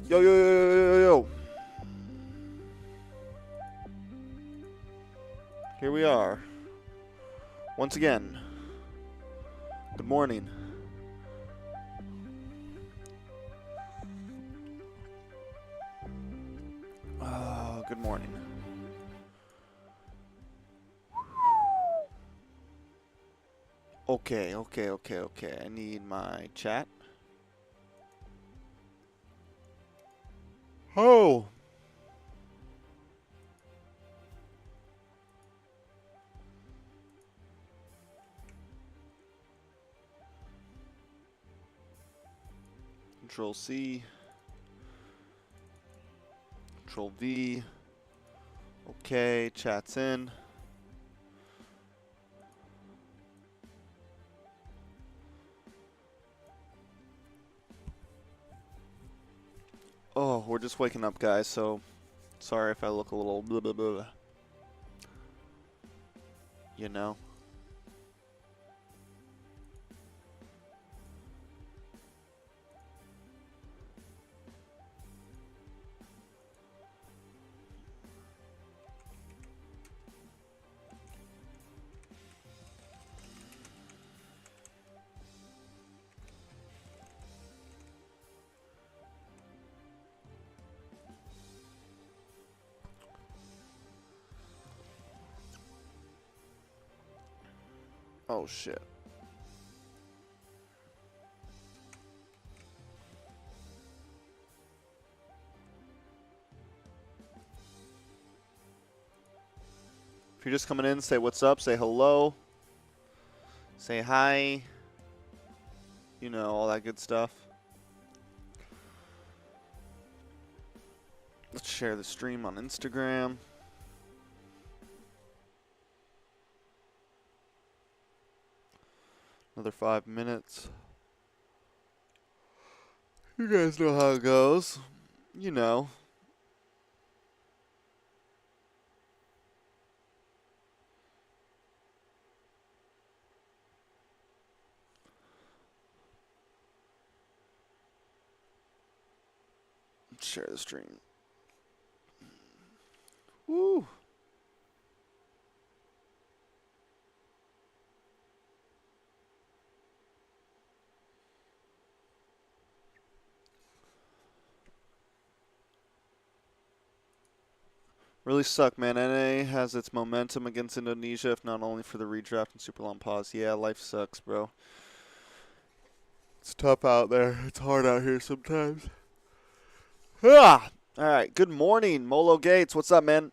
Yo, yo, yo, yo, yo, yo. Here we are. Once again. Good morning. Good morning. Okay. I need my chat. Oh! Control C. Control V. Okay, chat's in. Oh, we're just waking up, guys, so sorry if I look a little blah blah blah. You know? Oh shit. If you're just coming in, say what's up, say hello, say hi, you know, all that good stuff. Let's share the stream on Instagram. Another 5 minutes. You guys know how it goes. You know. Share the stream. Woo! Really suck, man. NA has its momentum against Indonesia, if not only for the redraft and super long pause. Yeah, life sucks, bro. It's tough out there. It's hard out here sometimes. Ah! Alright, good morning, Molo Gates. What's up, man?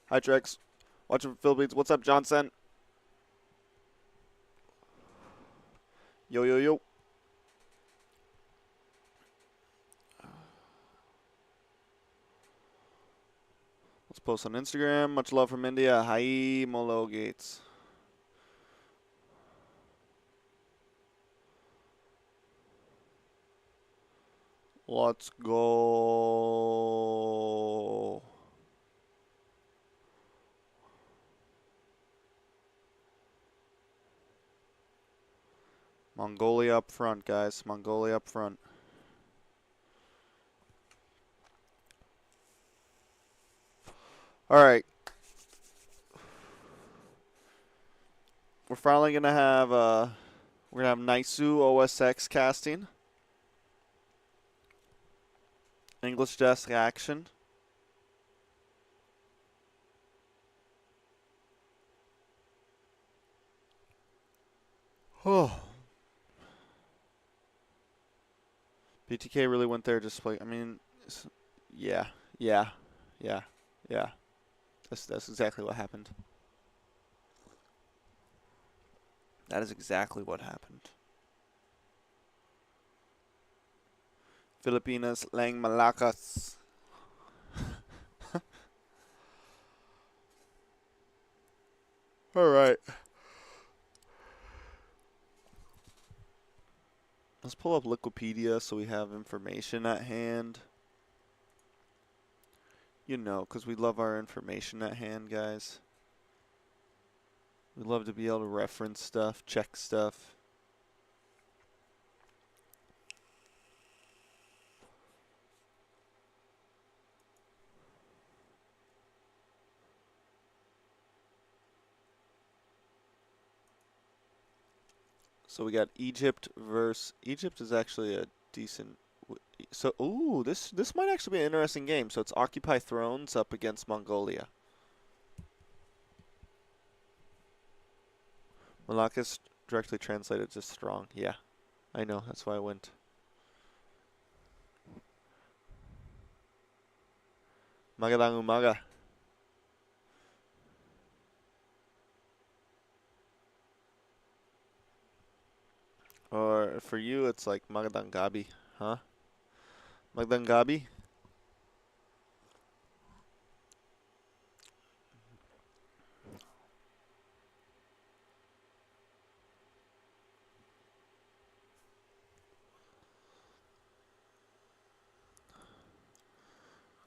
Hi, Trex. Watching Philippines. What's up, Johnson? Yo, yo, yo. Let's post on Instagram. Much love from India. Hi, Molo Gates. Let's go. Mongolia up front, guys. Mongolia up front. All right. We're finally gonna have Naisu OSX casting. English desk action. Oh. BTK really went there just like, I mean, yeah. That's exactly what happened. That is exactly what happened. Filipinas Lang Malakas. All right. Let's pull up Wikipedia so we have information at hand. You know, because we love our information at hand, guys. We love to be able to reference stuff, check stuff. So we got Egypt versus Egypt is actually a decent. So ooh, this might actually be an interesting game. So it's Occupy Thrones up against Mongolia. Malacca's directly translated to strong. Yeah, I know. That's why I went. Magadang umaga. Or for you, it's like Magandang gabi, huh? Magandang gabi.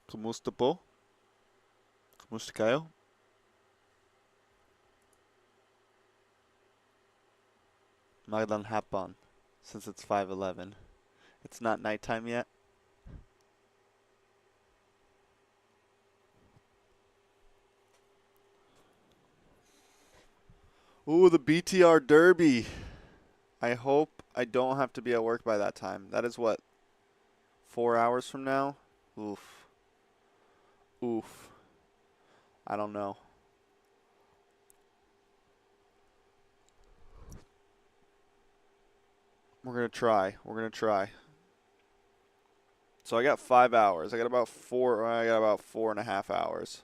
Kumusta po? Kumusta kayo? Magandang hapon, since it's 5:11. It's not nighttime yet. Ooh, the BTR Derby. I hope I don't have to be at work by that time. That is what? 4 hours from now? Oof. Oof. I don't know. We're going to try. We're going to try. So I got 5 hours. I got about 4.5 hours.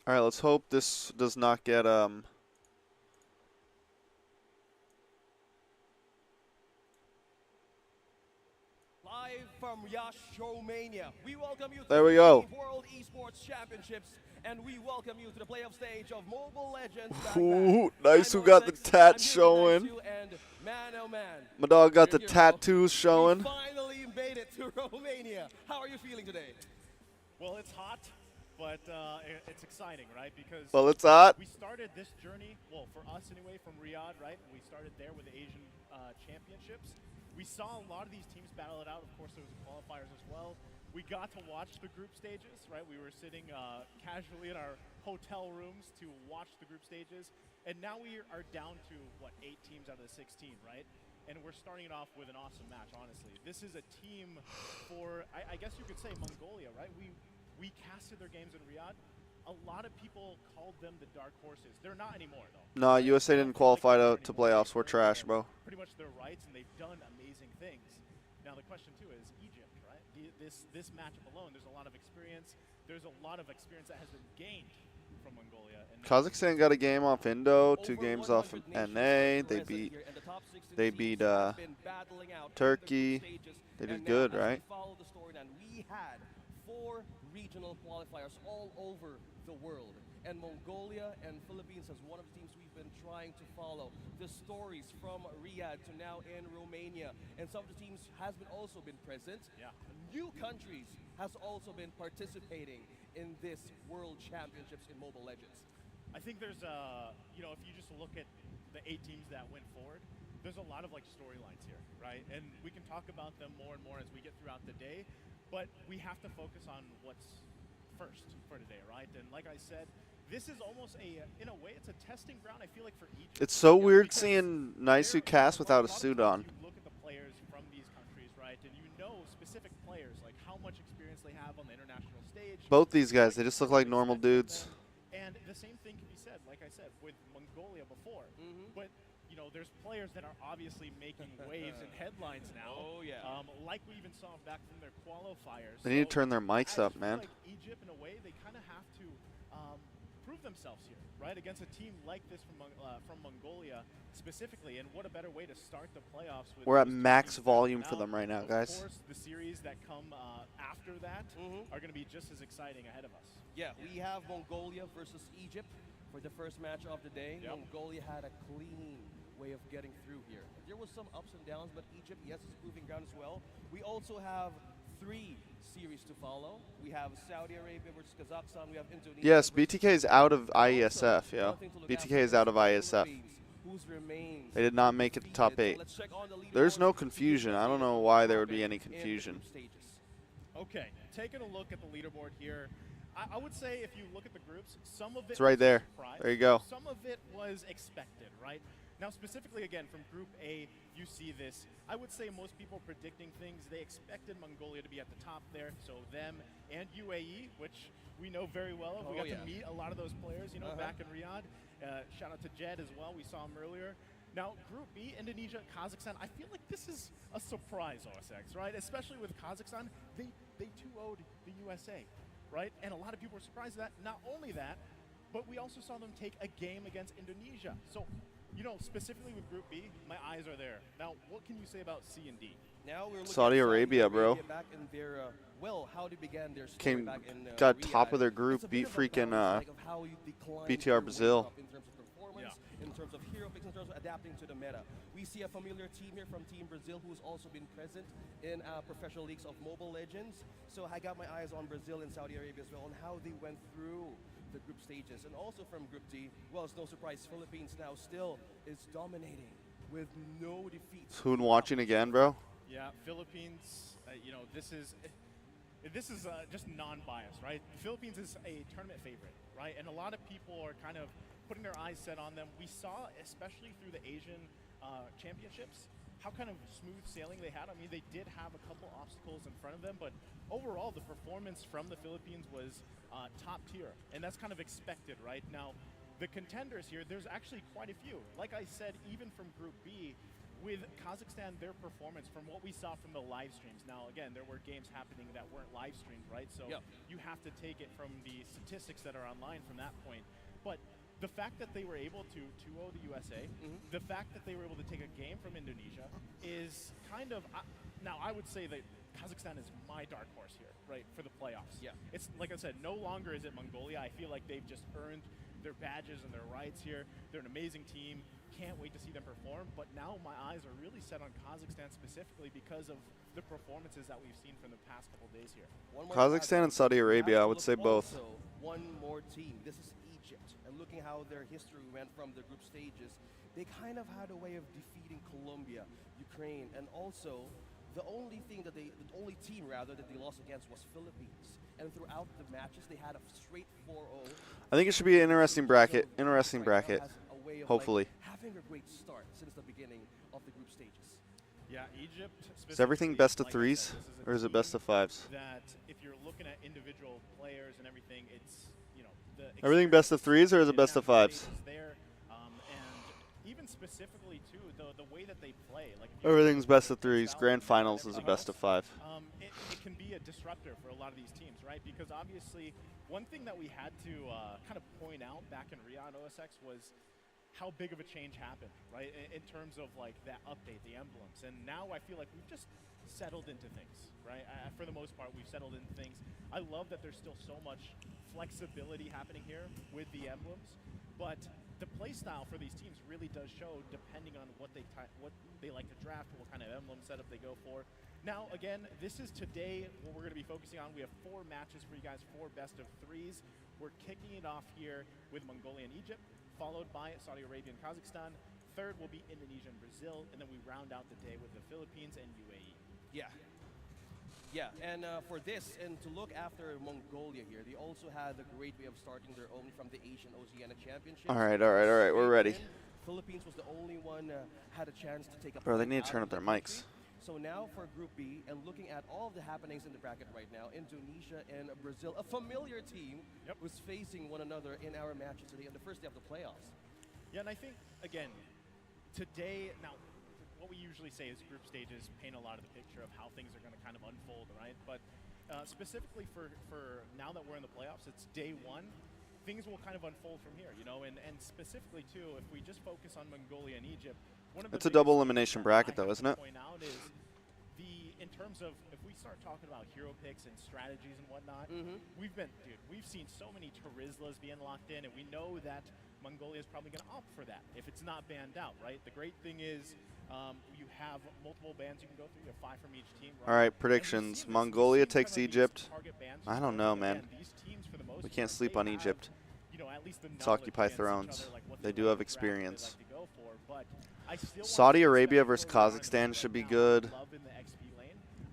All right, let's hope this does not get Live from Yash, Romania. We welcome you to There we the go. World Esports Championships, and we welcome you to the playoff stage of Mobile Legends. Ooh, nice who got the tats showing. Man, oh man. My dog got the Here you go. tattoos showing. We finally made it to Romania. How are you feeling today? Well, it's hot, but it's exciting, right? Because Well, it's hot. we started this journey, well, for us anyway, from Riyadh, right? We started there with the Asian Championships. We saw a lot of these teams battle it out. Of course, there was qualifiers as well. We got to watch the group stages, right? We were sitting casually in our hotel rooms to watch the group stages. And now we are down to, what, 8 teams out of the 16, right? And we're starting it off with an awesome match, honestly. This is a team for, I guess you could say, Mongolia, right? We casted their games in Riyadh. A lot of people called them the dark horses. They're not anymore, though. No, USA didn't qualify to playoffs. We're trash, bro. Pretty much their rights, and they've done amazing things. Now the question too is Egypt, right? This matchup alone, there's a lot of experience. There's a lot of experience that has been gained from Mongolia. And Kazakhstan got a game off Indo, 2 games off of NA. They beat Turkey. They did good, right? We had 4 regional qualifiers all over the world. And Mongolia and Philippines as one of the teams we've been trying to follow. The stories from Riyadh to now in Romania. And some of the teams has also been present. Yeah. New countries has also been participating in this World Championships in Mobile Legends. I think there's if you just look at the 8 teams that went forward, there's a lot of like storylines here, right? And we can talk about them more and more as we get throughout the day, but we have to focus on what's first for today, right? And like I said, this is almost in a way, it's a testing ground, I feel like, for Egypt. It's so weird seeing Naisu cast without a suit on. You look at the players from these countries, right, and you know specific players, like how much experience they have on the international stage. Both these guys, they just look like normal dudes. And the same thing can be said, like I said, with Mongolia before. But, there's players that are obviously making waves and headlines now. Oh, yeah. Like we even saw back from their qualifiers. They need to turn their mics up, man. Like Egypt, in a way, they kind of have to prove themselves here, right, against a team like this from Mongolia specifically. And what a better way to start the playoffs with. We're at those two max teams. volume for them right now, guys. Of course, the series that come after that are going to be just as exciting ahead of us. Yeah, we have Mongolia versus Egypt for the first match of the day. Yep. Mongolia had a clean way of getting through here. There was some ups and downs, but Egypt, yes, is proving ground as well. We also have 3 series to follow. We have Saudi Arabia versus Kazakhstan. We have Indonesia. Yes, versus BTK is out of Also, IESF, yo. one thing to look BTK after is out of is IESF. Philippines, whose remains They did not make it to top defeated. 8. So let's check on the There's leaderboard no to see confusion. what I don't will know why there would happen be any in the confusion. group stages. Okay, taking a look at the leaderboard here, I would say if you look at the groups, some of it It's right was a there. surprise. There you go. Some of it was expected, right? Now, specifically, again, from Group A, you see this. I would say most people predicting things, they expected Mongolia to be at the top there, so them and UAE, which we know very well. We got to meet a lot of those players, you know, back in Riyadh. Shout out to Jed as well. We saw him earlier. Now, Group B, Indonesia, Kazakhstan, I feel like this is a surprise, OSX, right? Especially with Kazakhstan, they 2-0'd the USA, right? And a lot of people were surprised at that. Not only that, but we also saw them take a game against Indonesia. So, you know, specifically with Group B, my eyes are there. Now, what can you say about C and D? Now we're looking Saudi at Arabia, bro. back in their, how they began their story Came, back in got Riyadh. top of their group, It's a beat bit of a freaking bounce back of how you declined BTR your way Brazil. up in terms of performance, in terms of hero picks, in terms of adapting to the meta. We see a familiar team here from Team Brazil who's also been present in professional leagues of Mobile Legends. So I got my eyes on Brazil and Saudi Arabia as well, on how they went through the group stages. And also from Group D, well, it's no surprise, Philippines now still is dominating with no defeats. Hoon watching again, bro. Yeah, Philippines, you know, this is just non-biased, right? The Philippines is a tournament favorite, right? And a lot of people are kind of putting their eyes set on them. We saw, especially through the Asian championships, how kind of smooth sailing they had. I mean, they did have a couple obstacles in front of them, but overall, the performance from the Philippines was top tier, and that's kind of expected, right? Now, the contenders here, there's actually quite a few. Like I said, even from Group B, with Kazakhstan, their performance from what we saw from the live streams. Now, again, there were games happening that weren't live streamed, right? So you have to take it from the statistics that are online from that point. But the fact that they were able to 2-0 the USA, the fact that they were able to take a game from Indonesia is kind of, now I would say that Kazakhstan is my dark horse here, right, for the playoffs. Yeah. It's, like I said, no longer is it Mongolia. I feel like they've just earned their badges and their rights here. They're an amazing team. Can't wait to see them perform. But now my eyes are really set on Kazakhstan specifically because of the performances that we've seen from the past couple days here. Kazakhstan and Saudi Arabia, I would say both. One more team. This is Egypt. And looking how their history went from the group stages, they kind of had a way of defeating Colombia, Ukraine, and also the only team that they lost against was Philippines. And throughout the matches, they had a straight 4-0. I think it should be an interesting bracket. Interesting bracket. Hopefully. Having a great start since the beginning of the group stages. Yeah, Egypt. Is everything best of threes, or is it best of fives? That if you're looking at individual players and everything, it's, you know, the Everything best of threes, or is it best of fives? there, and even specifically too, the way that they play. Like Everything's best of threes. Grand finals is a best of 5. It can be a disruptor for a lot of these teams, right? Because obviously, one thing that we had to kind of point out back in Riyadh OSX was how big of a change happened, right? In terms of like that update, the emblems. And now I feel like we've just settled into things, right? For the most part, we've settled into things. I love that there's still so much flexibility happening here with the emblems, but the play style for these teams really does show depending on what they like to draft, what kind of emblem setup they go for. Now, again, this is today what we're going to be focusing on. We have 4 matches for you guys, 4 best of 3s. We're kicking it off here with Mongolia and Egypt, followed by Saudi Arabia and Kazakhstan. Third will be Indonesia and Brazil, and then we round out the day with the Philippines and UAE. Yeah. Yeah, and for this, and to look after Mongolia here, they also had the great way of starting their own from the Asian Oceania Championship. All right, we're ready. Philippines was the only one had a chance to take a Bro, they point need to turn out up their of the mics. country. So now for Group B, and looking at all of the happenings in the bracket right now, Indonesia and Brazil, a familiar team, was facing one another in our matches today on the first day of the playoffs. Yeah, and I think, again, today, now, what we usually say is group stages paint a lot of the picture of how things are going to kind of unfold, right? But specifically for now that we're in the playoffs, it's day 1. things will kind of unfold from here, you know, and specifically too, if we just focus on Mongolia and Egypt, one of the It's a biggest double things elimination that bracket, I though, have isn't to it? Point out is in terms of if we start talking about hero picks and strategies and whatnot, we've seen so many Terizlas being locked in, and we know that Mongolia is probably going to opt for that if it's not banned out, right? The great thing is you have multiple bans you can go through. You have 5 from each team. Right? All right, predictions. Mongolia takes Egypt. I don't know, man. We can't sleep on Egypt. It's Occupy Thrones. They do have experience. Saudi Arabia versus Kazakhstan should be good.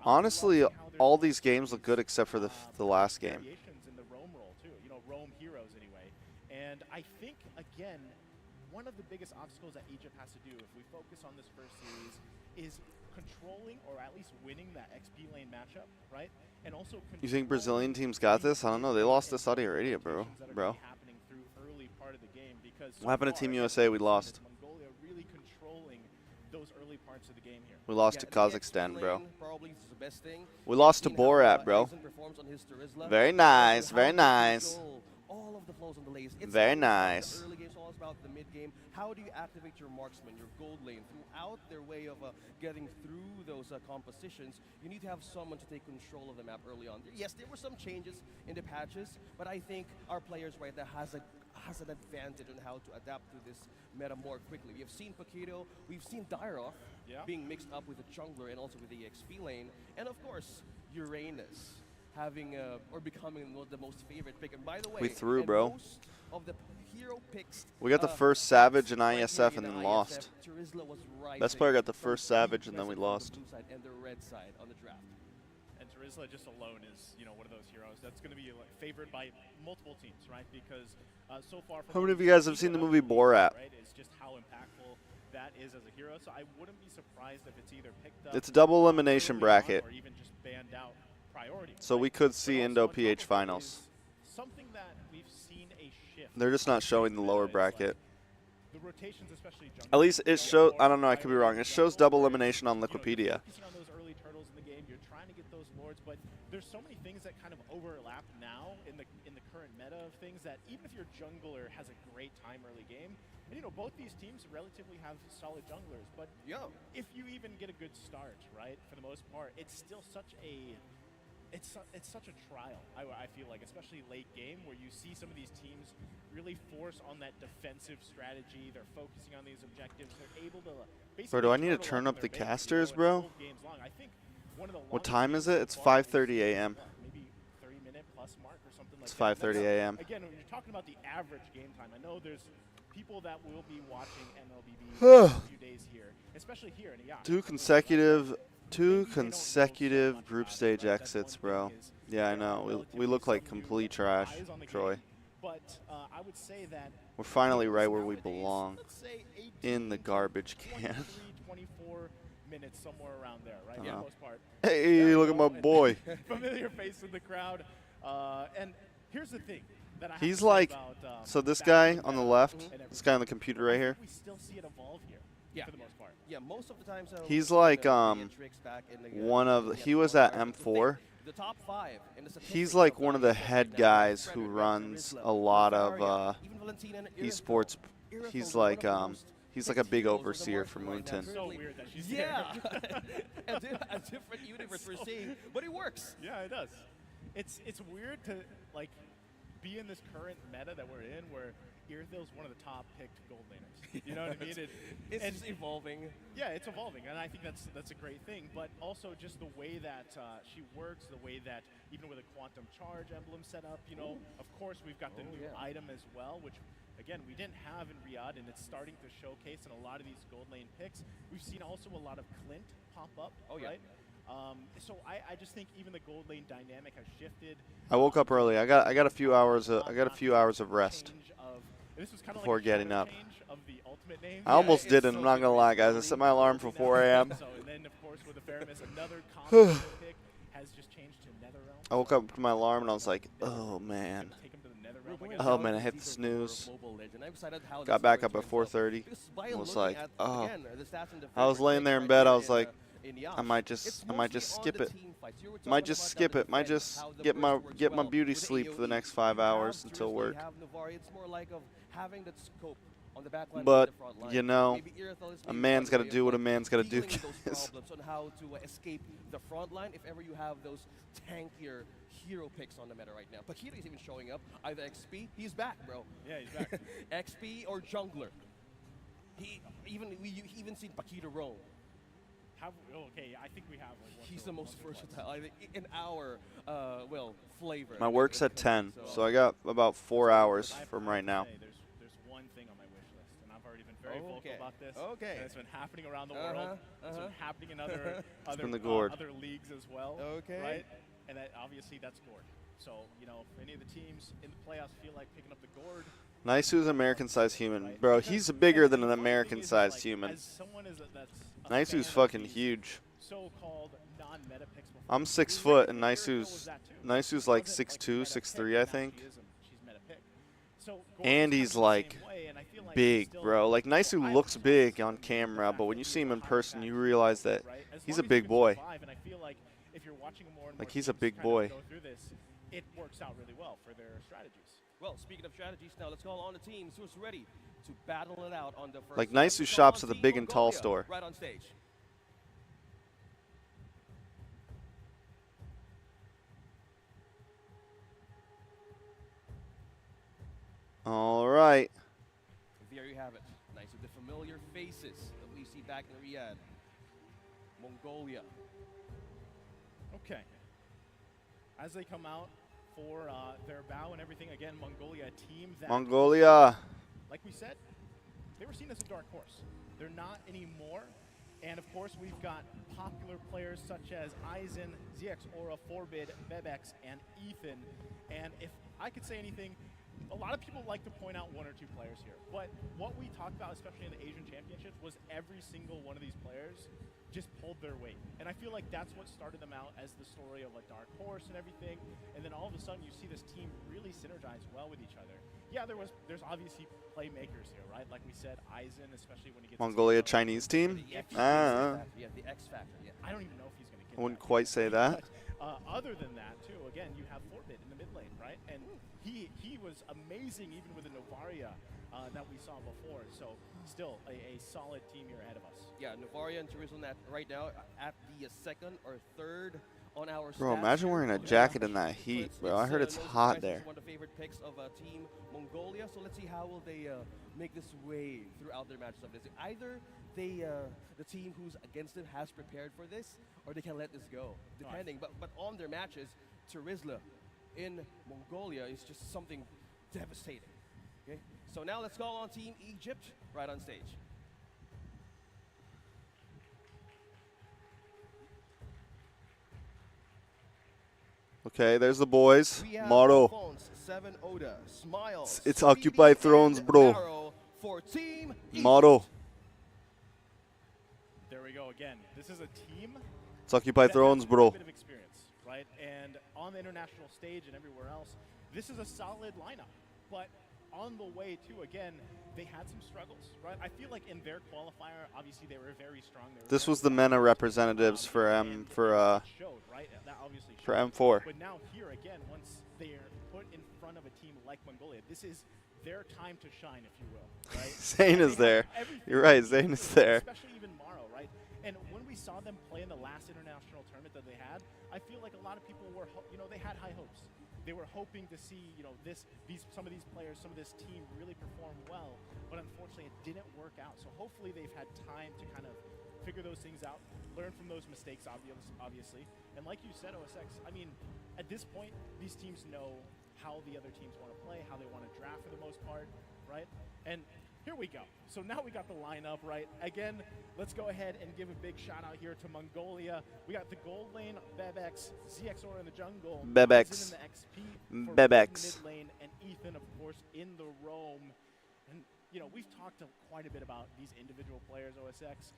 Honestly, all these games look good except for the last game. In the Rome role too, you know, Rome heroes anyway. And I think again, one of the biggest obstacles that Egypt has to do if we focus on this first series is controlling or at least winning that XP lane matchup, right? And also You think Brazilian teams got this? I don't know. They lost to Saudi Arabia, bro. What happened to Team USA? We lost. Mongolia really controlling those early parts of the game here. We lost to Kazakhstan, bro. Probably is the best thing. We lost to Borat, bro. Very nice, very nice. All of the flows on the lanes. It's Very all about nice. The early game, it's all about the mid game. How do you activate your marksman, your gold lane, throughout their way of getting through those compositions? You need to have someone to take control of the map early on. Yes, there were some changes in the patches, but I think our players right now has an advantage on how to adapt to this meta more quickly. We have seen Paquito, we've seen Dyrov being mixed up with the jungler and also with the XP lane, and of course Uranus having or becoming the most favorite pick. And by the way, We threw, bro. Most of the hero picks. We got the first Savage in right Iesf here and in then ISF, lost. Terizla was Best player got the from first Savage and key then we presence on lost. the blue side and the red side on the draft. And Terizla just alone is, you know, one of those heroes that's going to be like, favored by multiple teams, right? Because so far, How many of you guys have seen the movie Borat? Right, it's just how impactful that is as a hero. So I wouldn't be surprised if it's either picked up. It's a double elimination early on bracket. or even just banned out priority. So right? we could But see also Indo on top of PH it finals. is something that we've seen a shift. They're just not showing the lower Is, like, bracket. the rotations, especially jungle, At least it you know, shows. more I don't know. I could be wrong. It shows jungle, double whereas, elimination on you know, Wikipedia. you're focusing on those early turtles in the game. You're trying to get those lords, but there's so many things that kind of overlap now in the current meta of things that even if your jungler has a great time early game, and you know both these teams relatively have solid junglers, but if you even get a good start, right, for the most part, it's still such a it's such a trial, I feel like, especially late game, where you see some of these teams really force on that defensive strategy. They're focusing on these objectives. They're able to basically. Bro, do I need to turtle turn on up the their base, casters, you know, and bro? hold games long. I think one of the What longest time games is it? so It's far 5:30 a.m. Maybe 30-minute plus mark or something like It's that. 5:30 a.m. Again, when you're talking about the average game time, I know there's people that will be watching MLBB for a few days here, especially here in Iesf. Two consecutive group stage exits, bro. Yeah, I know. We look like complete trash, Troy. But I would say that We're finally right where we belong, in the garbage can. 24 minutes, somewhere around there, right? For the most part. Hey, look at my boy. Familiar face in the crowd. And here's the thing that I have He's to say like, about, so this guy on the left, this guy on the computer right here, we still see it evolve here. Yeah. For the most part. Yeah, most of the times. he's like he was at M4. The top 5 in the He's like one of the head guys who runs a lot of esports. He's like a big overseer for Moonton. So weird that she's Yeah, there. a different universe we're seeing, but it works. Yeah, it does. It's weird to like be in this current meta that we're in, where Irthil's one of the top picked gold laners. You know what I mean? It's just evolving. Yeah, it's evolving, and I think that's a great thing. But also just the way that she works, the way that even with a quantum charge emblem set up, you know, of course we've got the new item as well, which again we didn't have in Riyadh, and it's starting to showcase in a lot of these gold lane picks. We've seen also a lot of Clint pop up, right? So I just think even the gold lane dynamic has shifted. I woke up early. I got a few hours. I got a few hours of rest before getting up. I almost did it. I'm not gonna lie, guys. I set my alarm for 4 a.m. I woke up to my alarm and I was like, oh man. Oh man, I hit the snooze. Got back up at 4:30. I was like, oh. I was laying there in bed. I was like, I might just skip it. Might just skip it. Might just get my beauty sleep for the next 5 hours until work. It's more like of having that scope on the back line, But the front line. you know, Maybe Iretal is a maybe man's one got to way do of, what a like, man's got to do. dealing with those problems on how to escape the front line if ever you have those tankier hero picks on the meta right now. Pakita is even showing up. Either XP, he's back, bro. Yeah, he's back. XP or jungler. We even seen Pakita roam. Okay, I think we have. Like, He's the most versatile, I think, in our flavor. My work's at 10, so I got about 4 hours from right now. There's one thing on my wish list, and I've already been very vocal about this. Okay. And it's been happening around the world. It's been happening in other been the gourd. other leagues as well. Okay. Right? And obviously that's gourd. So, if any of the teams in the playoffs feel like picking up the gourd. Nice who's an American-sized human. Bro, he's bigger than an American-sized human. As someone that's Nice who's fucking huge. So-called non-meta picks before. I'm 6 foot, and Nice who's like 6'2", 6'3", I think. And he's like big, bro. Like Nice who looks big on camera, but when you see him in person, you realize that he's a big boy. Like he's a big boy. It works out really well for their strategies. Well, speaking of strategies, now let's call on the teams who's ready to battle it out on the first. Like Nice who shops at the big and tall store. Right on stage. All right. There you have it. Nice with the familiar faces that we see back in Riyadh. Mongolia. Okay. As they come out for their bow and everything, again, Mongolia, a team that... Mongolia. Like we said, they were seen as a dark horse. They're not anymore. And, of course, we've got popular players such as Aizen, ZX Aura, Forbid, Bebex, and Ethan. And if I could say anything, a lot of people like to point out 1 or 2 players here. But what we talked about, especially in the Asian Championship, was every single one of these players just pulled their weight. And I feel like that's what started them out as the story of like Dark Horse and everything. And then all of a sudden you see this team really synergize well with each other. Yeah, there's obviously playmakers here, right? Like we said, Aizen, especially when he gets Mongolia Chinese team? Yeah, the X Factor. Yeah. I don't even know if he's going to get I wouldn't quite say that. Other than that, too, again, you have Forbid in the mid lane, right? And he was amazing even with the Novaria that we saw before. So still a solid team here ahead of us. Yeah, Novaria and Jerusalem right now at the 2nd or 3rd on our Bro, stats. imagine wearing a jacket in that heat, bro. I heard it's no hot surprise, there. It's one of the favorite picks of Team Mongolia. So let's see how will they make this way throughout their matches of this. Either the team who's against them has prepared for this, or they can let this go, depending. But on their matches, Terizla in Mongolia is just something devastating. Okay, so now let's call on Team Egypt right on stage. Okay, there's the boys. Motto. 7 Oda, Smiles, It's Occupy Thrones, bro. For Team Motto. There we go again. This is a team. It's Occupy Thrones, bro. A bit of experience, right? And on the international stage and everywhere else, this is a solid lineup. But on the way to, again, they had some struggles, right? I feel like in their qualifier, obviously they were very strong. This was the MENA representatives for M4. But now here again, once they are put in front of a team like Mongolia, this is their time to shine, if you will, right? Zane is there. You're right, Zane is there. Especially even Maro, right? And when we saw them play in the last international tournament that they had, I feel like a lot of people were, they had high hopes. They were hoping to see, some of these players, some of this team really perform well, but unfortunately it didn't work out. So hopefully they've had time to kind of figure those things out, learn from those mistakes, obviously. And like you said, OSX, I mean, at this point, these teams know how the other teams want to play, how they want to draft for the most part, right? And here we go. So now we got the lineup, right? Again, let's go ahead and give a big shout out here to Mongolia. We got the gold lane, Bebex, ZXOR in the jungle, Bebex, in the XP, Bebex, mid lane, and Ethan, of course, in the roam. And we've talked quite a bit about these individual players, OSX.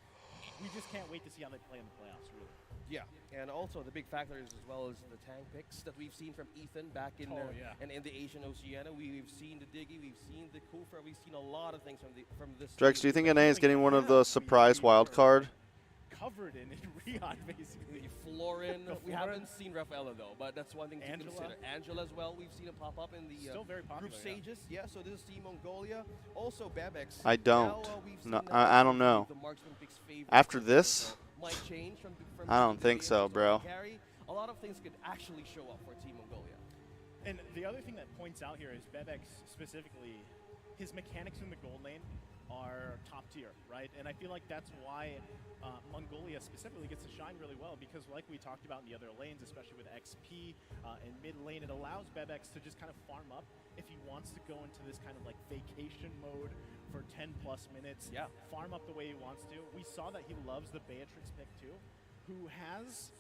We just can't wait to see how they play in the playoffs, really. Yeah, and also the big factor is as well as the tank picks that we've seen from Ethan back in and in the Asian Oceania. We've seen the Diggy, we've seen the Kufra, we've seen a lot of things from this. Drex, do you think NA is getting one of the surprise wild card covered in Riyadh, basically. Florin, we Florin. haven't seen Rafaela though, but that's one thing to Angela. consider. Angela as well, we've seen him pop up in the Still very popular, group stages. Yeah, so this is Team Mongolia. Also Bebex. I don't. Now, we've No, seen, I don't know. the Marksman picks favorite After so this, might change from I don't Team think so, Mongolia bro. to carry. A lot of things could actually show up for Team Mongolia. And the other thing that points out here is Bebex specifically, his mechanics in the gold lane are top tier, right? And I feel like that's why Mongolia specifically gets to shine really well, because like we talked about in the other lanes, especially with XP and mid lane, it allows Bebex to just kind of farm up if he wants to go into this kind of like vacation mode for 10 plus minutes, farm up the way he wants to. We saw that he loves the Beatrix pick too, who has,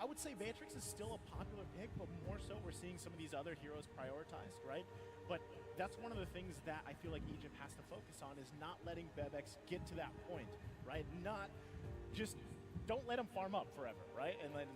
I would say Beatrix is still a popular pick, but more so we're seeing some of these other heroes prioritized, right? But that's one of the things that I feel like Egypt has to focus on, is not letting Bebex get to that point, right? Not just, don't let him farm up forever, right? And then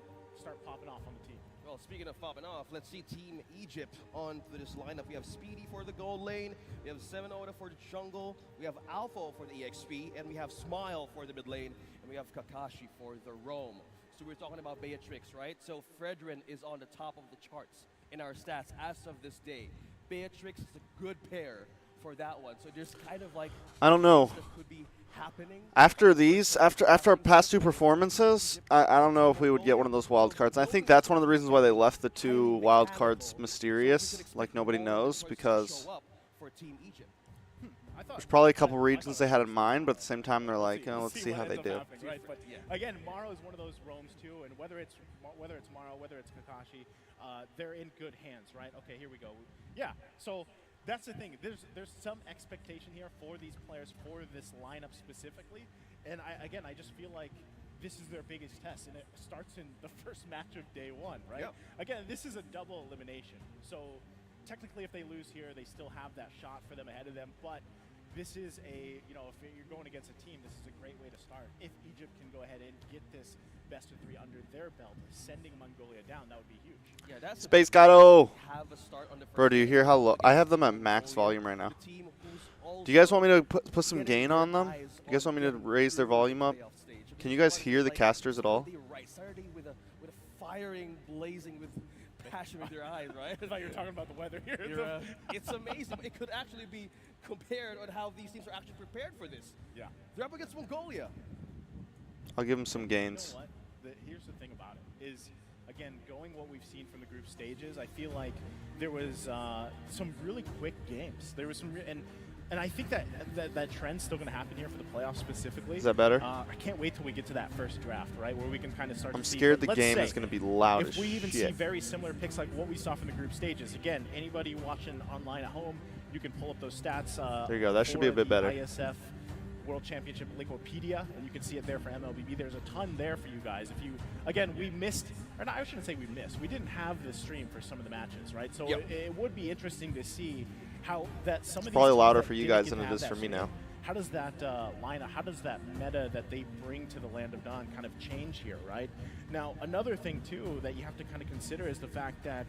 start popping off on the team. Well, speaking of popping off, let's see Team Egypt on to this lineup. We have Speedy for the gold lane, we have 7 Oda for the jungle, we have Alpha for the EXP, and we have Smile for the mid lane, and we have Kakashi for the roam. So we're talking about Beatrix, right? So Fredrin is on the top of the charts in our stats as of this day. Beatrix is a good pair for that one. So there's kind of like, I don't know. that could be happening. After these, after our past 2 performances, I don't know if we would get one of those wild cards. I think that's one of the reasons why they left the 2 wild cards mysterious, like nobody knows, because For Team Egypt. there's probably a couple regions they had in mind, but at the same time they're like, oh, let's see how they do. Right? But again, Maro is one of those roams too, and whether it's Maro, whether it's Kakashi, they're in good hands, right? Okay, here we go. Yeah, so that's the thing. There's some expectation here for these players, for this lineup specifically, and I just feel like this is their biggest test, and it starts in the first match of day 1, right? Yep. Again, this is a double elimination, so technically if they lose here, they still have that shot for them ahead of them, but this is a, you know, if you're going against a team, this is a great way to start. If Egypt can go ahead and get this best of 3 under their belt, sending Mongolia down, that would be huge. Yeah, that's Space Gato! have a start on the Bro, do you first hear how game. low? I have them at max volume right now. The team who's Do you guys want me to also put some getting gain their on them? eyes You guys on want me to getting raise their through volume the up? playoff stage. Can you guys Because hear the like casters at all? Saturday, right, Saturday with a firing, blazing with passion in their eyes, right? I thought you were talking about the weather here. It's amazing. It could actually be compared on how these teams are actually prepared for this. Yeah. They're up against Mongolia. I'll give them some You gains. know what? Here's the thing about it is, again, going what we've seen from the group stages, I feel like there was some really quick games. There was some, and I think that trend's still going to happen here for the playoffs specifically. Is that better? I can't wait till we get to that first draft, right, where we can kind of start I'm to see. scared the Let's game say is going to be loud if as we even see shit. very similar picks like what we saw from the group stages. Again, anybody watching online at home, you can pull up those stats. There you go. That should be a for bit the better. Iesf World Championship Wikipedia, and you can see it there for MLBB. There's a ton there for you guys. If you, again, we missed, or not, I shouldn't say we missed. We didn't have the stream for some of the matches, right? So it would be interesting to see how that some of these Probably teams louder that for you didn't guys get than to it have is that for me stream, now. How does that lineup, how does that meta that they bring to the Land of Dawn kind of change here, right? Now, another thing too that you have to kind of consider is the fact that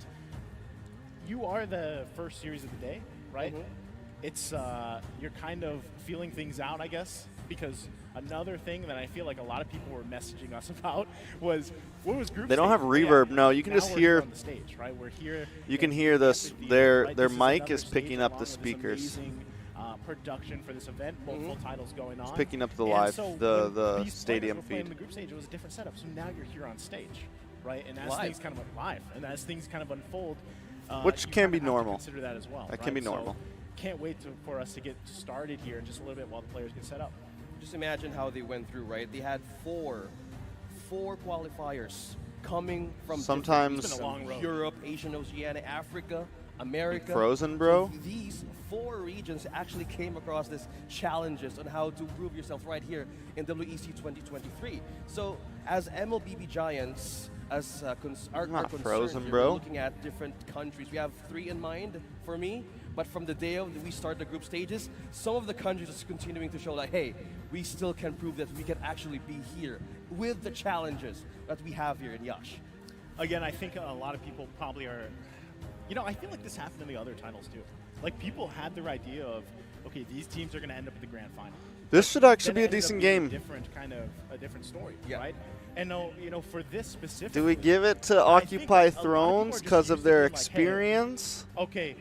you are the first series of the day, right? It's you're kind of feeling things out, I guess, because another thing that I feel like a lot of people were messaging us about was, what was group They don't have stage? reverb. No, you can Now just we're hear. here on the stage, right? We're here. You can and hear we this. have the view, Their right? their This is mic another is picking stage up along the with this speakers. amazing, production for this event, multiple titles going on. It's picking up the And live, so the when these stadium players were playing feed. the group stage, it was a different setup. So now you're here on stage, right? And as Live. things kind of live, and as things kind of unfold, Which you can kind be of have to normal. Consider that as well. That can right? be normal. So can't wait for us to get started here in just a little bit while the players get set up. Just imagine how they went through, right? They had four qualifiers coming from Sometimes- It's been a long road. Europe, Asian, Oceania, Africa, America. Frozen, bro. So these 4 regions actually came across these challenges on how to prove yourself right here in WEC 2023. So as MLBB Giants, as our Not concerned frozen, here, bro. we're looking at different countries. We have 3 in mind for me, but from the day of we start the group stages, some of the countries are continuing to show like, hey, we still can prove that we can actually be here with the challenges that we have here in Yash. Again, I think a lot of people probably are, you know, I feel like this happened in the other titles too. Like people had their idea of, okay, these teams are going to end up at the grand final, This should actually then be a it ended up decent being game. A different story, Yeah. right? And no, you know, for this specifically, Do we give it to I think Occupy a lot of people are Thrones just because of used to their being like, hey, experience? okay,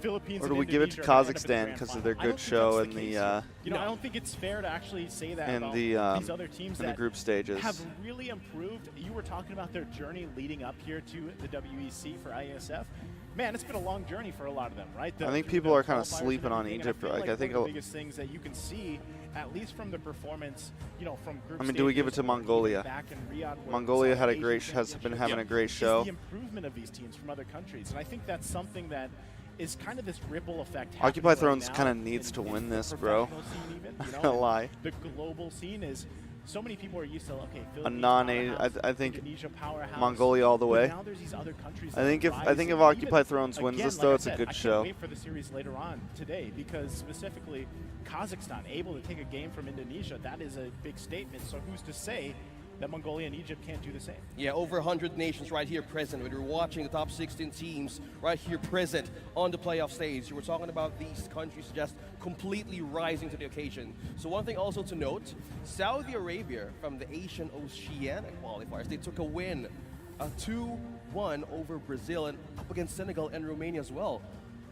Philippines Or and do we give it to Indonesia are gonna end up in the Kazakhstan grand because of final. their I good don't think show that's in the the case here. I don't think it's fair to actually say that in about the these other teams in the that group stages? have really improved. You were talking about their journey leading up here to the WEC for Iesf. Man, it's been a long journey for a lot of them, right? I think through people the are kinda qualifiers and sleeping on everything, and Egypt, feel like, I think one of a- the biggest things that you can see, at least from the performance, you know, from group I mean, do we give it stages to or even Mongolia? back in Riyadh where we Mongolia saw had a Asian great has been Championship, having a great is show. the improvement of these teams from other countries, and I think that's something that is kind of this ripple effect. Occupy happening Thrones right kinda now needs in to win the this, bro. professional scene even, Not you know, gonna and lie. the global scene is so many people are used to Philippines non-Asian- powerhouse, I think Indonesia powerhouse, Mongolia all the but way. now there's these other countries I that think are if rising. Occupy Even, Thrones wins again, this like though, I it's a said, good I show. can't wait for the series later on today because specifically Kazakhstan able to take a game from Indonesia. That is a big statement. So who's to say that Mongolia and Egypt can't do the same? Yeah, over 100 nations right here present. When you're watching the top 16 teams right here present on the playoff stage, you were talking about these countries just completely rising to the occasion. So one thing also to note, Saudi Arabia from the Asian Oceanic qualifiers, they took a win, a 2-1 over Brazil and up against Senegal and Romania as well.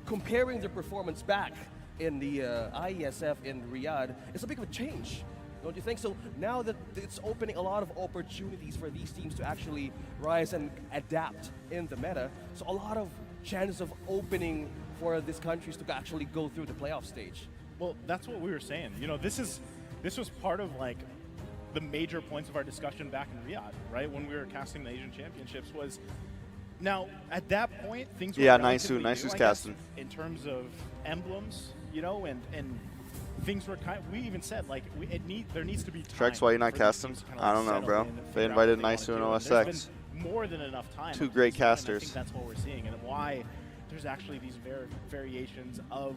Comparing their performance back in the IESF in Riyadh, it's a big of a change. Don't you think so? Now that it's opening a lot of opportunities for these teams to actually rise and adapt in the meta, so a lot of chances of opening for these countries to actually go through the playoff stage. Well, that's what we were saying. You know, this was part of like the major points of our discussion back in Riyadh, right? When we were casting the Asian Championships was now at that point things were Yeah, relatively Nice new, who's I guess, casting. in terms of emblems, you know, and things were we even said like there needs to be time. Trex, why you not for these casting? teams to kinda, I like, don't know, settle bro. in and They figure out invited what they Nice wanna to do. an And there's OSX. been more than enough time. Two up to great this point, and I casters. think that's what we're seeing and why there's actually these variations of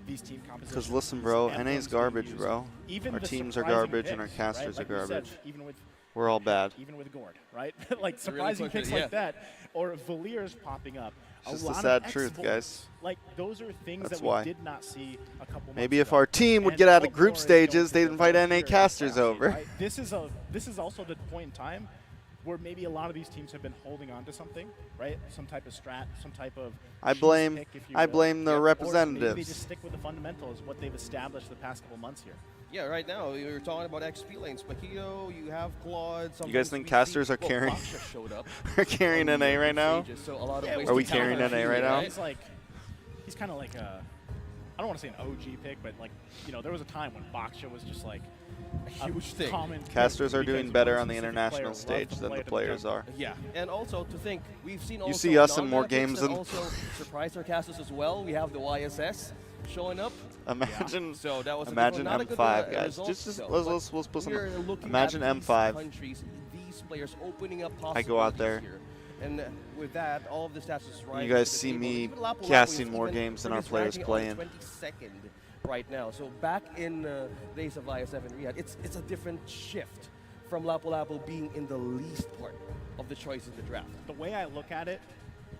these team compositions. Because listen, these bro, emblems NA's being garbage, used. bro. Even Our the teams are surprising garbage and our picks, casters right? are Like we said, garbage. even with We're all bad. even with Gord, right? Like surprising pushing picks it, yeah. like that, or Valier's popping up. It's just a the lot sad of truth, exploits. guys. Like those are things That's that why. we did not see a couple months Maybe if ago. our team would And get out of what group more is stages, going to they'd invite develop NA here in casters playoff over. seed, right? This is also the point in time where maybe a lot of these teams have been holding on to something, right? Some type of strat, some type of I cheese blame pick, if you I will. blame the Or maybe they representatives. just stick with the fundamentals, what they've established the past couple months here. Yeah, right now you're talking about XP lanes. Mahio, you have Claude. You guys sometimes think we casters see- are well, carrying- Baksha showed up We're carrying on NA the right now. stages, so a lot of Yeah, ways Are we to carrying counter NA right it, now? He's like, he's kind of like a, I don't want to say an OG pick, but like, you know, there was a time when Baksha was just like A huge thing. common pick Casters are because doing one better on the specific international player loved stage to than play the to players jungle. are. Yeah, and also to think we've seen also see us in more non-meta picks games that than- also surprised our casters as well. We have the YSS showing up. Imagine, So that was a good imagine one. Not a good, M5, guys. result, Just though, let's but put some. we're looking Imagine at these M5. countries, these players opening up I go out possibilities there. here. And with that, all of the stats is right. You guys see me casting more games than our players playing. 22nd right now. So back in days of ISF and Riyadh, it's a different shift from Lapu-Lapu being in the least part of the choice in the draft. The way I look at it,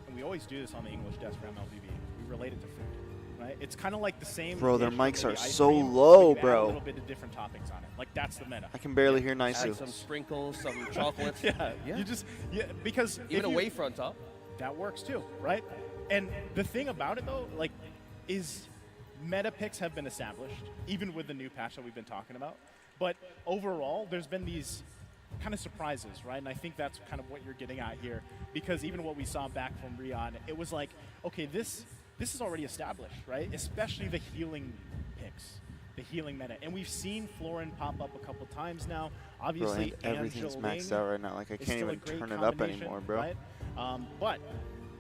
and we always do this on the English desk for MLBB, we relate it to food, right? It's kind of like the same. Bro, their dish, mics maybe are ice so cream, low, but you add bro. A little bit of different toppings on it. Like that's the meta. I can barely hear Add Naisu. some sprinkles, some chocolate. Yeah, Yeah. you just because Even if a you- wafer on top. that works too, right? And the thing about it though, like, is meta picks have been established, even with the new patch that we've been talking about. But overall, there's been these kind of surprises, right? And I think that's kind of what you're getting at here, because even what we saw back from Riyadh, it was like, okay, this is already established, right? Especially the healing picks, the healing meta. And we've seen Florin pop up a couple times now. Bro, Obviously, and everything's Angela maxed Ling out right now. Like I is can't still a even great turn it up combination, anymore, bro. Right? But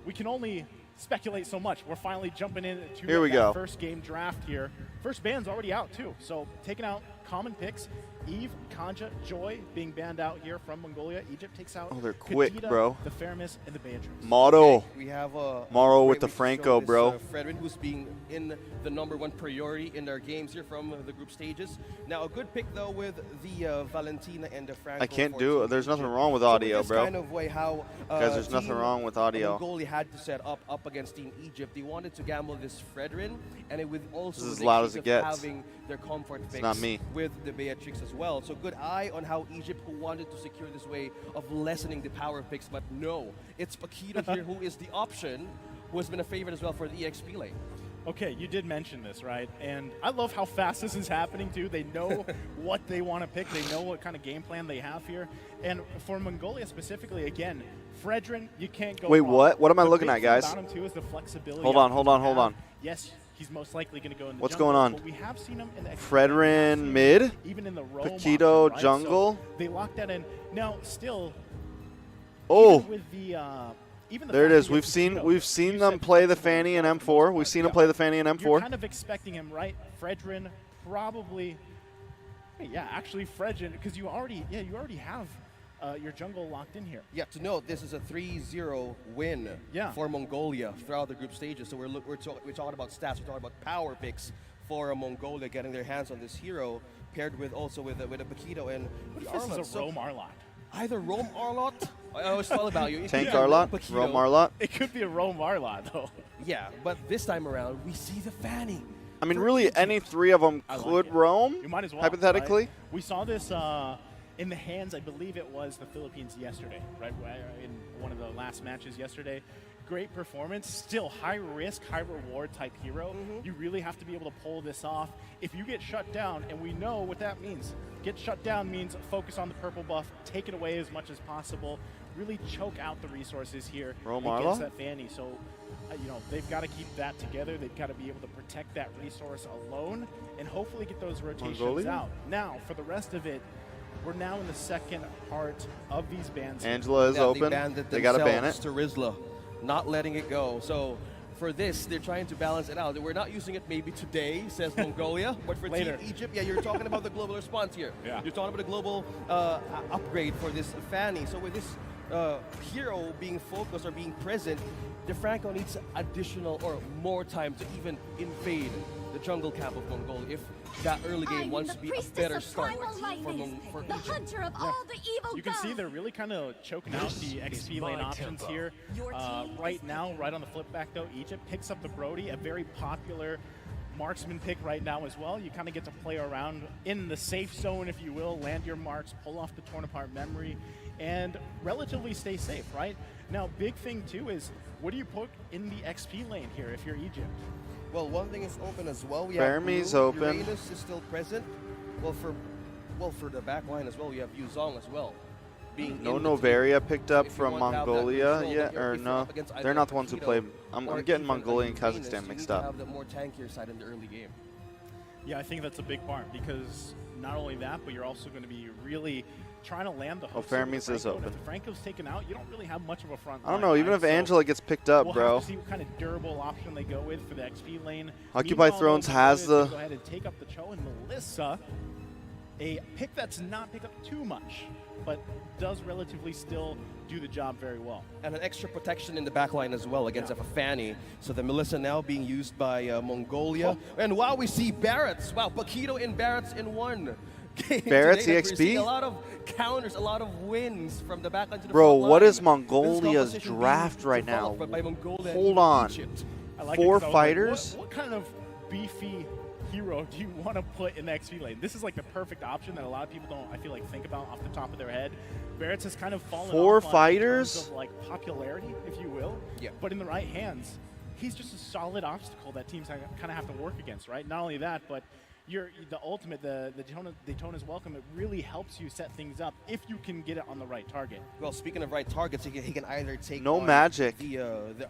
we can only speculate so much. We're finally jumping into Here we that go. first game draft here. First ban's already out too. So taking out common picks. Eve, Kanja, Joy being banned out here from Mongolia. Egypt takes out Oh, they're quick, Kadita, bro. the Fairness, and the Beatrice. Motto. We have Morrow great with the way to Franco, show this, bro. Fredrin, who's being in the #1 priority in their games here from the group stages. Now, a good pick though with the Valentina and the Franco. I can't for do it. Team There's nothing Egypt. wrong with So audio, this bro. kind of way how Guys, there's nothing Team wrong with audio. Mongolia had to set up against Team Egypt. They wanted to gamble this Fredrin, and it would also This is as the loud case as it of gets. having their comfort picks not me. with with the Beatrix as well. So good eye on how Egypt, who wanted to secure this way of lessening the power picks, but no, it's Paquito here who is the option, who has been a favorite as well for the EXP lane. Okay, you did mention this, right? And I love how fast this is happening, too. They know what they want to pick. They know what kind of game plan they have here. And for Mongolia specifically, again, Fredrin, you can't go Wait, wrong. what? What am I The looking big at, thing guys? about him, too, is the flexibility. Hold on, hold on, hold on. Yes, he's most likely going to go in the What's jungle, going on? But we have seen him in the Fredrin mid, even in the roam Paquito option, right? jungle. So they locked that in. Now, still, Oh, even with the even the there it fact is. that We've Paquito, seen you them said play the flexible Fanny in for the most M4. part. We've seen them Yeah. play the Fanny in You're M4. kind of expecting him, right? Fredrin probably, yeah, actually Fredrin, because you already have your jungle locked in here. Yeah, to note, this is a 3-0 win for Mongolia throughout the group stages. So we're talking about stats, we're talking about power picks for Mongolia getting their hands on this hero, paired with also with a Paquito and What the if this Arlott. is a Roam Arlott? Either Roam Arlott, I always thought about you. Tank Either Arlott, Paquito- Roam Arlott. It could be a Roam Arlott, though. Yeah, but this time around, we see the Fanny. I mean, really, any three of them I like could it. roam, You might as well. hypothetically. Right? We saw this in the hands, I believe it was the Philippines yesterday, right? In one of the last matches yesterday. Great performance, still high risk, high reward type hero. You really have to be able to pull this off. If you get shut down, and we know what that means. Get shut down means focus on the purple buff, take it away as much as possible, really choke out the resources here Roam against Arlott? that Fanny. So, they've got to keep that together. They've got to be able to protect that resource alone and hopefully get those rotations Mongolia? out. Now, for the rest of it, we're now in the second part of these bans. Angela is Yeah, open. They got to ban it. to Rizla, not letting it go. So for this, they're trying to balance it out. We're not using it maybe today, says Mongolia, but for Later. Team Egypt, yeah, you're talking about the global response here. Yeah. You're talking about the global upgrade for this Fanny. So with this hero being focused or being present, DeFranco needs additional or more time to even invade the jungle camp of Mongolia if that early game wants to be a better start for the Egypt. hunter of all the evil You can see gods. they're really kind of choking out the XP lane options here. Right now, right on the flip back though, Egypt picks up the Brody, a very popular marksman pick right now as well. You kind of get to play around in the safe zone, if you will, land your marks, pull off the torn apart memory, and relatively stay safe, right? Now, big thing too is, what do you put in the XP lane here if you're Egypt? Well, one thing is open as well. We Fermi's have open. Uranus is still present. Well, for the back line as well, we have Yuzong as well. Being No in the team. Novaria picked up If you from want to have that Mongolia control, yet, if or you're no? up against either They're not the ones who Paquito play. I'm or getting even Mongolia and Uranus, Kazakhstan you mixed need to up. have the more tankier side in the early game. Yeah, I think that's a big part because not only that, but you're also going to be really trying to land the hooks. Fermi's is Franco, and open. If Franco's taken out, you don't really have much of a front I don't line, know. Even right? if So Angela gets picked up, we'll bro. have to see what kind of durable option they go with for the XP lane. Occupy Meanwhile, Thrones though, has Mongolia's the- gonna go ahead and take up the Cho, and Melissa, a pick that's not picked up too much, but does relatively still do the job very well. And an extra protection in the back line as well against a Fanny. So the Melissa now being used by Mongolia. And wow, we see Barrett's. Wow, Paquito and Barrett's in one. Barrett's Today that we're EXP? seeing a lot of counters, a lot of wins from the back line to the Bro, front what line. is Mongolia's This competition draft being right now? developed by Mongolia Hold and on. Egypt. I like 4 it 'cause I was like, fighters? what kind of beefy hero do you want to put in the XP lane? This is like the perfect option that a lot of people don't, I feel like, think about off the top of their head. Barrett's has kind of fallen 4 off on in fighters? terms of like popularity, if you will. Yeah. But in the right hands, he's just a solid obstacle that teams kind of have to work against, right? Not only that, but you're the ultimate, the Daytona's welcome. It really helps you set things up if you can get it on the right target. Well, speaking of right targets, he can either take No on magic. the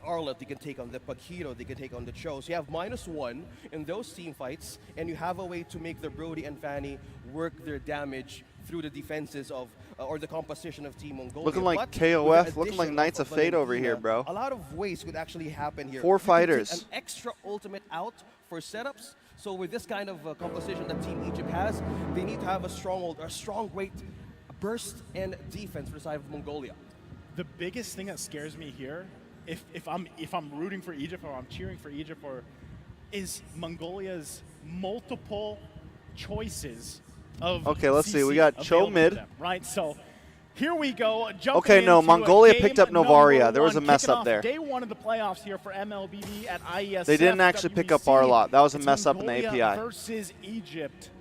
Arlott, he can take on the Paquito, they can take on the Cho. So you have -1 in those team fights, and you have a way to make the Brody and Fanny work their damage through the defenses of or the composition of Team Mongolia. Looking like But KOF, with the looking like addition Knights of Fate over Valentina, here, bro. A lot of ways could actually happen here. 4 You can take fighters. an extra ultimate out for setups. So with this kind of composition that Team Egypt has, they need to have a strong great burst and defense for the side of Mongolia. The biggest thing that scares me here, if I'm rooting for Egypt or I'm cheering for Egypt, is Mongolia's multiple choices of Okay, let's see. We CC got Cho available to mid. them, right? So here we go. Jumping Okay, no, into Mongolia game picked up number Novaria. There was a 1, mess kicking up off there. Day 1 of the playoffs here for MLBB at Iesf. They didn't actually pick up WEC. Arlott. That was a It's mess up in the Mongolia API. versus Egypt.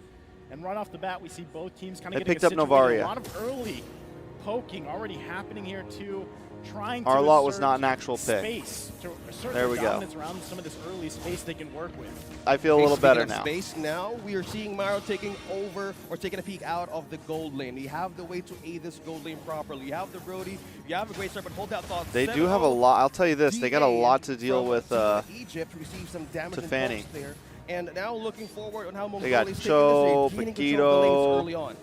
And right off the bat, we see both teams kind They of getting picked up situated. Novaria. A lot of early poking already happening here too. Trying to Our lot was assert not an actual pick. space to assert There their we go. dominance around some of this early space they can work with. I feel a little Speaking better of now. Space, now we are seeing Maro taking over or taking a peek out of the gold lane. You have the way to aid this gold lane properly. You have the Brody. You have a great start, but hold that thought. They do have a lot. I'll tell you this. They got a lot to deal with. Egypt received some damage to and Fanny. bumps there. And now looking forward on how They Mongolia got is Cho, taking this, gaining control of the Paquito. lanes early on.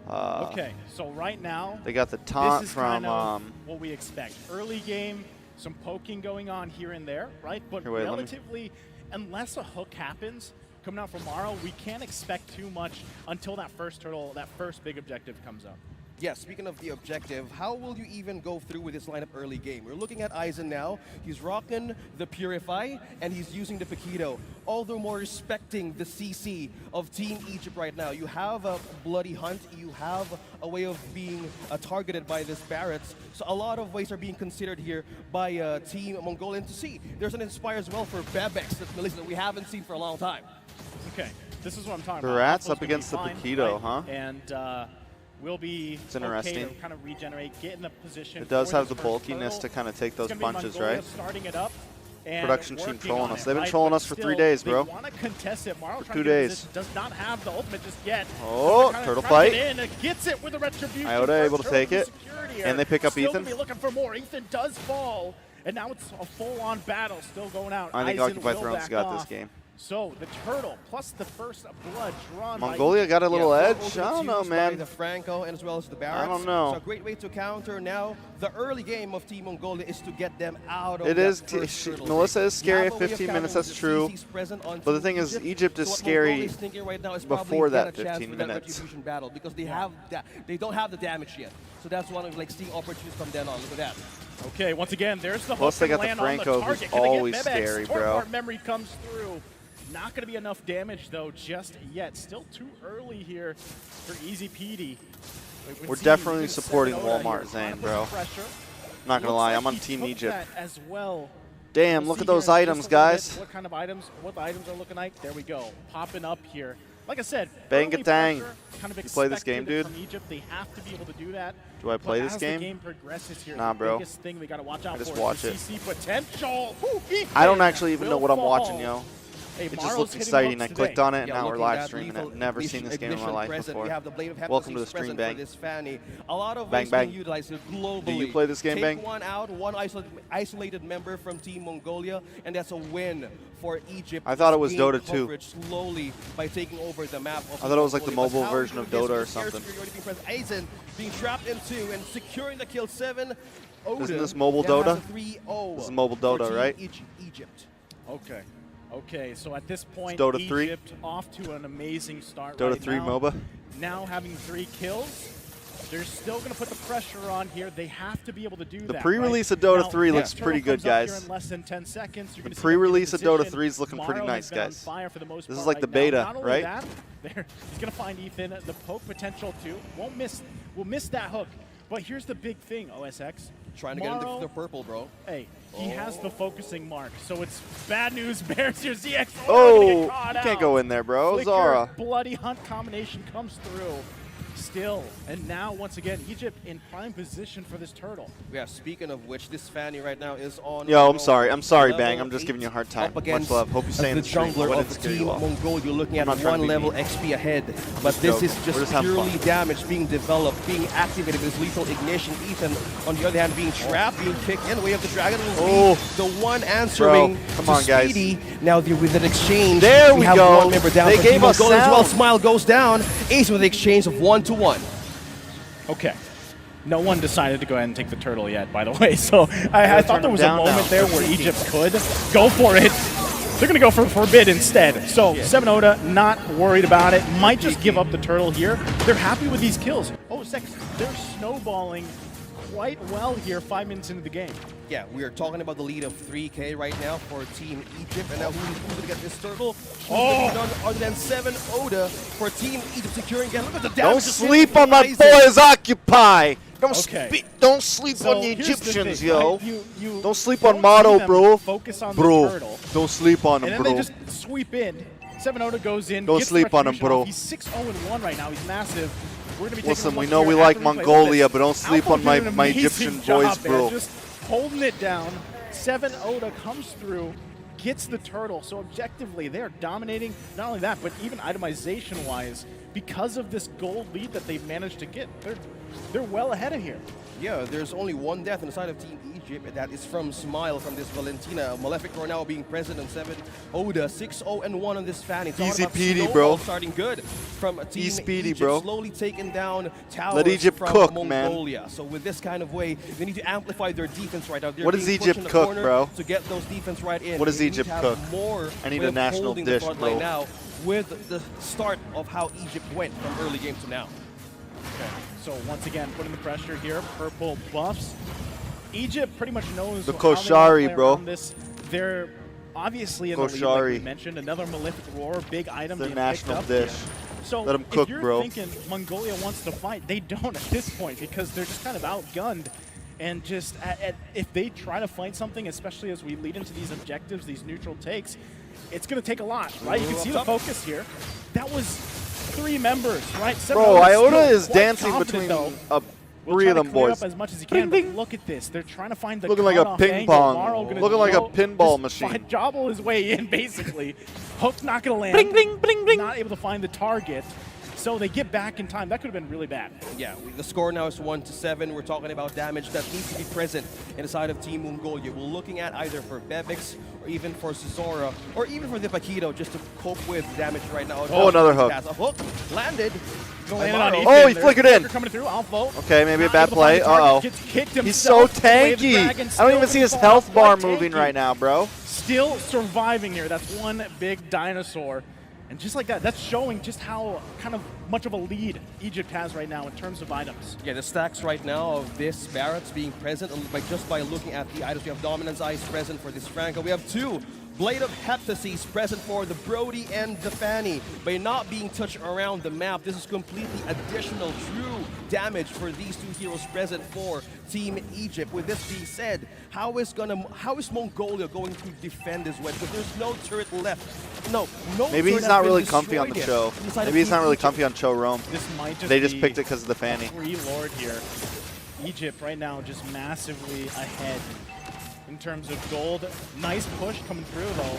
Okay, so right now, They got the taunt this is from. kind of what we expect. Early game, some poking going on here and there, right? But Here, wait, let me- relatively, unless a hook happens coming out from Morrow, we can't expect too much until that first turtle, that first big objective comes up. Yeah, speaking of the objective, how will you even go through with this lineup early game? We're looking at Eisen now. He's rocking the Purify, and he's using the Paquito. All the more respecting the CC of Team Egypt right now. You have a bloody hunt. You have a way of being targeted by this Barretts. So a lot of ways are being considered here by Team Mongolian to see. There's an Inspire as well for Bebex, that's Melissa, that we haven't seen for a long time. Okay, this is what I'm talking The about. Rats Alpha's up gonna be against the fine, Paquito, right? huh? And we'll be It's interesting. okay to kind of regenerate, get in the position. It does for have this the first bulkiness turtle. to kind of take It's those gonna be punches, Mongolia right? starting it up and Production team working trolling on us. it, They've been right? trolling But us for still, 3 days, bro. They want to contest it. Morrow For trying 2 to get in days. position, does not have the ultimate just yet. Oh, Kinda turtle trying to fight. get in, and gets it with the retribution. Iota First able to turtle take it. secured here. And they pick up Still Ethan. gonna be looking for more. Ethan does fall, and now it's a full-on battle still going out. I think Eisen Occupy will Thrones back got off. this game. So the turtle plus the first blood drawn by Mongolia got a little Yeah, edge. ultimate I don't know, used by man. The Franco and as well as the Barretts. I don't know. So a great way to counter now. The early game of Team Mongolia is to get them out of It that is. first turtle Melissa pick. is scary You at have a way of 15 countering minutes. with That's the true. CCs present on But the Team thing is, Egypt is So what scary Mongolia is thinking right now is probably before that get a chance 15 for that minutes. retribution battle because they have that. They don't have the damage yet. So that's one of like seeing opportunities from then on. Look at that. Okay, once again, there's the Plus hook they got and the land on Franco, who's target. Can they get always Bebex? scary, bro. Torpart memory comes through. Not going to be enough damage, though, just yet. Still too early here for Easy Petey. We're definitely supporting Walmart, Zane, bro. Not gonna lie, I'm on Team Egypt. As well. Damn, We'll look see at those here in items, just a little guys. bit what kind of items, what the items are looking like. There we go, popping up here. Like I said, Bang early a dang. pressure, kind of You play this expected game, dude? From Egypt, they have to be able to do that. Do I play But this as game? the game progresses here, Nah, the bro. biggest thing we got to watch out I just for watch is it. the CC potential. Ooh, I don't Ethan actually even know will what I'm fall. watching, yo. Hey, It just Marl's looks hitting exciting. I hooks clicked today. on it, and now we're looking live at streaming lethal it. Never seen this game in my life present. before. You have the Blade of Welcome to the Hephaestus stream, present Bang. for this Fanny. A lot of Bang, ways bang. being utilized globally. Do you play this game, Take Bang? one out, one isolated member from Team Mongolia, and that's a win for Egypt. I thought it was Gain Dota 2. coverage slowly by taking over the map. Of I thought it was like the Mongolia. mobile But how version do of you Dota get or some air something. superiority being present? Eisen being trapped in 2 and securing the kill 7. Odin Isn't this mobile now has Dota? a 3-0 This is mobile for Dota, Team right? Egypt. Okay. Okay, so at this point, Dota 3? Egypt off to an amazing start Dota right 3 now. MOBA. Now having 3 kills. They're still going to put the pressure on here. They have to be able to do that. The pre-release right? of Dota Now, 3 next looks pretty turtle good, comes up here guys. in less than 10 seconds. You're The gonna see them get in pre-release of Dota position. 3 is looking pretty Morrow nice, has been on guys. fire for the most This is part like right the now. beta, Not only right? that, he's going to find Ethan the poke potential too. Will miss that hook. But here's the big thing, OSX. Trying to get Morrow, into the purple, bro. Hey, he has the focusing mark, so it's bad news bears here. ZX gonna Oh, get you caught can't out. go in there, bro. Flicker, Zara. bloody hunt combination comes through. Still, and now once again, Egypt in prime position for this turtle. Yeah, speaking of which, this Fanny right now is on. Yo, I'm sorry. I'm sorry, level Bang. I'm just 8 giving you a hard time. up against Much love. Hope you stay in the the stream. jungler What of didn't scare you Team off. Mongolia, looking at I'm not trying to one be level mean. XP ahead. But Just this joking. is We're just just having purely fun. damage being developed, being activated with lethal ignition. Ethan, on the other hand, being trapped, being kicked in. Way of the Dragon will Oh. be the one answering Come to on, guys. Speedy. Now with an exchange, There we have go. one member down They for gave Team us Mongolia as well. sound. Smile goes down. Ace with the exchange of 1-1. Okay. No one decided to go ahead and take the turtle yet, by the way. So I thought there was a down moment now. there where Egypt could go for it. They're going to go for Forbid instead. So 7 Oda, not worried about it. Might just give up the turtle here. They're happy with these kills. Oh, they're snowballing quite well here 5 minutes into the game. Yeah, we are talking about the lead of 3K right now for Team Egypt, and now who's going to get this turtle? Who's gonna be none other than 7 Oda for Team Egypt securing again. Look at the damage. Don't that's sleep hitting on my Eisen. boys, Occupy. Okay. Don't sleep So on the here's the Egyptians, thing, yo. right? You Don't sleep don't on Motto, see them bro. Focus on Bro, the turtle. don't sleep on And him, then bro. they just sweep in, 7 Oda goes in. Don't gets sleep on him, Retribution bro. off. He's 6-0-1 right now. He's massive. We're gonna be Listen, taking a we look know here we after like replay. Look at Mongolia, this. but don't sleep Alpha on my did an Egyptian amazing job, boys, bro. man. Just holding it down. 7 Oda comes through, gets the turtle. So objectively, they are dominating. Not only that, but even itemization-wise, because of this gold lead that they've managed to get, they're well ahead of here. Yeah, there's only one death on the side of Team Egypt, and that is from Smile from this Valentina. Malefic right now being present on 7. Oda 6-0-1 on this fan. It's all Easy about peasy, Snowball bro. starting good from Team Easy peasy, Egypt, bro. slowly taking down towers Let Egypt from cook, man. Mongolia. So with this kind of way, they need to amplify their defense right now. They're What does being pushed Egypt in the cook, corner bro? To get those defense right in. What does They need Egypt to have cook? More I need way a of national holding dish, the front bro. line now with the start of how Egypt went from early game to now. Okay, so once again, putting the pressure here. Purple buffs. Egypt pretty much knows The how they wanna Koshari, play bro. around this. They're obviously in the lead, like we Koshari. mentioned. Another Malefic Roar, big item Their being national picked up dish. here. So Let 'em cook, if you're bro. thinking Mongolia wants to fight, they don't at this point because they're just kind of outgunned. And just if they try to fight something, especially as we lead into these objectives, these neutral takes, it's going to take a lot, right? You can see the focus here. That was 3 members, right? Bro, Iota is still quite dancing confident, between though. 3 of them Clear boys. up as much as he can, but look at this. They're trying to find the Looking like a cutoff ping angle. pong. Morrow gonna Looking like a go- pinball just machine. Jobble his way in, basically. Hook's not going to land. Bling, bling, bling, bling. Not able to find the target. So they get back in time. That could have been really bad. Yeah, the score now is 1-7. We're talking about damage that needs to be present in the side of Team Mongolia. We're looking at either for Bebix or even for Cesora or even for the Paquito just to cope with damage right now. Oh, another hook. A hook landed. Landed on Amaro. Ethan. Oh, he There's flickered Flicker in. Coming through. Alpha. Okay, maybe a Not bad able to find play. the target. Uh-oh. Gets kicked He's so himself away. The tanky. Dragon I don't even still see his gonna health fall bar quite moving tanky. right now, bro. Still surviving here. That's one big dinosaur. And just like that, that's showing just how kind of much of a lead Egypt has right now in terms of items. Yeah, the stacks right now of this Barrett's being present just by looking at the items. We have Dominance Eyes present for this Franco. We have 2 Blade of Heptases present for the Brody and the Fanny. By not being touched around the map, this is completely additional true damage for these 2 heroes present for Team Egypt. With this being said, how is Mongolia going to defend this wedge? Because there's no turret left. No Maybe turret he's has not been really comfy on the destroyed show. yet. Inside of Maybe he's Team not really Egypt. comfy on Cho Rome. This might just They just be picked it because of the Fanny. free Lord here. Egypt right now just massively ahead in terms of gold. Nice push coming through though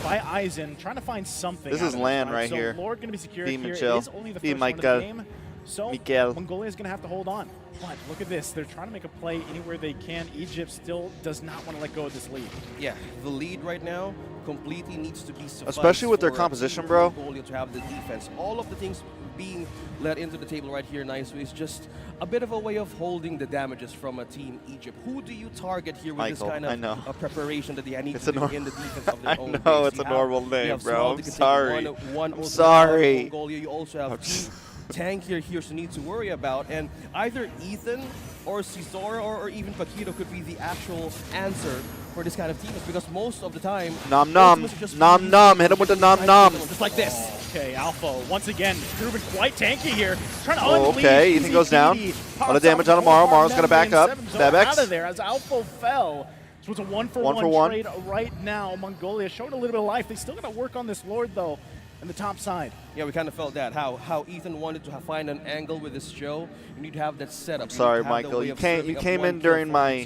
by Eisen, trying to find something. This out is of land fight. right so here. Lord going to be secured Team here. Michel. It is only the Team first one of the Michael. game. So Mikel. Mongolia is going to have to hold on. But look at this. They're trying to make a play anywhere they can. Egypt still does not want to let go of this lead. Yeah, the lead right now completely needs to be sufficed Especially with their for composition, Team bro. Mongolia to have the defense. All of the things being led into the table right here nicely is just a bit of a way of holding the damages from a Team Egypt. Who do you target here with Michael, this kind I know. of preparation that they need It's to a do nor- in the defense of their I own know, base? it's You a have- normal you name, have bro. Small I'm that can take sorry. one I'm ultimate sorry. out of Mongolia. You also have Team tankier heroes you need to worry about, and either Ethan or Cesora or even Paquito could be the actual answer for this kind of team, because most of the time Nom nom. ultimates are just Nom really nom. Hit him with the nom nom. just like this. Okay, Alpha once again proving quite tanky here. Trying to Oh, unleash okay, Ethan goes down. EZPD. A lot of Pops damage out on Amaro. full Amaro's gonna back up. Seven, so Bebex. out of there as Alpha fell. So it's a one for one trade right now. Mongolia showed a little bit of life. They still got to work on this Lord though, in the top side. Yeah, we kind of felt that how Ethan wanted to find an angle with this show. You need to have that setup. I'm sorry, Michael. You came in during my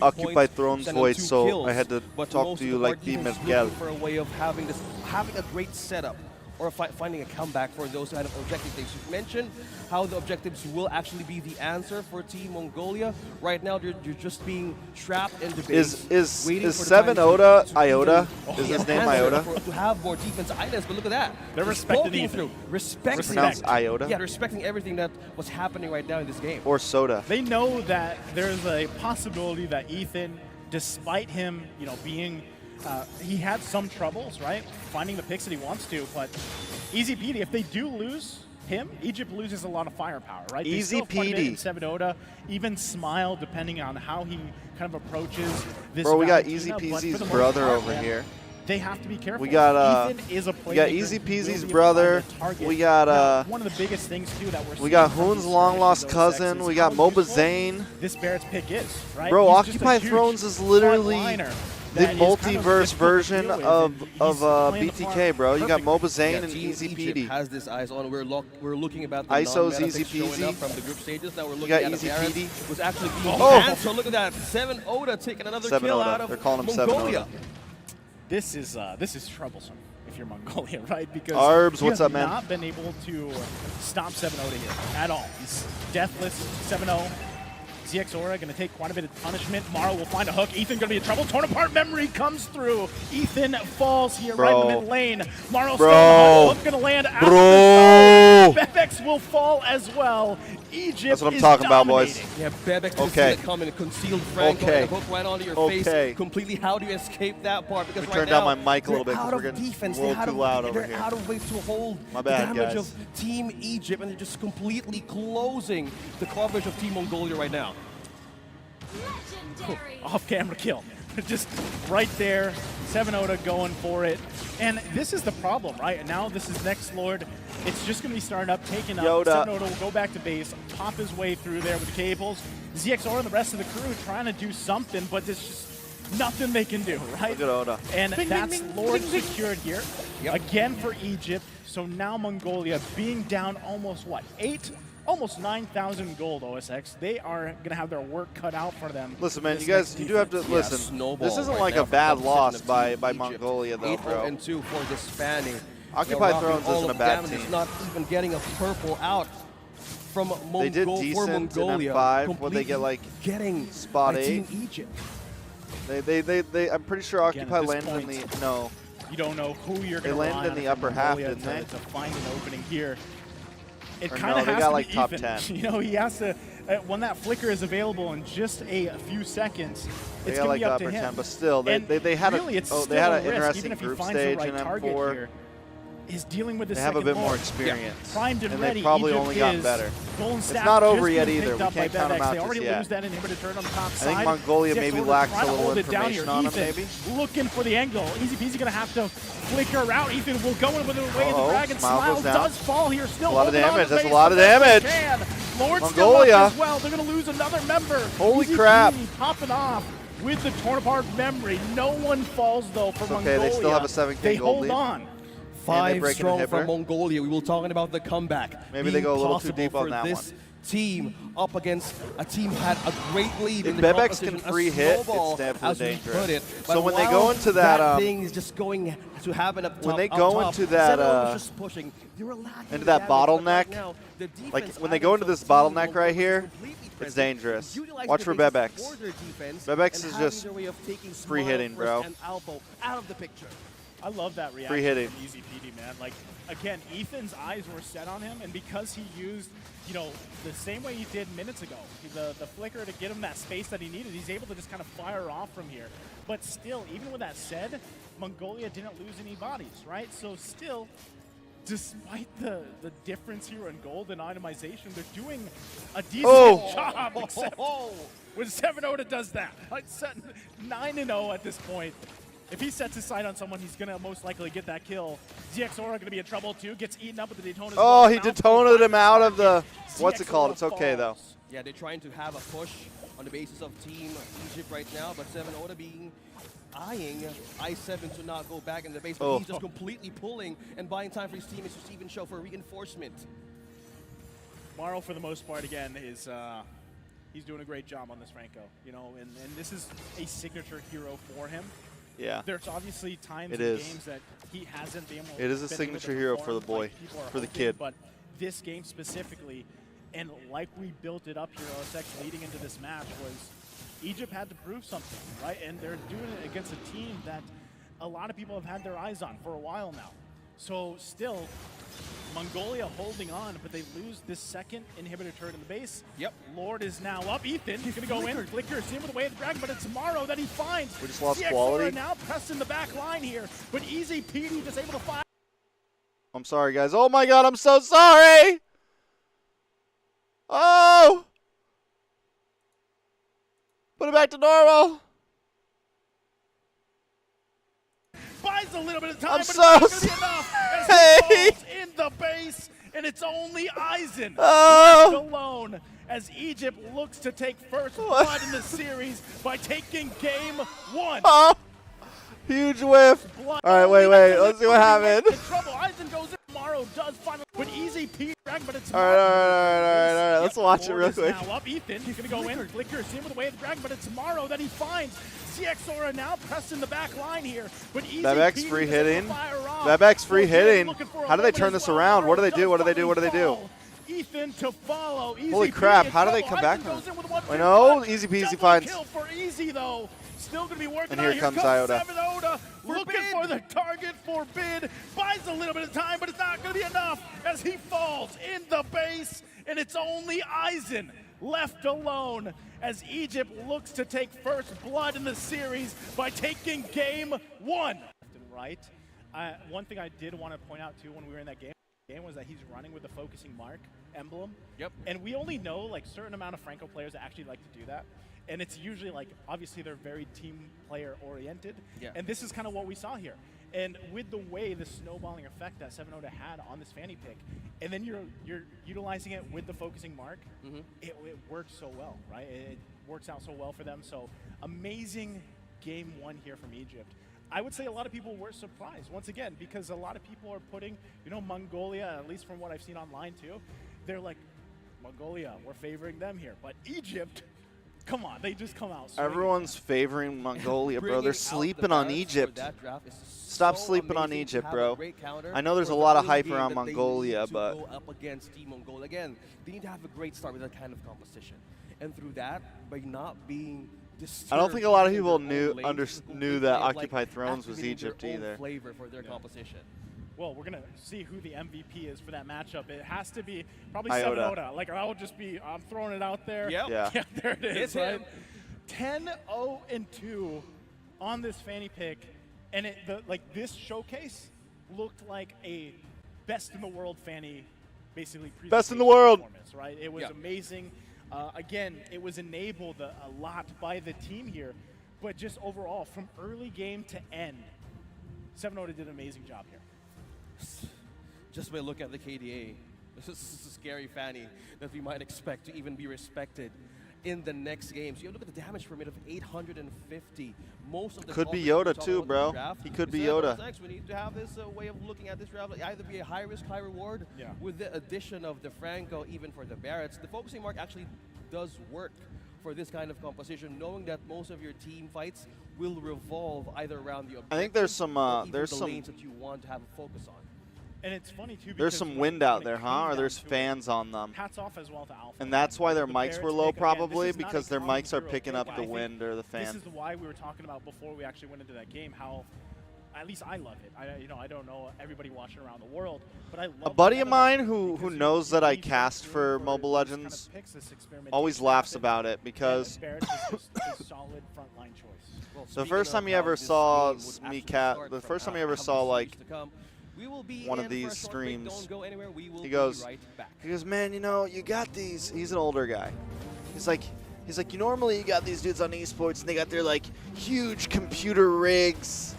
Occupied Thrones voice, so I had to talk to you like the Miguel. For a way of having a great setup or finding a comeback for those kind of objectives. You've mentioned how the objectives will actually be the answer for Team Mongolia. Right now, you're just being trapped in the base. Is 7 Oda Iota? Is his name Iota? To have more defense items, but look at that. They're respecting Ethan. Respecting. Pronounced Iota? Yeah, respecting everything that was happening right now in this game. Or Soda? They know that there's a possibility that Ethan, despite him, being, he had some troubles, right, finding the picks that he wants to. But Easy Petey, if they do lose him, Egypt loses a lot of firepower, right? Easy Petey. 7 Oda, even Smile, depending on how he kind of approaches this. Bro, we got Valentina, Easy but for Peasy's the most brother part, over man, here. They have to be careful. We got Ethan is a we got playmaker, Easy will be able Peasy's to brother. find a target. We got Now, one of the biggest things too that we're seeing. we got from Hoon's these long lost skirmishes, cousin. OSX, We is got how Moba useful Zane. This Barrett's pick is, right? Bro, He's just a Occupied huge Thrones is literally frontliner. The that is kind of multiverse difficult to version deal with, of and he's playing the BTK, part bro. You got perfectly. Moba Zane Yeah, and Team Easy Egypt Peasy. has this eyes on. We're looking about the ISO's non-meta easy picks showing peasy. up from the group stages. Now we're looking got at Easy Barrett, Peasy. was actually being Oh! banned. So look at that. 7 Oda taking another 7 kill Oda. out of They're calling him 7 Mongolia. Oda. This is troublesome if you're Mongolia, right? Because Arbs, you what's have up, man? not been able to stop 7 Oda here at all. He's deathless, 7-0. ZX Aura going to take quite a bit of punishment. Mara will find a hook. Ethan going to be in trouble. Torn apart memory comes through. Ethan falls here right in the mid lane. Mara still on the hook. Going to land out. Bebex will fall as well. Egypt That's what I'm is talking about, dominating. boys. Yeah, Bebex just Okay. see it coming, concealed Franco, Okay. and a hook right onto your Okay. face. Completely, how do you escape that part? Because Let me right turn down now, my mic a little they're bit 'cause out we're of getting defense. a little too loud over They're here. out of ways to hold My bad, the damage guys. of Team Egypt, and they're just completely closing the coverage of Team Mongolia right now. Off-camera kill. Just right there, 7 Oda going for it. And this is the problem, right? Now this is next Lord. It's just going to be starting up, taking up. Yoda. 7 Oda will go back to base, pop his way through there with the cables. ZXR and the rest of the crew trying to do something, but there's just nothing they can do, right? Look at Oda. And Bing, that's bing, bing, Lord bing, bing. secured here. Yep. Again for Egypt. So now Mongolia being down almost, what, 8? Almost 9,000 gold, OSX. They are going to have their work cut out for them. Listen, man, this you guys, next you do have to defense. listen. Snowball This isn't right like now a for bad the loss position of by Team Egypt. Mongolia, though, 8-0 bro. and 2 for this Fanny. Occupy They're Thrones rocking all isn't a of bad damage. team. It's not even getting a purple out from They did for decent in Mongolia. M5. Would they get, like, getting spot by 8? Team Egypt. They I'm pretty sure Again, at Occupy this landed in point, the no. You don't know who you're going to landed rely in on the from upper half, Mongolia didn't they? to find an opening here. It Or kind no, of they has got, to like, be top even. 10. You know, he has to, when that flicker is available in just a few seconds, They it's got going like to be the up to upper him. 10, but still, And they had really, a it's they still had a an risk, interesting even if he group finds stage the right in target M4. here. Is dealing with the They have a second bit more Lord. experience, Primed and and ready. they've probably Egypt only gotten is. better. Golden It's Staff not just over yet been either. picked We up by can't count them Bebex. out They just already yet. lose that inhibitor turn on the top I side. think Mongolia ZX maybe Order lacks a trying to little hold it down here. information on them, Ethan maybe. looking for the angle. Easy peasy gonna have to flicker out. Ethan will go in with the way of the Uh-oh, dragon. Smile Smile goes down. does fall here. Still A lot of holding on damage. to That's a base lot of the best damage. they can. Lord's Mongolia. still up as well. They're gonna lose another member. Holy Easy crap. peasy popping off with the torn apart memory. No one falls though for It's okay, Mongolia. they still have a 7K They gold hold lead. on. 5 break an strong inhibitor. from Mongolia. We will talking about the comeback. Maybe they being go a little too possible deep on for that this one. team up against a team had a great lead If in the Bebex can competition. A free hit, snowball, it's definitely as we dangerous. put it. So But when they while go into that, thing is just going to happen up top, when they up go top, into that, Zeno was just pushing. They were lacking into that damage, but bottleneck, right now, the like defense when they go into having this some team bottleneck right Mongolia is here, completely it's present, dangerous. utilizing Watch the for bases Bebex. for their defense, Bebex and is having just their way of taking free Smile hitting, bro. first and Alpo out of the picture. I love that reaction Free hitting. from Easy PD, man. Like, again, Ethan's eyes were set on him, and because he used, you know, the same way he did minutes ago, the flicker to get him that space that he needed, he's able to just kind of fire off from here. But still, even with that said, Mongolia didn't lose any bodies, right? So still, despite the difference here in gold and itemization, they're doing a decent job, except when 7 Oda does that. Like, 9-0 at this point. If he sets his sight on someone, he's going to most likely get that kill. ZX Aura going to be in trouble, too. Gets eaten up with the Daytona. Oh, he Daytona'd him out of the, what's it called? It's okay, though. Yeah, they're trying to have a push on the basis of Team Egypt right now, but 7 Oda eyeing I7 to not go back in the base, but he's just completely pulling and buying time for his teammates to even show for reinforcement. Morrow, for the most part, again, is he's doing a great job on this Franco. You know, and this is a signature hero for him. Yeah. There's obviously times It in is. games that he hasn't been able. It is a been able signature to hero for the perform boy, like people are for the hoping, kid. But this game specifically, and like we built it up here, OSX leading into this match, was Egypt had to prove something, right? And they're doing it against a team that a lot of people have had their eyes on for a while now. So still, Mongolia holding on, but they lose this second inhibitor turret in the base. Yep. Lord is now up. Ethan, he's going to go in. Flicker, see him with the way of the dragon, but it's tomorrow that he finds. We just lost CX quality. Aura now pressed in the back line here, but Easy PD just able to fire. I'm sorry, guys. Oh, my God. I'm so sorry. Oh. Put it back to normal. Buys a little bit of time, I'm but so it's not going to be enough. As sorry. he falls in the base, and it's only Eisen Oh. left alone as Egypt looks to take first blood in the series by taking game 1. Oh. Huge whiff. Blood. All right, wait. Let's see what happened. In trouble. Eisen goes in. Morrow does finally. But easy P drag, but it's All right. Let's watch it real quick. Now up. Ethan, he's going to go in. Flicker, see him with the way of the dragon, but it's Morrow that he finds. CX Aura now pressed in the back line here. But easy Bebek's P free gets the hitting. fire off. Bebek's free Well, hitting. looking for a How do they moment turn as this well. around? What do Morrow they do? What do they do? What do they do? fall. Ethan to follow. Easy Holy P crap, in how do they trouble. come back Eisen from goes it? in with a 1-2 Wait, no, punch. Easy Peasy Double finds. kill for Easy though. Still going to be working And on. here comes comes Iota. 7 Oda. Looking for the target for Bid. Buys a little bit of time, but it's not going to be enough as he falls in the base. And it's only Eisen left alone as Egypt looks to take first blood in the series by taking game 1. Left and right. One thing I did want to point out too when we were in that game was that he's running with the focusing mark emblem. Yep. And we only know like certain amount of Franco players that actually like to do that. And it's usually like, obviously they're very team player oriented. Yeah. And this is kind of what we saw here. And with the way the snowballing effect that 7 Oda had on this fanny pick, and then you're utilizing it with the focusing mark, it works so well, right? It works out so well for them. So amazing game 1 here from Egypt. I would say a lot of people were surprised, once again, because a lot of people are putting, Mongolia, at least from what I've seen online too, they're like, Mongolia, we're favoring them here. But Egypt, come on, they just come out swinging. Everyone's favoring Mongolia, bro. They're Bringing out sleeping the on balance for Egypt. that draft is Stop so sleeping on amazing to Egypt, have a bro. great counter I know there's for a the lot of early hype game around that they Mongolia, need to but go up against Team Mongolia. Again, they need to have a great start with that kind of competition. And through that, by not being I don't think a lot of in people their own knew lanes, knew that they have, Occupied Thrones was activating Egypt their own either. flavor for their competition. Well, we're going to see who the MVP is for that matchup. It has to be probably Iota. 7 Oda. Like, I will just be, I'm throwing it out there. Yep. Yeah. Yeah, there it is, It's right? him. 10-0-2 on this fanny pick. And this showcase looked like a best in the world fanny, basically Best in the presentation world. performance, right? It was Yeah. amazing. Again, it was enabled a lot by the team here. But just overall, from early game to end, 7 Oda did an amazing job here. Just by looking at the KDA, this is a scary fanny that we might expect to even be respected in the next game. So you look at the damage per minute of 850. Most of the Could be culprits we Yoda talk too, about in bro. the draft. He could be Instead of Yoda. those next, we need to have this way of looking at this draft, like either be a high risk, high reward. Yeah. With the addition of the Franco, even for the Barretts, the focusing mark actually does work for this kind of composition, knowing that most of your team fights will revolve either around the objective I think there's some or even there's the some lanes that you want to have a focus on. And it's funny too. there's because some when wind it out there, came huh? Or down there's to it, fans on them. Hats off as well to Alpha. And that's why their The mics were Barretts low pick, again, probably this is not because a their common mics are hero picking pick. up I the think wind or the fan. This is why we were talking about before we actually went into that game how, at least I love it. I don't know everybody watching around the world, but I love A buddy the of setup mine who because knows you that I need to cast room for this Mobile kind of Legends picks, this always experimentation laughs happen, about it and because Barretts is just a solid frontline choice. Well, the speaking first of time you how ever this saw game would me actually cat, start the from first time you how ever the saw series like to come, we will be one of in for a these short break. streams, Don't go anywhere. We will he goes, be right back. man, you got these. He's an older guy. He's like, you normally you got these dudes on esports and they got their like huge computer rigs.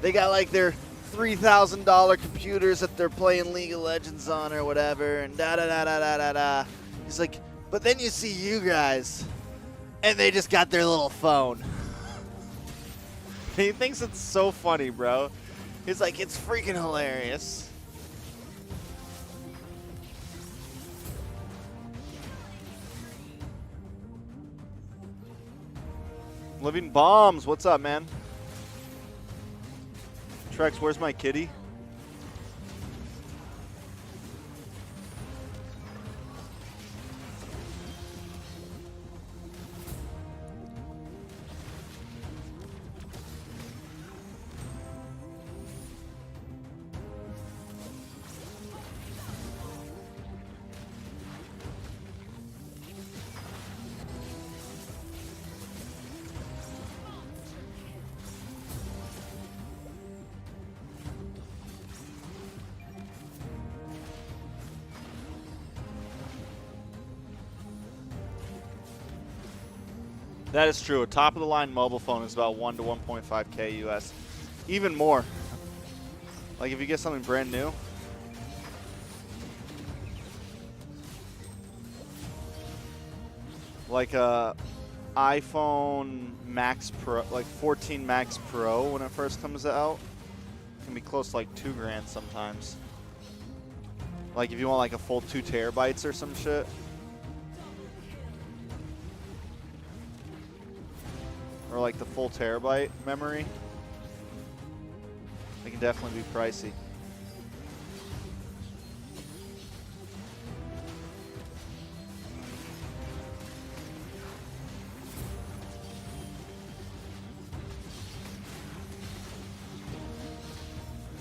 They got like their $3,000 computers that they're playing League of Legends on or whatever, and da da da da da da da. He's like, but then you see you guys, and they just got their little phone. He thinks it's so funny, bro. He's like, it's freaking hilarious. Living Bombs, what's up, man? Trex, where's my kitty? That is true. A top-of-the-line mobile phone is about 1 to 1.5K US. Even more. Like if you get something brand new. Like iPhone Max Pro, like 14 Max Pro when it first comes out. It can be close to like $2,000 sometimes. Like if you want like a full 2 terabytes or some shit. Or like the full terabyte memory. They can definitely be pricey.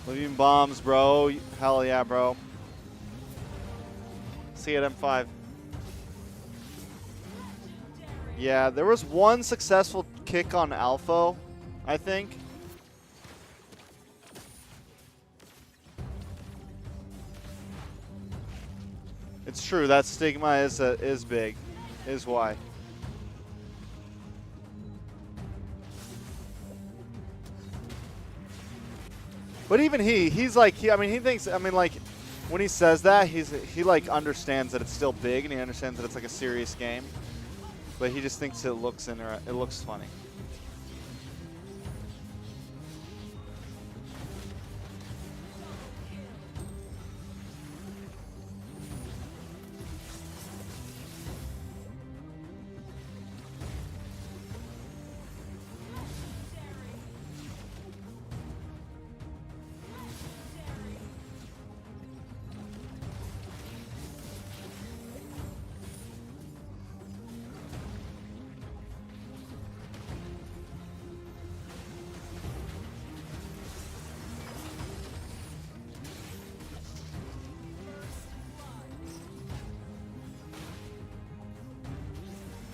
Leaving bombs, bro. Hell yeah, bro. See you at M5. Yeah, there was one successful kick on Alpha, I think. It's true, that stigma is big, is why. But even he's like, I mean, he thinks, I mean, like, when he says that, he like understands that it's still big and he understands that it's like a serious game. But he just thinks it looks funny.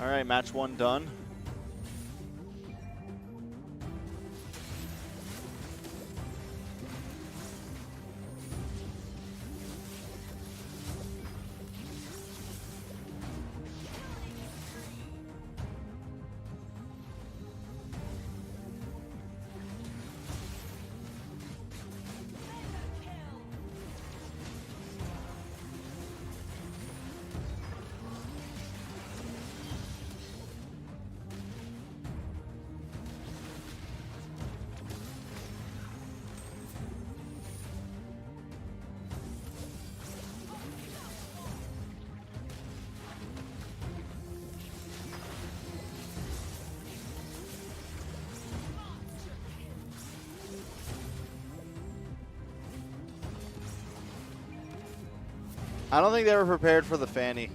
All right, match 1 done. I don't think they were prepared for the fanny.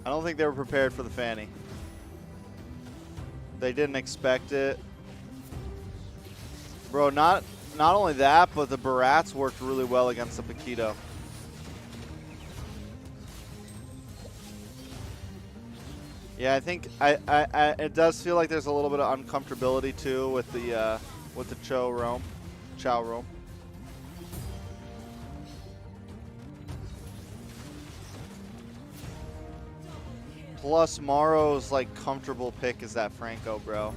I don't think they were prepared for the fanny. They didn't expect it. Bro, not only that, but the Barats worked really well against the Paquito. Yeah, I think it does feel like there's a little bit of uncomfortability too with the Chow roam. Plus, Maro's like comfortable pick is that Franco, bro.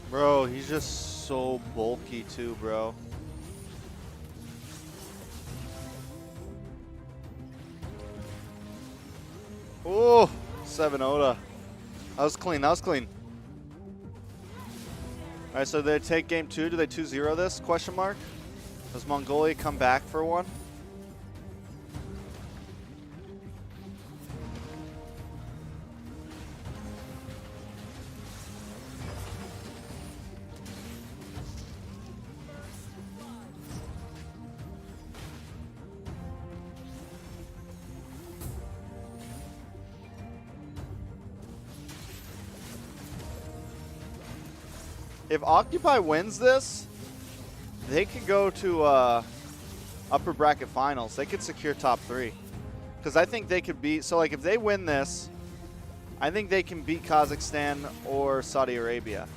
Bro, he's just so bulky too, bro. Oh, 7 Oda. That was clean, that was clean. All right, so they take game 2. Do they 2-0 this, question mark? Does Mongolia come back for one? If Occupy wins this, they could go to upper bracket finals. They could secure top 3. Because I think they could beat, so like if they win this, I think they can beat Kazakhstan or Saudi Arabia.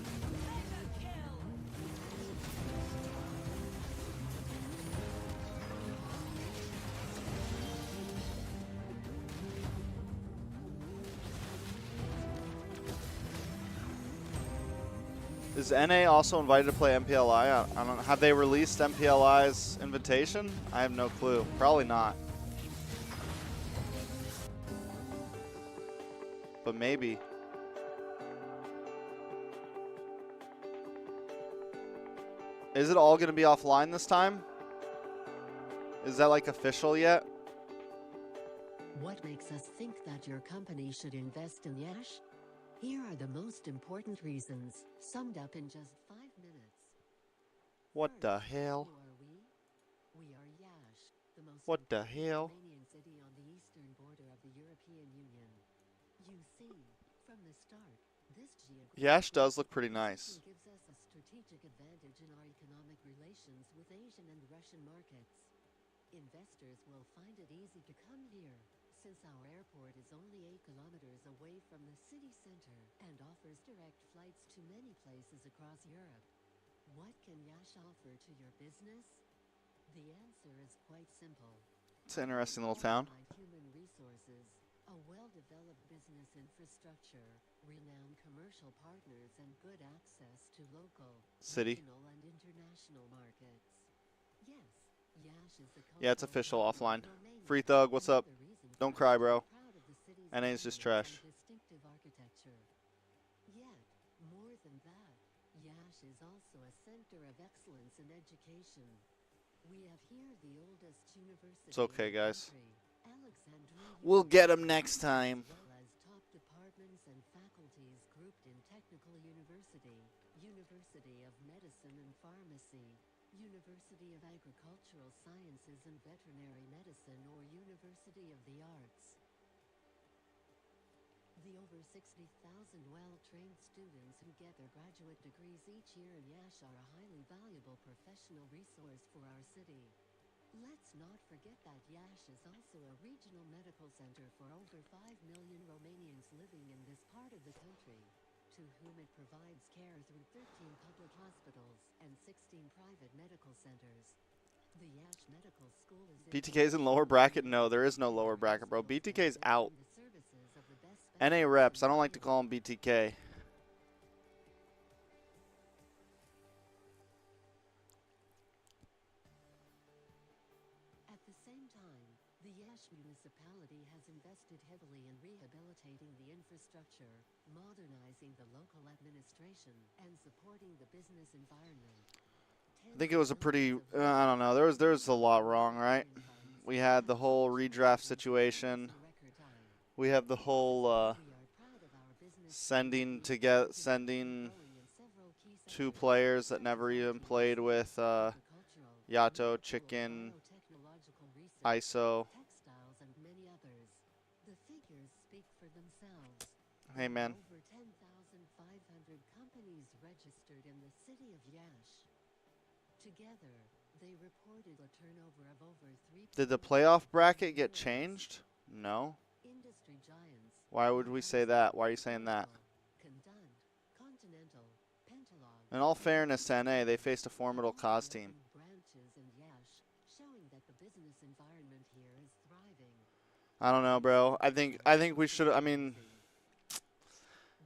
Is NA also invited to play MPLI? I don't know. Have they released MPLI's invitation? I have no clue. Probably not. But maybe. Is it all going to be offline this time? Is that like official yet? What makes us think that your company should invest in Yash? Here are the most important reasons, summed up in just 5 minutes. What First, the hell? who are we? We are Yash, the most What the important hell? Romanian city on the eastern border of the European Union. You see, from the start, this Yash does look pretty nice. gives us a strategic advantage in our economic relations with Asian and Russian markets. Investors will find it easy to come here, since our airport is only 8 kilometers away from the city center and offers direct flights to many places across Europe. What can Yash offer to your business? The answer is quite simple. It's an interesting little town. Human resources, a well-developed business infrastructure, renowned commercial partners, and good access to local, City. regional, and international markets. Yes, Yash is the Yeah, it's cultural official, hub of offline. Romania, Free Thug, what's up? another reason Don't for cry, us to be bro. proud of the city's NA is just resilience trash. and distinctive architecture. Yet, more than that, Yash is also a center of excellence in education. We have here the oldest university It's okay, in the guys. country, Alexandria We'll get him University, next time. as well as top departments and faculties grouped in Technical University, University of Medicine and Pharmacy, University of Agricultural Sciences and Veterinary Medicine, or University of the Arts. The over 60,000 well-trained students who get their graduate degrees each year in Yash are a highly valuable professional resource for our city. Let's not forget that Yash is also a regional medical center for over 5 million Romanians living in this part of the country, to whom it provides care through 13 public hospitals and 16 private medical centers. The Yash Medical School is BTK's in lower bracket? No, there is no lower bracket, bro. BTK's out. NA reps. I don't like to call them BTK. At the same time, the Yash municipality has invested heavily in rehabilitating the infrastructure, modernizing the local administration, and supporting the business environment. I think it was a pretty, I don't know, there was a lot wrong, right? We had the whole redraft situation. We have the whole sending 2 players that never even played with Yato, Chicken, ISO. Textiles and many others. The figures speak for themselves. Hey, man. Over 10,500 companies registered in the city of Yash. Together, they reported a turnover of over 3. Did the playoff bracket get changed? No. Industry giants. Why would we say that? Why are you saying that? Continental, Pentalog. In all fairness to NA, they faced a formidable Kaz team. Branches in Yash, showing that the business environment here is thriving. I don't know, bro. I think we should, I mean,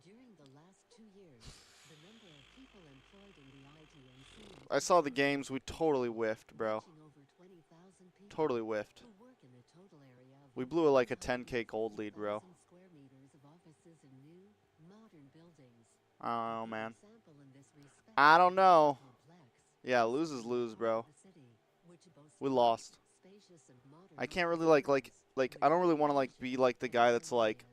During the last 2 years, the number of people employed in the IT and CE I saw the games. We totally whiffed, bro. reaching over 20,000 people Totally whiffed. who work in a total area of We blew like a 10K gold lead, bro. 1,000 square meters of offices in new, modern buildings. I don't know, man. Example in this respect I don't know. complex. Yeah, lose is lose, bro. The city, which boasts We lost. spacious and modern I can't really like I don't really want to like be like the guy that's like,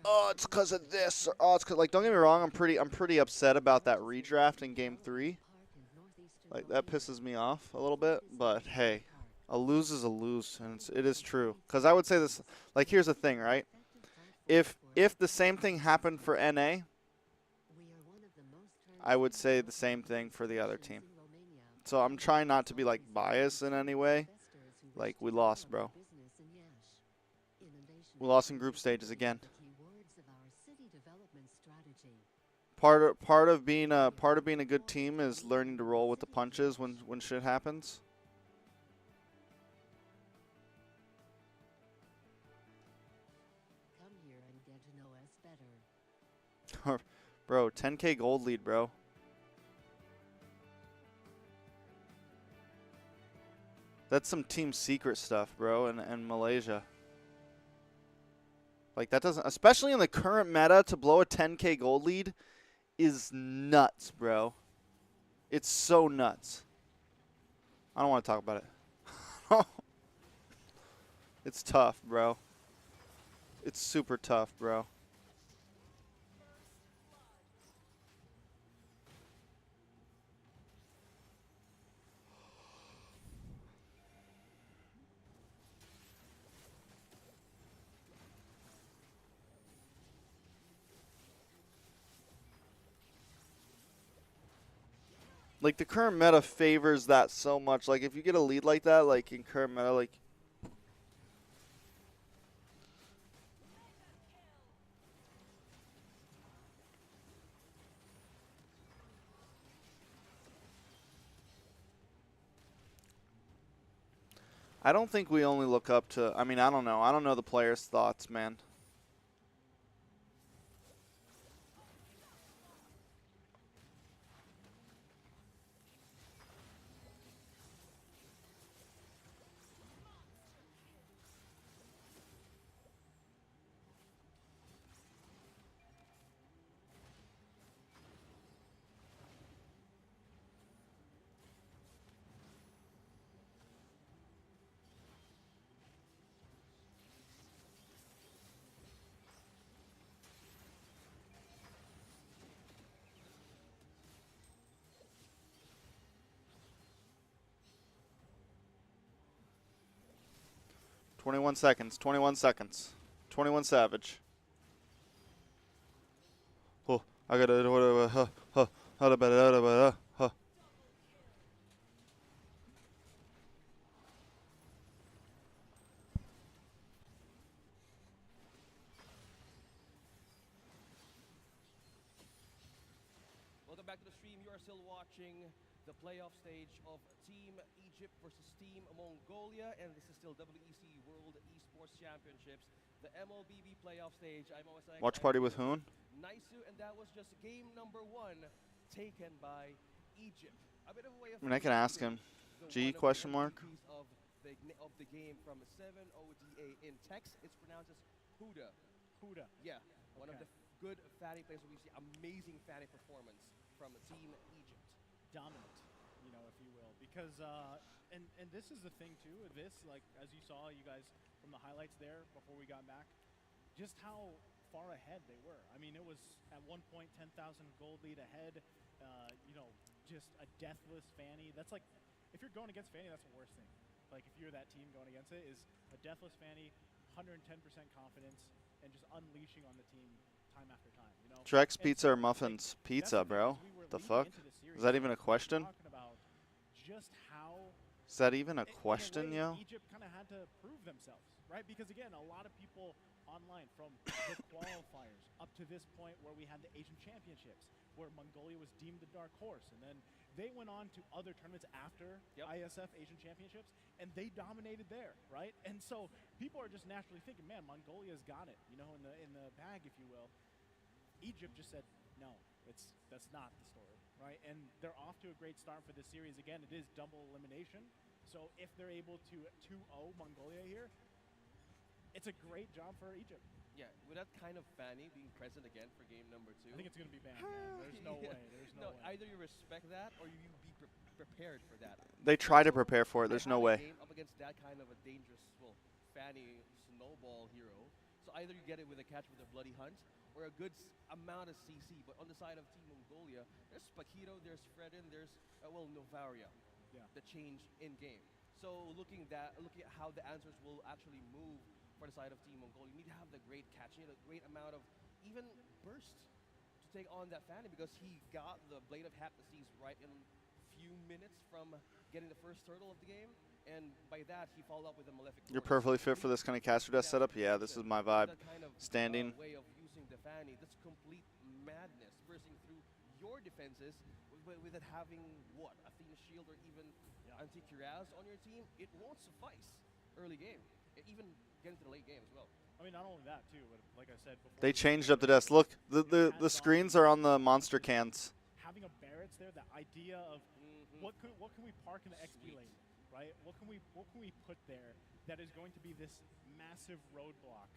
oh, it's because of this, or oh, it's 'cause, like, don't get me wrong, I'm pretty upset about that redraft in game 3. Like, that pisses me off a little bit, but hey, a lose is a lose, and it is true. Because I would say this, like, here's the thing, right? If the same thing happened for NA, I would say the same thing for the other team. So I'm trying not to be like biased in any way. Like, we lost, bro. We lost in group stages again. Part of being a good team is learning to roll with the punches when shit happens. Come here and get to know us better. Bro, 10K gold lead, bro. That's some team secret stuff, bro, in Malaysia. Like, that doesn't, especially in the current meta, to blow a 10K gold lead is nuts, bro. It's so nuts. I don't want to talk about it. It's tough, bro. It's super tough, bro. Like, the current meta favors that so much. Like, if you get a lead like that, like, in current meta, like... I don't think we only look up to... I mean, I don't know. I don't know the players' thoughts, man. "21 seconds, 21 seconds. 21 Savage. Oh, I got it. Welcome back to the stream. You are still watching the playoff stage of Team Egypt versus Team Mongolia, and this is still WEC World Esports Championships, the MLBB playoff stage. I'm always like, Watch party with Hoon. Naisu, and that was just game number 1 taken by Egypt. A bit of a way of I mean, I can ask him. the G one of the question mark? MVPs of the game from 7ODA. In text, it's pronounced as Huda. Huda. Yeah, one of Okay. the good Fanny players where we see amazing Fanny performance from Team Egypt. Dominant, you know, if you will, because and this is the thing too. This, like, as you saw, you guys from the highlights there before we got back, just how far ahead they were. I mean, it was at one point 10,000 gold lead ahead. You know, just a deathless Fanny. That's like, if you're going against Fanny, that's the worst thing. Like, if you're that team going against it, is a deathless Fanny, 110% confidence, and just unleashing on the team time after time. You know, Trex And pizza or like, muffins? that's Pizza, the thing, bro. as we were The leading fuck? into the series, Is that even a we were question? talking about just how Is that even a in question, way, yo? Egypt kind of had to prove themselves, right? Because again, a lot of people online from the qualifiers up to this point where we had the Asian Championships, where Mongolia was deemed the dark horse, and then they went on to other tournaments after Iesf Asian Championships, and they dominated there, right? And so people are just naturally thinking, man, Mongolia's got it, you know, in the bag, if you will. Egypt just said, no, that's not the story, right? And they're off to a great start for this series. Again, it is double elimination. So if they're able to 2-0 Mongolia here, it's a great job for Egypt. Yeah, with that kind of Fanny being present again for game number 2. I think it's going to be banned, man. There's no way. There's no way. Either you respect that or you be prepared for that. They try to prepare for it. There's no way. Game up against that kind of a dangerous, well, Fanny snowball hero. So either you get it with a catch with a bloody hunt or a good amount of CC. But on the side of Team Mongolia, there's Pakito, there's Fredin, there's Novaria. Yeah. The change in game. So looking at how the answers will actually move for the side of Team Mongolia, you need to have the great catch, you need a great amount of even burst to take on that Fanny because he got the Blade of Haptoses right in few minutes from getting the first turtle of the game, and by that he followed up with a Malefic. You're perfectly fit for this kind of caster death setup. Yeah, this is my vibe. That kind of Standing. way of using the Fanny, that's complete madness, bursting through your defenses with it having what, Athena Shield or even Anti-Cuirass on your team. It won't suffice early game, even getting to the late game as well. I mean, not only that too, but like I said before, They changed up the desk. Look, the screens are on the monster cans. having a Barrett's there, the idea of what can we park in the XP lane, right? What can we put there that is going to be this massive roadblock?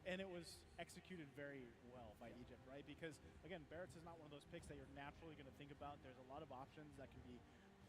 And it was executed very well by Egypt, right? Because again, Barrett's is not one of those picks that you're naturally going to think about. There's a lot of options that can be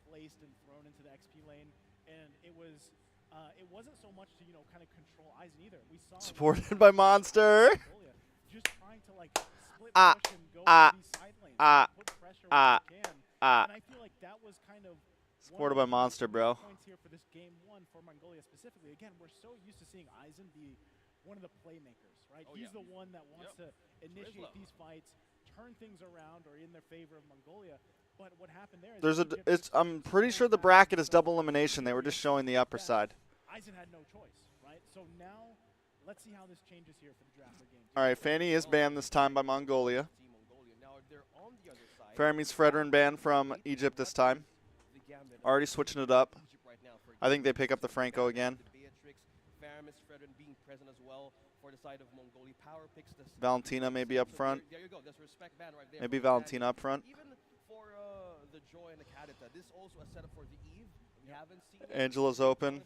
placed and thrown into the XP lane, and it wasn't so much to kind of control Eisen either. We saw Supported by Monster. Mongolia just trying to like split push and go into these side lanes, put pressure where they can. And I feel like that was kind of Supported by Monster, bro. Points here for this game 1 for Mongolia specifically. Again, we're so used to seeing Eisen be one of the playmakers, right? He's the one that wants to initiate these fights, turn things around or in their favor of Mongolia. But what happened there is I'm pretty sure the bracket is double elimination. They were just showing the upper side. Eisen had no choice, right? So now let's see how this changes here for the draft for game 2. All right, Fanny is banned this time by Mongolia. Now they're on the other side. Fermi's Fredrin banned from Egypt this time. Already switching it up. I think they pick up the Franco again. Beatrix, Fredrin being present as well for the side of Mongolia. Power picks this. Valentina maybe up front. There you go. That's respect ban right there. Maybe Valentina up front. Even for the Joy and the Kadita, this is also a setup for the Eve. We haven't seen Angela's open,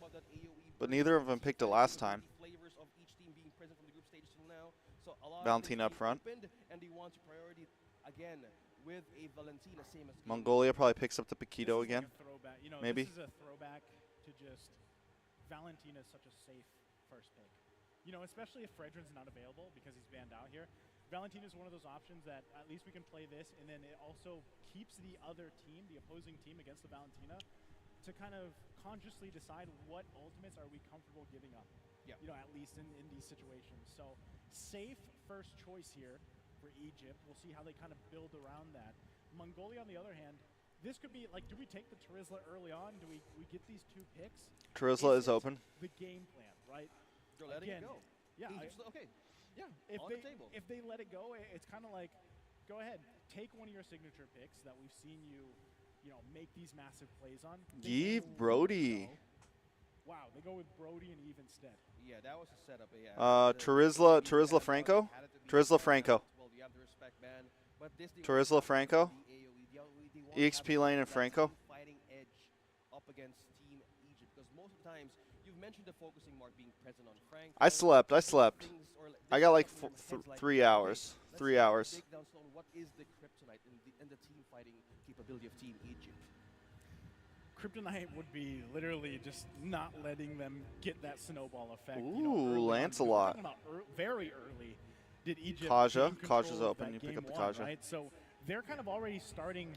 but neither of them picked it last time. Flavors of each team being present from the group stage till now. So a lot Valentina up front. And they want to priority again with a Valentina, same as Mongolia probably picks up the Paquito This is again. like a throwback. Maybe. This is a throwback to just Valentina is such a safe first pick. Especially if Fredrin's not available because he's banned out here. Valentina is one of those options that at least we can play this, and then it also keeps the other team, the opposing team against the Valentina, to kind of consciously decide what ultimates are we comfortable giving up. At least in these situations. So safe first choice here for Egypt. We'll see how they kind of build around that. Mongolia, on the other hand, this could be like, do we take the Terizla early on? Do we get these 2 picks? Terizla is open. The game plan, right? They're letting it go. Yeah. Okay. Yeah. If they let it go, it's kind of like, go ahead, take one of your signature picks that we've seen you make these massive plays on. Eve Brody. Wow, they go with Brody and Eve instead. Yeah, that was a setup. Terizla Franco. Terizla Franco. Well, you have the respect ban, but this Terizla Franco. EXP lane and Franco. Fighting edge up against Team Egypt, because most of the times you've mentioned the focusing mark being present on Franco. I slept. I got like 3 hours. 3 hours. Break down slowly what is the kryptonite in the team fighting capability of Team Egypt. Kryptonite would be literally just not letting them get that snowball effect. Ooh, Lancelot. Very early did Egypt Kaja's open. You pick up the Kaja. Right? So they're kind of already starting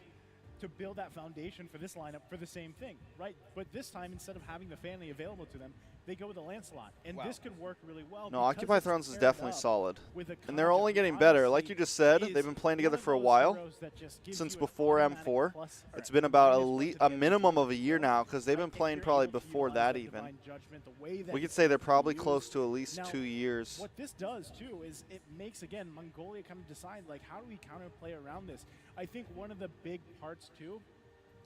to build that foundation for this lineup for the same thing, right? But this time, instead of having the family available to them, they go with the Lancelot. And this could work really well. No, Occupy Thrones is definitely solid. And they're only getting better. Like you just said, they've been playing together for a while. Since before M4. It's been about a minimum of a year now, because they've been playing probably before that even. We could say they're probably close to at least 2 years. What this does, too, is it makes, again, Mongolia kind of decide, like, how do we counterplay around this? I think one of the big parts, too,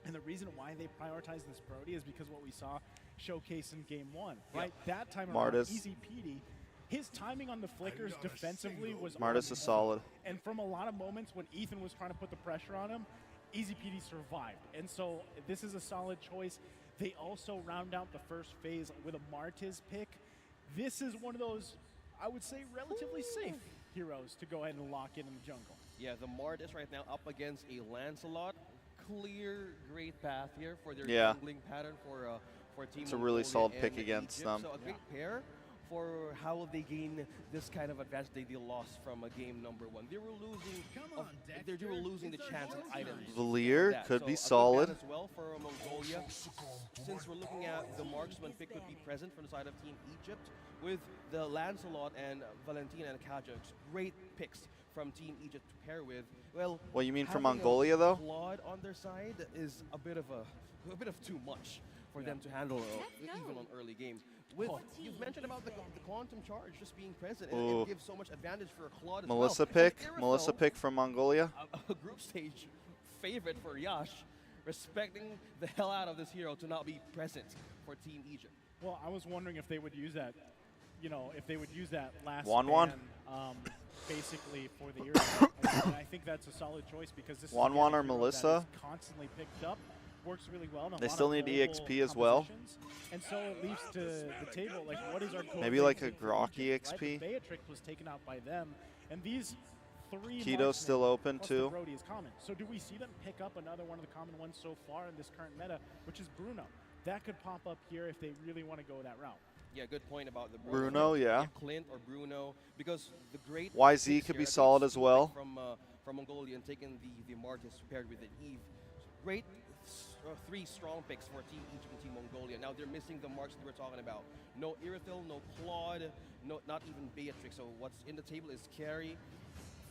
and the reason why they prioritize this Brody is because what we saw showcase in game 1, right? That time around, Easy Petey, his timing on the flickers defensively was Martis is solid. And from a lot of moments when Ethan was trying to put the pressure on him, Easy Petey survived. And so this is a solid choice. They also round out the first phase with a Martis pick. This is one of those, I would say, relatively safe heroes to go ahead and lock in the jungle. Yeah, the Martis right now up against a Lancelot. Clear, great path here for their jungling pattern for Team It's a really solid pick and against Egypt. them. So a great pair for how they gain this kind of advantage they lost from game number 1. They were losing the chance of items. Valier could be So a good solid. ban as well for Mongolia. Since we're looking at the marksman pick could be present from the side of Team Egypt with the Lancelot and Valentina and Kaja. Great picks from Team Egypt to pair with. Well, What you mean from having a Mongolia though? Claude on their side is a bit of too much for them to handle even on early game. With you've mentioned about the quantum charge just being present, and it gives so much advantage for Claude as Melissa well. pick. And Melissa Iesf, pick from Mongolia. a group stage favorite for Yash, respecting the hell out of this hero to not be present for Team Egypt. Well, I was wondering if they would use that, you know, if they would use that last Wan, ban, basically for the hero. And I think that's a solid choice because this Wan is Wan a or hero Melissa? that is constantly picked up, works really well. They still need EXP as well. And so it leaves to the table, like, what is our goal? Maybe like a Grok EXP. Right? Beatrix was taken out by them, and these 3 Keto's still open too. Brody is common. So do we see them pick up another one of the common ones so far in this current meta, which is Bruno? That could pop up here if they really want to go that route. Yeah, good point about the Bruno, yeah. Clint or Bruno, because the great YZ picks could here, be I think solid as well. From Mongolia and taking the Marcus paired with the Eve. Great 3 strong picks for Team Egypt and Team Mongolia. Now they're missing the marks that we're talking about. No Irithil, no Claude, not even Beatrix. So what's in the table is carry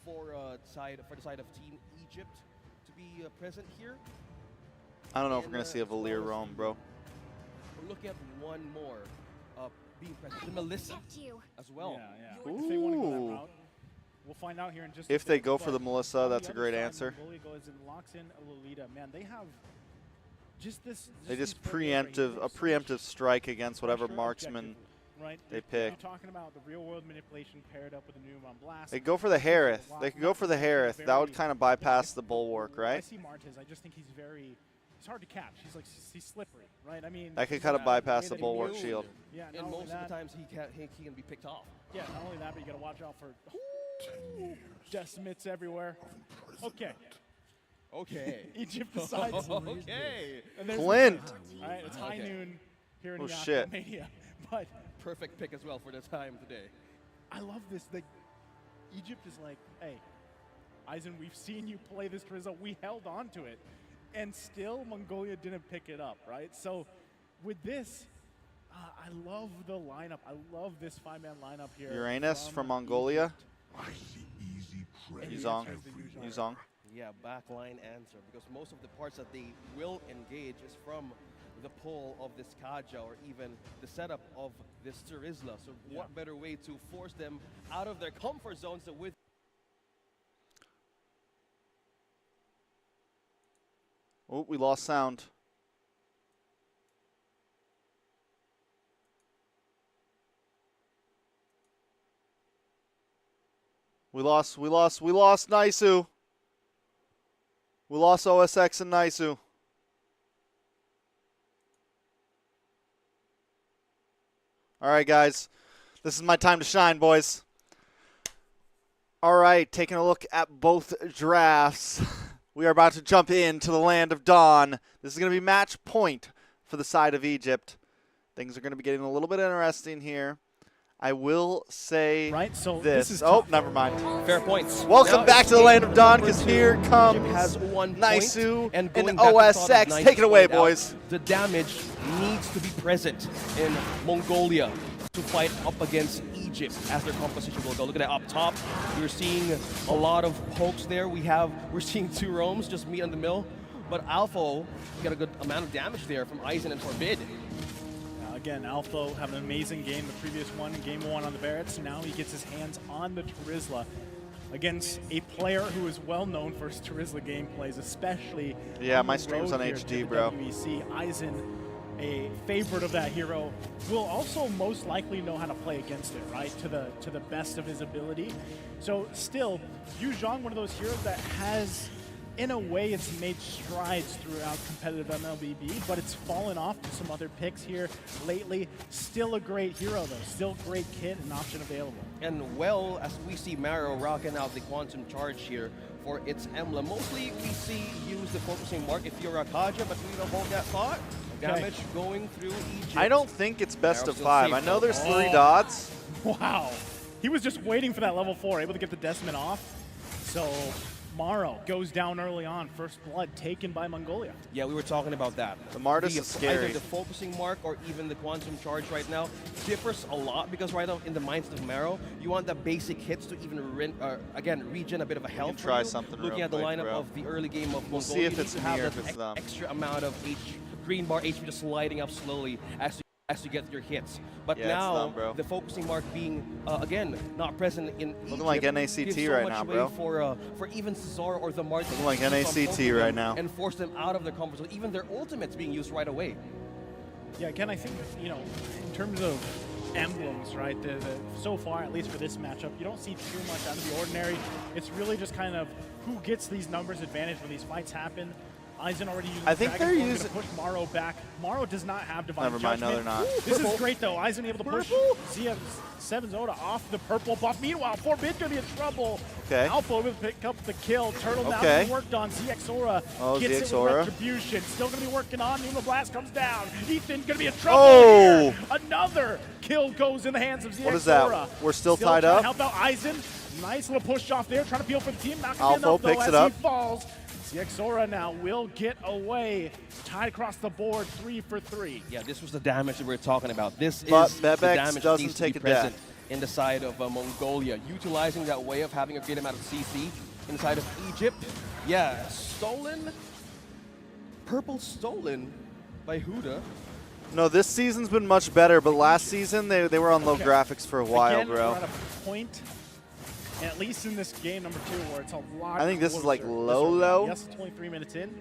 for the side of Team Egypt to be present here. I don't know if we're gonna see a Valir roam, bro. We're looking at one more being present. The Melissa as well. Yeah. If they want to go that route, we'll find out here in just a If they bit, go for but the Melissa, on the that's a other great side, answer. Mongolia goes and locks in a Lolita. Man, they have They these just players right here. a preemptive strike against whatever Pressure marksman objectively, right? they You're pick. talking about the real world manipulation paired up with the new on blast. They go for the Harith. They could go for the Harith. That would kind of bypass the bulwark, I right? see Martez. I just think he's hard to catch. He's slippery, right? I mean, That could kind of bypass the way that he bulwark moves. shield. Yeah, And not only most of that, the times he can be picked off. yeah, not only that, but you got to watch out for decimates everywhere. Okay, Okay. Egypt decides. Okay. And there's Clint. All right, it's high noon here in Oh, Iesf shit. Mania, but Perfect pick as well for the time today. I love this. Like, Egypt is like, hey, Eisen, we've seen you play this Trizza. We held on to it. And still, Mongolia didn't pick it up, right? So with this, I love the lineup. I love this 5-man lineup here. Uranus from Mongolia. And Yuzong. answers the usual. Yuzong. Yeah, backline answer, because most of the parts that they will engage is from the pull of this Kaja or even the setup of this Turizla. So what better way to force them out of their comfort zones than with Oh, we lost sound. We lost Naisu. We lost OSX and Naisu. All right, guys. This is my time to shine, boys. All right, taking a look at both drafts. We are about to jump into the land of dawn. This is going to be match point for the side of Egypt. Things are going to be getting a little bit interesting here. I will say this. is Oh, tough. never mind. fair points. Welcome Now back it's to the land of game dawn, number because 2. here comes Egypt has 1 point, Naisu and and going back to the thought of OSX. Naisu Take it away, pointed out, boys. The damage needs to be present in Mongolia to fight up against Egypt as their composition will go. Look at that up top. You're seeing a lot of pokes there. We're seeing 2 roams just meet in the middle. But Alpha got a good amount of damage there from Eisen and Forbid. Again, Alpha having an amazing game. The previous one, game 1 on the Barretts. Now he gets his hands on the Turizla against a player who is well known for his Turizla gameplays, especially Yeah, on my the stream's road on here HD, to the bro. WEC. Eisen, a favorite of that hero, will also most likely know how to play against it, right? To the best of his ability. So still, Yu Zhang, one of those heroes that has, in a way, it's made strides throughout competitive MLBB, but it's fallen off to some other picks here lately. Still a great hero, though. Still great kit and option available. And well, as we see Maro rocking out the Quantum Charge here for its emblem, mostly we see use the focusing mark if you're a Kaja, but we don't hold that thought. Damage going through Egypt. I don't think it's best of Maro's still 5. safe, I know though. there's 3 dots. Wow. He was just waiting for that level 4, able to get the Decimate off. So Maro goes down early on. First blood taken by Mongolia. Yeah, we were talking about that. The Martis is scary. Either the focusing mark or even the quantum charge right now differs a lot because right now in the minds of Maro, you want the basic hits to even again regen a bit of a health. try for you. something Looking real at the quick, lineup bro. of the early game of Mongolia, We'll see if you need it's to me have or that if it's them. extra amount of green bar HP just lighting up slowly as you get your hits. But Yeah, it's now, them, bro. the focusing mark being, again, not present in Egypt. Looking like NACT gives so right much now, way bro. For even Cesar or the Martin. Looking like to keep on NACT poking right them now. and force them out of their comfort zone. Even their ultimates being used right away. Yeah, again, I think, you know, in terms of emblems, right, so far, at least for this matchup, you don't see too much out of the ordinary. It's really just kind of who gets these numbers advantage when these fights happen. Eisen already using I think Dragon they're Form, using- gonna push Maro back. Maro does not have Divine Never mind, no, Judgment. they're not. This Purple. is great, though. Eisen able to push Purple. ZF7 Zoda off the purple buff. Meanwhile, Forbid gonna be in trouble. Okay. Alpha will pick up the kill. Turtle now Okay. being worked on. ZXora Oh, gets it ZXora. with Retribution. Still gonna be working on. Nemo Blast comes down. Ethan gonna be in trouble Oh. here. Another kill goes in the hands of ZXora. What is that? We're still tied trying to up? help out Eisen. Nice little push off there, trying to peel for the team. Not gonna Alpha be enough, though, picks as it up. he falls. ZXora now will get away. Tied across the board, 3 for 3. Yeah, this was the damage that we're talking about. This But is the Bebex damage that doesn't needs to take be a present death. in the side of Mongolia, utilizing that way of having a great amount of CC inside of Egypt. Yeah, stolen, purple stolen by Huda. No, this season's been much better, but last season they were on low Okay. graphics for a while, Again, bro. we're at a point, at least in this game number 2, where it's a lot I think this is, like, closer. low. Yes, it's only 3 minutes in,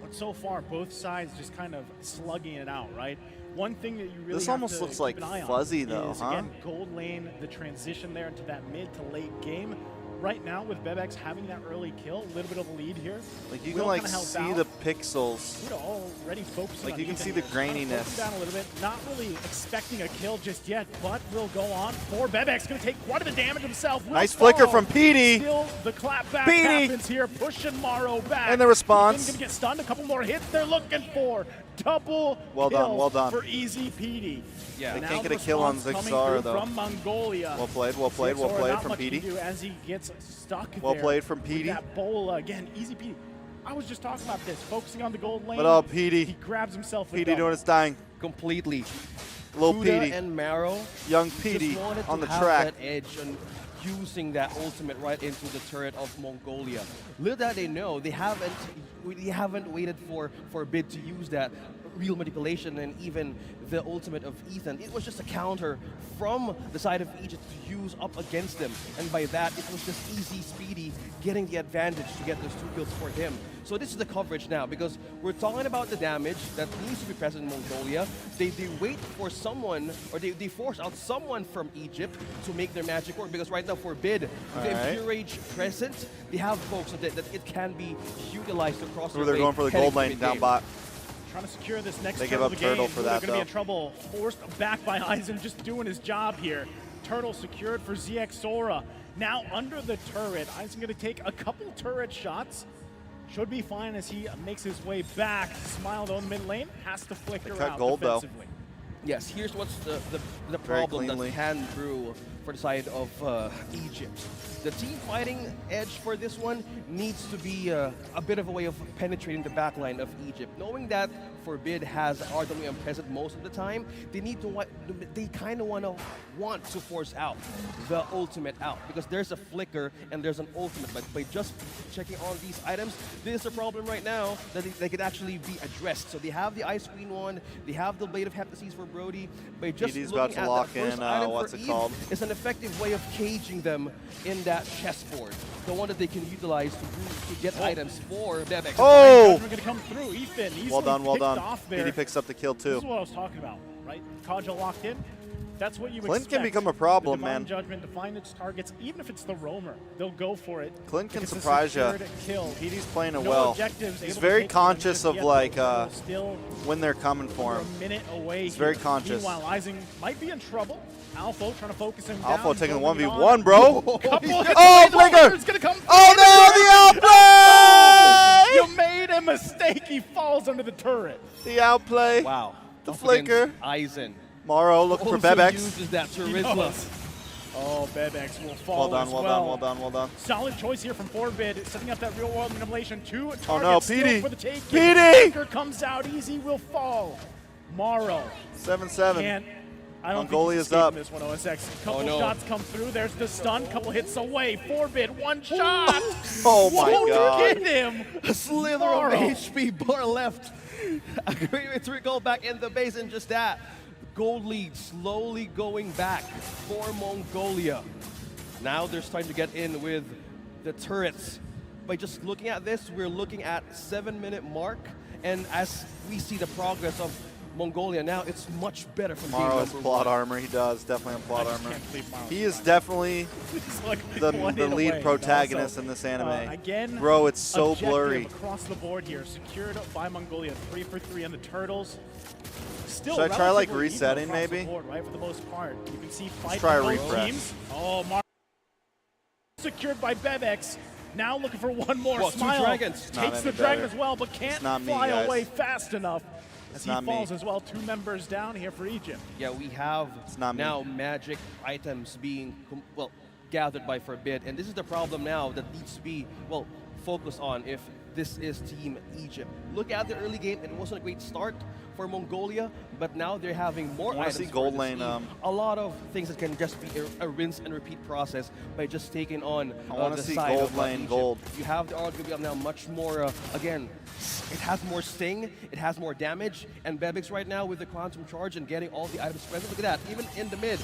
but so far both sides just kind of slugging it out, right? One thing that you really This have almost to looks keep like an eye on fuzzy, though, is, huh? again, gold lane, the transition there into that mid to late game. Right now, with Bebex having that early kill, a little bit of a lead here. Like you will can like kinda help see out. the pixels. Huda already focusing Like, on you can Ethan see the here. Trying to focus graininess. down a little bit. Not really expecting a kill just yet, but will go on for Bebex. Going to take quite a bit of damage himself. Will Nice flicker fall. from Petey. Still, the clap back Petey. happens here, pushing Maro back. And the response. Going to get stunned. A couple more hits they're looking for. Double Well kill done, well done. for Easy Petey. Yeah. They Now can't the get a kill on response coming Zixara, through though. From Mongolia. Well played, well played, well Zixara, played not from much he Petey. can do as he gets stuck Well there played from with Petey. That bola again, Easy Petey. I was just talking about this, focusing on the gold lane. What up, He Petey? grabs himself. a Petey double. doing his thing. Completely. Little Huda Petey. and Maro Young just Petey wanted on to the have track. that edge and using that ultimate right into the turret of Mongolia. Little that they know, they haven't waited for Bid to use that real manipulation and even the ultimate of Ethan. It was just a counter from the side of Egypt to use up against them. And by that, it was just easy, speedy, getting the advantage to get those 2 kills for him. So this is the coverage now, because we're talking about the damage that needs to be present in Mongolia. They wait for someone, or they force out someone from Egypt to make their magic work, because right now for Bid, with the Alright. Impurage present, they have folks that it can be utilized across Ooh, their they're way going for the heading gold to lane down mid-game. bot. Trying to secure this next They turtle give of up the game. Turtle for that, Going to be though. in trouble. Forced back by Eisen, just doing his job here. Turtle secured for ZXora. Now under the turret. Eisen going to take a couple turret shots. Should be fine as he makes his way back. Smile though in the mid lane. Has to flicker cut out gold, though. defensively. Yes, here's what's the Very problem cleanly. that can brew for the side of Egypt. The team fighting edge for this one needs to be a bit of a way of penetrating the backline of Egypt. Knowing that Forbid has RWM present most of the time, they kind of want to force out the ultimate out, because there's a flicker and there's an ultimate. But by just checking on these items, this is a problem right now that they could actually be addressed. So they have the Ice Queen one, they have the Blade of Heptases for Brody. By just Petey's looking about to at lock that first in, item what's for it Eve, called? it's an effective way of caging them in that chessboard. The one that they can utilize to get items for Bebex. Oh! Judgment gonna come through. Ethan easily Well done, well picked done. off there. Petey picks up the kill This too. is what I was talking about, right? Kaja locked in. That's what you Clint expect. can become a problem, The Divine man. Judgment to find its targets, even if it's the roamer, they'll go for it. Clint can It's a surprise ya. secured Kill. Petey's playing it No well. objectives, He's able to very take one conscious just of yet, like though. Still when they're coming for over him. a minute away. He's very here. conscious. Meanwhile, Eisen might be in trouble. Alpha trying to focus him Alpha down. taking the going 1v1, bro. Couple hits Oh, away, the flicker! It's gonna come Oh no, the outplay! You made a mistake. He falls under the turret. The outplay. Wow. The Up flicker. against Eisen. Maro looking for Also Bebex. uses that He charisma. knows. Oh, Bebex will fall as well. Well done, well done. Solid choice here from Forbid, setting up that real-world manipulation. 2 targets Oh no, still PD! for the taking. PD! Taker comes out easy, will fall. Morrow 7-7. can't. I don't Mongolia's think he's up. escaping this one, OSX. Couple no. shots come through. There's the stun. Couple hits away. Forbid, 1 shot. Oh my Won't god. get him. A slither Morrow. of HP bar left. A great way to recall back in the base, and just that. Gold lead slowly going back for Mongolia. Now they're starting to get in with the turrets. By just looking at this, we're looking at 7-minute mark, and as we see the progress of Mongolia now, it's much better from Morrow has game plot number 1. armor. He does definitely have plot I just armor. can't believe Morrow's He is fine. definitely He's like the one hit lead away, protagonist you know, in this anime. Again, Bro, it's so objective blurry. across the board here, secured by Mongolia, 3 for 3 on the turtles. Still Should I try, like, relatively even resetting, across the maybe? board, right, for the most part. You can see fight try from a both refresh. teams. Oh, secured by Bebex. Now looking for one more. Well, 2 Smile dragons. Not takes the any dragon better. as well, but can't It's not me, fly guys. away fast enough. As he not me. falls as well, 2 members down here for Egypt. Yeah, we have not me. now magic items being, gathered by Forbid. And this is the problem now that needs to be, focused on if this is Team Egypt. Look at the early game, it wasn't a great start for Mongolia, but now they're having more I wanna items see for gold this lane, team. A lot of things that can just be a rinse and repeat process by just taking on I wanna the see side gold of lane Egypt. gold. You have the arguably now much more, again, it has more sting, it has more damage, and Bebex right now with the quantum charge and getting all the items present. Look at that, even in the mid.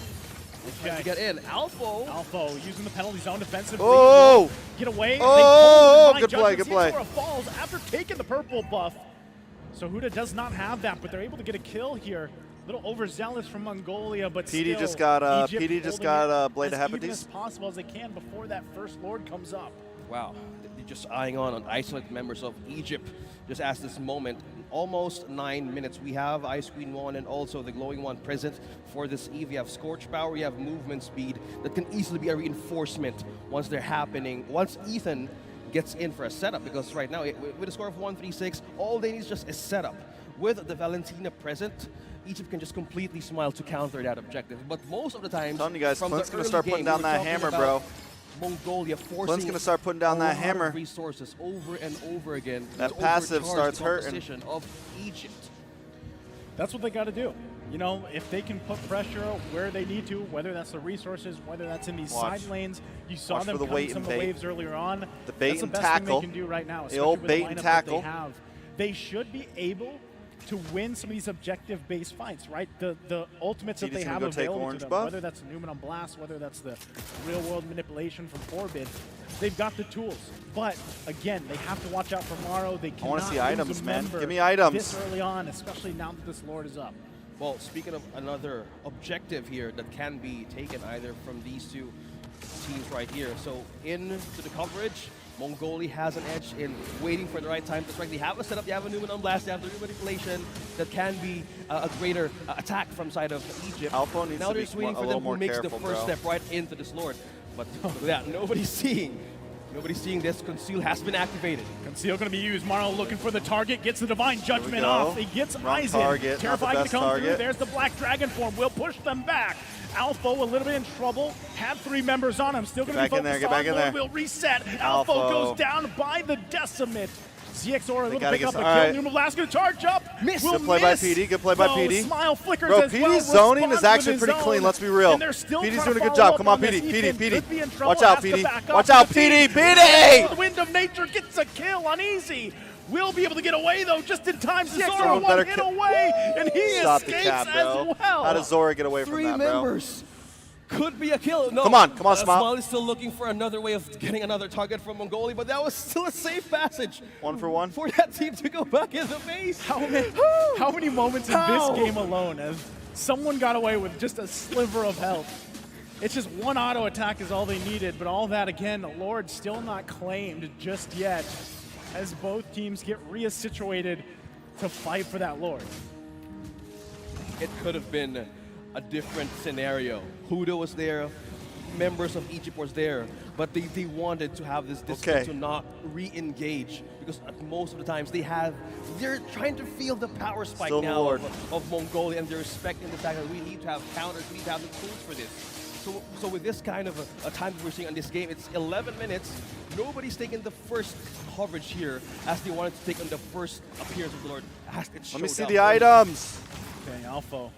Trying to get in. Alpha using the penalty zone defensively. Oh! Get away. Oh, They good play, Judgment good play. Sora falls after taking the purple buff. So Huda does not have that, but they're able to get a kill here. A little overzealous from Mongolia, but PD still, just got, Egypt PD just holding got, it Blade of as even Hephaestus. as possible as they can before that first Lord comes up. Wow, they're just eyeing on isolated members of Egypt. Just as this moment, almost 9 minutes. We have Ice Queen 1 and also the Glowing One present for this Eve. You have Scorch Power, you have movement speed that can easily be a reinforcement once they're happening. Once Ethan gets in for a setup, because right now, with a score of 136, all they need is just a setup. With the Valentina present, Egypt can just completely smile to counter that objective. But most of the time, I'm telling you guys, from Clint's the gonna early start putting game, down we're that talking hammer, about bro. Mongolia forcing Clint's gonna start putting down a that lot hammer. of resources over and over again. That to passive overcharge starts the hurting. composition of Egypt. That's what they got to do. You know, if they can put pressure where they need to, whether that's the resources, whether that's in these Watch. side lanes. You saw Watch them for the come wait some and of the bait. waves earlier on. The bait That's the and best tackle. thing they can do right now, The especially old with bait the and lineup tackle. that they have. They should be able to win some of these objective-based fights, right? The ultimates that TD's they gonna have go take available orange to them, buff. whether that's Newman on Blast, whether that's the real-world manipulation from Forbid, they've got the tools. But again, they have to watch out for Morrow. They cannot wanna see lose items, a man. member Give me items. this early on, especially now that this Lord is up. Well, speaking of another objective here that can be taken either from these two teams right here. So into the coverage, Mongolia has an edge in waiting for the right time to strike. They have a setup, they have a Newman on Blast, they have the manipulation that can be a greater attack from side of Egypt. Alpha needs now to they're be just waiting a for little them more who makes careful, the first bro. step right into this Lord. But look at that, nobody's seeing. Nobody's seeing this. Conceal has been activated. Conceal going to be used. Morrow looking for the target, gets the Divine Judgment go. off. He gets Wrong eyes target, in. not the Terrifying to best come through. target. There's the Black Dragon form. Will push them back. Alpha a little bit in trouble. Had 3 members on him. Still going to be back in there, focused get on back in Lord there. will reset. Alpha Alpha. goes down by the Decimate. ZX Aura will gotta pick up get a some- kill. alright. Newman Blast going to charge up. Miss. Will Good play by miss. PD, good play by Though PD. Smile flickers Bro, as well. PD's zoning is Responds actually with pretty his clean, own. let's be real. And they're still PD's trying doing a to good follow job. up Come on, this. PD, Ethan PD. could be in trouble, Watch out, has to PD. back up. Watch out, The PD. The PD! Wind of Nature gets a kill on easy. Will be able to get away though, just in time. Zora Someone one better hit kill- away, and he Stop the escapes cap, bro. as well. How does Zora get away from 3 that, bro? members. Could be a kill. No. Come on, Smile. Smile is still looking for another way of getting another target from Mongolia, but that was still a safe passage. 1 for 1. For that team to go back in the base. How many moments in How? this game alone has someone got away with just a sliver of health? It's just one auto attack is all they needed, but all that again, the Lord still not claimed just yet, as both teams get re-situated to fight for that Lord. It could have been a different scenario. Huda was there, members of Egypt was there, but they wanted to have this discipline Okay. to not re-engage, because at most of the times they're trying to feel the power spike Still the now Lord. of Mongolia, and they're respecting the fact that we need to have counters, we need to have the tools for this. So with this kind of a time that we're seeing on this game, it's 11 minutes. Nobody's taking the first coverage here as they wanted to take on the first appearance of the Lord. Let me see the items. Okay, Alpha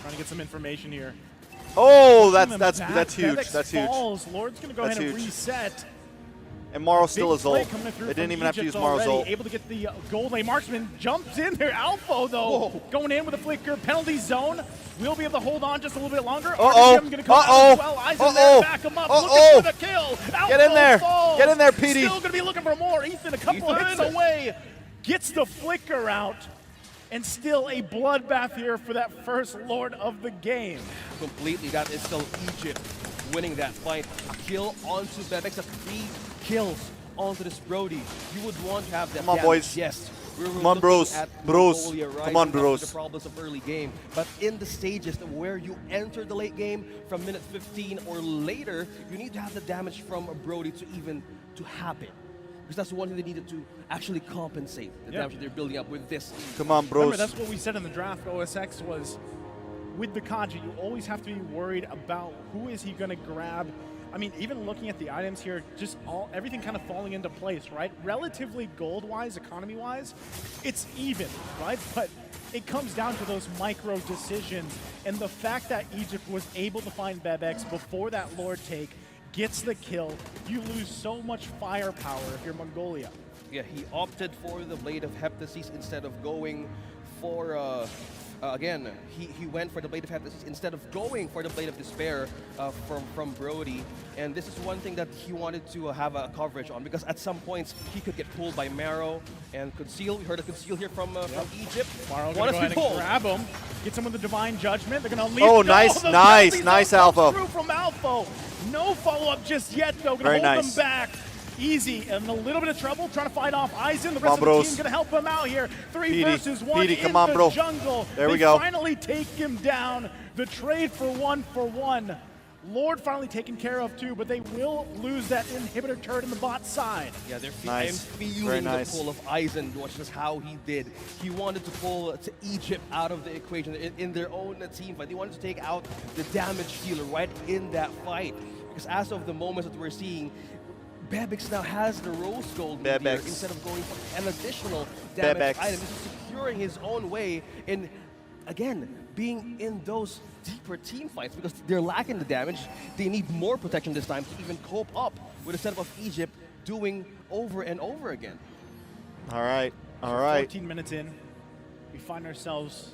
trying to get some information here. Oh, that's huge. Bebex That's huge. falls. Lord's going to go That's ahead and huge. reset. And Maro still Big is play ult. coming through They didn't from even have to Egypt use Maro's already. ult. Able to get the gold. A marksman jumps in there. Alpha, though, Whoa. going in with a flicker. Penalty zone. We'll be able to hold on just a little bit longer. Uh-oh. RDM gonna come out as well. Eisen there, back him up. Looking for the kill. Alpha Get in there. falls. Get in there, PD. Still going to be looking for more. Ethan, a couple hits away. Gets the flicker out. And still a bloodbath here for that first Lord of the game. Completely, that is still Egypt winning that fight. A kill onto Bebex, 3 kills onto this Brody. You would want to have that. Come on, damage. boys. Yes. We were Come on, looking bros. at Bros. Mongolia Come rising on, up to bros. The problems of early game, but in the stages where you enter the late game from minute 15 or later, you need to have the damage from a Brody to even to happen. Because that's the one thing they needed to actually compensate the damage that they're building up with this. Come on, bros. Remember, that's what we said in the draft. OSX was with the Kaji, you always have to be worried about who is he going to grab. I mean, even looking at the items here, just everything kind of falling into place, right? Relatively gold-wise, economy-wise, it's even, right? But it comes down to those micro decisions, and the fact that Egypt was able to find Bebex before that Lord take, gets the kill, you lose so much firepower if you're Mongolia. Yeah, he opted for the Blade of Heptasis instead of going for, again, he went for the Blade of Heptasis instead of going for the Blade of Despair from Brody. And this is one thing that he wanted to have a coverage on, because at some points he could get pulled by Maro and Conceal. We heard a Conceal here from Egypt. Maro gonna go ahead and grab him, gets him with the Divine Judgment. They're gonna leave. Oh, nice, the nice, penalty nice, zone Alpha. comes through from Alpha. No follow-up just yet, though. Gonna Very hold nice. them back. Easy, and a little bit of trouble trying to fight off Eisen. The Come rest on, of the bros. team gonna help him out here. 3 PD, versus 1 PD, in come on, the bro. jungle. There we They go. finally take him down. The trade for 1-for-1. Lord finally taken care of too, but they will lose that inhibitor turret in the bot side. Yeah, they're Nice. I'm Very feeling nice. the pull of Eisen, watch just how he did. He wanted to pull to Egypt out of the equation in their own team fight. They wanted to take out the damage dealer right in that fight. Because as of the moments that we're seeing, Bebex now has the rose gold meteor Bebex. instead of going for an additional damage Bebex. item. This is securing his own way in, again, being in those deeper team fights, because they're lacking the damage. They need more protection this time to even cope up with a setup of Egypt doing over and over again. All right. All right. 14 minutes in, we find ourselves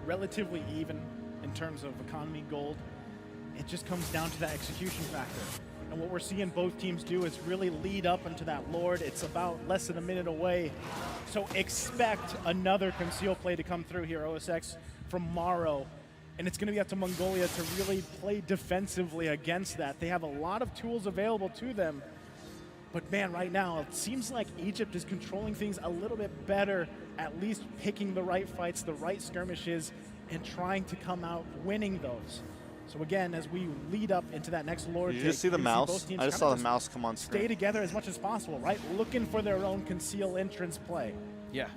relatively even in terms of economy gold. It just comes down to that execution factor. And what we're seeing both teams do is really lead up into that Lord. It's about less than a minute away. So expect another conceal play to come through here, OSX, from Maro. And it's going to be up to Mongolia to really play defensively against that. They have a lot of tools available to them. But man, right now, it seems like Egypt is controlling things a little bit better, at least picking the right fights, the right skirmishes, and trying to come out winning those. So again, as we lead up into that next Lord Did you take, just see the you're gonna mouse? both teams I just kinda saw the mouse come on stay screen. together as much as possible, right? Looking for their own conceal entrance play. Yeah.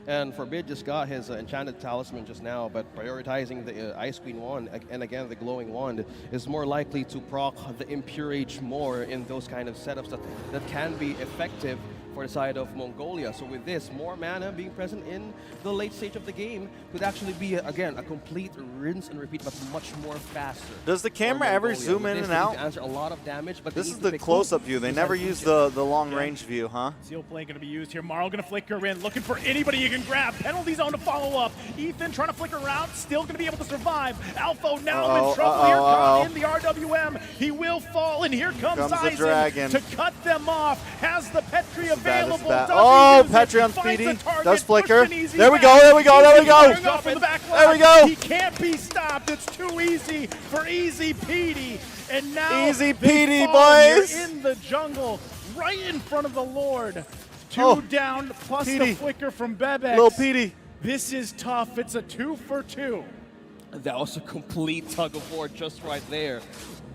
And Forbid just got his enchanted talisman just now, but prioritizing the Ice Queen wand, and again the glowing wand, is more likely to proc the Impure Age more in those kind of setups that can be effective for the side of Mongolia. So with this, more mana being present in the late stage of the game could actually be, again, a complete rinse and repeat, but much more faster. Does the for camera ever Mongolia. zoom With in this, and they need out? to answer a lot of damage, but This they is need to the pick close-up view. They never use the long-range view, huh? Seal play going to be used here. Maro going to flicker in, looking for anybody you can grab. Penalty zone to follow up. Ethan trying to flicker around, still going to be able to survive. Alpha now in trouble here, caught in the RWM. He will fall, and here comes the Eisen dragon. to cut them off. Has the Petri available. bad. doesn't Oh, use it, Petri on finds Speedy. the target, Does flicker. pushing easy There we back. go, there we go, there we Easy go. firing off in the back There we line. go. He can't be stopped. It's too easy for Easy Petey. And now Easy they Petey, fall here boys. in the jungle, right in front of the Lord. Two Oh, down, plus Petey. the flicker from Bebex. Little Petey. This is tough. It's a 2-for-2. That was a complete tug of war just right there.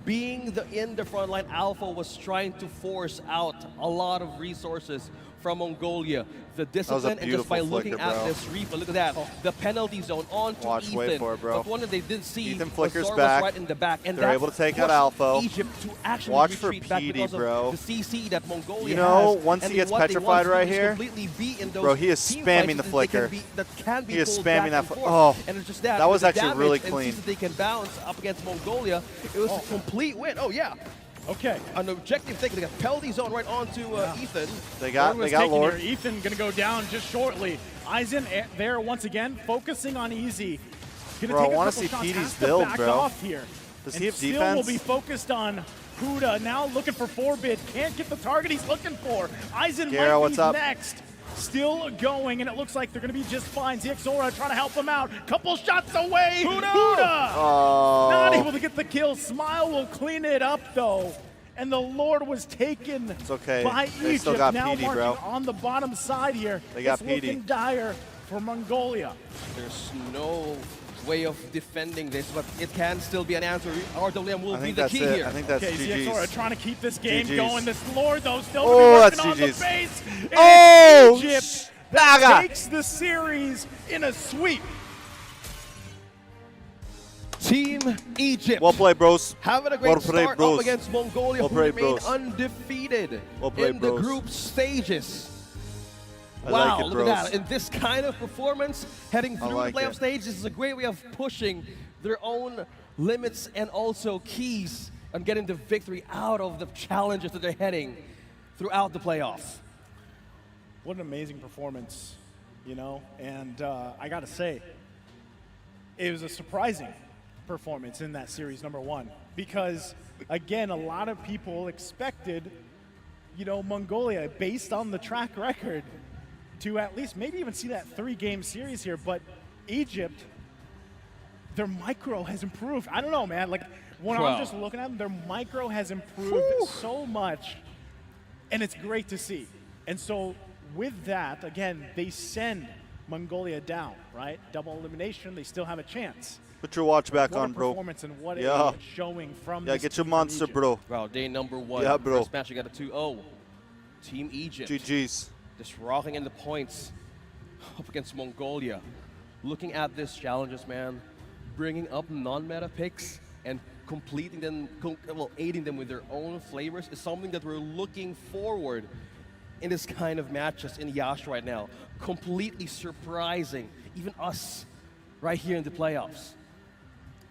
Being in the front line, Alpha was trying to force out a lot of resources from Mongolia. The discipline, and just by beautiful looking flicker, at bro. this replay, look at that. The penalty zone onto Watch, Ethan. wait for it, bro. But one that they didn't see Ethan was flickers Zor was back. right in the back. And They're that able to take out pushed Alpha. Egypt to actually Watch for retreat back PD, because bro. of the CC that Mongolia You know, has. once And he gets what they petrified want to right do is here, completely be in those bro, he is team spamming fights the that flicker. that can be He is pulled spamming back that and fl- forth. oh, And it's just that. that with was the actually damage really and clean. since they can bounce up against Mongolia. It was a complete win. Oh yeah. Okay. An objective thing. They got penalty zone right onto Ethan. They got taken Lord. here. Ethan gonna go down just shortly. Eisen there once again, focusing on Easy. Gonna Bro, I take a wanna couple see shots, PD's has to build, back bro. off here. Does And he have still defense? will be focused on Huda. Now looking for Forbid. Can't get the target he's looking for. Eisen Garo, might what's be up? next. Still going, and it looks like they're gonna be just fine. ZXora trying to help him out. Couple shots away. Huda! Oh. Not able to get the kill. Smile will clean it up though. And the Lord was taken okay. by They Egypt. still got now PD, marching bro. on the bottom side here. They got it's PD. looking dire for Mongolia. There's no way of defending this, but it can still be an answer. RWM will I be think the that's key it. here. I think that's Okay, ZXora GG's. trying to keep this game GG's. going. This Lord, though, still Oh, gonna be that's working on the GG's. base. And Oh, it's Egypt that Baga. takes the series in a sweep. Team Egypt. Well played, bros. Having a great Well played, start bros. up against Mongolia, Well who played, remain bros. undefeated Well played, in the bros. group stages. I Wow, like it, look bros. at that. In this kind of performance, heading through like the playoff it. stage, this is a great way of pushing their own limits and also keys on getting the victory out of the challenges that they're heading throughout the playoffs. What an amazing performance, you know? And I gotta say, it was a surprising performance in that series, number one. Because, again, a lot of people expected, you know, Mongolia, based on the track record, to at least maybe even see that 3-game series here. But Egypt, their micro has improved. I don't know, man. Like, when Wow. I'm just looking at them, their micro has improved so much. And it's great to see. And so, with that, again, they send Mongolia down, right? Double elimination, they still have a chance. Put your watch back What on, a bro. performance and what Yeah. a showing from Yeah, this get your team from monster, Egypt. bro. Wow, day number one. Yeah, bro. First match, you got a 2-0. Team Egypt. GG's. Just rocking in the points up against Mongolia. Looking at these challenges, man, bringing up non-meta picks and completing them, aiding them with their own flavors is something that we're looking forward in this kind of matches in Yash right now. Completely surprising, even us right here in the playoffs.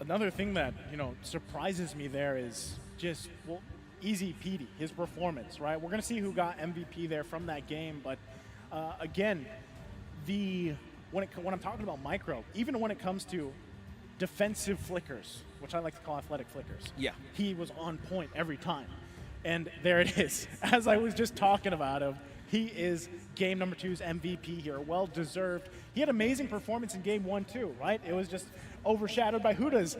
Another thing that, you know, surprises me there is just, well, Easy PD, his performance, right? We're going to see who got MVP there from that game, but again, when I'm talking about micro, even when it comes to defensive flickers, which I like to call athletic flickers, Yeah. he was on point every time. And there it is. As I was just talking about him, he is game number 2's MVP here. Well deserved. He had amazing performance in game 1 too, right? It was just overshadowed by Huda's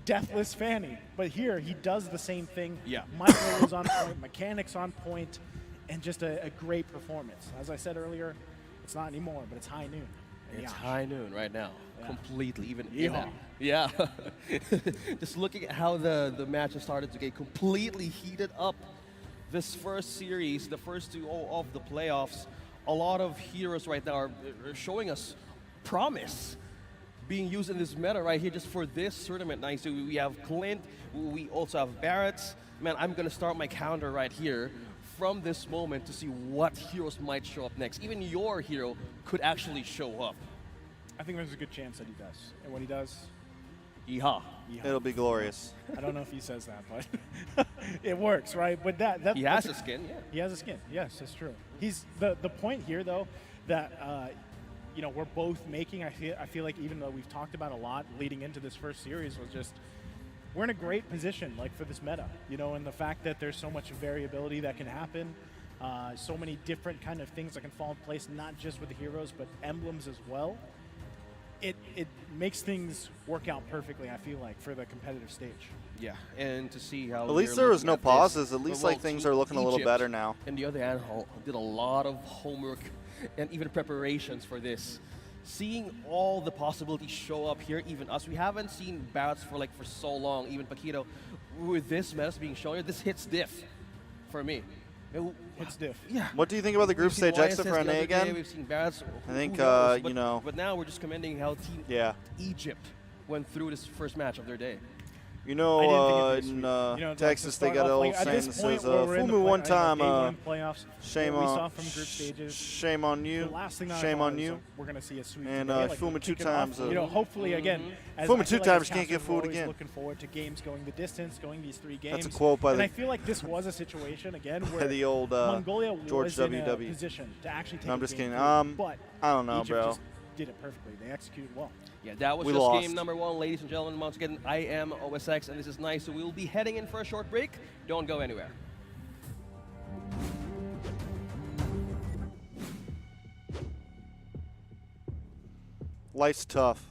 Deathless Fanny. But here, he does the same thing. Yeah. Micro is on point, mechanics on point, and just a great performance. As I said earlier, it's not anymore, but it's high noon. It's Yeah. high noon right now, completely, even in Yeehaw. that. Yeah. Just looking at how the match has started to get completely heated up. This first series, the first 2 of the playoffs, a lot of heroes right now are showing us promise being used in this meta right here just for this tournament. Nice. So we have Clint, we also have Barrett. Man, I'm going to start my counter right here from this moment to see what heroes might show up next. Even your hero could actually show up. I think there's a good chance that he does. And when he does, Yeehaw. yeehaw. It'll be glorious. I don't know if he says that, but it works, right? But that He has a skin, yeah. He has a skin. Yes, that's true. He's the point here, though, that you know, we're both making. I feel like even though we've talked about a lot leading into this first series, was just we're in a great position, like for this meta, you know, and the fact that there's so much variability that can happen, so many different kind of things that can fall in place, not just with the heroes, but emblems as well. It makes things work out perfectly, I feel like, for the competitive stage. Yeah, and to see how At least there was no pauses. At least like things are looking a little better now. And the other hand, did a lot of homework and even preparations for this. Seeing all the possibilities show up here, even us, we haven't seen Barretts for so long, even Paquito. With this meta being shown here, this hits diff for me. It's diff. Yeah. What do you think about the group We've seen stage exit YSS for the NA other day, again? We've seen Barrett's, I think, who knows, you know. But now we're just commending how Team Yeah. Egypt went through this first match of their day. You know, I didn't think it'd be in sweet. You know, like, to Texas, they start got an off old playing- at saying this that point says, where we're in fool the me one day time, one playoffs, shame what we on, saw from group stages, shame on you, the last thing that I shame thought on is, you. like, we're going to see a sweep And, today, like, fool me two kick it off. times, You know, hopefully, again, as fool me I feel two like times, as can't get casters, fooled we're always again. looking forward to games going the distance, going these 3 games. That's a quote by and the I feel like this was a situation, again, where the old Mongolia George was in W.W. a position to actually take No, I'm a just game kidding. through, but I don't know, Egypt bro. just did it perfectly. They executed well. Yeah, that was We just lost. game number 1, ladies and gentlemen. Once again, I am OSX, and this is nice. So we'll be heading in for a short break. Don't go anywhere. Life's tough.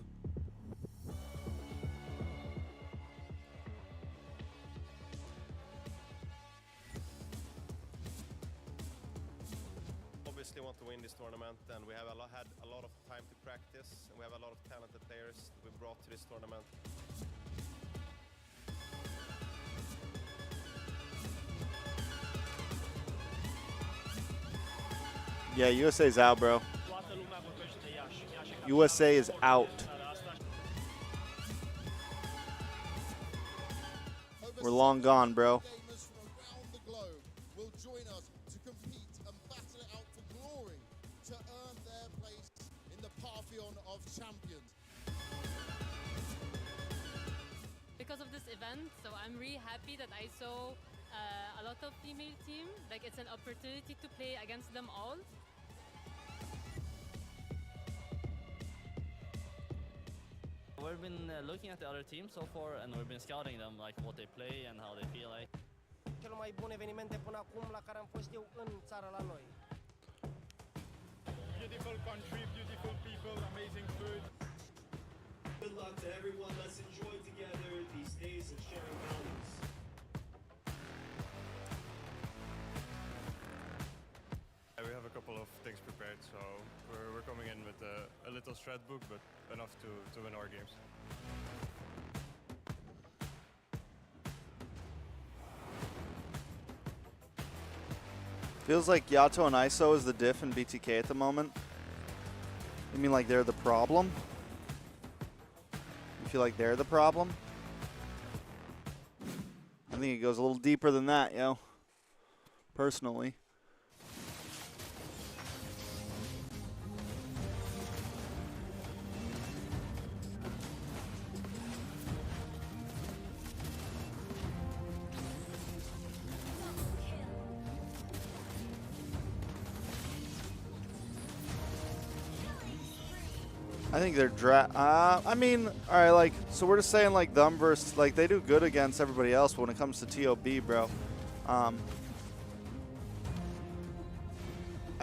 Obviously want to win this tournament, and we have had a lot of time to practice, and we have a lot of talented players that we brought to this tournament. Yeah, USA's out, bro. USA is out. We're long gone, bro. Gamers from around the globe will join us to compete and battle it out for glory to earn their place in the pantheon of champions. Because of this event, so I'm really happy that I saw a lot of female team. Like, it's an opportunity to play against them all. We've been looking at the other teams so far, and we've been scouting them, like what they play and how they feel like. Cel mai bun evenimente până acum la care am fost eu în țara la noi. Beautiful country, beautiful people, amazing food. Good luck to everyone. Let's enjoy together these days of sharing values. We have a couple of things prepared, so we're coming in with a little strat book, but enough to win our games. Feels like Yato and ISO is the diff in BTK at the moment. You mean like they're the problem? You feel like they're the problem? I think it goes a little deeper than that, yo. Personally. I think they're I mean, all right, like, so we're just saying, like, them versus, like, they do good against everybody else, but when it comes to TOB, bro, I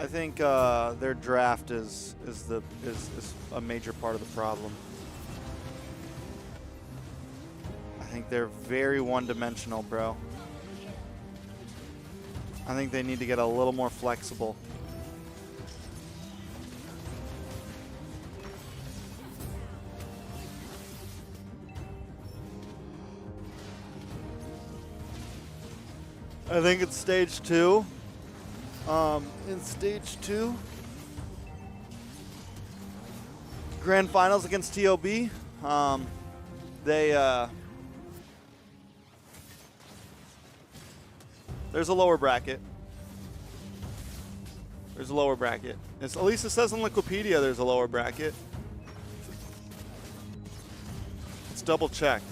think their draft is a major part of the problem. I think they're very one-dimensional, bro. I think they need to get a little more flexible. I think it's stage 2. In stage 2, grand finals against TOB. There's a lower bracket. There's a lower bracket. At least it says in Wikipedia there's a lower bracket. Let's double check.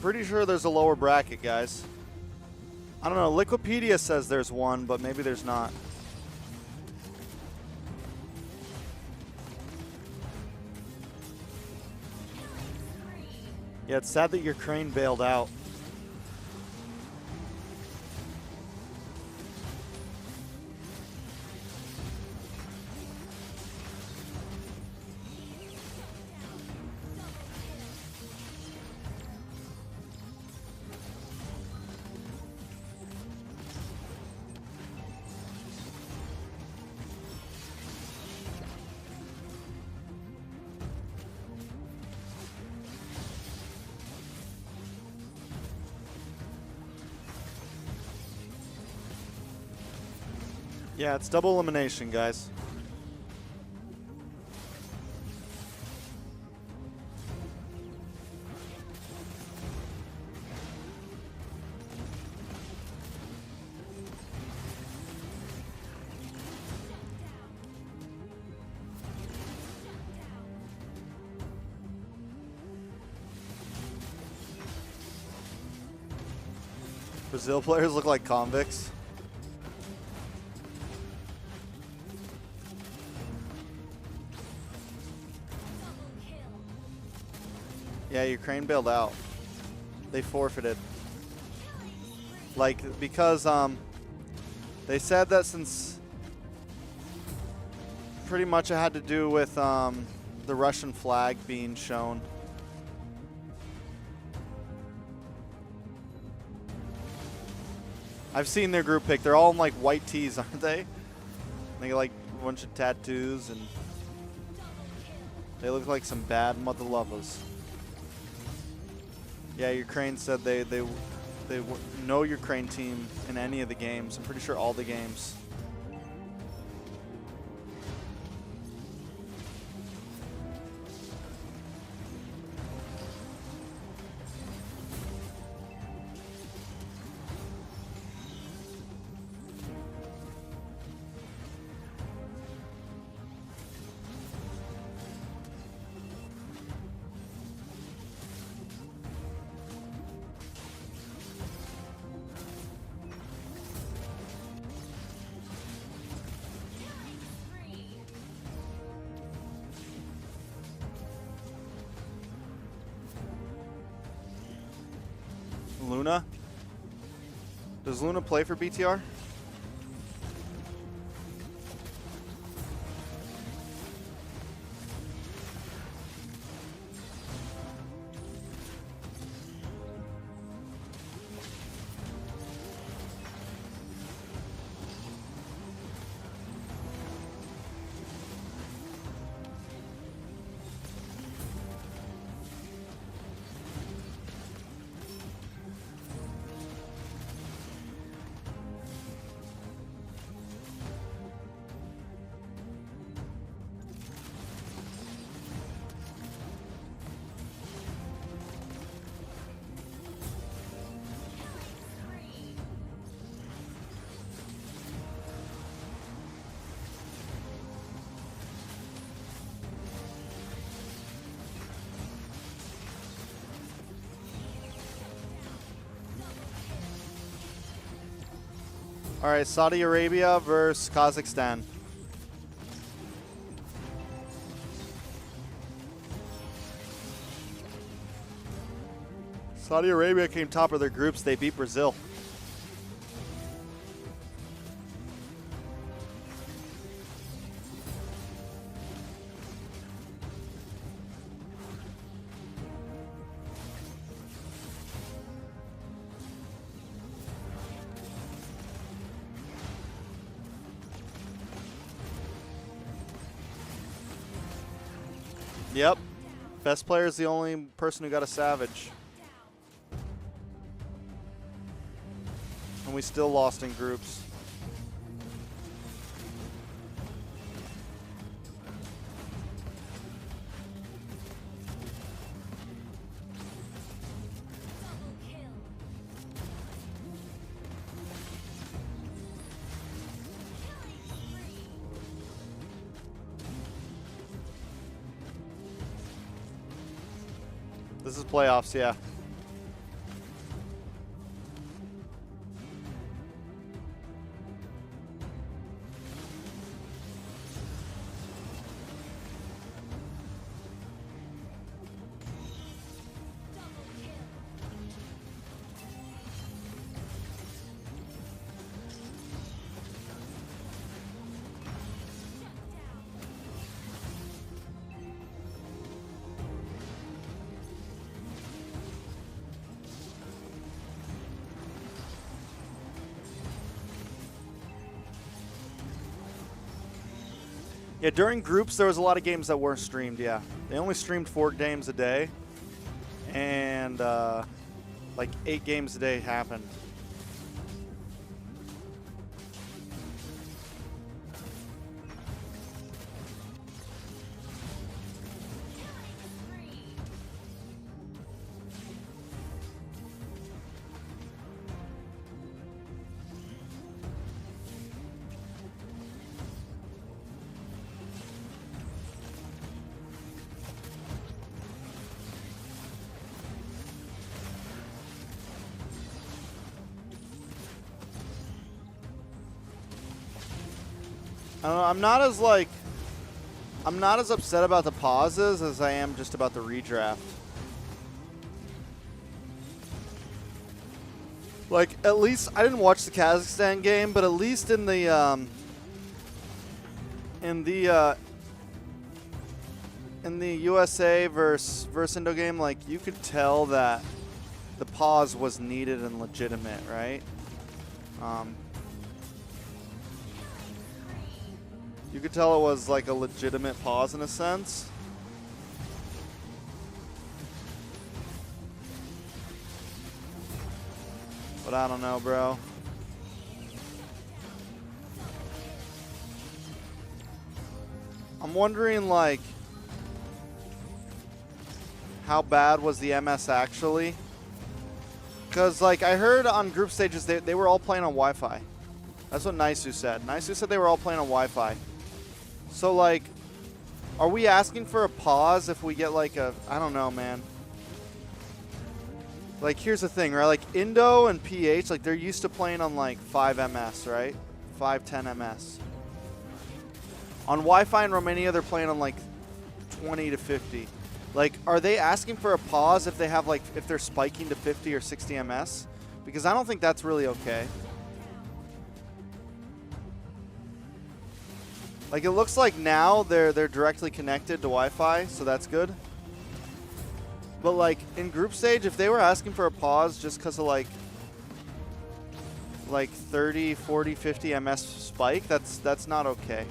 Pretty sure there's a lower bracket, guys. I don't know. Wikipedia says there's one, but maybe there's not. Yeah, it's sad that your crane bailed out. Yeah, it's double elimination, guys. Brazil players look like convicts. Yeah, Ukraine bailed out. They forfeited. Like, because they said that since pretty much it had to do with the Russian flag being shown. I've seen their group pick. They're all in like white tees, aren't they? They got like a bunch of tattoos and they look like some bad mother lovers. Yeah, Ukraine said they know Ukraine team in any of the games. I'm pretty sure all the games. Luna? Does Luna play for BTR? All right, Saudi Arabia versus Kazakhstan. Saudi Arabia came top of their groups. They beat Brazil. Yep. Best player is the only person who got a Savage. And we still lost in groups. This is playoffs, yeah. Yeah, during groups, there was a lot of games that weren't streamed, yeah. They only streamed 4 games a day, and like 8 games a day happened. I don't know, I'm not as upset about the pauses as I am just about the redraft. Like, at least, I didn't watch the Kazakhstan game, but at least in the USA versus Indo game, like, you could tell that the pause was needed and legitimate, right? You could tell it was like a legitimate pause in a sense. But I don't know, bro. I'm wondering, like, how bad was the MS actually? Because, like, I heard on group stages they were all playing on Wi-Fi. That's what Naisu said. Naisu said they were all playing on Wi-Fi. So, like, are we asking for a pause if we get, like, a... I don't know, man. Like, here's the thing, right? Like, Indo and PH, like, they're used to playing on, like, 5 MS, right? 5, 10 MS. On Wi-Fi in Romania, they're playing on, like, 20 to 50. Like, are they asking for a pause if they have, like, if they're spiking to 50 or 60 MS? Because I don't think that's really okay. Like, it looks like now they're directly connected to Wi-Fi, so that's good. But, like, in group stage, if they were asking for a pause just because of, like 30, 40, 50 MS spike, that's not okay.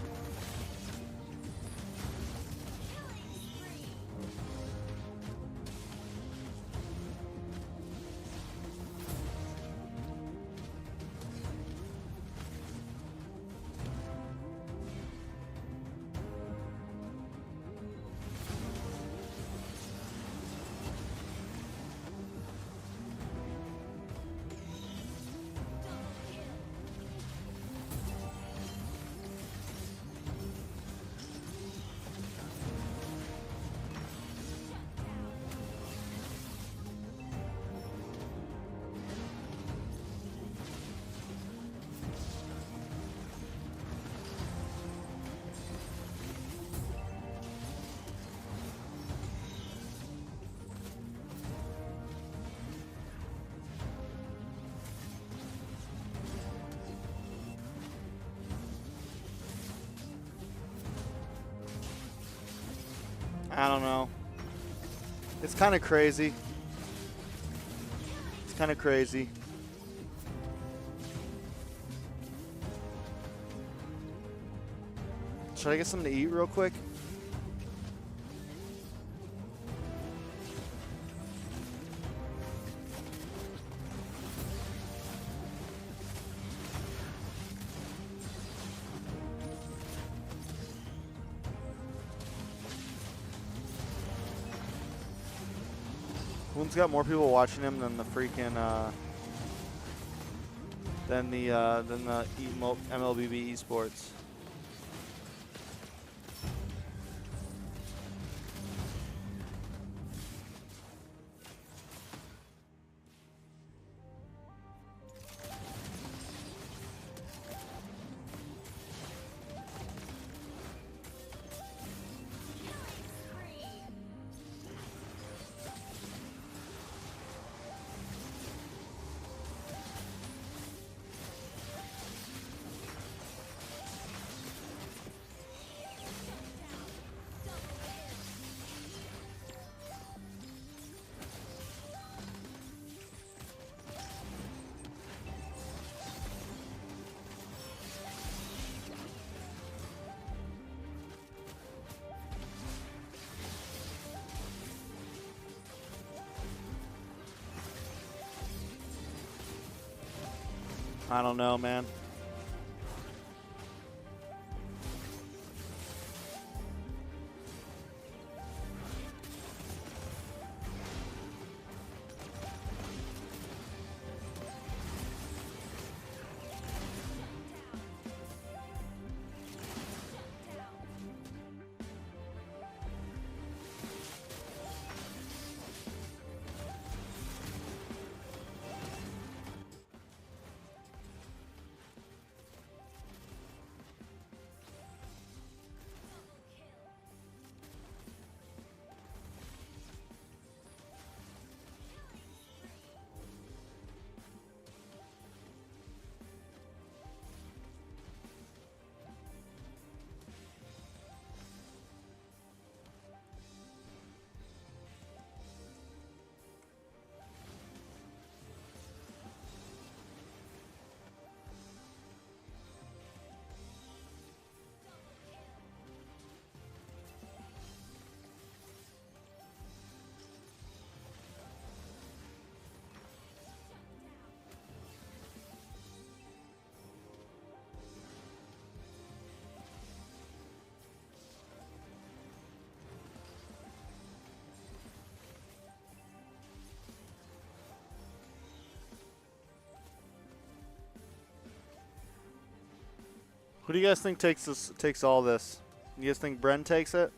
I don't know. It's kind of crazy. It's kind of crazy. Should I get something to eat real quick? One's got more people watching him than the freaking than the MLBB esports. I don't know, man. Who do you guys think takes all this? You guys think Bren takes it?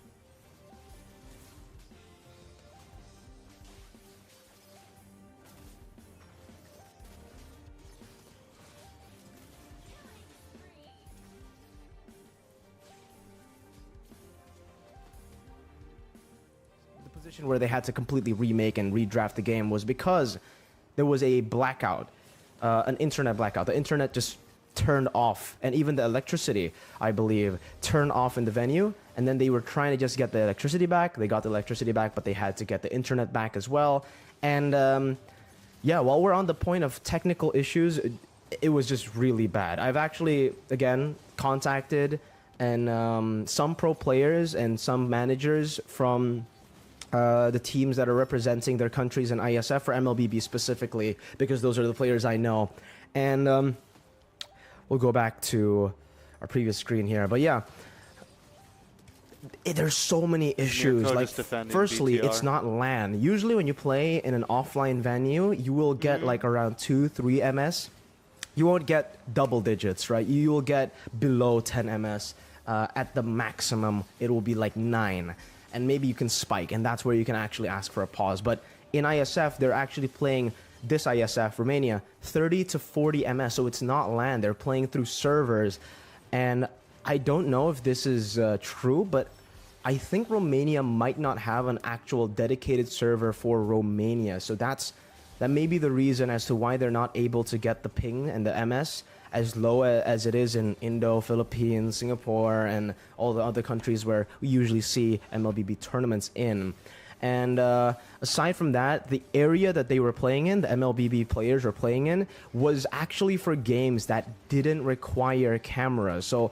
The position where they had to completely remake and redraft the game was because there was a blackout, an internet blackout. The internet just turned off, and even the electricity, I believe, turned off in the venue, and then they were trying to just get the electricity back. They got the electricity back, but they had to get the internet back as well. And yeah, while we're on the point of technical issues, it was just really bad. I've actually, again, contacted and some pro players and some managers from the teams that are representing their countries in ISF, for MLBB specifically, because those are the players I know. And we'll go back to our previous screen here. But yeah, there's so many issues. Like, firstly, BTR. it's not LAN. Usually when you play in an offline venue, you will get like around 2-3 ms. You won't get double digits, right? You will get below 10 ms. At the maximum, it will be like 9. And maybe you can spike, and that's where you can actually ask for a pause. But in ISF, they're actually playing this ISF, Romania, 30 to 40 ms, so it's not LAN. They're playing through servers, and I don't know if this is true, but I think Romania might not have an actual dedicated server for Romania, so that may be the reason as to why they're not able to get the ping and the ms as low as it is in Indo, Philippines, Singapore, and all the other countries where we usually see MLBB tournaments in. And aside from that, the area that they were playing in, the MLBB players were playing in, was actually for games that didn't require cameras. So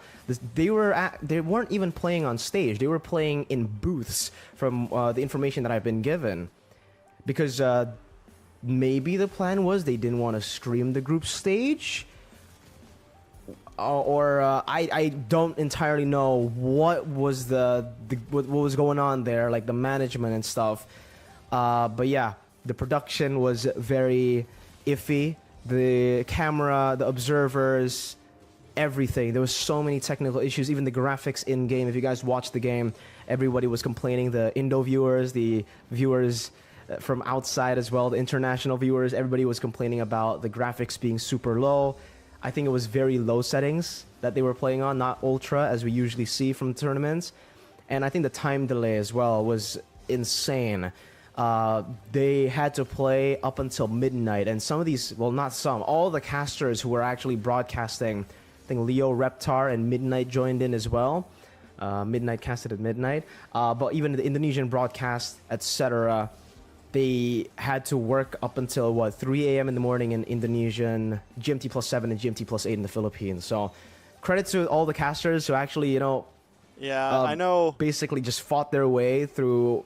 they weren't even playing on stage. They were playing in booths, from the information that I've been given. Because maybe the plan was they didn't want to stream the group stage. I don't entirely know what was what was going on there, like the management and stuff. But yeah, the production was very iffy. The camera, the observers, everything. There was so many technical issues. Even the graphics in game. If you guys watched the game, everybody was complaining. The Indo viewers, the viewers from outside as well, the international viewers, everybody was complaining about the graphics being super low. I think it was very low settings that they were playing on, not ultra as we usually see from tournaments. And I think the time delay as well was insane. They had to play up until midnight, and some of these, well, not some, all the casters who were actually broadcasting, I think Leo, Reptar, and Midnight joined in as well. Midnight casted at midnight. But even the Indonesian broadcast, etc., they had to work up until, 3 a.m. in the morning in Indonesian, GMT +7 and GMT +8 in the Philippines. So credit to all the casters who actually, yeah, I know, basically just fought their way through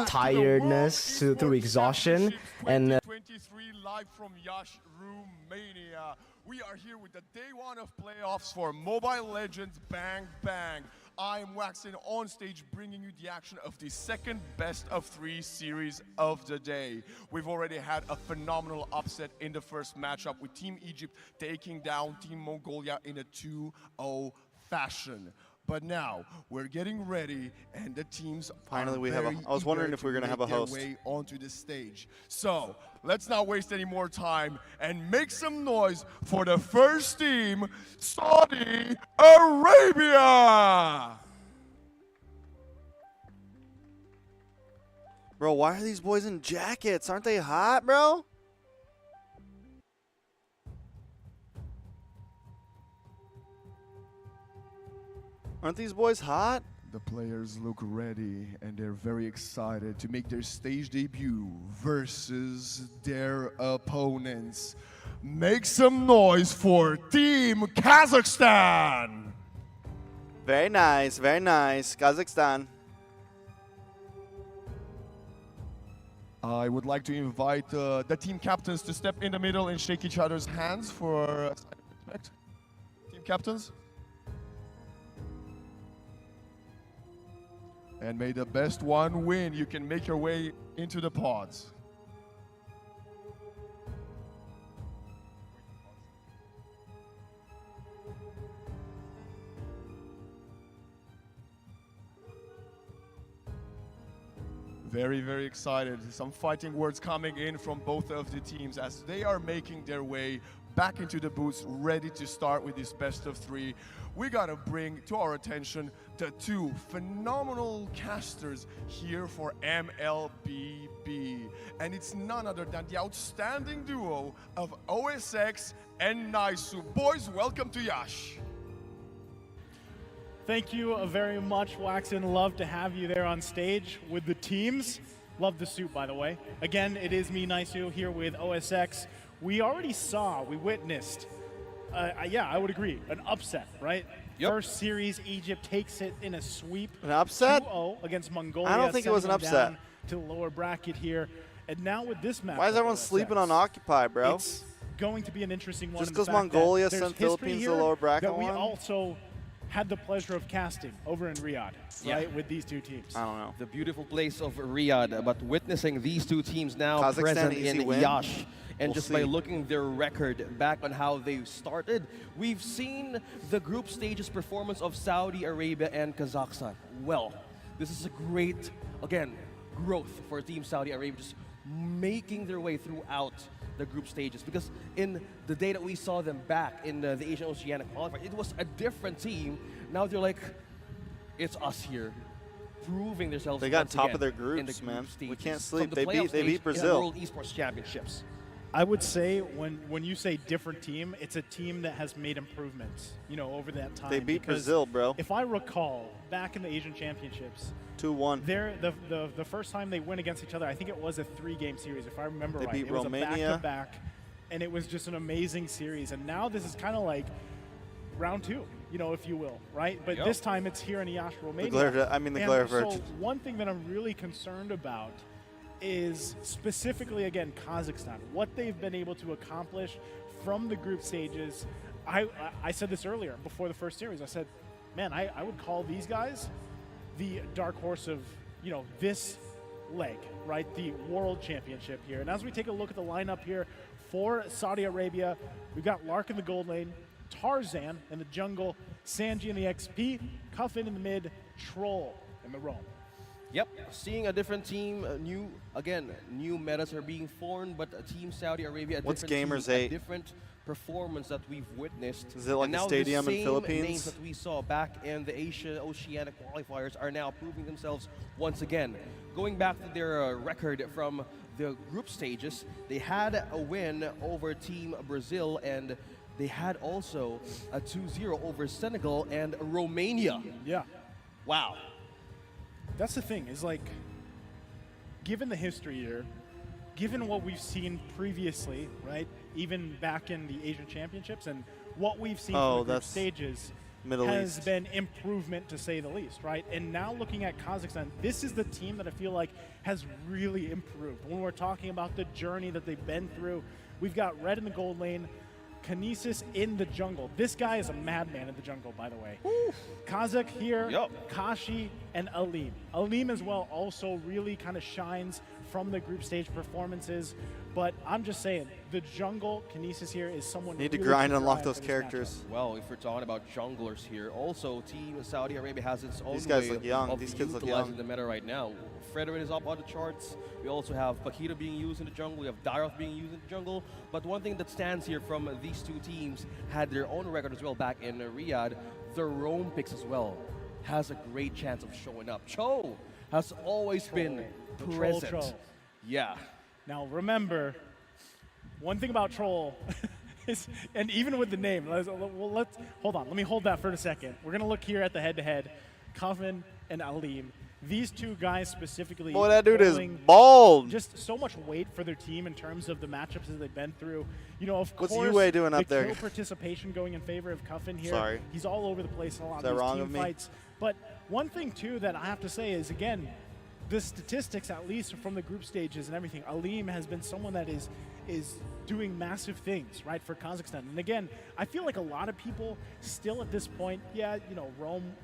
tiredness, through exhaustion, and 23 live from Iași, Romania. We are here with the day one of playoffs for Mobile Legends Bang Bang. I am Waxin on stage bringing you the action of the second best of 3 series of the day. We've already had a phenomenal upset in the first matchup with Team Egypt taking down Team Mongolia in a 2-0 fashion. But now we're getting ready, and the teams finally are we have. I was wondering if we were gonna have a host. Way onto the stage. So let's not waste any more time and make some noise for the first team, Saudi Arabia. Bro, why are these boys in jackets? Aren't they hot, bro? Aren't these boys hot? The players look ready and they're very excited to make their stage debut versus their opponents. Make some noise for Team Kazakhstan! Very nice, Kazakhstan. I would like to invite the team captains to step in the middle and shake each other's hands for respect. Team captains. And may the best one win. You can make your way into the pods. Very, very excited. Some fighting words coming in from both of the teams as they are making their way back into the booths, ready to start with this best of 3. We gotta bring to our attention the 2 phenomenal casters here for MLBB. And it's none other than the outstanding duo of OSX and Naisu. Boys, welcome to Iași. Thank you very much, Waxin. Love to have you there on stage with the teams. Love the suit, by the way. Again, it is me, Naisu, here with OSX. We witnessed, yeah, I would agree, an upset, right? Yep. First series, Egypt takes it in a sweep. An upset? 2-0 against Mongolia. I don't think it was an upset. Down to the lower bracket here. And now with this match. Why is everyone sleeping on Occupy, bro? It's going to be an interesting one. Just because Mongolia sent Philippines to the lower bracket that we one? also had the pleasure of casting over in Riyadh, right, with these 2 teams. I don't know. The beautiful place of Riyadh, but witnessing these 2 teams now Kazakhstan, present easy in win. Iași, and We'll just see. by looking their record back on how they started, we've seen the group stages performance of Saudi Arabia and Kazakhstan. Well, this is a great, again, growth for Team Saudi Arabia, just making their way throughout the group stages, because in the day that we saw them back in the Asian Oceanic qualifier, it was a different team. Now they're like, it's us here, proving themselves. They got once top again of their in groups, the man. group stages. We can't From sleep. the They playoff beat stage Brazil. in the World Esports Championships. I would say when you say different team, it's a team that has made improvements, you know, over that time. They beat Because Brazil, bro. If I recall, back in the Asian Championships, 2-1. The first time they went against each other, I think it was a 3-game series, if I remember They right. beat It was Romania. a back-to-back, and it was just an amazing series. And now this is kind of like round 2, you know, if you will, right? But this time it's here in Iași, Romania. The glare virgin. So one thing that I'm really concerned about is specifically, again, Kazakhstan, what they've been able to accomplish from the group stages. I said this earlier before the first series. I said, man, I would call these guys the dark horse of, you know, this leg, right? The World Championship here. And as we take a look at the lineup here for Saudi Arabia, we've got Lark in the gold lane, Tarzan in the jungle, Sanji in the XP, Cuffin in the mid, Troll in the roam. Yep, seeing a different team, new metas are being formed, but Team Saudi Arabia, a What's different Gamers team, 8? a different performance that we've witnessed. Is it like And a now stadium the in same Philippines? names that we saw back in the Asia Oceanic qualifiers are now proving themselves once again. Going back to their record from the group stages, they had a win over Team Brazil, and they had also a 2-0 over Senegal and Romania. Yeah. Wow. That's the thing, is like, given the history here, given what we've seen previously, right, even back in the Asian Championships and what we've seen from the group stages, Middle has East. been improvement to say the least, right? And now looking at Kazakhstan, this is the team that I feel like has really improved. When we're talking about the journey that they've been through, we've got Red in the gold lane, Kinesis in the jungle. This guy is a madman in the jungle, by the way. Kazakh here, Kashi, and Aleem. Aleem as well also really kind of shines from the group stage performances. But I'm just saying, the jungle, Kinesis here, is someone Need to really grind to and unlock drive those for this characters. Well, if we're talking about junglers here, also Team Saudi Arabia has its own These guys way look young. of These kids look utilizing young. the meta right now. Frederick is up on the charts. We also have Paquito being used in the jungle. We have Daroth being used in the jungle. But one thing that stands here from these two teams had their own record as well back in Riyadh. The Rome picks as well has a great chance of showing up. Cho has always been present. Troll. Yeah. Now remember, one thing about Troll is, and even with the name, let's hold on. Let me hold that for a second. We're gonna look here at the head-to-head, Coven and Aleem. These two guys specifically. Boy, that dude is pulling bald. Just so much weight for their team in terms of the matchups that they've been through. You know, of What's course, Yue doing the up there? kill participation going in favor of Cuffin here. Sorry. He's all over the place in a lot Is that of these wrong team of me? fights. But one thing too that I have to say is, again, the statistics, at least from the group stages and everything, Aleem has been someone that is doing massive things, right, for Kazakhstan. And again, I feel like a lot of people still at this point, yeah, you know,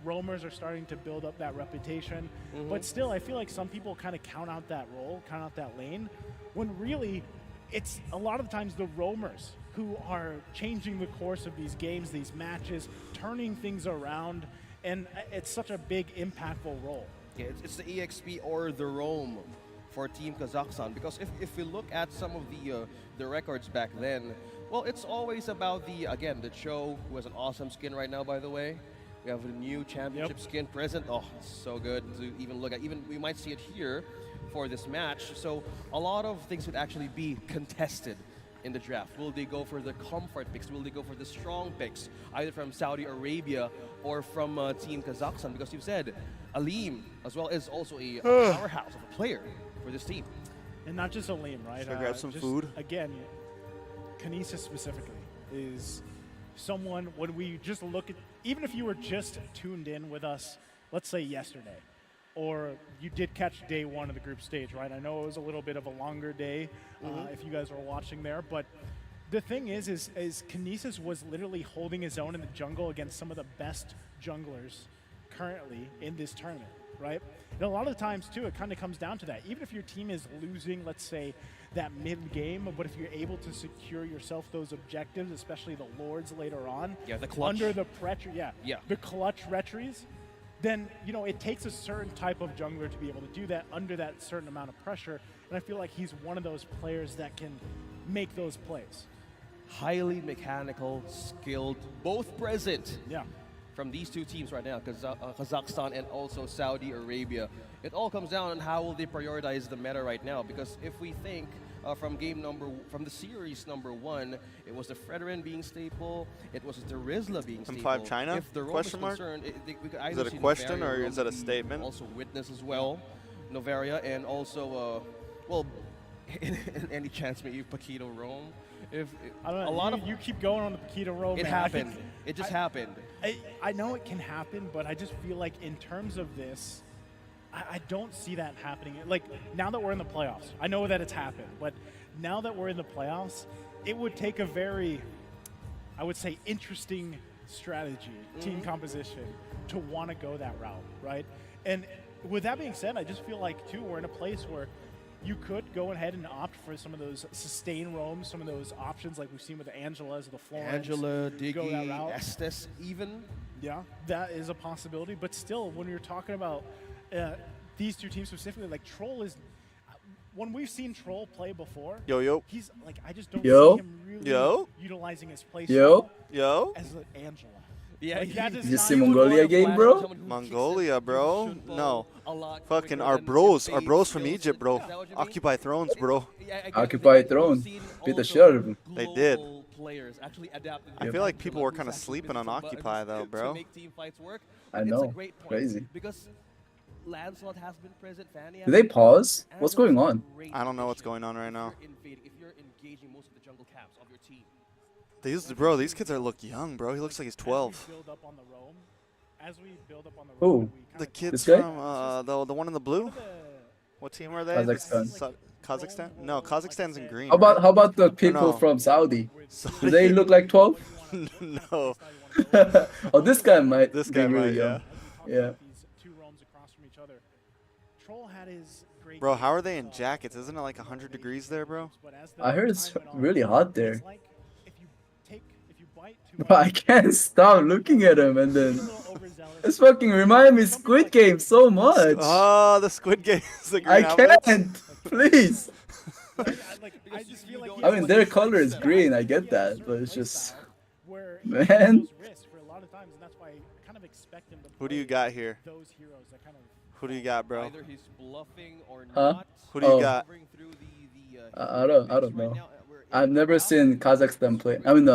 roamers are starting to build up that reputation, but still I feel like some people kind of count out that role, count out that lane, when really it's a lot of times the roamers who are changing the course of these games, these matches, turning things around, and it's such a big, impactful role. Yeah, it's the EXP or the Rome for Team Kazakhstan, because if we look at some of the records back then, well, it's always about the Cho, who has an awesome skin right now, by the way. We have a new championship skin present. Oh, it's so good to even look at. Even we might see it here for this match. So a lot of things would actually be contested in the draft. Will they go for the comfort picks? Will they go for the strong picks, either from Saudi Arabia or from Team Kazakhstan? Because you've said Aleem as well is also a powerhouse of a player for this team. And not just Aleem, right? Should I grab some just, food? Again, Kinesis specifically is someone, when we just look at, even if you were just tuned in with us, let's say yesterday, or you did catch day one of the group stage, right? I know it was a little bit of a longer day if you guys were watching there, but the thing is Kinesis was literally holding his own in the jungle against some of the best junglers currently in this tournament, right? And a lot of the times too, it kind of comes down to that. Even if your team is losing, let's say, that mid-game, but if you're able to secure yourself those objectives, especially the Lords later on, the clutch. under the pressure, the clutch retries, then, you know, it takes a certain type of jungler to be able to do that under that certain amount of pressure, and I feel like he's one of those players that can make those plays. Highly mechanical, skilled, both present. Yeah. From these two teams right now, Kazakhstan and also Saudi Arabia. It all comes down on how will they prioritize the meta right now, because if we think from the series number 1, it was the Fredrin being staple, it was the Rizla being staple. M5 China? If the Rome Question is mark? concerned, we could Is either it a see question Novaria or is it a Rome, statement? Also Witness as well, Novaria, and also, well, any chance maybe Paquito Rome. If I don't know, a lot of you keep going on the Paquito Rome. it man. happened. It just happened. I know it can happen, but I just feel like in terms of this, I don't see that happening. Like, now that we're in the playoffs, I know that it's happened, but now that we're in the playoffs, it would take a very, I would say, interesting strategy, team composition, to want to go that route, right? And with that being said, I just feel like, too, we're in a place where you could go ahead and opt for some of those sustain roams, some of those options like we've seen with the Angelas or the Florence. Angela, go that Diggy, route. Estes even. Yeah, that is a possibility. But still, when you're talking about these two teams specifically, like Troll is, when we've seen Troll play before, he's like, I just don't see him really utilizing his play style as an Angela. Yeah, like, that you see Mongolia game, bro? Mongolia, bro? No. Fucking our bros from Egypt, bro. Occupy Thrones, bro. Occupy Throne. Beat the shit out of him. They did. I Yep. feel like people were kind of sleeping on Occupy, though, bro. I know. Crazy. Because Lancelot has been present, Fanny Do they pause? What's going on? I don't know what's going on right now. If you're engaging most of the jungle caps of your team. These kids look young, bro. He looks like he's 12. Who? The kids This guy? from the one in the blue. What team are they? Kazakhstan. Kazakhstan? No, Kazakhstan's in green. How about right? how about the people no. from Saudi? Saudi? Do they look like 12? No. Oh, this guy might. This be guy really might, young. Yeah. Bro, how are they in jackets? Isn't it like 100 degrees there, bro? I heard it's really hot there. Bro, I can't stop looking at him, and then it's fucking remind me Squid Game so much. Oh, the Squid Game. I can't. Please. I mean, their color is green. I get that, but it's just, man. Who do you got here? Who do you got, bro? Either he's bluffing or Huh? not. Who do you got? I don't know. I've never seen Kazakhstan play. I mean,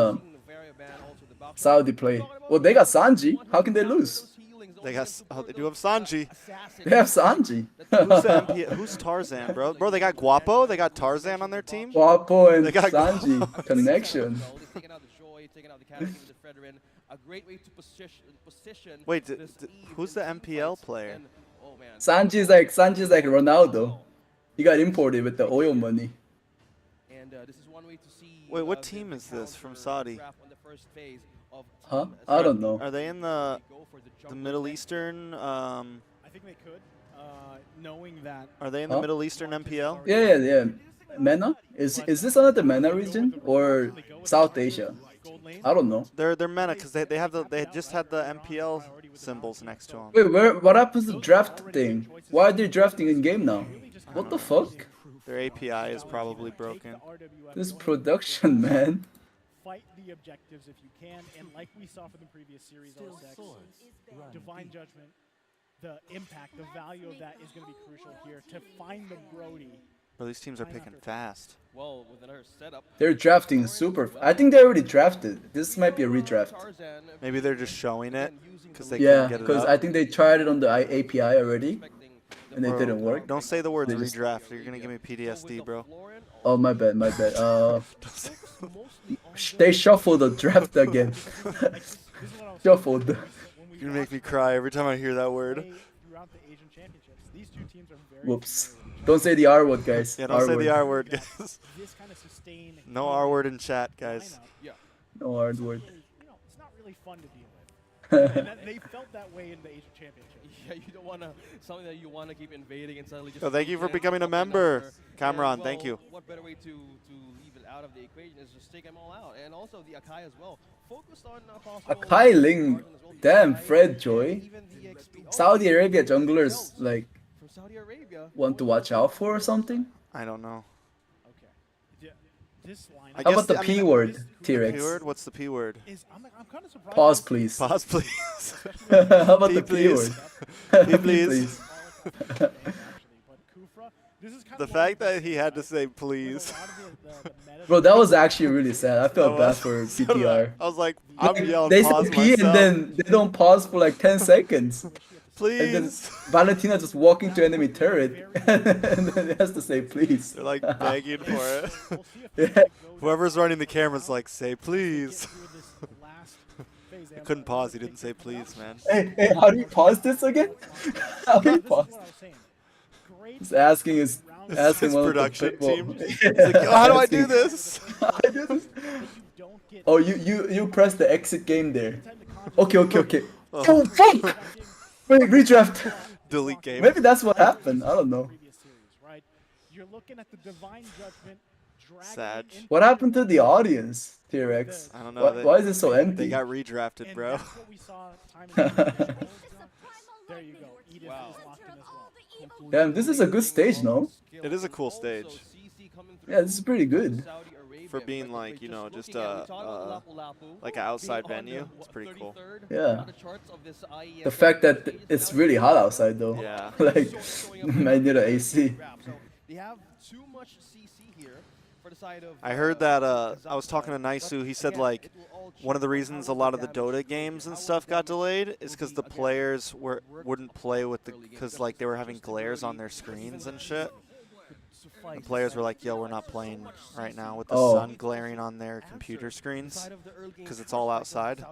Saudi play. Well, they got Sanji. How can they lose? They got. Oh, they do have Sanji. They have Sanji. Who's Tarzan, bro? Bro, they got Guapo. They got Tarzan on their team. Guapo and They got Sanji Guapo. connection. Wait, who's the MPL player? Sanji's like Ronaldo. He got imported with the oil money. Wait, what team is this from Saudi? Huh? I don't know. Are they in the Middle Eastern? I think they could, knowing that. Are they in the Middle Eastern MPL? Yeah. MENA? Is this under the MENA region or South Asia? I don't know. They're MENA because they just had the MPL symbols next to them. Wait, what happens to draft thing? Why are they drafting in game now? What the fuck? Their API is probably broken. This production, man. Fight the objectives if you can, and like we saw from the previous series, Divine Judgment, the impact, the value of that is going to be crucial here to find the Brody. Bro, these teams are picking fast. Well, with another setup. They're drafting super. I think they already drafted. This might be a redraft. Maybe they're just showing it because they Yeah, couldn't get it because up. I think they tried it on the API already, and it didn't work. Don't say the word They just- redraft. You're gonna give me PTSD, bro. Oh, my bad. They shuffled the draft again. Shuffled. You're gonna make me cry every time I hear that word. Whoops. Don't say the R word, guys. Yeah, don't say the R R word, guys. No R word in chat, guys. No R word. It's not really fun to deal with. And they felt that way in the Asian Championship. Yeah, you don't want to something that you want to keep invading and suddenly just. Oh, thank you for becoming a member, Cameron. Well, thank you. What better way to leave it out of the equation is just take them all out, and also the Akai as well. Focused on possible. Akai Ling. Damn, Fred Joy. Saudi Arabia junglers like from Saudi Arabia. want to watch out for or something. I don't know. This line. I How guess about the P word, T-Rex? P word? What's the P word? I'm kind of surprised. Pause, please. Pause, please. How about the P please. word? P, please. This The fact that he had to say please. Bro, that was actually really sad. I felt bad for PTR. I was like, I'm yelling They pause say P myself. and then they don't pause for like 10 seconds. Please. And then Valentina just walking to enemy turret and then it has to say please. They're like begging for it. Yeah. Whoever's running the camera's like, say please. I couldn't pause. He didn't say please, man. Hey, how do you pause this again? How do you pause? He's asking His one of the production people. team. He's like, "Yo, how do I do this?" Oh, you press the exit game there. Okay. Oh fuck! Wait, redraft. Delete game. Maybe that's what happened. I don't know. You're looking at the Divine Judgment. Sad. What happened to the audience, T-Rex? I don't know. Why is it so empty? They got redrafted, bro. There you go. Edith is locked in as well. Damn, this is a good stage, no? It is a cool stage. Yeah, this is pretty good. For being like, you know, just like an outside venue. It's pretty cool. Yeah. The fact that it's really hot outside though. Yeah. Like, I need an AC. They have too much CC here for the side of. I heard that I was talking to Naisu. He said like one of the reasons a lot of the Dota games and stuff got delayed is because the players wouldn't play with because like they were having glares on their screens and shit. The players were like, yo, we're not playing right now with the Oh. sun glaring on their computer screens because it's all outside.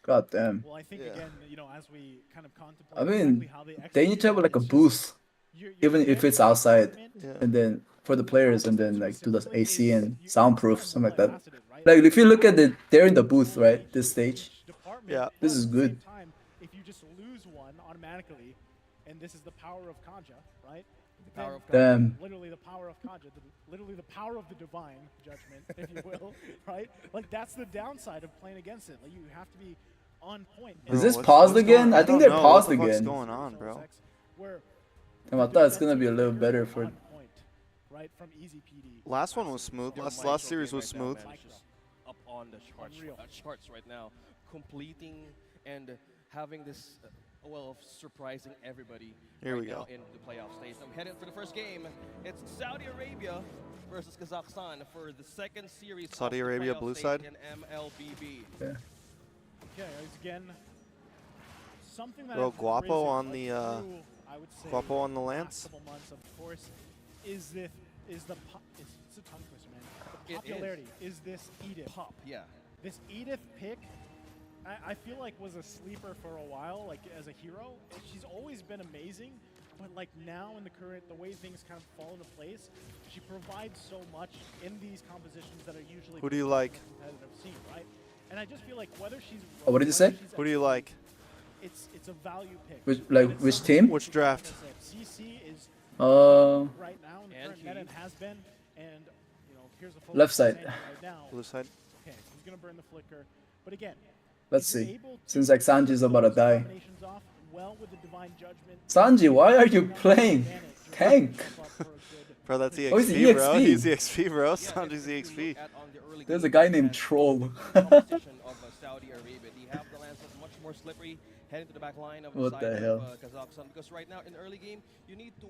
God damn. Well, I think Yeah. again, you know, as we kind of contemplate I mean, exactly how they need to have like a it's just- booth, you're even if it's outside, Yeah. and then for the players, and then like do the AC and you- soundproof, it's something like that. multifaceted, right? Like if you look at it, they're in the booth, right? This stage. Each department, Yeah. This but is at the good. same time, if you just lose one automatically, and this is the power of Kanja, right? The power of Damn. Literally the power of Kanja, literally the power of the divine judgment, if you will, right? Like that's the downside of playing against it. Like you have to be on point. Is this What's- paused what's again? going- I think don't they're know. paused What the fuck's again. going on, bro? Where And I thought it's gonna be a little better for. on point, right, from Easy PD. Last one was smooth. Last series was smooth. Up on the charts right now, completing and having this, well, surprising everybody. Here we right now go. in the playoff stage. I'm headed for the first game. It's Saudi Arabia versus Kazakhstan for the second series. Saudi of the Arabia, playoff blue stage side. in MLBB. Yeah. Okay, again, something that Bro, has Guapo risen, on like, the, through, I would say, Guapo on the last Lance. couple months, of course, is the it's a tongue twister, man. The It is. popularity is this Edith. Pop, yeah. This Edith pick, I feel like was a sleeper for a while, like as a hero. She's always been amazing, but like now in the way things kind of fall into place, she provides so much in these compositions that are usually Who do you like? competitive scene, right? And I just feel like whether she's Oh, what did you say? Who do you like? It's a value pick. Which but like it's which something- team? Which draft? CC is Uh, right now in the current meta and has been, and you know here's the Left side. right now. Blue side. Okay, he's gonna burn the flicker, but again, let's if you're see. able to Seems like Sanji's about to those die. combinations off well with the divine judgment, Sanji, why are you playing tank? Bro, that's Oh, he's EXP, bro. EXP. He's EXP, bro. Sanji's EXP. There's a guy named Troll. Competition of Saudi Arabia. They have the lances much more slippery, heading to the back line of What side the of hell? Kazakhstan. Because right now in early game, you need to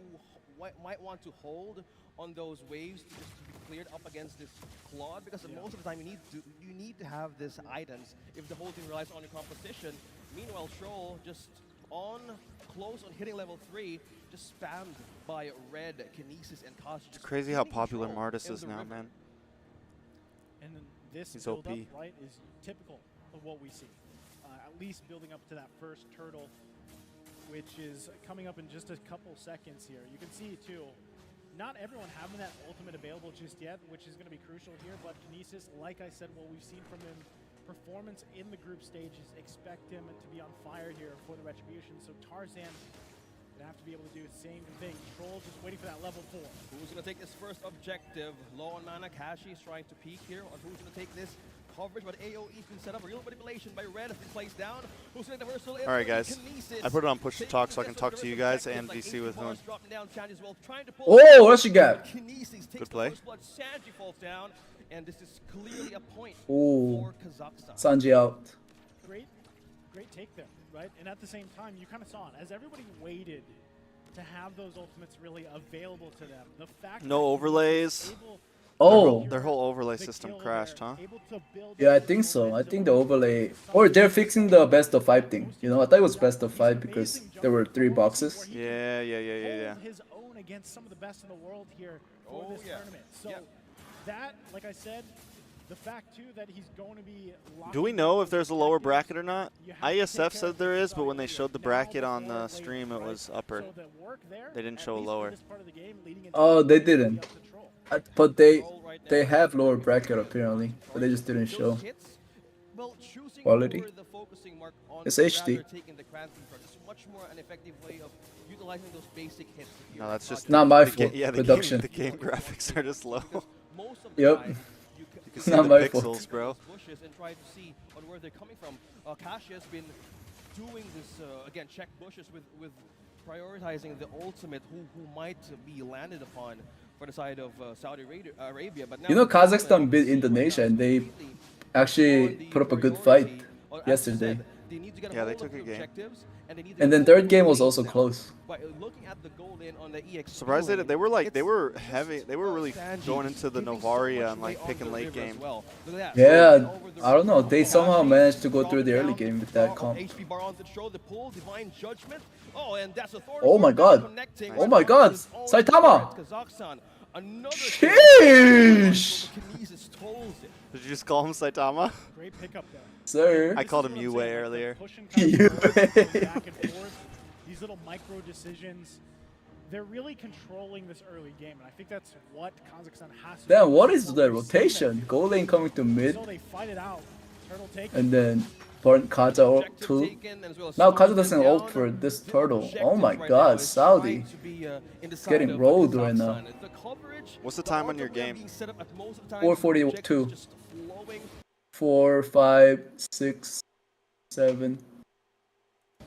might want to hold on those waves just to be cleared up against this Claude. Because most of the time you need to have these items if the whole team relies on your competition. Meanwhile, Troll just on close on hitting level 3, just spammed by Red, Kinesis, and Kosh. It's crazy how popular Martis is now, man. And then this He's build OP. up, right, is typical of what we see. At least building up to that first turtle, which is coming up in just a couple seconds here. You can see too, not everyone having that ultimate available just yet, which is going to be crucial here. But Kinesis, like I said, what we've seen from him, performance in the group stages, expect him to be on fire here for the Retribution. So Tarzan gonna have to be able to do the same thing. Troll just waiting for that level 4. Who's going to take this first objective? Low on mana, Kashi is trying to peek here on who's going to take this coverage, but AoE's been set up. Real manipulation by Red has been placed down. Who's going to reversal? All right, guys. I put it on push to talk so I can talk to you guys and VC with Hoon. Oh, what you got? Good play. Sanji falls down, and this is clearly a point Oh, for Kazakhstan. Sanji out. Great take there, right? And at the same time, you kind of saw it. As everybody waited to have those ultimates really available to them, the fact No that overlays. Oh. Their whole overlay system crashed, huh? Yeah, I think so. I think the overlay, or they're fixing the best of 5 thing. You know, I thought it was best of 5 because there were 3 boxes. Yeah. his own against some of the best in the world here for this tournament. So that, like I said, the fact too that he's going to be Do we know if there's a lower bracket or not? Iesf said there is, but when they showed the bracket on the stream, it was upper. They didn't show lower. Oh, they didn't. But they have lower bracket apparently, but they just didn't show. Quality. It's HD. No, that's just Not my the fault. Yeah, Production. The game graphics are just low. Yep. You can see Not the my pixels, fault. bro. Bushes and try to see on where they're coming from. Kashi has been doing this again. Check bushes with prioritizing the ultimate who might be landed upon for the side of Saudi Arabia. But now You know, Kazakhstan beat Indonesia and they actually put up a good fight yesterday. they need to get Yeah, they hold of took a the game. objectives, and they need to And get then hold third of game the was lead also now. close. By looking at the goal in on the EXP Surprised lane, they were like they it's were just, heavy. They were really Sanji going into the giving so Novaria much and away like on picking the late river as game. well. Look at that. Yeah, Over the I don't know. river. They somehow Kakashi managed to go through the dropping early down game with bar that of comp. HP bar on control, the pull, divine judgment. Oh, and that's a Thorn Oh my Sword god. connecting. Oh my god. Is all Saitama. over Kazakhstan. Another Sheesh. Kinesis tolls it. Did you just call him Saitama? Great pickup there. Sir. I called This him is what I'm Yue saying, like, earlier. pushing kind of Yue. back and forth, these little micro decisions, they're really controlling this early game, and I think that's what Kazakhstan has to do. Then what is We've the seen them rotation? do. Goal lane coming to mid, So they fight it out. Turtle take. and then Kaza ult too. Now Kaza doesn't ult for this turtle. Oh my god, Saudi. Getting rolled right now. What's the time on your game? 4:42. 4, 5, 6, 7.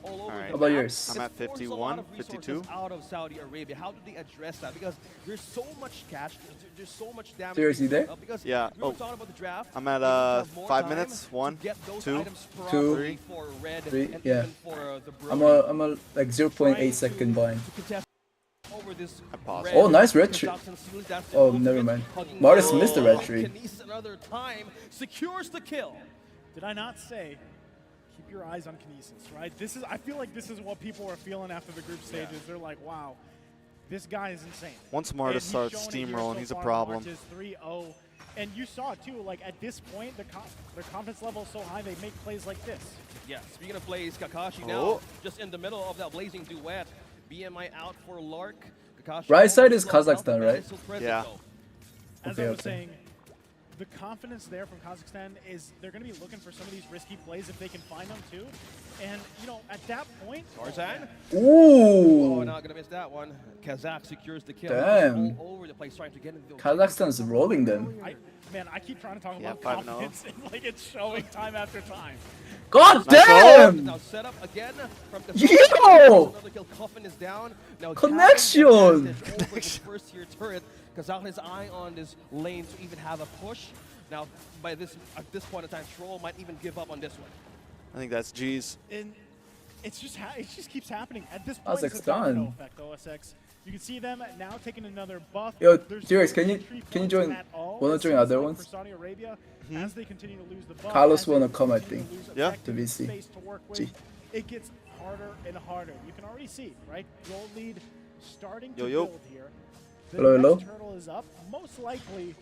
All over Alright. the How about map. yours? I'm at It forces a 51, lot of resources 52. out of Saudi Arabia. How do they address that? Because there's so much cash, there's so much damage. Seriously, being there? done up because Yeah. we were Oh, talking about the draft. I'm They need to at have more 5 time minutes. to 1, get those 2, items 2, properly for red 3. and Yeah. even for the I'm Brody. a like 0.8 second bind. To contest over this I paused. red Oh, nice red tree. Kazakhstan ceiling. That's the Oh, ultimate. never mind. Hugging Martis down. missed the red tree. Kinesis another time secures the kill. Did I not say, keep your eyes on Kinesis, right? This is, I feel like this is what people are feeling after the group stages. They're like, wow, this guy is insane. Once And Martis he's starts shown it here steamrolling, so he's a far. problem. March is 3-0. And you saw it too, like at this point, their confidence level is so high, they make plays like this. Yeah, speaking of plays, Kakashi now Oh. just in the middle of that blazing duet. BMI out for Lark. Kakashi Right side is almost lost Kazakhstan, health, right? but still present, Yeah. though. As Okay, I was okay. saying, the confidence there from Kazakhstan is they're going to be looking for some of these risky plays if they can find them too. And, you know, at that point, Tarzan. Oh, Ooh. not gonna miss that one. Kazakh secures the kill. Damn. All over the place, trying to get into the Kazakhstan's rolling them. I keep trying to talk Yeah, about 5-0. confidence, and like it's showing time after time. God Nice damn! Now set up again from Yo! Another kill. Coffin is down. Now Connection! having advantage over the first tier turret. Kazakh has eye on this lane to even have a push. Now at this point in time, Troll might even give up on this one. I think that's G's. And it just keeps happening. At this point, it's a Kazakhstan. domino effect, OSX. You can see them now taking another buff. Yo, There's T-Rex, no can you entry join? points at all, Wanna it join seems other like, ones? For Saudi Arabia, as they continue to lose the buff, Carlos as they wanna come, I continue to think. lose Yeah. effective To VC. space to work with, G. it gets harder and harder. You can already see, right? Gold lead starting to Yo, yo. build here. The Hello, hello. next turtle is up. Most likely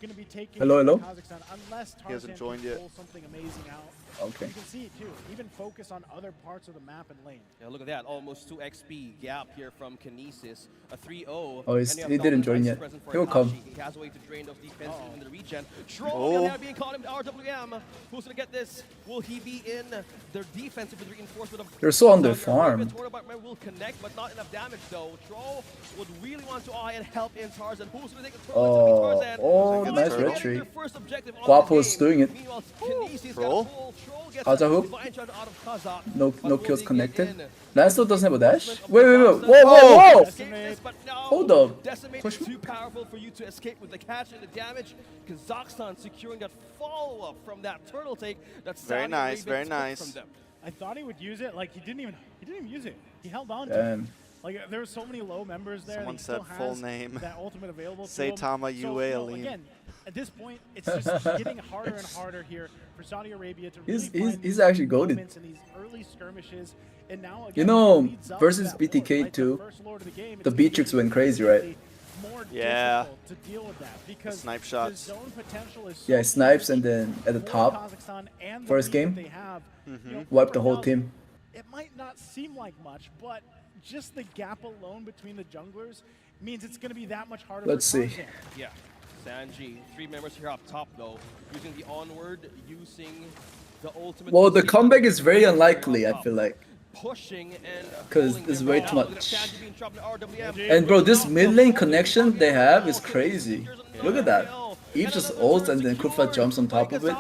going to be taking Hello, hello. Kazakhstan unless He hasn't Tarzan joined can yet. pull something amazing out. Okay. You can see it too. Even focus on other parts of the map and lane. Yeah, look at that. Almost 2 XP gap here from Kinesis. A 3-0. Oh, And you have he didn't Dominant join Ice yet. present for He will come. Akashi. He has a way to drain those defenses in the regen. Troll Oh. now being caught in RWM. Who's going to get this? Will he be in their defensive with reinforcement of They're so on their Saudi Arabia? farm. Tournament will connect, but not enough damage though. Troll would really want to eye and help in Tarzan. Who's going to take the turtle? Oh, It's gonna be Tarzan. oh, Finally nice getting red tree. their first objective on the Guapo's game. doing it. Meanwhile, Kinesis got Troll? a pull. Troll gets Kaza a hook. divine shot out of Kaza. No, But no will kills they get connected. in? Lancelot doesn't have a dash. Movement of Wait, wait, wait. Kazakhstan. Whoa, whoa, whoa! Escape this, but no. Hold up. Decimate Push is me. too powerful for you to escape with the catch and the damage. Kazakhstan securing that follow-up from that turtle take. That's Very nice, very nice. From them. I thought he would use it. Like he didn't even use it. He held on to it. Damn. Like there were so many low members there. Someone that he still said full has name. That ultimate available to him. Saitama So, Yue you know, Alim. again, at this point, it's just getting harder and harder here for Saudi Arabia to really He's find he's actually goated. moments in these early skirmishes. And now again, You know, leads up versus to that BTK board, right? too, The first lord of the game, the it's Beatrix gonna went be crazy, right? more Yeah. difficult to deal with that because snipe the shots. zone potential is so Yeah, snipes huge and then at the for top, Kazakhstan and the first lead that game, they have, Mm-hmm. you know, wiped the whole 4,000, team. It might not seem like much, but just the gap alone between the junglers means it's going to be that much harder. Let's for see. Tarzan. Yeah. Sanji, 3 members here up top though, using the onward, using the ultimate. Well, the comeback is very unlikely, I feel like. Pushing and 'Cause pulling it's them way out. too Look at much. Sanji being dropped in RWM. And bro, this mid lane connection they have is crazy. Look at that. Eve just ults and then Kufa jumps on top of it.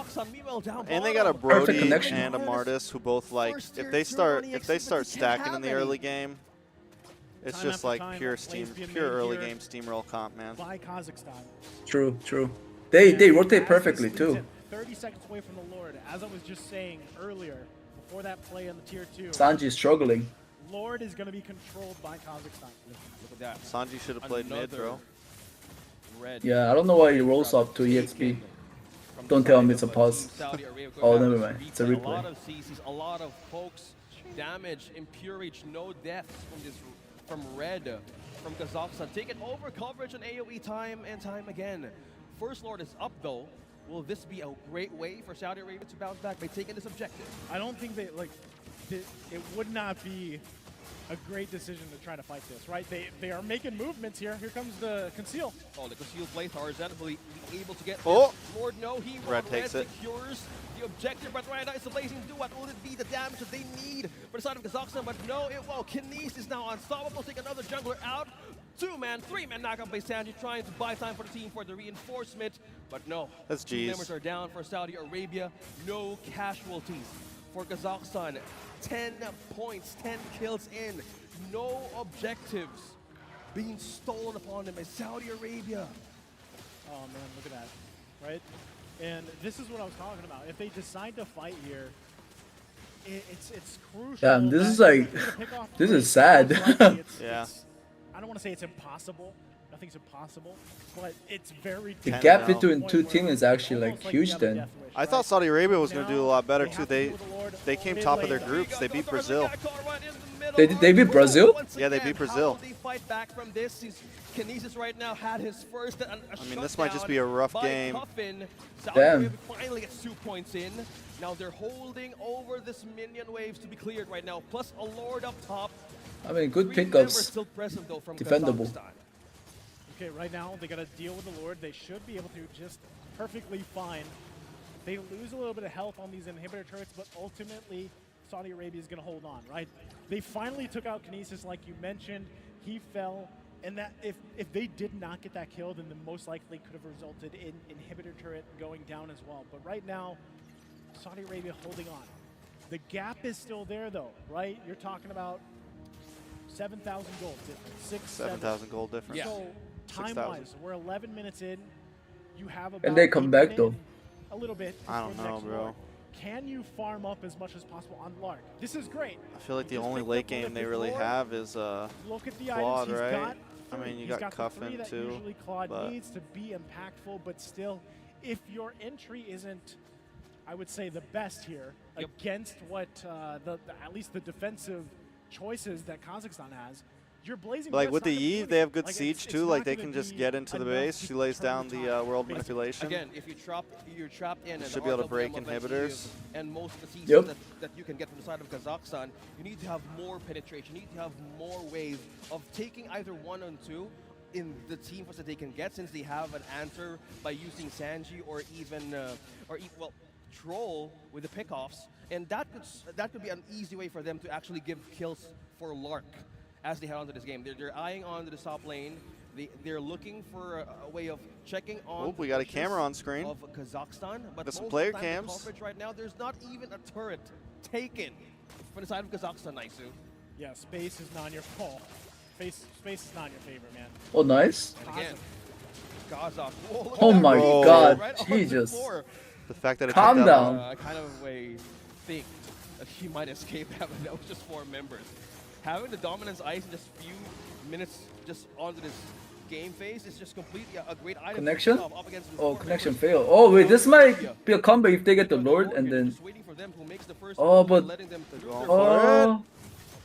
And they got a Perfect Brody connection. and a Martis who both like if they start stacking in the early game, it's Time just after like time, pure plays steam, being pure made early here game steamroll comp, man. By Kazakhstan. True, true. They And rotate as perfectly this too. leads it 30 seconds away from the Lord. As I was just saying earlier, for that play in the tier 2. Sanji is struggling. Lord is going to be controlled by Kazakhstan. Look at that. Sanji should have played mid, bro. Red Yeah, I don't know why he rolls up to EXP. Don't tell him it's a pause. Oh, never mind. It's a A lot replay. of CCs, a lot of pokes, damage, impure reach, no deaths from Red, from Kazakhstan. Taking over coverage on AoE time and time again. First Lord is up though. Will this be a great way for Saudi Arabia to bounce back by taking this objective? I don't think they, like, it would not be a great decision to try to fight this, right? They are making movements here. Here comes the conceal. Oh, the conceal play. Tarzan will be able to get Oh! this. Lord, no, he Red takes it. secures the objective, but right now it's a blazing duet. Will it be the damage that they need for the side of Kazakhstan? But no, it won't. Kinesis is now unstoppable. Take another jungler out. 2-man, 3-man knockout by Sanji, trying to buy time for the team for the reinforcement. But no, That's two G's. members are down for Saudi Arabia. No casualties for Kazakhstan. 10 points, 10 kills in. No objectives being stolen upon them by Saudi Arabia. Oh man, look at that, right? And this is what I was talking about. If they decide to fight here, it's crucial. Damn, this that is like, the pickoff this play is sad. Yeah. I don't want to say it's impossible. Nothing's impossible, but it's very The tough gap to the between point two where teams is actually like almost you huge have a then. death wish, I thought right? Saudi Arabia was going to do a lot better Now, too. they have to do with the Lord They came mid top of lane their though. groups. They beat Brazil. They beat Brazil? Yeah, they beat Brazil. How will they fight back from this? Kinesis right now had his first. I mean, this might just be a rough game. Saudi Damn. Arabia finally gets 2 points in. Now they're holding over this minion waves to be cleared right now. Plus a Lord up top. I mean, good 3 members pickups. still present though from Defendable. Kazakhstan. Okay, right now they got to deal with the Lord. They should be able to just perfectly fine. They lose a little bit of health on these inhibitor turrets, but ultimately Saudi Arabia is going to hold on, right? They finally took out Kinesis, like you mentioned. He fell, and that if they did not get that kill, then the most likely could have resulted in inhibitor turret going down as well. But right now, Saudi Arabia holding on. The gap is still there, though, right? You're talking about 7,000 gold difference. 7,000 gold difference. Yeah. So 6,000. time-wise, we're 11 minutes in. You have about And they come 8 back, minutes, though. A little bit. I don't before the know, next bro. Lord. Can you farm up as much as possible on Lark? This is great. I feel like the You just only picked late up game they Olympic really Lord. have is Look at the Claude, items he's right? got. I mean, you He's got the three Cuffin that too, usually Claude but- needs to be impactful, but still, if your entry isn't, I would say, the best here against what at least the defensive choices that Kazakhstan has, you're blazing. Like with the Eve, Eve, they have good siege too. Like they can just get into the base. She lays down the world manipulation. Again, if you're trapped in, and Should the be able to RWM break of inhibitors. Eve and most of the seasons Yep. that you can get from the side of Kazakhstan, you need to have more penetration. You need to have more ways of taking either 1 and 2 in the team that they can get, since they have an answer by using Sanji or even well, Troll with the pickoffs, and that could be an easy way for them to actually give kills for Lark as they head onto this game. They're eyeing onto the top lane. They're looking for a way of checking on. Oh, we got a camera on screen. Of Kazakhstan, but Got some most player of the time, the cams. coverage right now, there's not even a turret taken from the side of Kazakhstan, Naisu. Yeah, space is not your fault. Space is not your favorite, man. Oh, nice. And again, Kazakh. Whoa, look at Oh that my roll God, right on the Jesus. floor. The fact that it Calm took that down. long. I kind of think that he might escape that, but that was just 4 members. Having the dominance ice in just few minutes just onto this game phase is just completely a great item. Connection? Up against Oh, 4 connection members. failed. Oh, wait, this might be a comeback if they get the Lord and then. Just waiting for them who makes the first Oh, move, but. letting them through their Oh.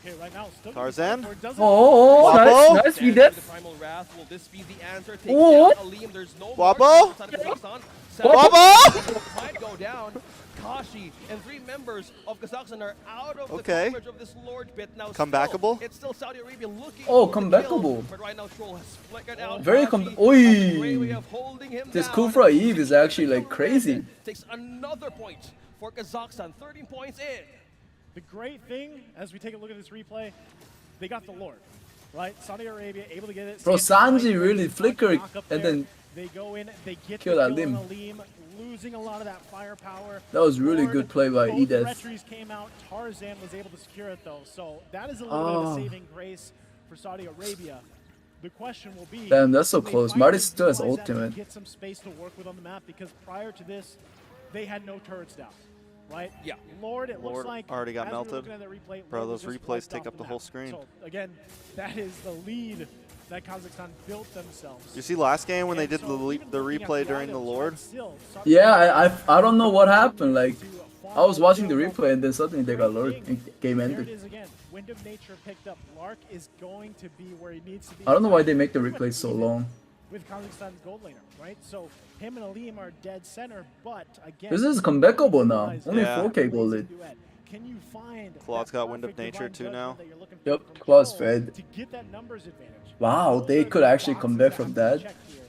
Okay, right now, still Tarzan? Oh, Wobble? nice. Nice. We Sanji did. with the Primal Wrath. Will this be the answer? Takes Oh. down Aleem. There's no Wobble? mark on the side of Kazakhstan. Wobble? Might go down. Kashi and 3 members of Kazakhstan are out of Okay. the coverage of this Lord bit now. Comebackable? It's still Saudi Arabia looking Oh, for the kill, comebackable. but right now Troll has flickered out. Very Kashi. Oi. A great way of holding him This down. Kufra Eve is actually like crazy. Takes another point for Kazakhstan. 13 points in. The great thing, as we take a look at this replay, they got the Lord, right? Saudi Arabia able to get it. Bro, Sanji Sanji really flickered knock up and there. then They go in, they get kill the that kill on limb. Aleem, losing a lot of that firepower. That was really Lord, good play by both Iesf. retries came out. Tarzan was able to secure it though, so that is a little bit of Oh. a saving grace for Saudi Arabia. The question will be, Damn, that's so can they close. finally Marty still has utilize that to ultimate. Get some space to work with on the map, because prior to this, they had no turrets down. right? Yeah. Lord, it Lord looks like already got as we were melted. looking at the replay, Bro, Lord was those just replays wiped take off up the map. whole screen. So again, that is the lead that Kazakhstan built themselves. You see last game when they did So the even looking at replay during the items, Lord? right, still, Yeah, I don't know what happened. Like, I was watching the replay and then suddenly they got lured and game There it ended. is again. Wind of Nature picked up. Lark is going to be where he needs to be. I don't know why they make the replays so long. With Kazakhstan's gold laner, right? So him and Aleem are dead center, but again, This is comebackable now. Only Yeah. 4K gold lead. can you find Claude's that got Wind of perfect Nature divine too now. judgment that you're looking for Yep, from Claw's Control fed. to get that numbers advantage? Wow, Those they are could the actually come back boxes from have to be that. checked here,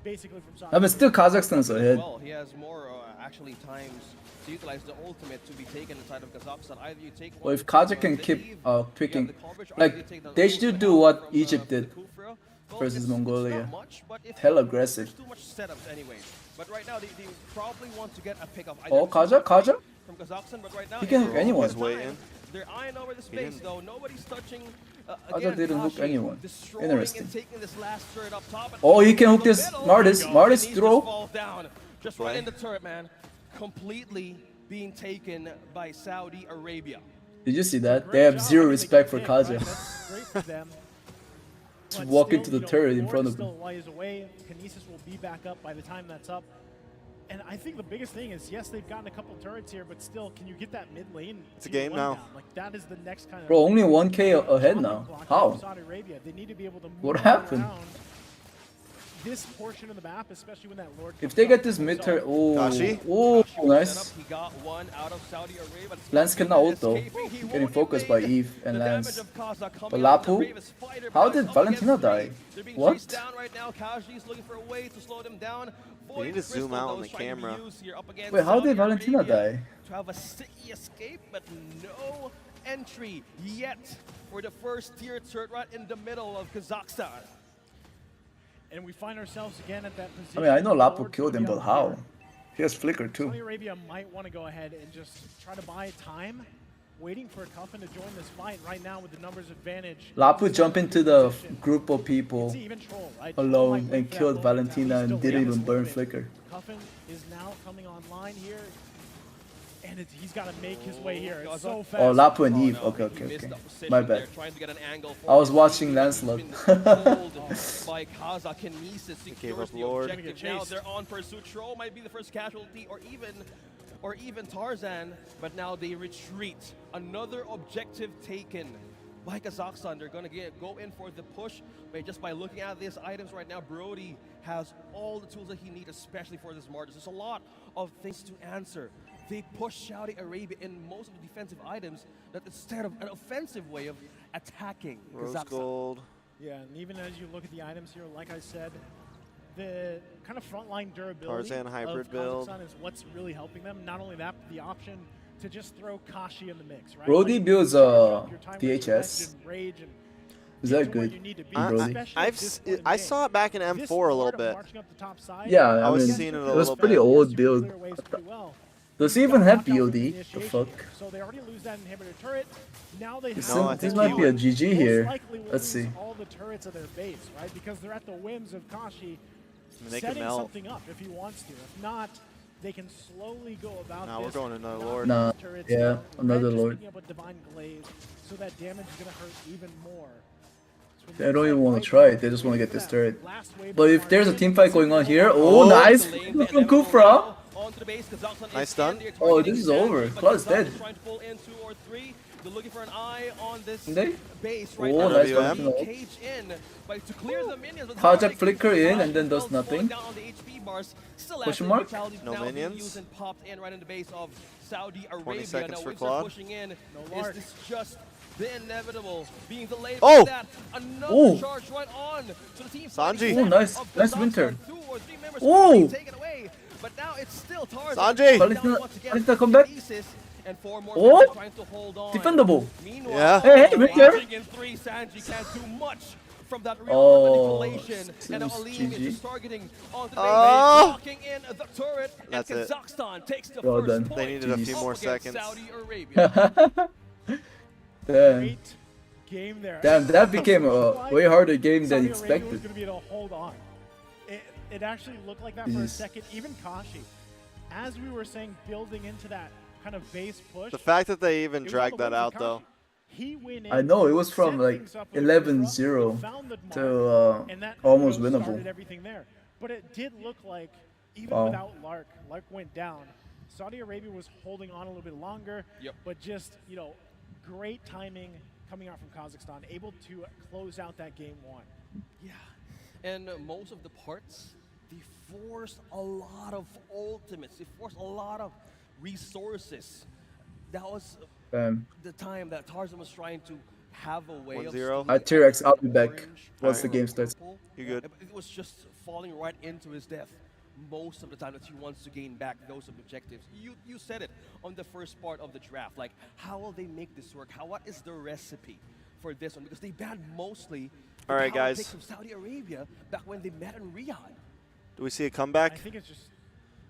basically from Saudi I mean, still Arabia. Kazakhstan's ahead. Well, he has more actually times to utilize the ultimate to be taken inside of Kazakhstan. Either you take Well, one if Kazakh can from keep Weeb, picking, you have the coverage, or like, you take the they should ultimate do out what from, Egypt the did Kufra. Well, versus it's Mongolia. not much, but it's Hell not- aggressive. There's too much setups anyway. But right now, they probably want to get a pick of Oh, Kazakh? from Kazakhstan, but right now He can it's hook anyone. He's waiting. they're eyeing over the space though. Nobody's touching. Kazakh didn't hook Kashi anyone. destroying Interesting. and taking this last turret up top. And Oh, he can hook in the this middle. Martis. There you go. Martis And he throw. Just falls down. Just right in the turret, man. Completely being taken by Saudi Arabia. Did you see that? They have zero respect for Kazakh. That's great for them. To But walk still, into the you know, turret in Lord front is of them. still a ways away. Kinesis will be back up by the time that's up. And I think the biggest thing is, yes, they've gotten a couple turrets here, but still, can you get that mid lane? It's a team game one now. down? Like that is the next kind of. Bro, only 1K ahead now. block How? for Saudi Arabia. They need to be able to move What happened? around this portion of the map, especially when that Lord. If comes they up. get this mid turret, oh, Kashi? oh, Setup, nice. he got one out of Saudi Arabia. Lance cannot ult though. Getting focused by Eve and Lance. But Lapu? How did Valentina die? What? Down right now. Kaji's looking for a way to slow them down. They need to zoom out on the camera. Wait, how did Valentina die? To have a sticky escape, but no entry yet for the first tier turret right in the middle of Kazakhstan. And we find ourselves again at that I position. mean, I know Lapu Lord's killed him, gonna be but up how? here. He has flicker too. Saudi Arabia might want to go ahead and just try to buy time, waiting for Cuffin to join this fight right now with the numbers advantage. Lapu jumped into the group of people It's even Troll, right? Troll might alone wait and for that killed moment. Valentina He's and still didn't waiting even a burn little bit. flicker. Cuffin is now coming online here, and he's got to make his way here. It's so fast. Oh, Lapu and Eve. no, Okay, he okay, missed okay. that position My there, bad. trying to get an angle I was for watching He's Lancelot. been pulled by Kazakh Kinesis secures up the Lord. objective. Now they're on pursuit. Troll might be the first casualty, or even Tarzan, but now they retreat. Another objective taken by Kazakhstan. They're going to go in for the push, but just by looking at these items right now, Brody has all the tools that he needs, especially for this Martis. There's a lot of things to answer. They push Saudi Arabia in most of the defensive items that instead of an offensive way of attacking Rose Kazakhstan. gold. Yeah, and even as you look at the items here, like I said, the kind of frontline durability Tarzan hybrid of build. Kazakhstan is what's really helping them. Not only that, but the option to just throw Kashi in the mix, right? Brody Like, builds your time DHS. and rage and Is get that to where good? you need to be, Brody? especially at this point in the I game. saw it back in This M4 a little Lord bit. marching up the top side, Yeah, I I was mean, seeing it a it was little pretty bit. old build. clear waves pretty well. Does he You even gotta have watch out for BOD? The initiation fuck? here. So they already lose that inhibitor turret. Now they This, have No, I to think might be a GG most here. likely will Let's lose see. all the turrets of their base, right? Because they're at the whims of Kashi They can setting melt. something up if he wants to. If not, they can slowly go about Now we're this. going to another knock Lord. Nah, these turrets yeah, down. another Red just Lord. picking up a Divine Glaze, so that damage is going to hurt even more. So They don't even right want now, to try it. They just want to get this that turret. last wave But of if there's a margin, team fight see going if on they here, hold oh, on. nice The lane, from and Kufra. onto the base. Kazakhstan Nice is stun. in there Oh, targeting this is Sanji, over. but Claw's Kazakhstan dead. is trying to pull in 2 or 3. They're looking for an eye on this They? base right Oh, now. nice WM. Being caged in, but to clear the minions. but Kazakh how they flicker keep in Kazakhstan and then does falling nothing. down on the HP bars. Still Question active mark? brutality No now being minions. used and popped in right in the base of Saudi Arabia. seconds Now for Wizard Claude. pushing in. No Is Lark. this just the inevitable being delayed Oh! by that? Another Oh! charge right on to the team. Sanji. fighting Oh, nice. of Nice Kazakhstan. winter. 2 or 3 members Oh! being taken away. But now it's still Tarzan. Sanji! Down Valentina- once again. Valentina, come back. Kinesis and 4 more Oh! members trying to hold on. Defendable. Meanwhile, Yeah. Hey, hey, right there. watching in 3, Sanji can't do much from that real Oh, manipulation. And now seems Aleem is GG. just targeting onto the Oh! blocking in the turret. That's and it. Kazakhstan takes the Well first done. point They needed a few up more against seconds. Saudi Arabia. Damn. Great game there. Damn, that became a way harder game than Saudi Arabia was expected. going to be able to hold on. It actually looked like that for a Yes. second. Even Kashi, as we were saying, building into that kind of base push. The fact that they even It was dragged all the that way to out, though. Kashi. He went in, I know, it was from set like things up with 11-0 found the to mark, and that, almost you know, winnable. started everything there. But it did look like, even Wow. without Lark went down. Saudi Arabia was holding on a little bit longer, but just, you know, great timing coming out from Kazakhstan, able to close out that game 1. Yeah, and most of the parts, they forced a lot of ultimates. They forced a lot of resources. That was the time that Tarzan was trying to have a way 1-0. of... T-Rex, I'll be back once the game starts. You good? It was just falling right into his death most of the time that he wants to gain back those objectives. You said it on the first part of the draft. Like, how will they make this work? What is the recipe for this one? Because they banned mostly the All right, power guys. picks of Saudi Arabia back when they met in Riyadh. Do we see a comeback? I think it's just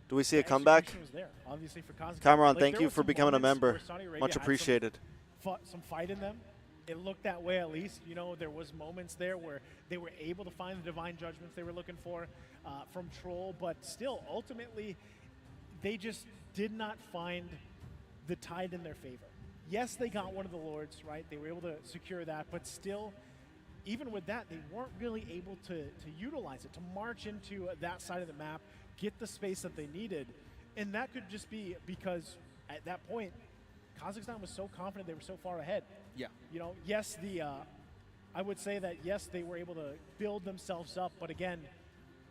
Do we see a comeback? execution was there, obviously, for Kazakhstan. Cameron, Like, thank there you was for some becoming a moments member. where Saudi Arabia Much had appreciated. some fight in them. It looked that way, at least. You know, there was moments there where they were able to find the divine judgments they were looking for from Troll, but still, ultimately, they just did not find the tide in their favor. Yes, they got one of the Lords, right? They were able to secure that, but still, even with that, they weren't really able to utilize it, to march into that side of the map, get the space that they needed. And that could just be because at that point, Kazakhstan was so confident they were so far ahead. Yeah. You know, yes, I would say that, yes, they were able to build themselves up, but again,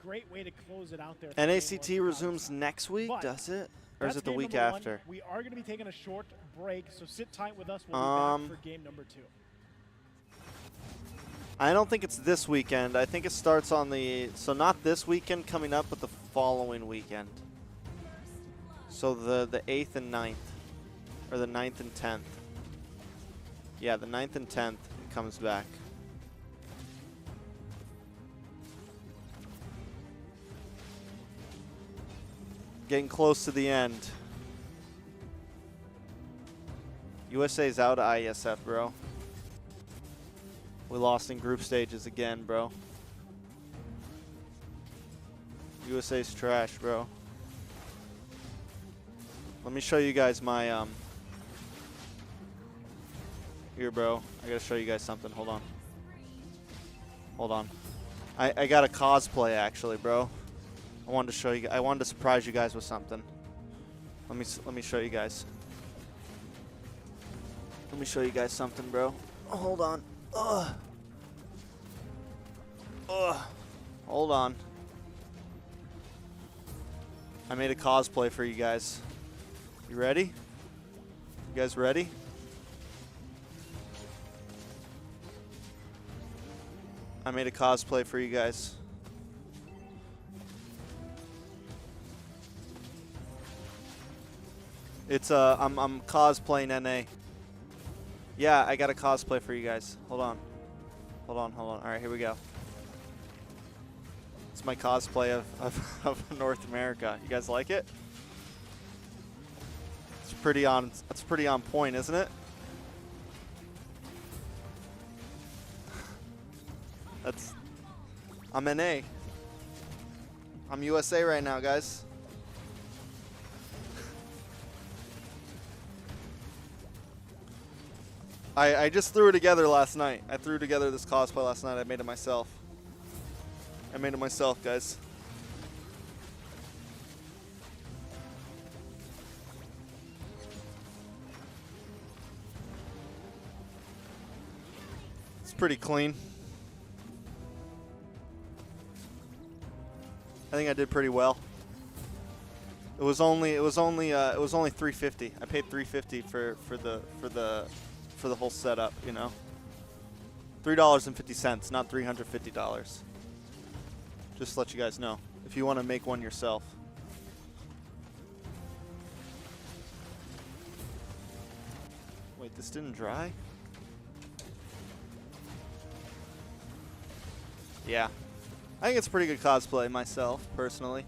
great way to close it out there. for NACT game 1 for resumes Kazakhstan. next week, But does it? Or is that's it the game week number 1. after? We are going to be taking a short break, so sit tight with us. We'll be back for game number 2. I don't think it's this weekend. I think it starts on the... So not this weekend coming up, but the following weekend. So the 8th and 9th. Or the 9th and 10th. Yeah, the 9th and 10th it comes back. Getting close to the end. USA's out of Iesf, bro. We lost in group stages again, bro. USA's trash, bro. Let me show you guys my, here, bro. I gotta show you guys something. Hold on. Hold on. I got a cosplay, actually, bro. I wanted to show you. I wanted to surprise you guys with something. Let me show you guys. Let me show you guys something, bro. Hold on. Ugh. Ugh. Hold on. I made a cosplay for you guys. You ready? You guys ready? I made a cosplay for you guys. It's I'm cosplaying NA. Yeah, I got a cosplay for you guys. Hold on. Hold on. All right, here we go. It's my cosplay of North America. You guys like it? It's pretty on point, isn't it? I'm NA. I'm USA right now, guys. I just threw it together last night. I threw together this cosplay last night. I made it myself. Guys. It's pretty clean. I think I did pretty well. It was only $350. I paid $350 for the whole setup, you know. $3.50, not $350. Just to let you guys know, if you want to make one yourself. Wait, this didn't dry? Yeah. I think it's a pretty good cosplay myself, personally.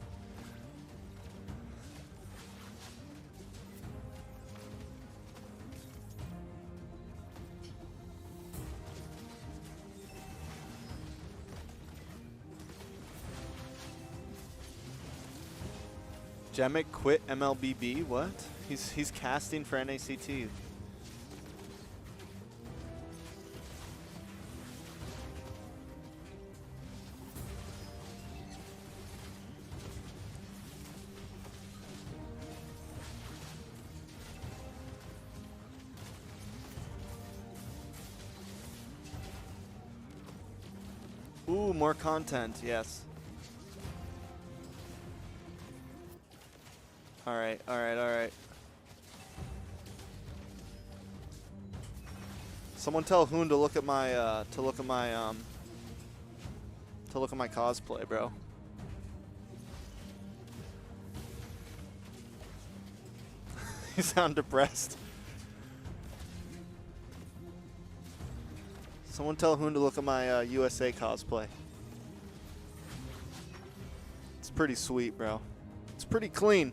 Jemic quit MLBB. What? He's casting for NACT. Ooh, more content, yes. Alright, alright, alright. Someone tell Hoon to look at my cosplay, bro. You sound depressed. Someone tell Hoon to look at my USA cosplay. It's pretty sweet, bro. It's pretty clean.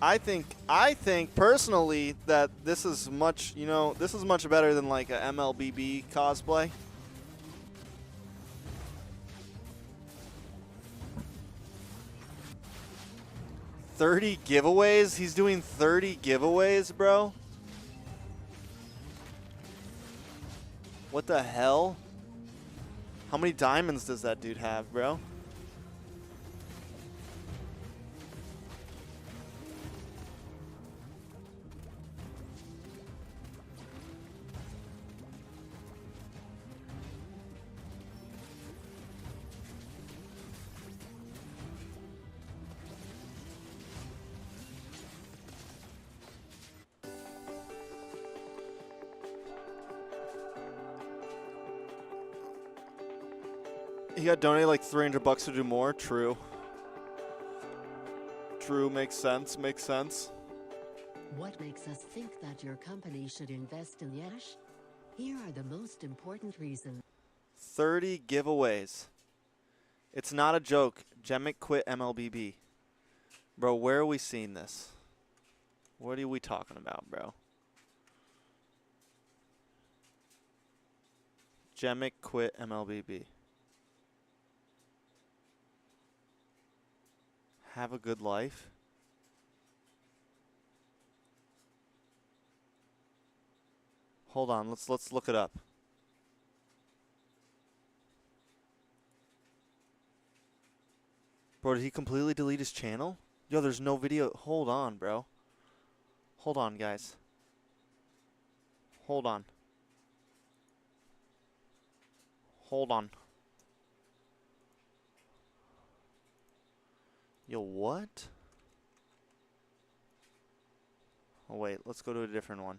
I think personally that this is much, this is much better than like a MLBB cosplay. $30 giveaways? He's doing 30 giveaways, bro? What the hell? How many diamonds does that dude have, bro? He got donated like $300 to do more. True. True. Makes sense. Makes sense. What makes us think that your company should invest in Yash? Here are the most important reasons. 30 giveaways. It's not a joke. Jemic quit MLBB. Bro, where are we seeing this? What are we talking about, bro? Jemic quit MLBB. Have a good life. Hold on, let's look it up. Bro, did he completely delete his channel? Yo, there's no video. Hold on, bro. Hold on, guys. Hold on. Hold on. Yo, what? Oh, wait. Let's go to a different one.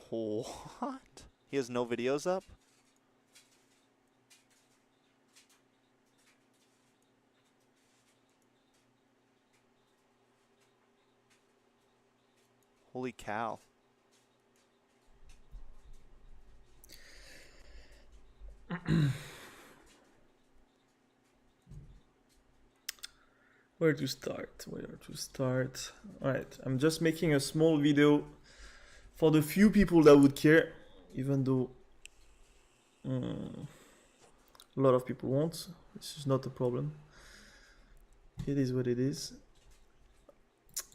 What? He has no videos up? Holy cow. Where to start? Where to start? Alright, I'm just making a small video for the few people that would care, even though a lot of people won't. This is not a problem. It is what it is.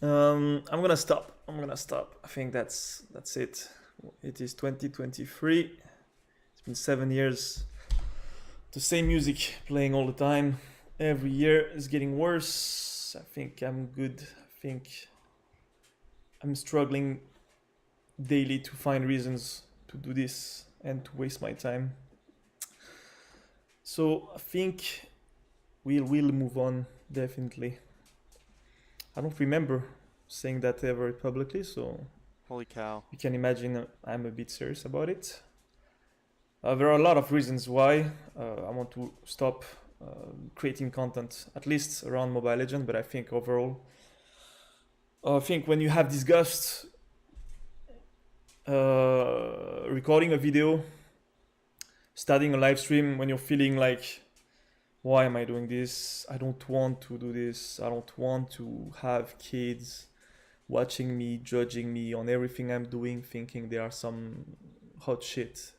I'm gonna stop. I think that's it. It is 2023. It's been 7 years. The same music playing all the time. Every year is getting worse. I think I'm good. I think I'm struggling daily to find reasons to do this and to waste my time. So I think we will move on, definitely. I don't remember saying that ever publicly, so holy cow. You can imagine I'm a bit serious about it. There are a lot of reasons why I want to stop creating content, at least around Mobile Legends, but I think overall, I think when you have disgust, recording a video, starting a live stream when you're feeling like why am I doing this? I don't want to do this. I don't want to have kids watching me, judging me on everything I'm doing, thinking there are some hot shit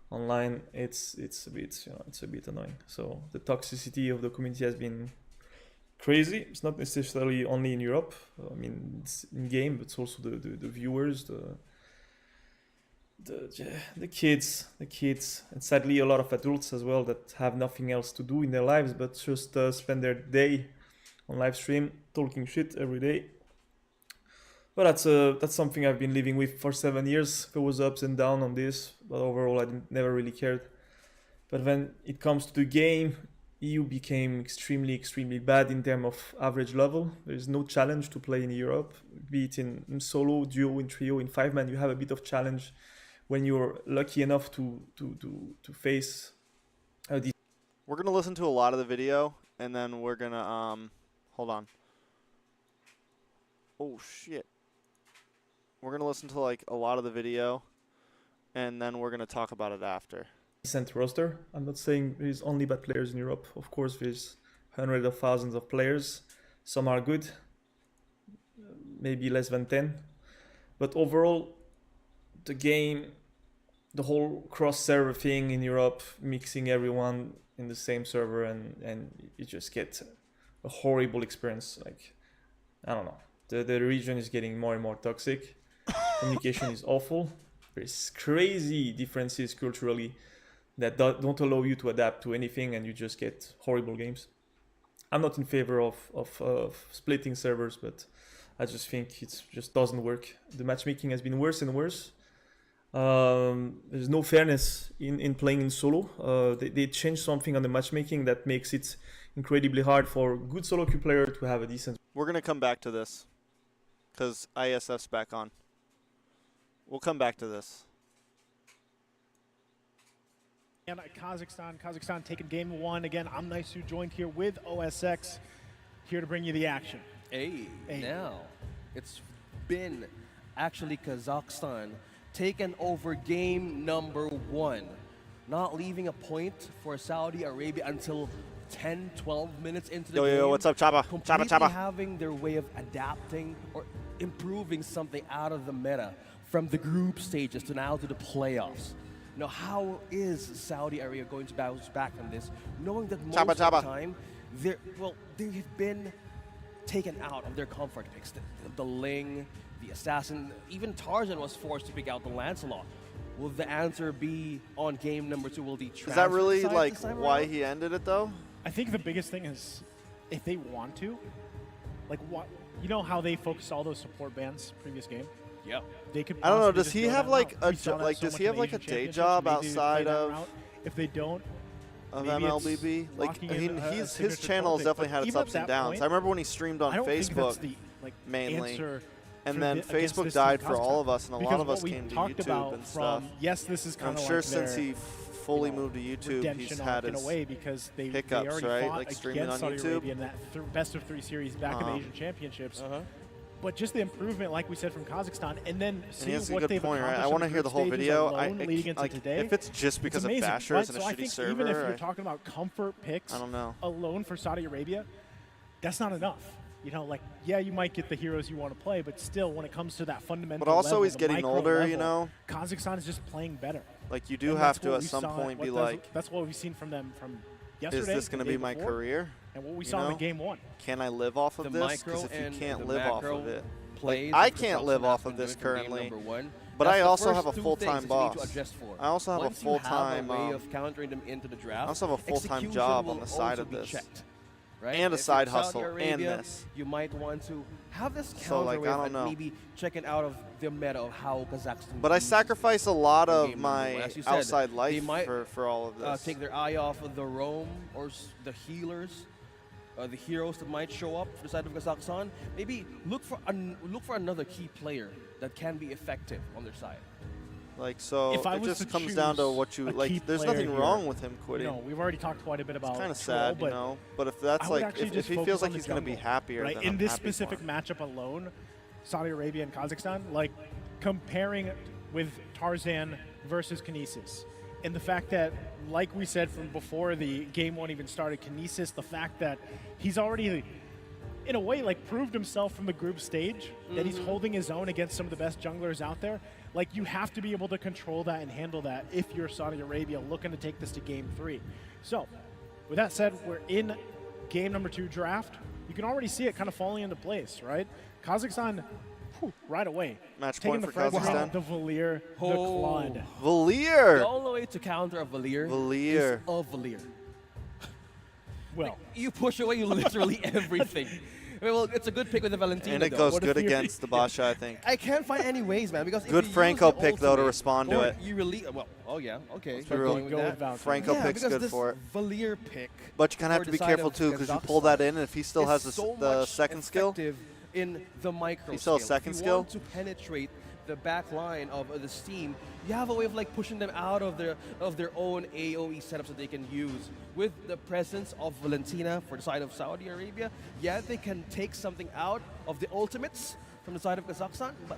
online. It's a bit, you know, it's a bit annoying. So the toxicity of the community has been crazy. It's not necessarily only in Europe. I mean, it's in game, but it's also the viewers, the kids, and sadly a lot of adults as well that have nothing else to do in their lives but just spend their day on live stream talking shit every day. But that's something I've been living with for 7 years. There was ups and downs on this, but overall I never really cared. But when it comes to the game, EU became extremely bad in terms of average level. There is no challenge to play in Europe, be it in solo, duo, in trio, in 5-man. You have a bit of challenge when you're lucky enough to face these. We're gonna listen to a lot of the video, and then we're gonna hold on. Oh shit. We're gonna listen to like a lot of the video, and then we're gonna talk about it after. Decent roster. I'm not saying there's only bad players in Europe. Of course, there's hundreds of thousands of players. Some are good, maybe less than 10. But overall, the game, the whole cross-server thing in Europe, mixing everyone in the same server, and you just get a horrible experience. Like, I don't know. The region is getting more and more toxic. Communication is awful. There's crazy differences culturally that don't allow you to adapt to anything, and you just get horrible games. I'm not in favor of splitting servers, but I just think it just doesn't work. The matchmaking has been worse and worse. There's no fairness in playing in solo. They changed something on the matchmaking that makes it incredibly hard for a good solo queue player to have a decent. We're gonna come back to this because Iesf's back on. We'll come back to this. And Kazakhstan taking game one. Again, I'm Nisu, joined here with OSX, here to bring you the action. Hey. Now, it's been actually Kazakhstan taken over game number one, not leaving a point for Saudi Arabia until 10, 12 minutes into the game. Yo, what's up, Chaba? Chaba. Having their way of adapting or improving something out of the meta from the group stages to now to the playoffs. Now, how is Saudi Arabia going to bounce back from this, knowing that most of the time, they've been taken out of their comfort picks. The Ling, the Assassin, even Tarzan was forced to pick out the Lancelot. Will the answer be on game number 2? Will the Is that really like why he ended it though? I think the biggest thing is if they want to, like what you know how they focused all those support bans previous game. Yep. They could. I don't know. Does he have like a does he have like a day job outside of? If they don't. Of MLBB, like his channel has definitely had its ups and downs. I remember when he streamed on Facebook mainly, and then Facebook died for all of us, and a lot of us came to YouTube and stuff. Yes, this is kind of. I'm sure since he fully moved to YouTube, he's had his hiccups, right? Like streaming on YouTube. In that best of 3 series back in the Asian Championships. But just the improvement, like we said, from Kazakhstan, and then seeing what they've accomplished. Right? I want to hear the whole video. Leading into today, if it's just because of bashers and a shitty server, even if you're talking about comfort picks, I don't know. Alone for Saudi Arabia, that's not enough. You know, like you might get the heroes you want to play, but still, when it comes to that fundamental. But also, level, he's getting older. You know, Kazakhstan is just playing better. Like you do have to at some point be like. That's what we've seen from them from yesterday. Is this going to be my career? And what we saw in game 1. Can I live off of this? Because if you can't live off of it. Like, I can't live off of this currently, but I also have a full-time boss. I also have a full-time. I also have a full-time job on the side of this, right? And a side hustle, and this. You might want to have this counter I don't know. Maybe checking out of the meta of how Kazakhstan. But I sacrifice a lot of my outside life for all of this. Take their eye off of the roam or the healers. The heroes that might show up for the side of Kazakhstan, maybe look for another key player that can be effective on their side. Like so, it just comes down to what you like. There's nothing wrong with him quitting. You know, we've already talked quite a bit about. It's kind of sad, you know. But if that's like, if he feels like he's going to be happier, right? Then in this specific matchup alone, Saudi Arabia and Kazakhstan, like comparing with Tarzan versus Kinesis. And the fact that, like we said from before the game one even started, Kinesis, the fact that he's already, in a way, like proved himself from the group stage, that he's holding his own against some of the best junglers out there. Like, you have to be able to control that and handle that if you're Saudi Arabia looking to take this to game 3. So, with that said, we're in game number 2 draft. You can already see it kind of falling into place, right? Kazakhstan, right away. Match taking point the for Kazakhstan. The Valier, the Claude. Valier! The only way to counter a Valier is a Valier. Well, you push away literally everything. Well, it's a good pick with the Valentina. And it goes good against the Basha, I think. I can't find any ways, man. Because good if you Franco use the pick though to ultimate, respond to it. You really well. Oh yeah, okay. Franco pick's good for it. Valier pick. But you kind of have to be careful too, because you pull that in, and if he still has the second skill, in the micro, he still has second skill. Want to penetrate the back line of this team, you have a way of like pushing them out of their own AoE setups that they can use. With the presence of Valentina for the side of Saudi Arabia, yeah, they can take something out of the ultimates from the side of Kazakhstan, but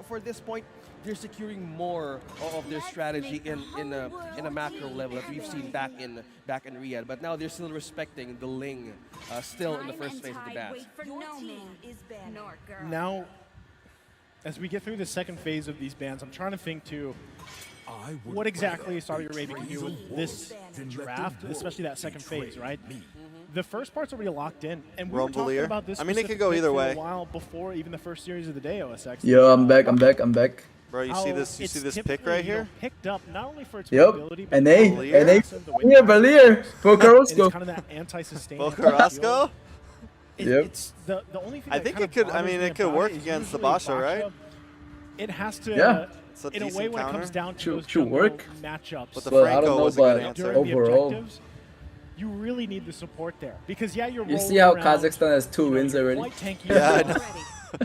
for this point, they're securing more of their strategy in a macro level that we've seen back in Riyadh. But now they're still respecting the Ling still in the first phase of the bat. Now, as we get through the second phase of these bans, I'm trying to think too, what exactly Saudi Arabia can do with this draft, especially that second phase, right? The first part's already locked in, and we were talking about this. I mean, it could go either way. For a while before even the first series of the day, OSX. Yo, I'm back. Bro, you see this? You see this pick right here? Picked up not only for its mobility, but Valier, It's kind of that anti-sustain. Bokarosco? It's the only thing. I think it could. I mean, it could work against the Basha, right? It has to. Yeah. In a way, when it comes down to those work. matchups, but the Franco was a good answer. Overall, you really need the support there because you see how Kazakhstan has 2 wins already. Yeah,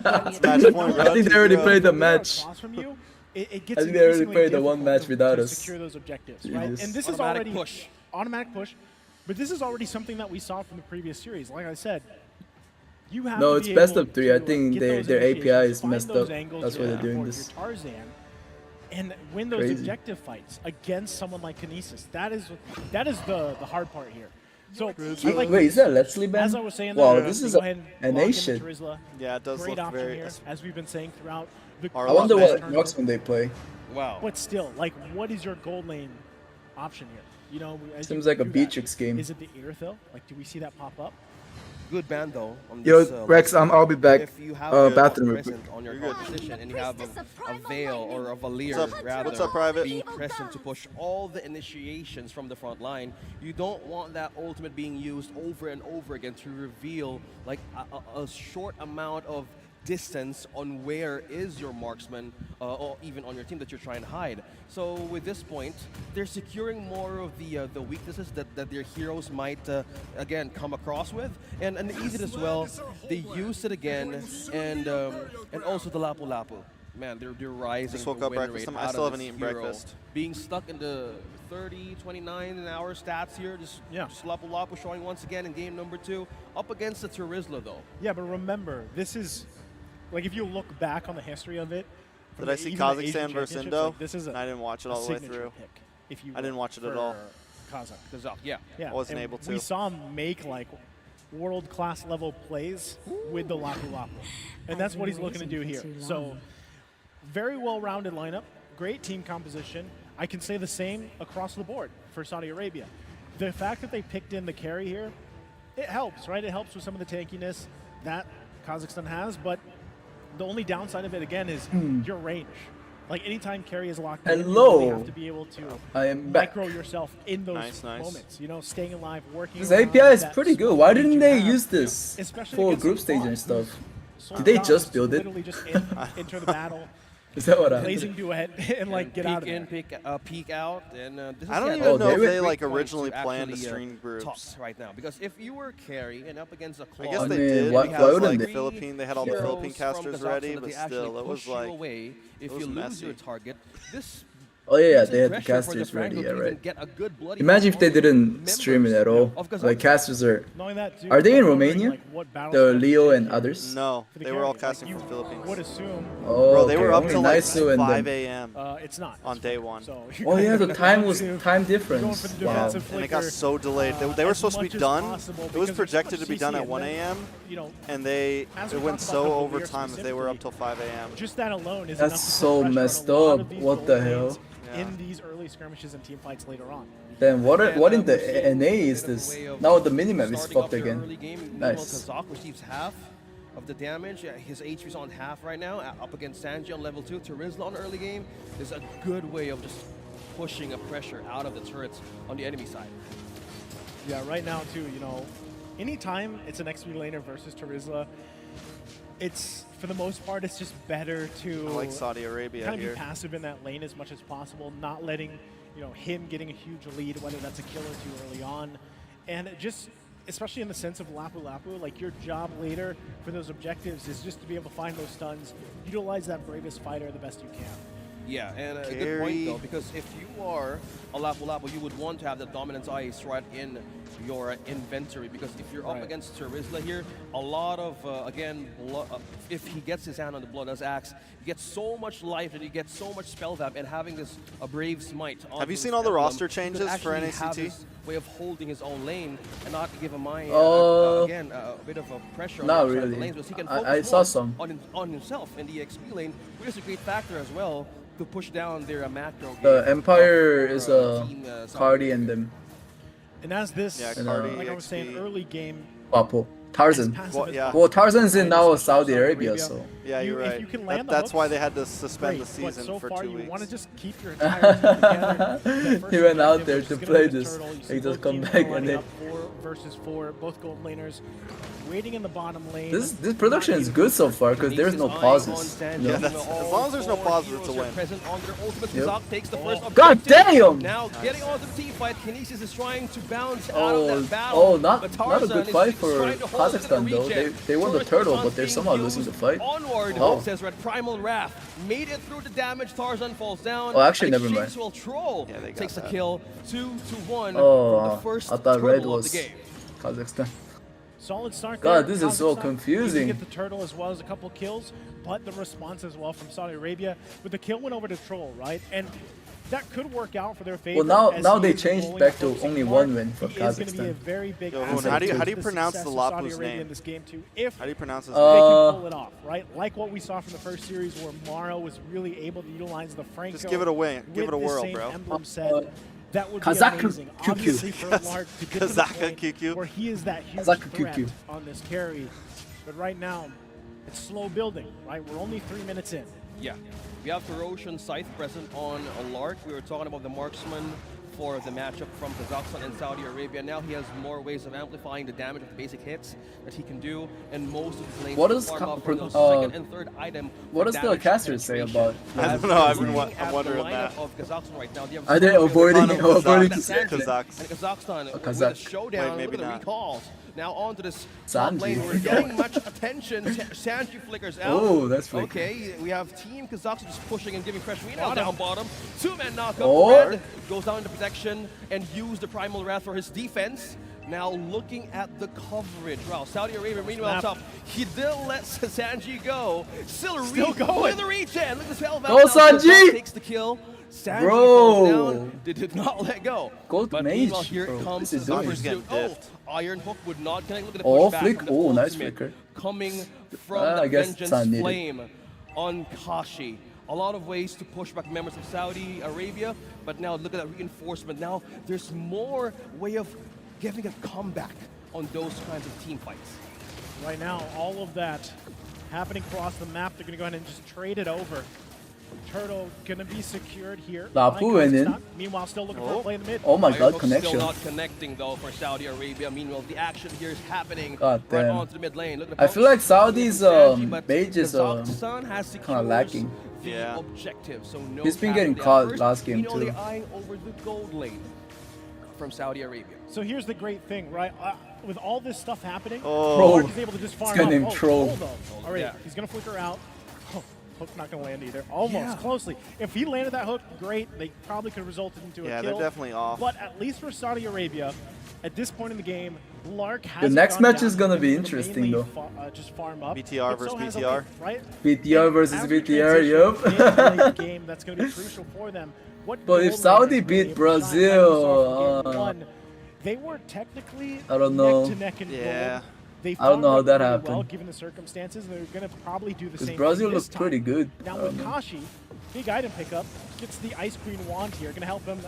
I think they already played the match. I think they already played the one match without us. Secure those objectives, right? And this is already automatic push, but this is already something that we saw from the previous series. Like I said, you have no, to it's be best able of 3. I think their API is messed up. That's why they're doing this. And win those objective fights against someone like Kinesis. That is the hard part here. So wait, is that Leslie ban? As I was saying, wow, this is a nation. Yeah, it does great look very. Here, as we've been saying throughout. I wonder what marksman they play. Wow. But still, like, what is your gold lane option here? You know, seems like a Beatrix game. Is it the Earthil? Like, do we see that pop up? Good ban though. On Yo, this, Rex, I'll be back. If you have bathroom. present on your position and you have a Veil or a Valier What's up, Private? being present to push all the initiations from the front line, you don't want that ultimate being used over and over again to reveal like a short amount of distance on where is your marksman or even on your team that you're trying to hide. So with this point, they're securing more of the weaknesses that their heroes might again come across with, and easy as well. They use it again, and also the Lapu Lapu. Man, they're rising. Just woke up breakfast. I still haven't eaten breakfast. Being stuck in the 30, 29 an hour stats here. Just Lapu Lapu showing once again in game number 2 up against the Turizla though. Yeah, but remember, this is. Like, if you look back on the history of it, did I see Kazakhstan versus Indo? Like, this is I didn't watch it all the way through. If you I didn't watch it at all. Kazakh, yeah. I wasn't able to. We saw him make like world-class level plays with the Lapu Lapu, and that's what he's looking to do here. So, very well-rounded lineup, great team composition. I can say the same across the board for Saudi Arabia. The fact that they picked in the carry here, it helps, right? It helps with some of the tankiness that Kazakhstan has, but the only downside of it, again, is your range. Like, anytime carry is locked in, you really have to be able to micro yourself in those moments. You know, staying alive, working. This API is pretty good. Why didn't they use this for group stage and stuff? Did they just build it? Literally just enter the battle. Is that what blazing duet and like get out of there. Peek out, and this I don't is even know if they like originally planned to stream groups right now. Because if you were carry and up against a Claude, I guess they did. Why wouldn't they? Philippine, they had all the Philippine casters ready, but still, it was like if you lose your target, this Oh yeah, Here's they had the pressure for casters Franco ready, to yeah, even right. get a good bloody Imagine if they on the didn't stream it at all. members of Like casters are. Knowing that, too, Are they in I'm wondering, Romania? like, what battle The strategy Leo to and take others? No, for the they were all carry. casting Like, from you Philippines. would assume. Oh, Bro, they were okay, up only till like Naisu and 5 them. a.m. It's not on day one. So Oh yeah, the time was to time going difference. for the Wow. defensive And it got flicker, so delayed. They were as supposed to be much as done. possible It was because there's so projected much to be done CC, at and 1 then, a.m. you know, and as it we went talked so about the overtime that they were up till 5 a.m. Just that alone is That's enough to so put pressure on messed a lot up. of these What gold the lanes hell? in these early skirmishes and team fights later on. Then what And, in the we're seeing NA a is bit of a this? way of Now the minimap is starting off fucked their again. early game. Meanwhile, Nice. Kazakh receives half of the damage. His HP is on half right now, up against Sanji on level 2. Terizla on early game is a good way of just pushing a pressure out of the turrets on the enemy side. Yeah, right now too, you know, anytime it's an XP laner versus Terizla, it's, for the most part, it's just better to I like Saudi Arabia kind of here. be passive in that lane as much as possible, not letting, you know, him getting a huge lead, whether that's a kill or two early on. And just, especially in the sense of Lapu Lapu, like your job later for those objectives is just to be able to find those stuns, utilize that bravest fighter the best you can. Yeah, and a good point though, because if you are a Lapu Lapu, you would want to have the dominance ice right in your inventory, because if you're up against Terizla here, a lot of, again, if he gets his hand on the Bloodlust Axe, he gets so much life and he gets so much spell vamp, and having this a Brave Smite. Have you seen all the roster changes for NACT? Way of holding his own lane and not give a mind, again, a bit of a pressure on Not the really. lanes, because he can I focus saw more some. on himself in the XP lane, which is a great factor as well to push down their macro game. The Empire is team, Cardi and them. And as this, Cardi, like I was saying, XP. early game, Papo. Tarzan. Well, yeah. Well, Tarzan's in now Saudi Arabia, so. Yeah, you're if right. you can land the That's why hooks, they had to suspend great, the but season so for far 2 you weeks. want to just keep your entire team together. That first He went out objective, there which to is gonna play be the this. turtle. You see He just both come teams back and lining they. up 4 versus 4, both gold laners waiting in the bottom lane. This production is good so far because there's no pauses. You Yeah, know? that's, as long as there's no pauses, it's a win. Present on their ultimate. Yep. Kazakh takes the first God objective. damn! Now getting onto the team fight, Kinesis is trying to bounce out of that battle. Oh, not but a Tarzan good is fight for trying to hold it to the Kazakhstan though. regen. They won the First turtle, response but they're being somehow used. losing the fight. Onward, Oh. says Red. Primal Wrath made it through the damage. Tarzan falls down. Oh, actually, An never mind. exchange Troll Yeah, they got takes the that. kill. 2-1 from the Oh, first I thought red turtle of was the game. Kazakhstan. Solid start God, there. this is so Kazakhstan confusing. able to get the turtle as well as a couple kills, but the response as well from Saudi Arabia with the kill went over to Troll, right? And that could work out for their favor. Well, as now he they is changed rolling back up to focusing only more. one win for He is going to be a Kazakhstan. very big Yo, asset how do to you the pronounce success the of Saudi Lapu's Arabia name? in this game too. If How do you pronounce his they name? can pull it off, right? Like what we saw from the first series where Mara was really able to utilize the Franco. Just give it a win. Give with it a this whirl, same bro. emblem set. That would Kazakh be amazing. QQ. Obviously for Lark to get to the Kazakh point QQ. where he is that huge Kazakh threat QQ. on this carry. But right now, it's slow building, right? We're only 3 minutes in. Yeah. We have Ferocian Scythe present on a Lark. We were talking about the marksman for the matchup from Kazakhstan and Saudi Arabia. Now he has more ways of amplifying the damage of the basic hits that he can do, and most of his lanes What does farm Ka- up for those uh, second and third item. What for does the damage casters say penetration. about? I don't know. I've been Looking at wondering the that. lineup of Kazakhstan right now. They have Are they Saudi avoiding Arabia, avoiding to Sanji, say Kazakhs? and Kazakhstan with Kazakh. the showdown. Wait, maybe Look at the not. recalls. Now on to this Sanji. top lane. We're getting much attention. Sanji flickers out. Oh, that's flicker. Okay, we have Team Kazakhstan just pushing and giving pressure. We now down bottom. 2-man knockup. Oh. Red goes down into protection and use the Primal Wrath for his defense. Now looking at the coverage. Wow, Saudi Arabia meanwhile top. He still lets Sanji go. Still going. with the regen. Look at the spell. Go, Sanji! Takes the kill. Sanji Bro. falls down. They did not let go. Gold But mage, meanwhile, here bro. comes This is the doing. pursuit. He's getting Iron Hook would not connect. Look at the Oh, pushback flick. from the Oh, nice ultimate flicker. coming from I the guess it's Vengeance unneeded. Flame on Kashi. A lot of ways to push back members of Saudi Arabia, but now look at that reinforcement. Now there's more way of giving a comeback on those kinds of team fights. Right now, all of that happening across the map. They're going to go ahead and just trade it over. Turtle going to be secured here. Lapu by went in. Kazakhstan. Meanwhile, still looking for a play in the mid. Oh my Iron god, Hook's connection. Still not connecting though for Saudi Arabia. Meanwhile, the action here is happening God right damn. onto the mid lane. Look at the I feel like Saudi's Sanji, but mage is Kazakhstan has kind of secured lacking. the Yeah. objective. So no He's been path getting to the caught first. last game, Meanwhile, too. they're eyeing over the gold lane from Saudi Arabia. So here's the great thing, right? With all this stuff happening, Oh. Mark is able to just farm This guy up. named Oh, Troll. hold on. All right, Yeah. he's going to flicker out. Oh, Hook not going to land either. Almost, closely. If he landed that hook, great. They probably could have resulted into a kill. Yeah, they're definitely off. But at least for Saudi Arabia, at this point in the game, Lark has The next match is going to be interesting, though. Just farm up. BTR versus BTR. Right? BTR versus BTR, yup. Game that's going to be crucial for them. But if Saudi beat Brazil, they were technically I don't know. neck to neck in gold. They I don't know how that really happened. well, given the circumstances, they're going to probably do the same. Brazil thing this looked pretty time. good. Now with Kashi, big item pickup, gets the Ice Queen wand here, going to help him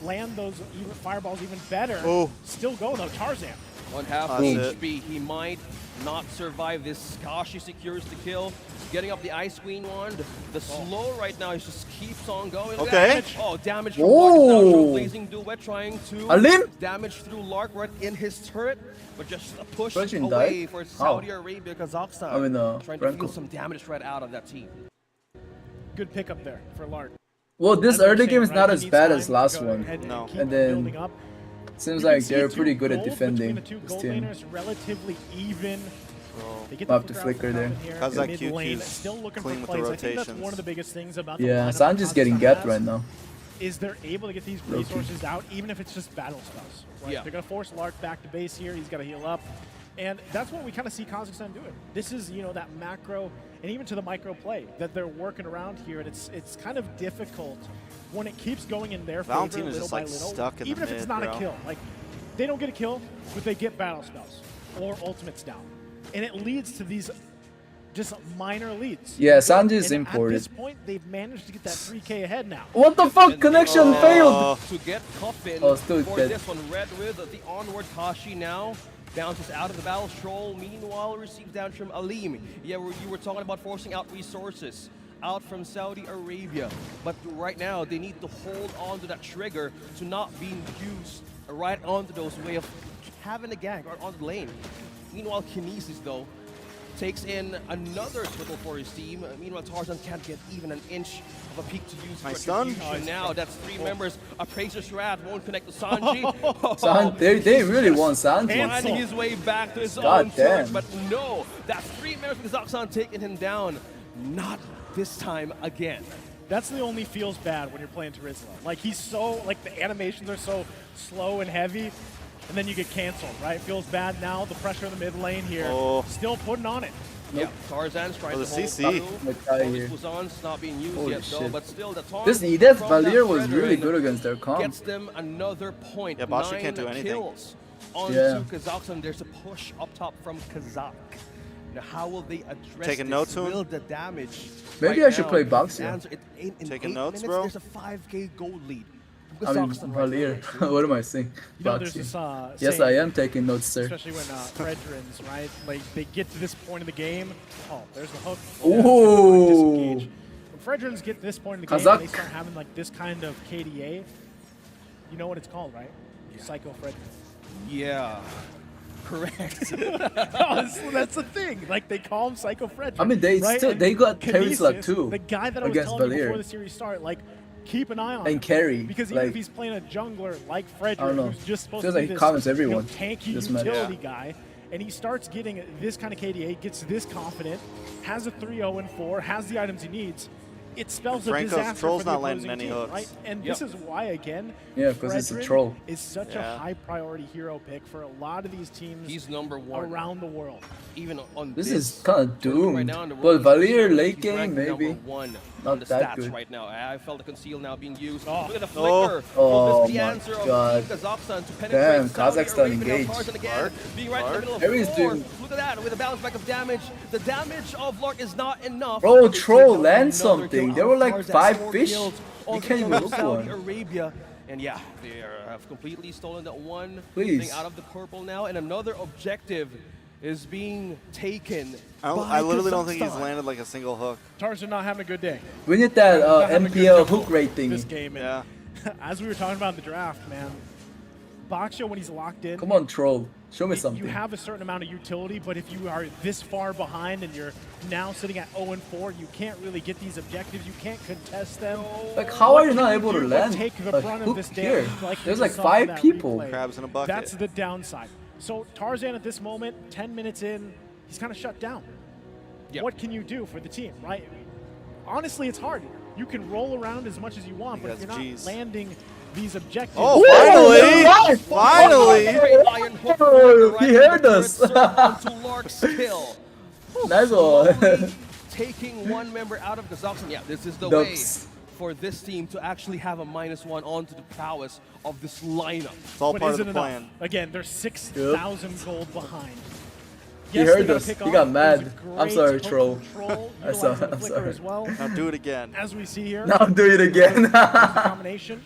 land those fireballs even better. Oh. Still going though, Tarzan. 1/2 HP. He might not survive this. Kashi secures the kill. Getting up the Ice Queen wand. The slow right now is just keeps on going. Okay. Damage from Lark. Blazing Duet trying to Alim? damage through Lark right in his turret. But just a push Persian away died? for Saudi Arabia, Kazakhstan. I mean, trying to feel some damage right out of that team. Good pickup there for Lark. Well, this As we were early saying, game is right, not he as needs bad time as to last go one. ahead and No. keep And then building up. seems You can like see they're two pretty good at gold between defending the two this gold team. laners, relatively even. They get I'll have the to flicker flicker there. Kazakh mid lane, QQ's still looking clean for with the plays. I think that's rotations. one of the biggest things about the Yeah, lineup Sanji's getting Kazakhstan gapped has, right now. is they're able to get these resources out, even if it's just battle spells. Right? Yeah. They're going to force Lark back to base here. He's got to heal up. And that's what we kind of see Kazakhstan doing. This is, that macro and even to the micro play that they're working around here. And it's kind of difficult when it keeps going in their favor Valentine is little just by like little, stuck in the even if it's mid, not bro. a kill. Like, they don't get a kill, but they get battle spells or ultimates down. And it leads to these just minor leads. Yeah, Sanji's And at imported. this point, they've managed to get that 3K ahead now. What the fuck? Connection failed! To get Coffin still for dead. this one. Red with the onward Kashi now. Bounces out of the battle. Troll, meanwhile, receives down from Alim. Yeah, you were talking about forcing out resources out from Saudi Arabia. But right now, they need to hold on to that trigger to not being used right onto those way of having a gang right on the lane. Meanwhile, Kinesis, though, takes in another triple for his team. Meanwhile, Tarzan can't get even an inch of a peek to use Nice stun. retribution. Now that's 3 members. Appraiser's Wrath won't connect to Sanji. They really want Sanji. Finding his way back to his God own damn. turret, but no, that's 3 members of Kazakhstan taking him down. Not this time again. That's the only feels bad when you're playing Tarizla. Like, he's so, like, the animations are so slow and heavy, and then you get canceled, right? Feels bad now. The pressure in the mid lane here. Still putting on it. Yeah, Tarzan's trying to hold CC. through. Fuzan's not being used Holy yet, though, shit. but still the taunt This Iesf from Valier that was really Brethren good against their comp. gets them another point. Yeah, Basha 9 can't do anything. kills onto Yeah. Kazakhstan. There's a push up top from Kazakh. Now, how will they address Taking this? notes, Hoon? Will the damage Maybe right I should now, play the Boxer. answer, in Taking 8 notes, minutes, bro? There's a 5K gold lead. from I mean, Kazakhstan right Valier. now. What am I saying? There's Boxing. this Yes, saying, I am taking notes, sir. especially when Fredrins, right? Like, they get to this point of the game. Oh, there's the hook. Ooh. Disengage. When Fredrins get to this point in the game, Kazakh. and they start having like this kind of KDA. You know what it's called, right? Psycho Fredrins. Yeah. Correct. That's the thing. Like, they call him Psycho Fredrins. I mean, they right? still And they got Terizla Kinesis, too The guy that I was against telling you Valier. before the series started, like, keep an eye on And him. carry, Because even if like- he's playing a jungler like I don't Fredrin, know. who's just supposed Feels to like be he this comments everyone, tanky this match. utility guy, and he starts getting this kind of KDA, gets this confident, has a 3-0 and 4, has the items he needs, it spells a Franco's disaster troll's for the not landing opposing many team, hooks. right? And Yep. this is why, again, Yeah, 'cause it's a Fredrin troll. is such a high priority hero pick for a lot of these teams He's number 1 around the world. even on This this is kind of doomed. right now in the But world. Valier He's late game, ranked maybe. number 1 Not on the that stats good. right now. I felt the conceal now being used. Oh. Look at the flicker. Oh the my answer of God. Team Kazakhstan to penetrate Damn, Saudi Kazakhstan Arabia. Now engaged. Tarzan again, Clark? being right in the middle of Harry's 4. doing- Look at that with a bounce back of damage. The damage of Lark is not enough. Bro, They Troll, take out land another something. kill There out were of like Tarzan. 5 4 fish. kills You on can't even look for Saudi one. Arabia. And yeah, they have completely stolen that one Please. thing out of the purple now, and another objective is being taken. I literally don't think he's Kazakhstan. landed like a single hook. Tarzan not having a good day. We need that Not having a good MPL jumble hook rate This thingy. game, and Yeah. as we were talking about in the draft, man, Baksha, when he's locked in, Come on, Troll. Show me something. you have a certain amount of utility, but if you are this far behind and you're now sitting at 0 and 4, you can't really get these objectives. You can't contest them. Like, how What are you can not able to do but land take the a brunt hook of this here? damage, like There's we like saw 5 in that people. replay? Crabs in a bucket. That's the downside. So Tarzan at this moment, 10 minutes in, he's kind of shut down. Yep. What can you do for the team, right? honestly, it's hard. You can roll around as much as you want, but if you're not landing these objectives... Oh, finally! Finally! He heard us! Nice one! Taking one member out of Kazakhstan. Yeah, this is the way for this team to actually have a -1 onto the prowess of this lineup. It's all part of the plan. Again, they're 6,000 gold behind. He heard us. He got mad. I'm sorry, troll. I'm sorry. As well. Now do it again. As we see here. Now do it again. Combination.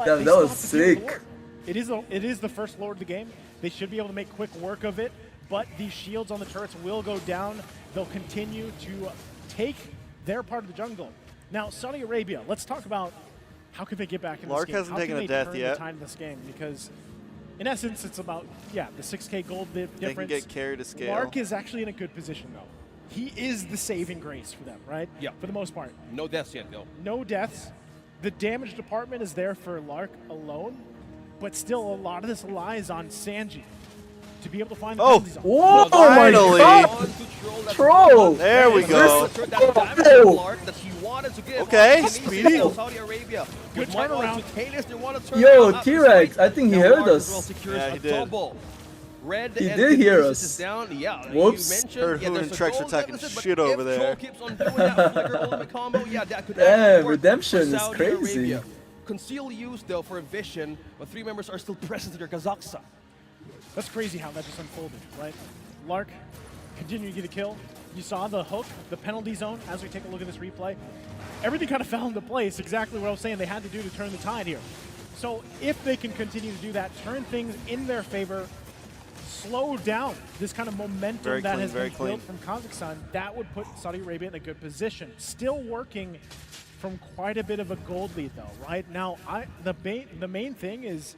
Damn, that was sick. It is the first Lord of the game. They should be able to make quick work of it, but these shields on the turrets will go down. They'll continue to take their part of the jungle. Now, Saudi Arabia, let's talk about how can they get back in this game. Hasn't taken a death yet. The time in this game, because in essence, it's about, the 6K gold difference. They can get carried to scale. Lark is actually in a good position, though. He is the saving grace for them, right? Yeah. For the most part. No deaths yet, though. No deaths. The damage department is there for Lark alone, but still a lot of this relies on Sanji to be able to find the penalty zone. Oh my god! Troll! There we go. Okay, speedy. Good turnaround. Yo, T-Rex, I think he heard us. Yeah, he did. He did hear us. Whoops. Heard Hoon and Trex were attacking shit over there. Damn, redemption is crazy. Conceal use though for a vision, but 3 members are still present in their Kazakhstan. That's crazy how that just unfolded, right? Lark continuing to get a kill. You saw the hook, the penalty zone, as we take a look at this replay. Everything kind of fell into place, exactly what I was saying they had to do to turn the tide here. So if they can continue to do that, turn things in their favor, slow down this kind of momentum that has been built from Kazakhstan, that would put Saudi Arabia in a good position. Still working from quite a bit of a gold lead though, right? Now, the main thing is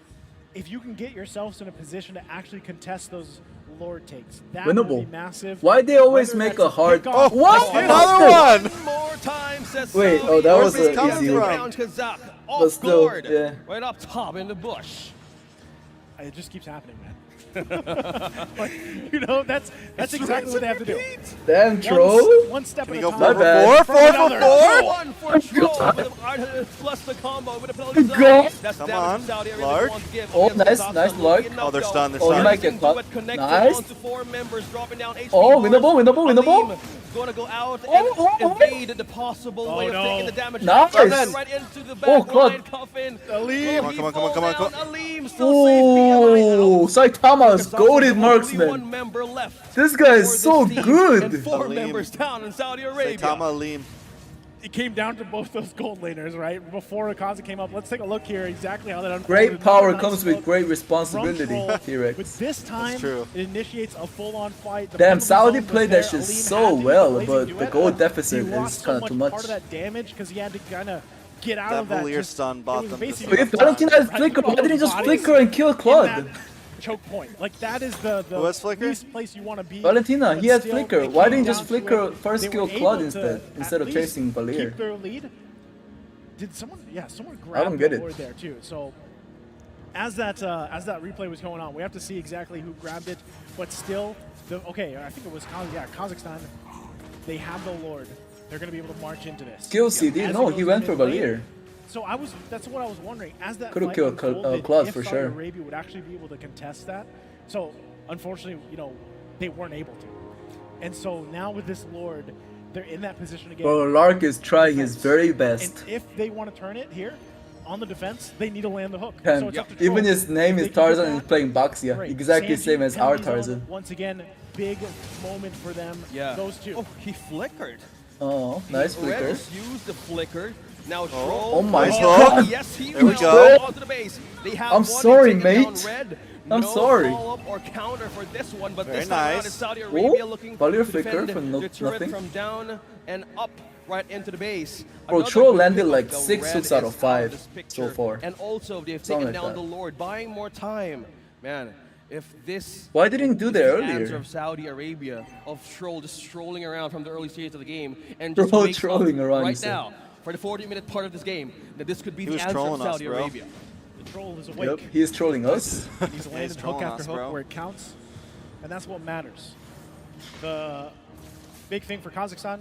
if you can get yourselves in a position to actually contest those Lord takes, that would be massive. Why they always make a hard... Oh, what? Another one! More time, says wait, oh, that was an easy one. Kazakh, but still, yeah. Right up top in the bush. It just keeps happening, man. Like, you know, that's exactly what they have to do. Damn, troll. One step at a go time. four for four? One for troll plus the combo with a penalty zone. That's come on, Lark. Oh, nice Lark. Oh, they're stunned. Oh, you might get caught. Nice. Oh, winnable. Gonna go out and evade the possible way of taking the damage. Nice. Right into the back line coffin. Aleem. Come on. Aleem still Oh, Saitama's goated marksman. One member left. This guy is so good. And 4 members down in Saudi Arabia. Saitama Aleem. It came down to both those gold laners, right? Before Akaza came up, let's take a look here exactly how that unfolded. Great power comes with great responsibility, T-Rex. But this time, it initiates a full-on fight. Damn, Saudi played that shit so well, but the gold deficit is kind of too much. Part of that damage because he had to kind of get out of that. Valier stun bought them. If Valentina had flicker, why didn't he just flicker and kill Claude? Choke point. Like, that is the least place you want to be. Valentina, he had flicker. Why didn't you just flicker first kill Claude instead of chasing Valier? Keep their lead. Did someone? Yeah, someone I don't grabbed get the it. Lord there too. So as that replay was going on, we have to see exactly who grabbed it. But still, I think it was Kazakhstan. They have the Lord. They're going to be able to march into this. Skill CD? No, he went for Valier. So that's what I was wondering. As that could have killed Claude for sure. Saudi Arabia would actually be able to contest that. So unfortunately, they weren't able to. And so now with this Lord, they're in that position again. Bro, Lark is trying his very best. And if they want to turn it here on the defense, they need to land the hook. So it's up to even his name is Tarzan and he's playing Baxia. Exactly the same as our Tarzan. Once again, big moment for them. Yeah. Those two. Oh, he flickered. Oh, nice flicker. Used the flicker. Now oh my god. Yes, he there we go. Onto the base. They have I'm sorry, mate. I'm sorry. Follow-up or counter for this one, but very this time nice. Is Saudi Arabia looking to flicker defend for the turret nothing. from down and up right into the base. Bro, Troll landed like 6 hooks out of 5 so far. And also they've taken down the Lord, buying more time. Man, if this... Why didn't he do that earlier? Answer of Saudi Arabia, of Troll just strolling around from the early stages of the game and Troll just wakes trolling up around right now for the 40-minute part of this game, that this could be the answer of Saudi Arabia. The Troll is awake. Yep, he is trolling us. He's landed hook after hook where it counts, and that's what matters. The big thing for Kazakhstan,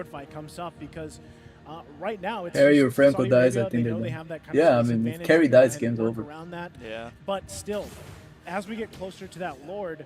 Lord fight comes tough because right now it's Harry or just Franco Saudi dies, Arabia, I think they they're know they done. have that kind Yeah, I of space mean, if advantage, Carry they can dies, go ahead game's and work over. around that. Yeah. But still, as we get closer to that Lord,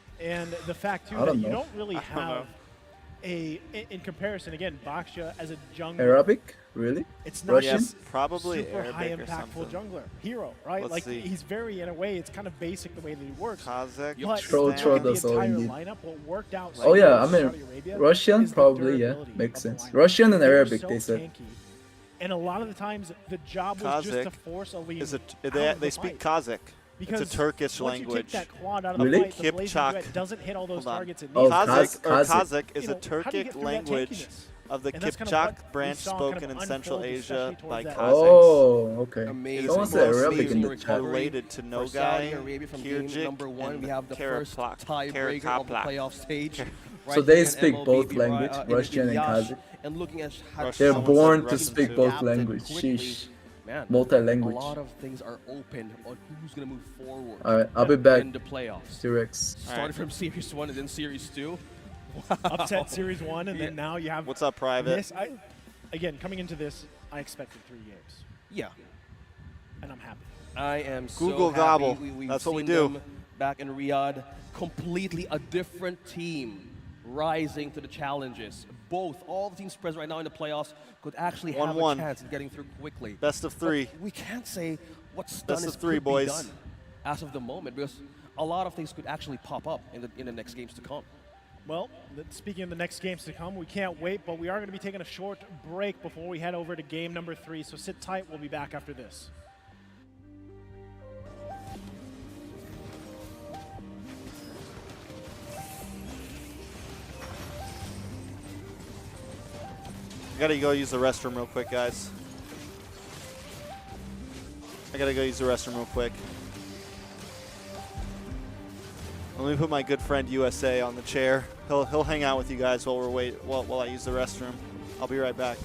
And the fact too I that don't you know. don't really have in comparison, again, Baksha as a jungler. Arabic? Really? It's not Russian? just Probably super Arabic high or impactful something. jungler hero, right? Let's like see. he's very, in a way, it's kind of basic the way that he works. Kazakh. But Troll if you look at does the all entire indeed. lineup, what worked out Oh so yeah, well I for mean, Saudi Arabia Russian is the probably, yeah, durability makes of the sense. lineup. Russian and They were Arabic, so they said. tanky, and a lot of the times the job was just to Kazakh force a lead. is out they of the speak fight. Kazakh. Because it's a Turkish once you language. kick that quad out of the Really? fight, the Blazing Kipchak. Duet doesn't hit all those Hold on. targets it Oh, needs. Kazakh is You a know, how do you Turkic get through that language tankiness? of the And that's kind of Kipchak what we branch saw spoken kind of in Central unfold, Asia especially by towards that Kazakhs. Oh, okay. Amazing. Someone It said is Arabic in the amazing chat. related to for Saudi Nogai, Arabia from game Kirjik, number 1. and We have the first Karaplak. tiebreaker of the Karaplak. playoff stage. So right they here in speak MLB, both language, in Russian and Iesf, Kazakh. And looking at how Russian. They're Someone born said to Russian speak too. both adapted language. quickly. Sheesh. Man, Multi-language. a lot of things are open on who's going to move forward Alright, I'll be back. in the playoffs. T-Rex. Started from Series 1 and then Series 2. Wow. Upset Series 1, and then now you have What's up, Private? this. Again, coming into this, I expected 3 games, Yeah. and I'm happy. I am Google so gobble. happy. We've That's what we seen do. them back in Riyadh, completely a different team rising to the challenges. All the teams present right now in the playoffs could actually have 1-1. a chance of getting through quickly. Best of 3. But we can't say what's done Best is of 3, could be boys. done as of the moment, because a lot of things could actually pop up in the next games to come. Well, speaking of the next games to come, we can't wait, but we are going to be taking a short break before we head over to game number 3, so sit tight. We'll be back after this. I gotta go use the restroom real quick, guys. I gotta go use the restroom real quick. Let me put my good friend USA on the chair. He'll hang out with you guys while while I use the restroom. I'll be right back.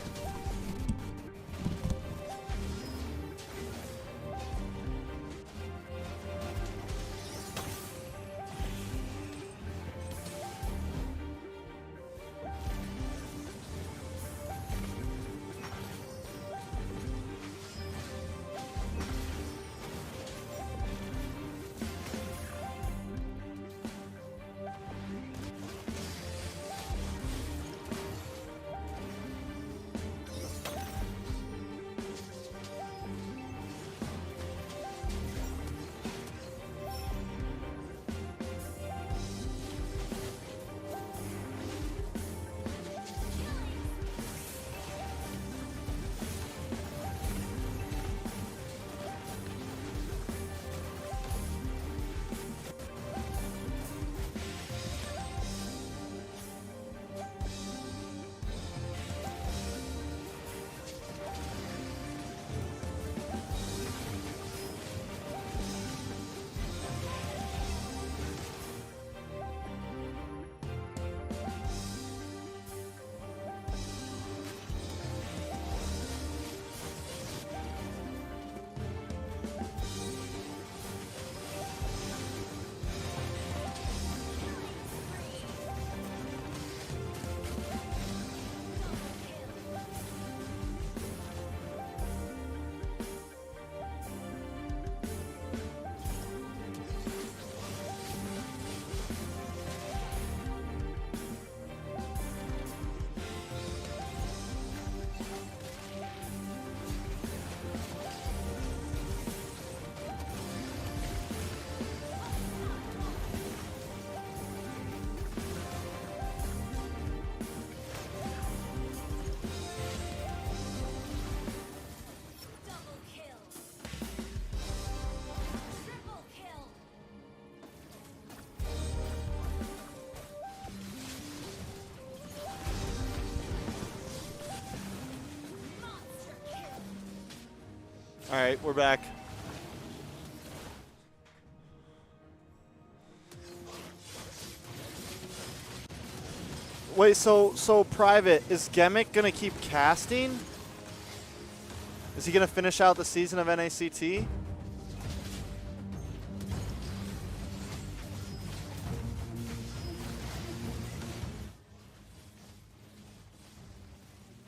All right, we're back. Wait, so Private, is Gemick gonna keep casting? Is he gonna finish out the season of NACT?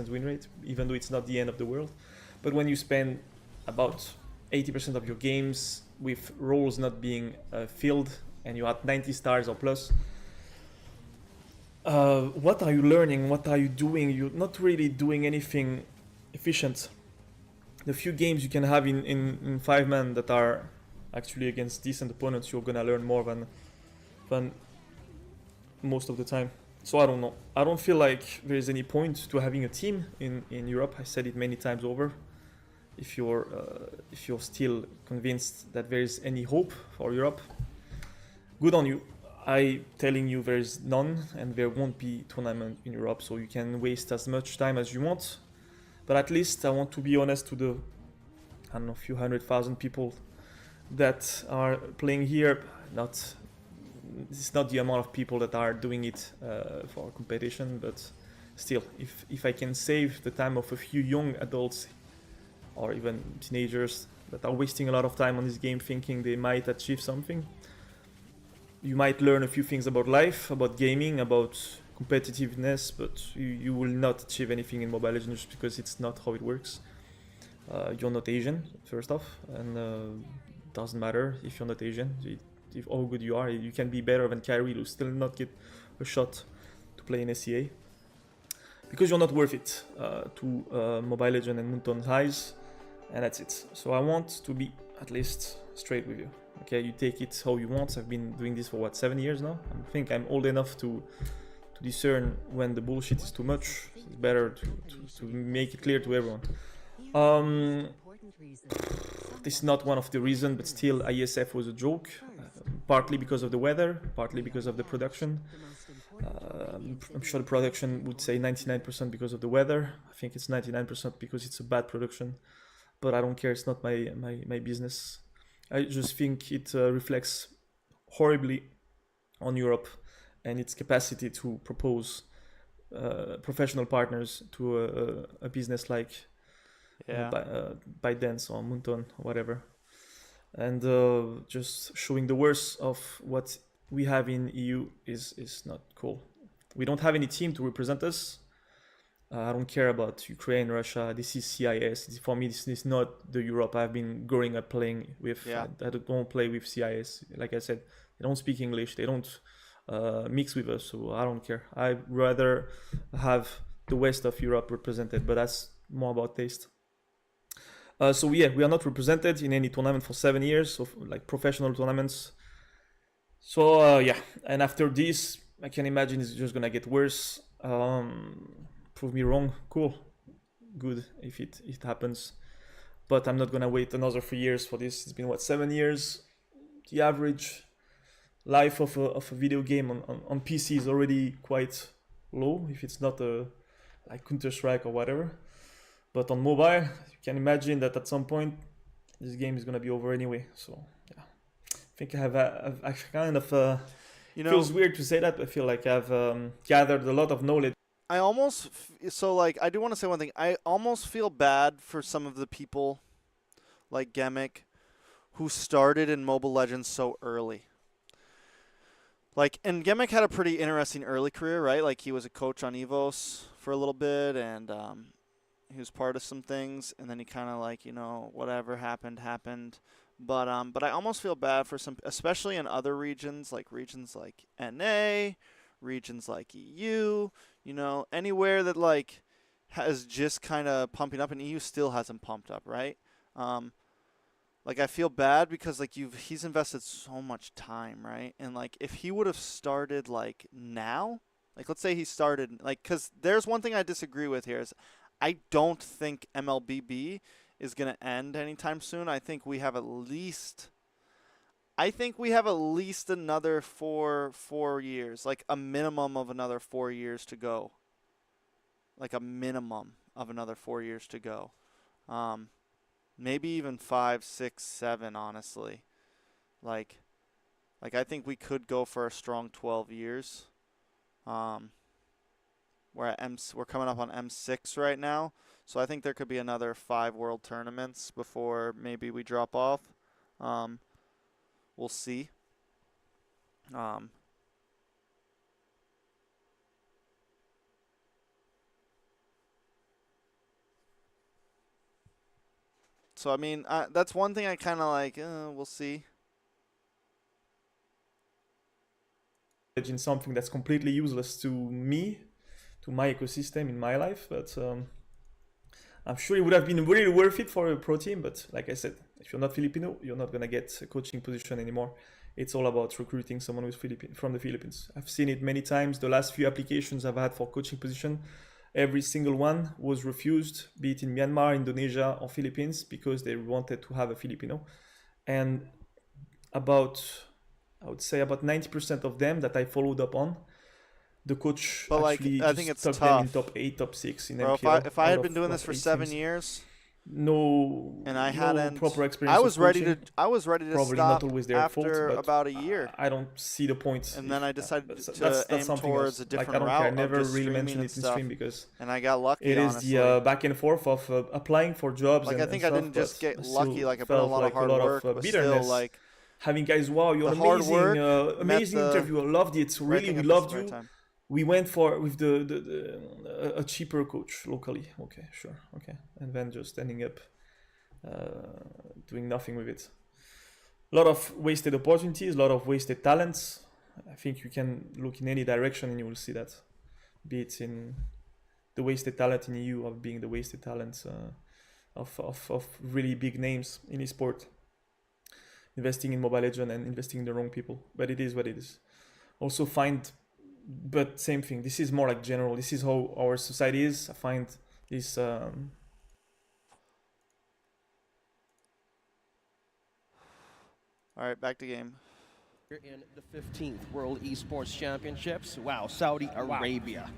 Win rate, even though it's not the end of the world. But when you spend about 80% of your games with roles not being filled and you had 90 stars or plus, what are you learning? What are you doing? You're not really doing anything efficient. The few games you can have in 5-man that are actually against decent opponents, you're gonna learn more than most of the time. So I don't know. I don't feel like there is any point to having a team in Europe. I said it many times over. If you're still convinced that there is any hope for Europe, good on you. I telling you there is none, and there won't be tournament in Europe, so you can waste as much time as you want. But at least I want to be honest to the, I don't know, few 100,000 people that are playing here. It's not the amount of people that are doing it for competition, but still, if I can save the time of a few young adults or even teenagers that are wasting a lot of time on this game thinking they might achieve something, you might learn a few things about life, about gaming, about competitiveness, but you will not achieve anything in Mobile Legends just because it's not how it works. You're not Asian, first off, and it doesn't matter if you're not Asian. If how good you are, you can be better than Kyrie, who still not get a shot to play in SEA. Because you're not worth it to Mobile Legends and Moonton's highs, and that's it. So I want to be at least straight with you. Okay, you take it how you want. I've been doing this for what, 7 years now? I think I'm old enough to discern when the bullshit is too much. It's better to make it clear to everyone. This is not one of the reasons, but still Iesf was a joke. Partly because of the weather, partly because of the production. I'm sure the production would say 99% because of the weather. I think it's 99% because it's a bad production. But I don't care, it's not my business. I just think it reflects horribly on Europe and its capacity to propose professional partners to a business like ByteDance or Moonton or whatever. And just showing the worst of what we have in EU is not cool. We don't have any team to represent us. I don't care about Ukraine, Russia. This is CIS. For me, this is not the Europe I've been growing up playing with. Yeah. I don't play with CIS. Like I said, they don't speak English. They don't mix with us. So I don't care. I'd rather have the west of Europe represented, but that's more about taste. So yeah, we are not represented in any tournament for 7 years, so like professional tournaments. So yeah, and after this, I can imagine it's just gonna get worse. Prove me wrong, cool, good if it happens, but I'm not gonna wait another 3 years for this. It's been what, 7 years? The average life of a video game on PC is already quite low if it's not like Counter-Strike or whatever. But on mobile, you can imagine that at some point this game is gonna be over anyway. So yeah, I think I've kind of feels weird to say that, but I feel like I've gathered a lot of knowledge. I almost, I do want to say one thing. I almost feel bad for some of the people like Gemic who started in Mobile Legends so early. Like, and Gemic had a pretty interesting early career, right? Like, he was a coach on EVOS for a little bit, and he was part of some things, and then he kind of like, whatever happened. But I almost feel bad for some, especially in other regions like NA, regions like EU, anywhere that like has just kind of pumping up, and EU still hasn't pumped up, right? Like, I feel bad because like he's invested so much time, right? And like if he would have started like now, like let's say he started like, because there's one thing I disagree with here is I don't think MLBB is going to end anytime soon. I think we have at least another four years, like a minimum of another 4 years to go. Like a minimum of another 4 years to go. Maybe even 5, 6, 7, honestly. Like I think we could go for a strong 12 years. We're coming up on M6 right now, so I think there could be another 5 world tournaments before maybe we drop off. We'll see. So I mean, that's one thing I kind of like. We'll see. in something that's completely useless to me, to my ecosystem in my life. But I'm sure it would have been really worth it for a pro team. But like I said, if you're not Filipino, you're not gonna get a coaching position anymore. It's all about recruiting someone who's from the Philippines. I've seen it many times. The last few applications I've had for coaching position, every single one was refused, be it in Myanmar, Indonesia, or Philippines, because they wanted to have a Filipino. And I would say about 90% of them that I followed up on, the coach actually I think it's stuck tough. them in top 8, top 6 in Bro, MPL. if I had been doing this for 7 years, and I hadn't proper experience, I was ready to probably stop not always their after fault, but about a year. I don't see the point. And then I decided to that's aim something towards else. a different I don't route. care. I never of just really streaming mentioned and it in stuff. stream because and I got lucky. It is honestly. the back and forth of applying for jobs. Like and, I think and I didn't stuff, just get but lucky. still Like I put a felt lot like of hard work, but bitterness. still like having guys, wow, you're the hard amazing, work amazing met the interview. I loved it. right Really, thing we at the loved right you. time. We went for with a cheaper coach locally. Okay, sure, okay, and then just ending up doing nothing with it. A lot of wasted opportunities, a lot of wasted talents. I think you can look in any direction and you will see that. Be it in the wasted talent in EU or being the wasted talents of really big names in esport. Investing in Mobile Legends and investing in the wrong people. But it is what it is. Also but same thing. This is more like general. This is how our society is. I find this... All right, back to game. We're in the 15th World Esports Championships. Wow, Saudi Arabia.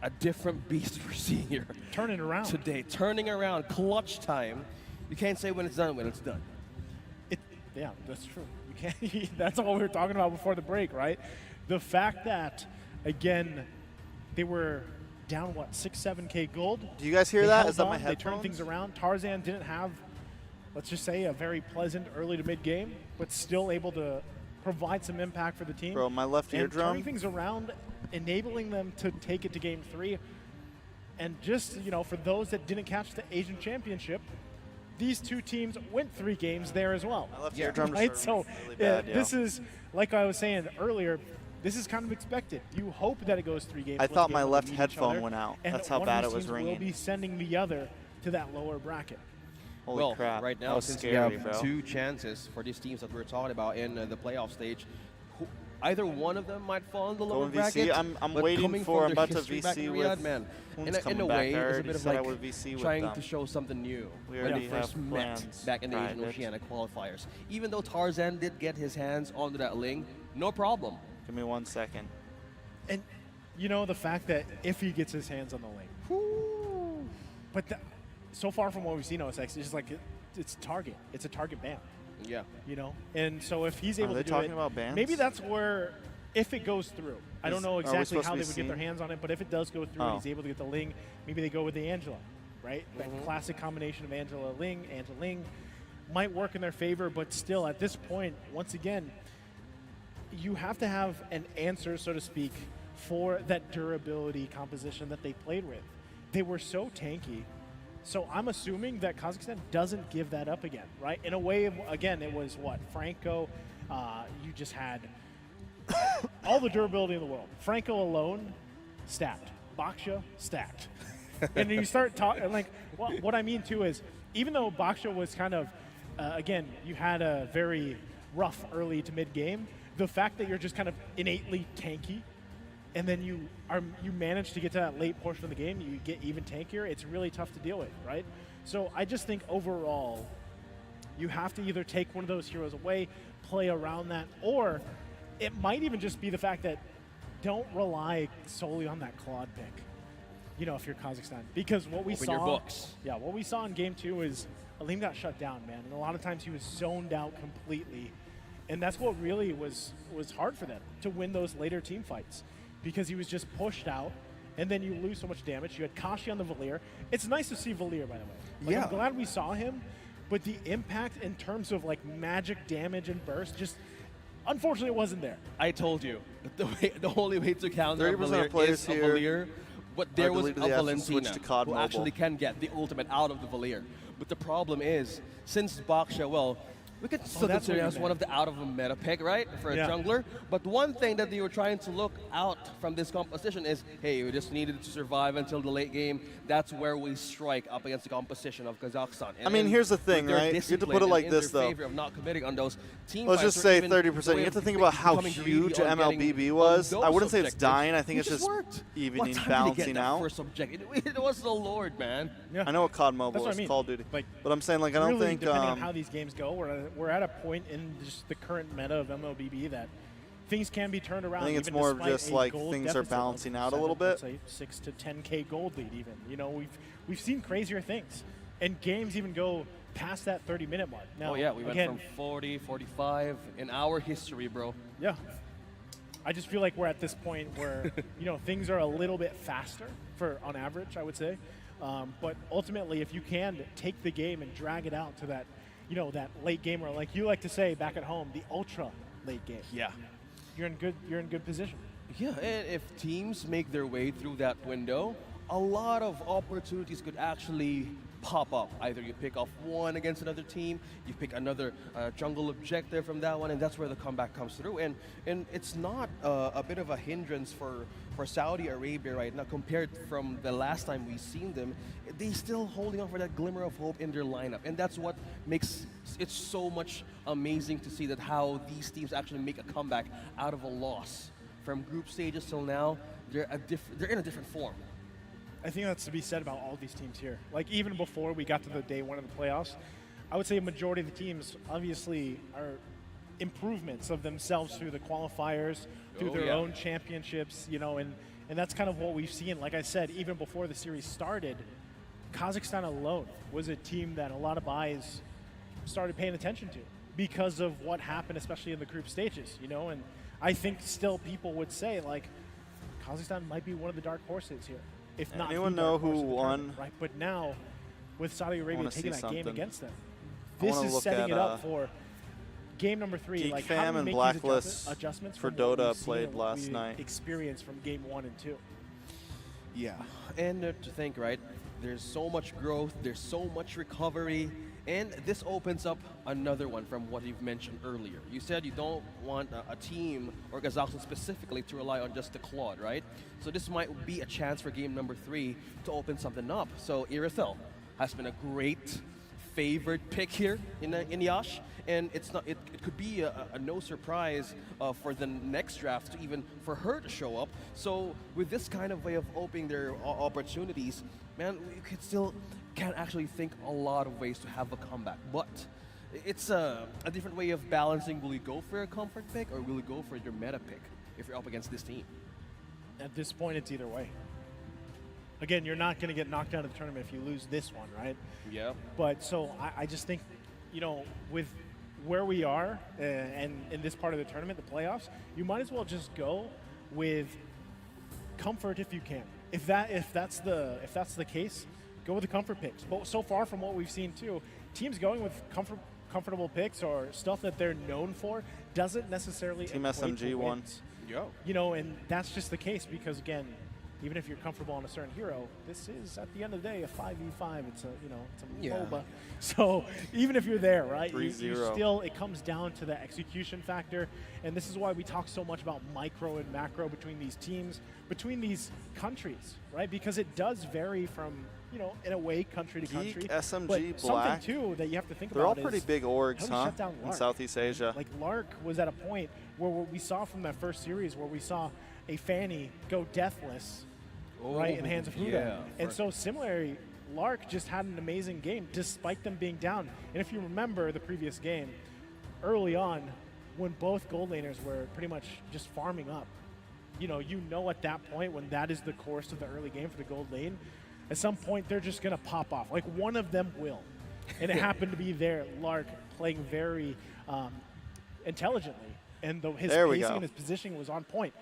A different beast we're seeing here. Turning around. Today, turning around, clutch time. You can't say when it's done, when it's done. Yeah, that's true. You can't. That's what we were talking about before the break, right? The fact that, again, they were down, what, 6-7K gold? Do you guys hear They that? held Is that my on, They headphones? turned things around. Tarzan didn't have, let's just say, a very pleasant early to mid game, but still able to provide some impact for the team. Bro, my left and eardrum. turning things around, enabling them to take it to game 3. And just, for those that didn't catch the Asian Championship, these two teams went 3 games there as well. My left eardrum right? is So really bad, this is, like I was saying earlier, this is kind of expected. You hope that it goes 3 games. I thought one my game left when they meet each headphone other, went out. and That's how one bad of it these was teams ringing. will be sending the other to that lower bracket. Holy well, crap. right That now, was since scary, we have bro. 2 chances for these teams that we're talking about in the playoff stage, either one of them might fall in the lower Going bracket. VC, I'm but waiting coming for. from I'm their about to history back VC in with. Riyadh, man. Who's In a coming way, back? I it's a already bit of said I like would VC with trying them. to show something new. We when already they first have met plans back in the Asian private. Oceanic qualifiers. Even though Tarzan did get his hands onto that Ling, no problem. Give me 1 second. And the fact that if he gets his hands on the link, but so far from what we've seen, OSX, it's just like it's target. It's a target ban. Yeah. And so if he's able Are they to do talking it, about bans? maybe that's where, if it goes through, I don't know are we exactly supposed how to they be would get their seen? hands on it, but if it does go through and he's able to get the Ling, maybe they go with the Angela, right? That classic combination of Angela Ling might work in their favor, but still at this point, once again, you have to have an answer, so to speak, for that durability composition that they played with. They were so tanky. So I'm assuming that Kazakhstan doesn't give that up again, right? In a way, again, it was what? Franco, you just had all the durability in the world. Franco alone, stacked. Baksha, stacked. And then you start talking, like, what I mean too is, even though Baksha was kind of, again, you had a very rough early to mid game, the fact that you're just kind of innately tanky, and then you manage to get to that late portion of the game, you get even tankier, it's really tough to deal with, right? So I just think overall, you have to either take one of those heroes away, play around that, or it might even just be the fact that don't rely solely on that Claude pick, if you're Kazakhstan. Because what we saw, your books. Yeah, what we saw in game 2 is Aleem got shut down, man. And a lot of times he was zoned out completely. And that's what really was hard for them, to win those later team fights. Because he was just pushed out, and then you lose so much damage. You had Kashi on the Valir. It's nice to see Valir, by the way. I'm glad we saw him, but the impact in terms of like magic damage and burst, just unfortunately it wasn't there. I told you, the only way to counter 30% Valir of players is a here Valir, but there was a deleted the F and Valentina switched to COD who Mobile. actually can get the ultimate out of the Valir. But the problem is, since Baksha, we could still consider it as one of the out of a meta pick, right, for a jungler. But one thing that they were trying to look out from this composition is, hey, we just needed to survive until the late game. That's where we strike up against the composition of Kazakhstan. And I mean, here's the thing, right? You have to put it like this, though. Of not committing on those team Let's just say 30%. You have to think about how huge MLBB was. I wouldn't say it's dying. I think it's just evening, balancing out. First objective? It was the Lord, man. Yeah. I know what COD Mobile is, Call of Duty. Like, but I'm saying, like, I don't really, think... depending on how these games go, we're at a point in just the current meta of MLBB that things can be turned around. I think it's more of just like things are balancing out a little bit. Say 6 to 10K gold lead even. You know, we've seen crazier things. And games even go past that 30-minute mark. Now, we went from 40, 45 in our history, bro. Yeah. I just feel like we're at this point where, you know, things are a little bit faster on average, I would say. But ultimately, if you can take the game and drag it out to that, you know, that late game, or like you like to say back at home, the ultra late game. Yeah. You're in good position. Yeah, and if teams make their way through that window, a lot of opportunities could actually pop up. Either you pick off one against another team, you pick another jungle objective from that one, and that's where the comeback comes through. And it's not a bit of a hindrance for Saudi Arabia right now compared from the last time we've seen them. They still holding on for that glimmer of hope in their lineup, and that's what makes it so much amazing to see that how these teams actually make a comeback out of a loss. From group stages till now, they're in a different form. I think that's to be said about all these teams here. Like, even before we got to the day one of the playoffs, I would say a majority of the teams obviously are improvements of themselves through the qualifiers, through their own championships, you know, and that's kind of what we've seen. Like I said, even before the series started, Kazakhstan alone was a team that a lot of eyes started paying attention to because of what happened, especially in the group stages, you know, and I think still people would say, like, Kazakhstan might be one of the dark horses here. If not, anyone know who won? Right, but now with Saudi Arabia taking that game against them, I this is setting it up for game number 3. Geek like Fam how to and make Blacklist these adjustments for from what Dota we've seen played and what last we night. Experienced from game 1 and 2. Yeah, and to think, right, there's so much growth, there's so much recovery, and this opens up another one from what you've mentioned earlier. You said you don't want a team, or Kazakhstan specifically, to rely on just the Claude, right? So this might be a chance for game number 3 to open something up. So Iesf has been a great favored pick here in Yash, and it could be a no surprise for the next draft to even for her to show up. So with this kind of way of opening their opportunities, man, we can actually think a lot of ways to have a comeback, but it's a different way of balancing. Will you go for a comfort pick or will you go for your meta pick if you're up against this team? At this point, it's either way. Again, you're not going to get knocked out of the tournament if you lose this one, right? Yeah. But so I just think, you know, with where we are and in this part of the tournament, the playoffs, you might as well just go with comfort if you can. If that's the case, go with the comfort picks. But so far from what we've seen too, teams going with comfortable picks or stuff that they're known for doesn't necessarily Team SMG won. You know, and that's just the case because, again, even if you're comfortable on a certain hero, this is, at the end of the day, a 5v5. It's a MOBA. So even if you're there, right, you still, it comes down to the execution factor. And this is why we talk so much about micro and macro between these teams, between these countries, right? Because it does vary from, you know, in a way, country to country. SMG, but Black. something, too, that you have to think They're about all pretty is big orgs, how do we shut down in Lark? Southeast Asia. Like, Lark was at a point where we saw from that first series where we saw a Fanny go deathless, right, in the hands of Huda. Yeah, and so similarly, Lark just had an amazing game despite them being down. And if you remember the previous game, early on, when both gold laners were pretty much just farming up, you know at that point when that is the course of the early game for the gold lane, at some point they're just going to pop off. Like, one of them will. And it happened to be there, Lark, playing very intelligently. And his pacing and his positioning was on point.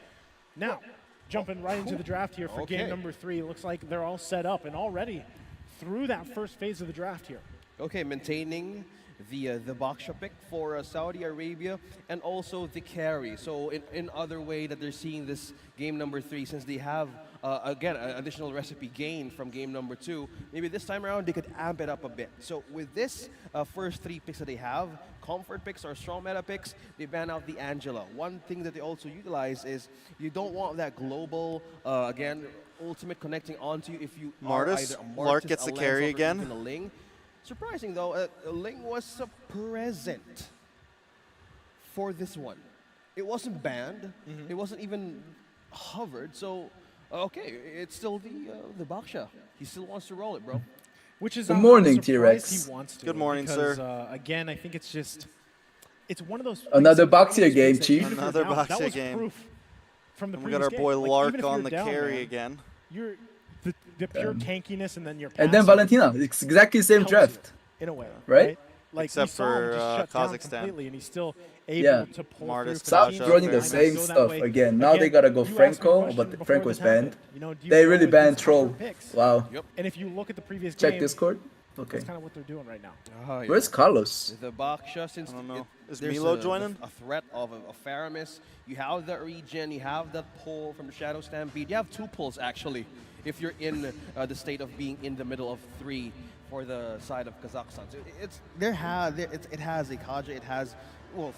Now, jumping right into the draft here for game number 3. Looks like they're all set up and already through that first phase of the draft here. Okay, maintaining the Baksha pick for Saudi Arabia and also the carry. So in other way that they're seeing this game number 3, since they have again an additional recipe gained from game number 2, maybe this time around they could amp it up a bit. So with this first 3 picks that they have, comfort picks or strong meta picks, they ban out the Angela. One thing that they also utilize is you don't want that global again ultimate connecting onto you if you are either a Martis, Lark gets the carry or again. even a Ling. Surprising though, Ling was present for this one. It wasn't banned. It wasn't even hovered. So, okay, it's still the Baksha. He still wants to roll it, bro. Which is Good morning, I'm T-Rex. surprised he wants to. Good morning, because, sir. Again, I think it's just, it's one of those. Another things that Baksha game, that Chief. even if you're Another down, that Baksha was game. proof from the And we got previous our boy game. Like, Lark even if on you're the down, carry man, again. You're the pure tankiness and then your And then Valentina. It's exactly the same draft. in a way, Right? Like Except we saw him for, just shut down Kazakhstan. completely, and he's still able Yeah. to pull Martis, through. for the Stop team. running the And same so that stuff way- again. Now they gotta go you asked me a Franco, question but before Franco's this happened. banned. You know, do you They go really with banned these Troll. comfort picks? Wow. And if you look at the previous Check game, Discord. Okay. that's kind of what they're doing right now. Oh, yeah. Where's Carlos? The Baksha, since I don't know. Is there's Milo joining? a threat of a Faramis, you have that regen, you have that pull from the Shadow Stampede. You have 2 pulls actually, if you're in the state of being in the middle of 3 for the side of Kazakhstan. So it has a Kaja, it has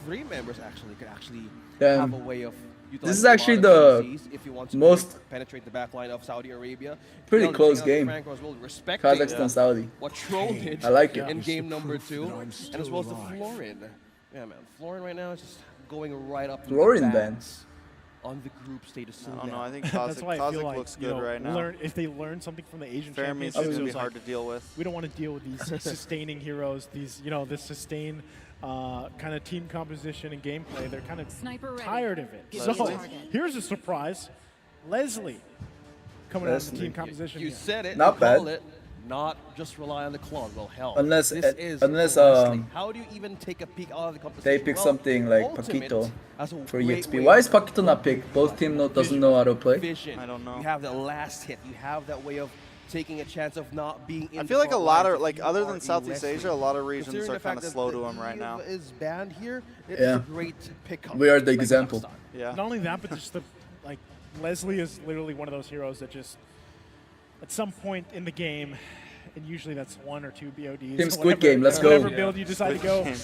3 members actually could actually have a way of. This is actually the if you want to most penetrate the backline of Saudi Arabia. pretty The other close thing, game. Franco as well, respecting Kazakhstan, Saudi. what Troll did I like it. in game number 2, and as well as the Florin. Yeah, man, Florin right now is just going right up. to Florin the ban. bats on the group status. I don't know. I think That's why I feel Kazakh like looks you good know, right now. if they learn something from the Asian Fairme's championships, going it to be was hard to like, deal with. we don't want to deal with these sustaining heroes. These this sustain kind of team composition and gameplay. They're kind of tired of it. Leslie? So here's a surprise: Leslie coming out of the Leslie. team composition. You here. said it. Not you bad. called it. Not just rely on the clone. Well, hell. Unless- this is unless, Leslie. How do you even take a peek out of the competition? They pick Well, something like Ultimate Paquito has a for great EXP. way Why of is Paquito not picked? Both team doesn't know how to play. vision. I don't know. You have that last hit. You have that way of taking a chance of not being in I the feel like a front lot lines of, if like, you other are than a Southeast Leslie. Asia, a lot of regions Considering are the fact kind of that slow the to him right now. Iesf is banned here. It's Yeah. a great pickup. We are the by example. Kazakhstan. Yeah. Not only that, but just like Leslie is literally one of those heroes that just at some point in the game, and usually that's 1 or 2 BODs. Team or Squid whatever- Game, let's go. Whatever build you decide to Squid go, Game.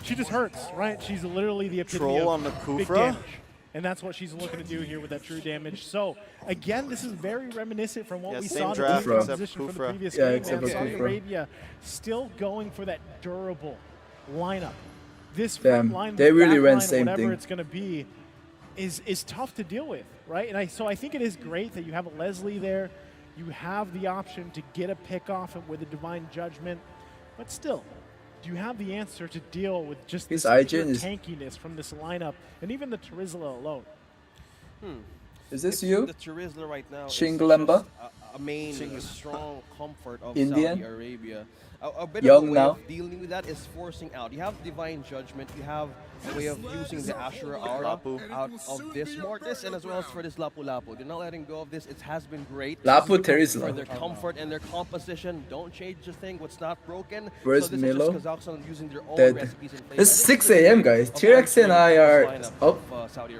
she just hurts, right? She's literally the epitome Troll of on the big Kufra. damage. And that's what she's looking to do here with that true damage. So, again, this is very reminiscent from what Yeah, we same saw in the draft, team except composition from the Kufra. previous Yeah, game. except Man, for Saudi Kufra. Arabia still going for that durable lineup. This Damn, front line, they really back ran line, same whatever thing. it's going to be, is tough to deal with, right? And so I think it is great that you have a Leslie there. You have the option to get a pick off with a divine judgment, but still, do you have the answer to deal with just His this IGN pure is- tankiness from this lineup and even the Terizla alone? Is this you? The Terizla right now is Shingalemba? just a main strong comfort of Indian? Saudi Arabia. A bit Young of a way now? of dealing with that is forcing out. You have Divine Judgment, you have a way of using the Ashura Aura out of this Mortis, and as well as for this Lapu Lapu. They're not letting go of this. It has been great. Lapu For Terizla. their comfort and their composition, don't change the thing. What's not broken. Where's so this Milo? is just Kazakhstan using their own Dead. recipes and It's 6 a.m. guys. T-Rex and I are up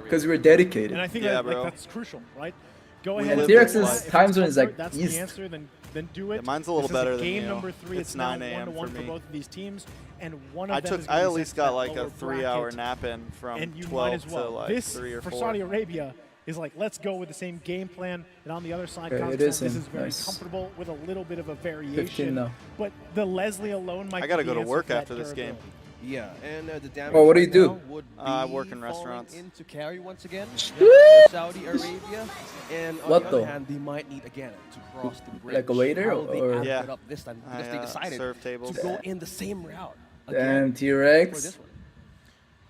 because we're dedicated. And I think Yeah, that, like, bro. that's crucial, right? Go We ahead. live and T-Rex's do that. If time it's zone is like comfort, that's east. the answer. Then do it. Yeah, mine's a little This is better than game you. number 3. It's It's now 9 a.m. 1-1 for for me. both of these teams, and one of I them took. is I gonna at be least sent to got that like a lower 3-hour bracket. nap in from And you might 12 as well. to like This 3 or for 4. Saudi Arabia is like, let's go with the same game plan, and on the other side, Okay, Kazakhstan, it is this him. is very Nice. comfortable with a little bit of a 15 variation. now. But the Leslie alone might. I gotta be go the to answer work for that after this game. durability. Yeah, and the damage Oh, what do you right do? now would I be work in falling restaurants. into carry once again for Woo! Saudi Arabia, and on What the other though? hand, they might need again to cross the bridge. Like a waiter How will they or- amp Yeah. it up this time I, because they decided serve tables. to go in the same route Damn, again for T-Rex. this one.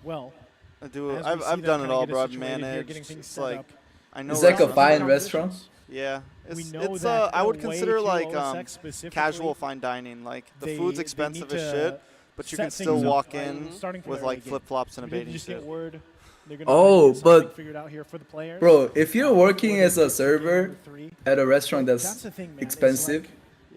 Well, I do. as we I've, see I've them done it kinda all, get bro. I've situated here, managed. getting things It's set like up. I know. It's like a restaurants. fine restaurant. Yeah, We it's, know it's that I would the way consider to like OSX specifically, casual fine dining. Like the food's they expensive need as to shit, but you set can still things up, walk right? in Starting from with the like early game. flip flops and a We did bathing just suit. get word. They're gonna Oh, get but- something figured out here for the players. Bro, if you're working Or as they a get server game 3. at a restaurant That's that's the thing, man. It's expensive, like,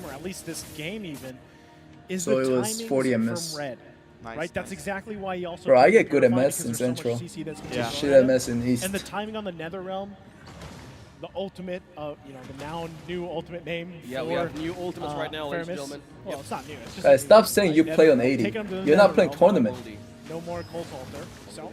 game, or at least this game even, is So the it was timings 40 from MS. Red. Nice, Right, that's nice. exactly why he also. Bro, I played get good Purified, MS because in there's so much Central. CC that's Yeah. going Shit at him. MS in East. And the timing on the Netherrealm, the ultimate, you know, the now new ultimate name. Yeah, we for, have new ultimates right now, ladies and Faramis. gentlemen. Well, Yep. it's not new. It's just Guys, a stop new, saying right? you play on Netherrealm, 80. taking him to the You're not playing Netherrealm. tournament. No more Cold Halter. So,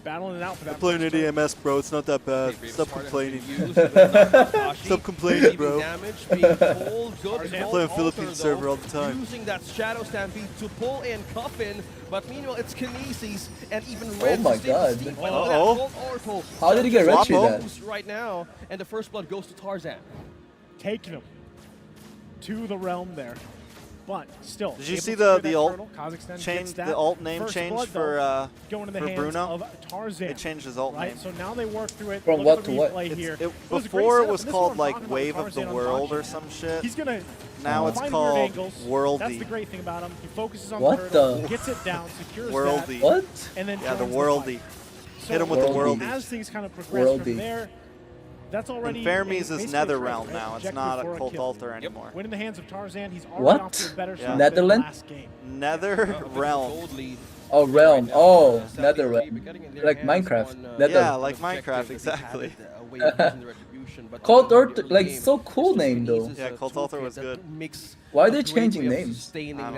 battling it out for I'm that. playing first an turn. EMS, bro. It's not that bad. Stop complaining. Stop Stop complaining, bro. Damage, being pulled, good I play on Philippine server all the time. Using that Shadow Stampede to pull in Coffin, but meanwhile it's Kinesis and even Oh Red. my god. How did he get red tree that? Right now, and the first blood goes to Tarzan. Taking him to the realm there. But still, did you able see to clear the that alt hurdle. Kazakhstan change, gets that the alt name first change blood, for though, going in the hands Bruno? of Tarzan. It changed his alt right? name. So now they work through it. From Look what at the to what? replay here. Before it was this is called what I'm like talking about, Wave of the Tarzan World or unboxing. some shit. He's gonna Now it's find called weird angles. Worldy. That's the great thing about him. He focuses on What the hurdle, the- gets it down, secures Worldy. that, What? and then Yeah, the joins Worldy. fight. Hit him with the Worldy. Worldy. As things kind of progress Worldy. from there, that's already And Fermi's is basically Nether a trade, Realm right? now. It's Objective not for a Cult kill. Altar anymore. When in the hands of Tarzan, he's already What? off to a better Yeah. start than Netherlands? last game. Nether Realm. Oh, realm. Oh, Nether realm. Like Minecraft. Nether. Yeah, like Minecraft, exactly. Cult Altar, like so cool name though. Yeah, Cult Altar was good. Why are they changing names?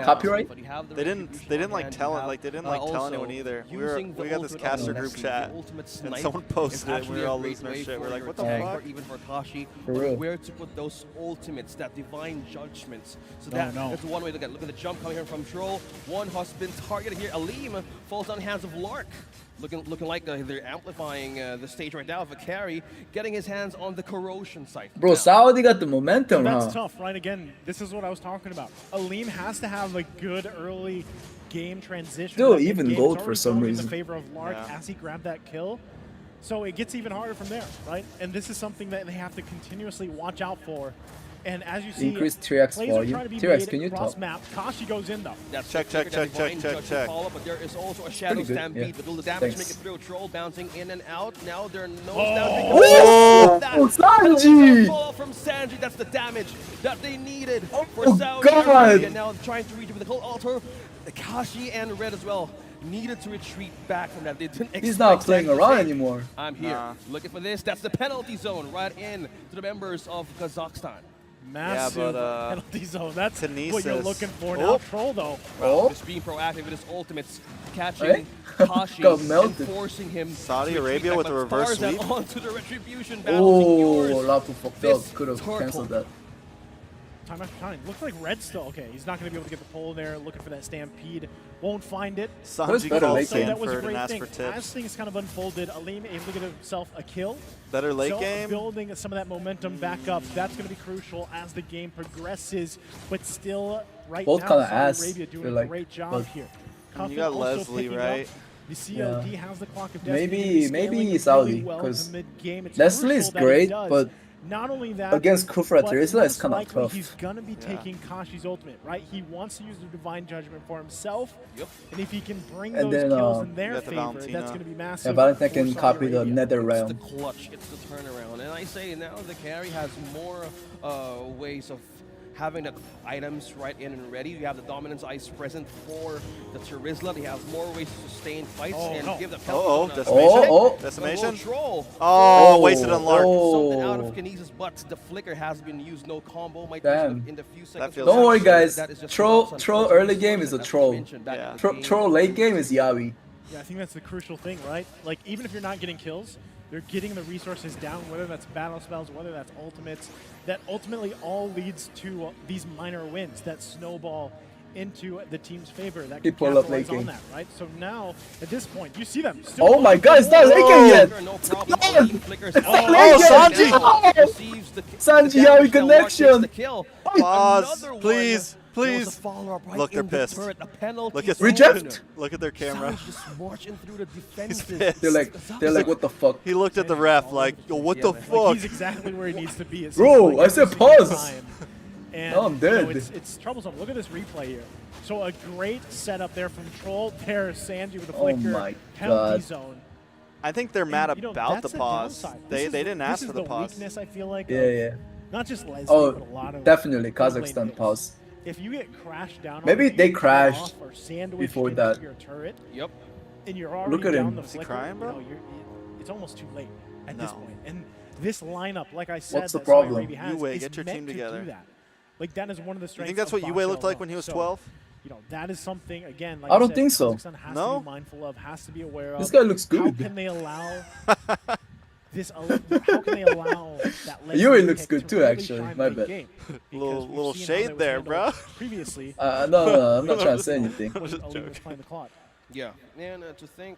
Copyright? They didn't like tell it, like they didn't like tell anyone either. We got this caster group chat, and someone posted it. And we were all losing our shit. We're like, what the fuck? Even for Kashi, For real. where to put those ultimates, that divine judgments. So Oh, no. that's one way to look at. Look at the jump coming here from Troll. One has been targeted here. Aleem falls on the hands of Lark. Looking like they're amplifying the stage right now of a carry, getting his hands on the corrosion site. Bro, Saudi got the momentum, That's huh? tough, right? Again, this is what I was talking about. Aleem has to have a good early game transition. Still That even game's gold for already some going reason. in the favor of Lark as he grabbed that kill. So it gets even harder from there, right? And this is something that they have to continuously watch out for. And as you see, Increase 3x plays are volume. trying to be 3x, made can you across talk? map. Kashi goes in though. That's Check. But there is also a shadow Pretty good, stampede, yeah. but will the damage Thanks. make it through? Troll bouncing in and out. Now there are no Oh, Sanji! Fall from Sanji. That's the damage that they needed for Oh, Saudi God. Arabia. Now trying to reach with the Cult Altar. Kashi and Red as well needed to retreat back from that. They didn't expect He's not playing Sanji to around say, anymore. I'm here. Looking for this. That's the penalty zone right in to the members of Kazakhstan. Massive but, penalty zone. That's what you're Kinesis. looking for Oh. now. Troll though. Oh, Just being proactive with his ultimates, catching Hey. Kashi Got and melted. forcing him Saudi to retreat Arabia back, with but a reverse Tarzan sweep. onto the retribution battle secures oh, Lapu fucked this up. Could have turtle. cancelled that. Time after time. Looks like Red's still okay. He's not going to be able to get the pole in there. Looking for that stampede. Won't find it. Sanji better called late game? That was a Sanford and great asked thing. for tips. As things kind of unfolded, Aleem able to get himself a kill. Better late So game. building some of that momentum back up. That's going to be crucial as the game progresses. But still, right Both now, kinda Saudi ass, Arabia doing feel a like, great job but- here. And you got Cuffin also Leslie, picking right? up. The COD has the clock of Maybe- destiny. He's maybe scaling Saudi, really well 'cause into mid-game. It's Leslie is crucial that he great, does. but not only that, against Kufra but Terizla, it's most kind of likely tough. He's gonna be taking Kashi's ultimate, right? He wants to use the divine judgment for himself. Yep. And if he can bring And those then, kills in you their got the favor, Valentina. that's gonna be Yeah, massive. Valentine for can Saudi copy the Arabia. Nether It's the realm. clutch, it's the turnaround. And I say now the carry has more ways of having the items right in and ready. You have the dominance ice present for the Terizla. He has more ways to sustain fights and give the Oh, penalty. decimation. Decimation. Oh, wasted on Lark. Something out of Kinesis, but the flicker has been used. No combo might Damn. in the few seconds. feels Don't worry, That guys. is just Troll lost early game is a as troll. mentioned back Yeah. in the game. Troll late game is Yawi. Yeah, I think that's the crucial thing, right? Like, even if you're not getting kills, you're getting the resources down, whether that's battle spells, whether that's ultimates, that ultimately all leads to these minor wins that snowball into the team's favor. That can People up capitalize late on game. that, right? So now, at this point, you see them. Still Oh my pushing god, it's not forward. late game yet! No It's problem. not! Aleem flickers. It's not Oh, late game! Sanji! Oh! Receives the Sanji, the Yawi damage. Now Lark connection! gets the kill. Pause, Another one. please, There was please. a follow-up right Look, they're in the pissed. turret. A penalty Look at zone. Reject! Look at their camera. Sanji just marching through the defenses. pissed. They're like, what the fuck? He looked at the ref like, yo, what the Like, fuck? he's exactly where he needs to be. It seems Bro, like I said every single pause. time. And, No, I'm you know, dead. it's troublesome. Look at this replay here. So a great setup there from Troll. There's Sanji with a Oh flicker. my Penalty God. zone. I think they're mad And, you know, about that's the the pause. downside. They This didn't ask is for the pause. weakness, I feel like. Yeah, of yeah. Not just Leslie, Oh, but a lot of definitely good lane Kazakhstan picks. pause. If you get crashed down, Maybe on it, they you get crashed off or sandwiched before into that. your turret, Yep. and you're already Look at down him. the Is he flicker, crying, bro? you know, it's almost too late at this No. point. And this lineup, like I said, What's the that Saudi problem? Arabia has Yue, is get your meant team to together. do that. Like, that is one of the You strengths. think that's of what Yue Basha looked like alone. when he was So, 12? You know, that is something, again, like I don't said, think so. Kazakhstan has No? to be mindful of, has to be aware of. This guy looks How good. can they allow this? How can they allow that? Yue Leslie looks pick good to too, really actually. shine My late bad. game? Little- Because we've little seen how shade that was there, handled bro. Previously, No, I'm not trying to say anything. when Ali was playing the clock. Yeah, and to think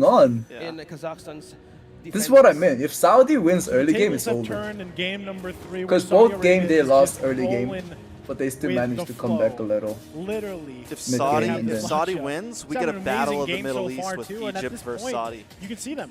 going on? in Kazakhstan's This is what I meant. If Saudi wins early game, it's over. Turned in game number 3. Because both game they lost early game, but they still managed to come back a little. Literally. If Saudi wins, we get a battle of the Middle East with Egypt versus Saudi. You can see them.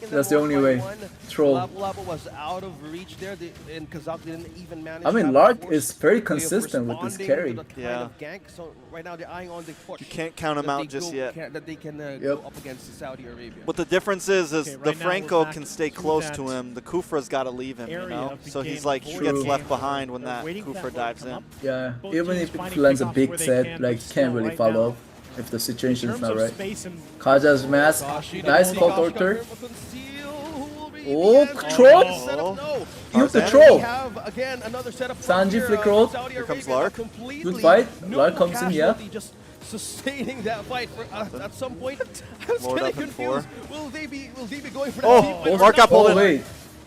taken That's them the only one way. by one. Troll. Labu Labu was out of reach there, and Kazakh didn't even manage I mean, to have Lark the is force very way of consistent with this responding carry. to that kind Yeah. of gank. So right now they're eyeing on the push. You can't count him that out they just go- yet. That they can Yep. go up against Saudi Arabia. What the difference is Okay, the right now we're Franco back can stay to close that to him. The Kufra's got to leave him, you area know? of the So game he's like, he before gets the left game. behind when They're that waiting for that Kufra ball to dives come in. up. Yeah, Both even teams if it finding lands a kickoffs big where they set, can, like but can't still really right follow now, up if the in situation is terms not of right. space and Kaja's mask, Kashi, nice the call Kashi Torter. comes here for Conceal, who will be Oh, troll! No. You have the Tarzan? troll! We have again another setup. Sanji flick roll. Here comes Lark. Good fight. Lark comes in, yeah. Just sustaining that fight for at some point. I was Lord getting up in 4. confused. Will they be going for that Oh, deep win? Lark got pulled in. wait.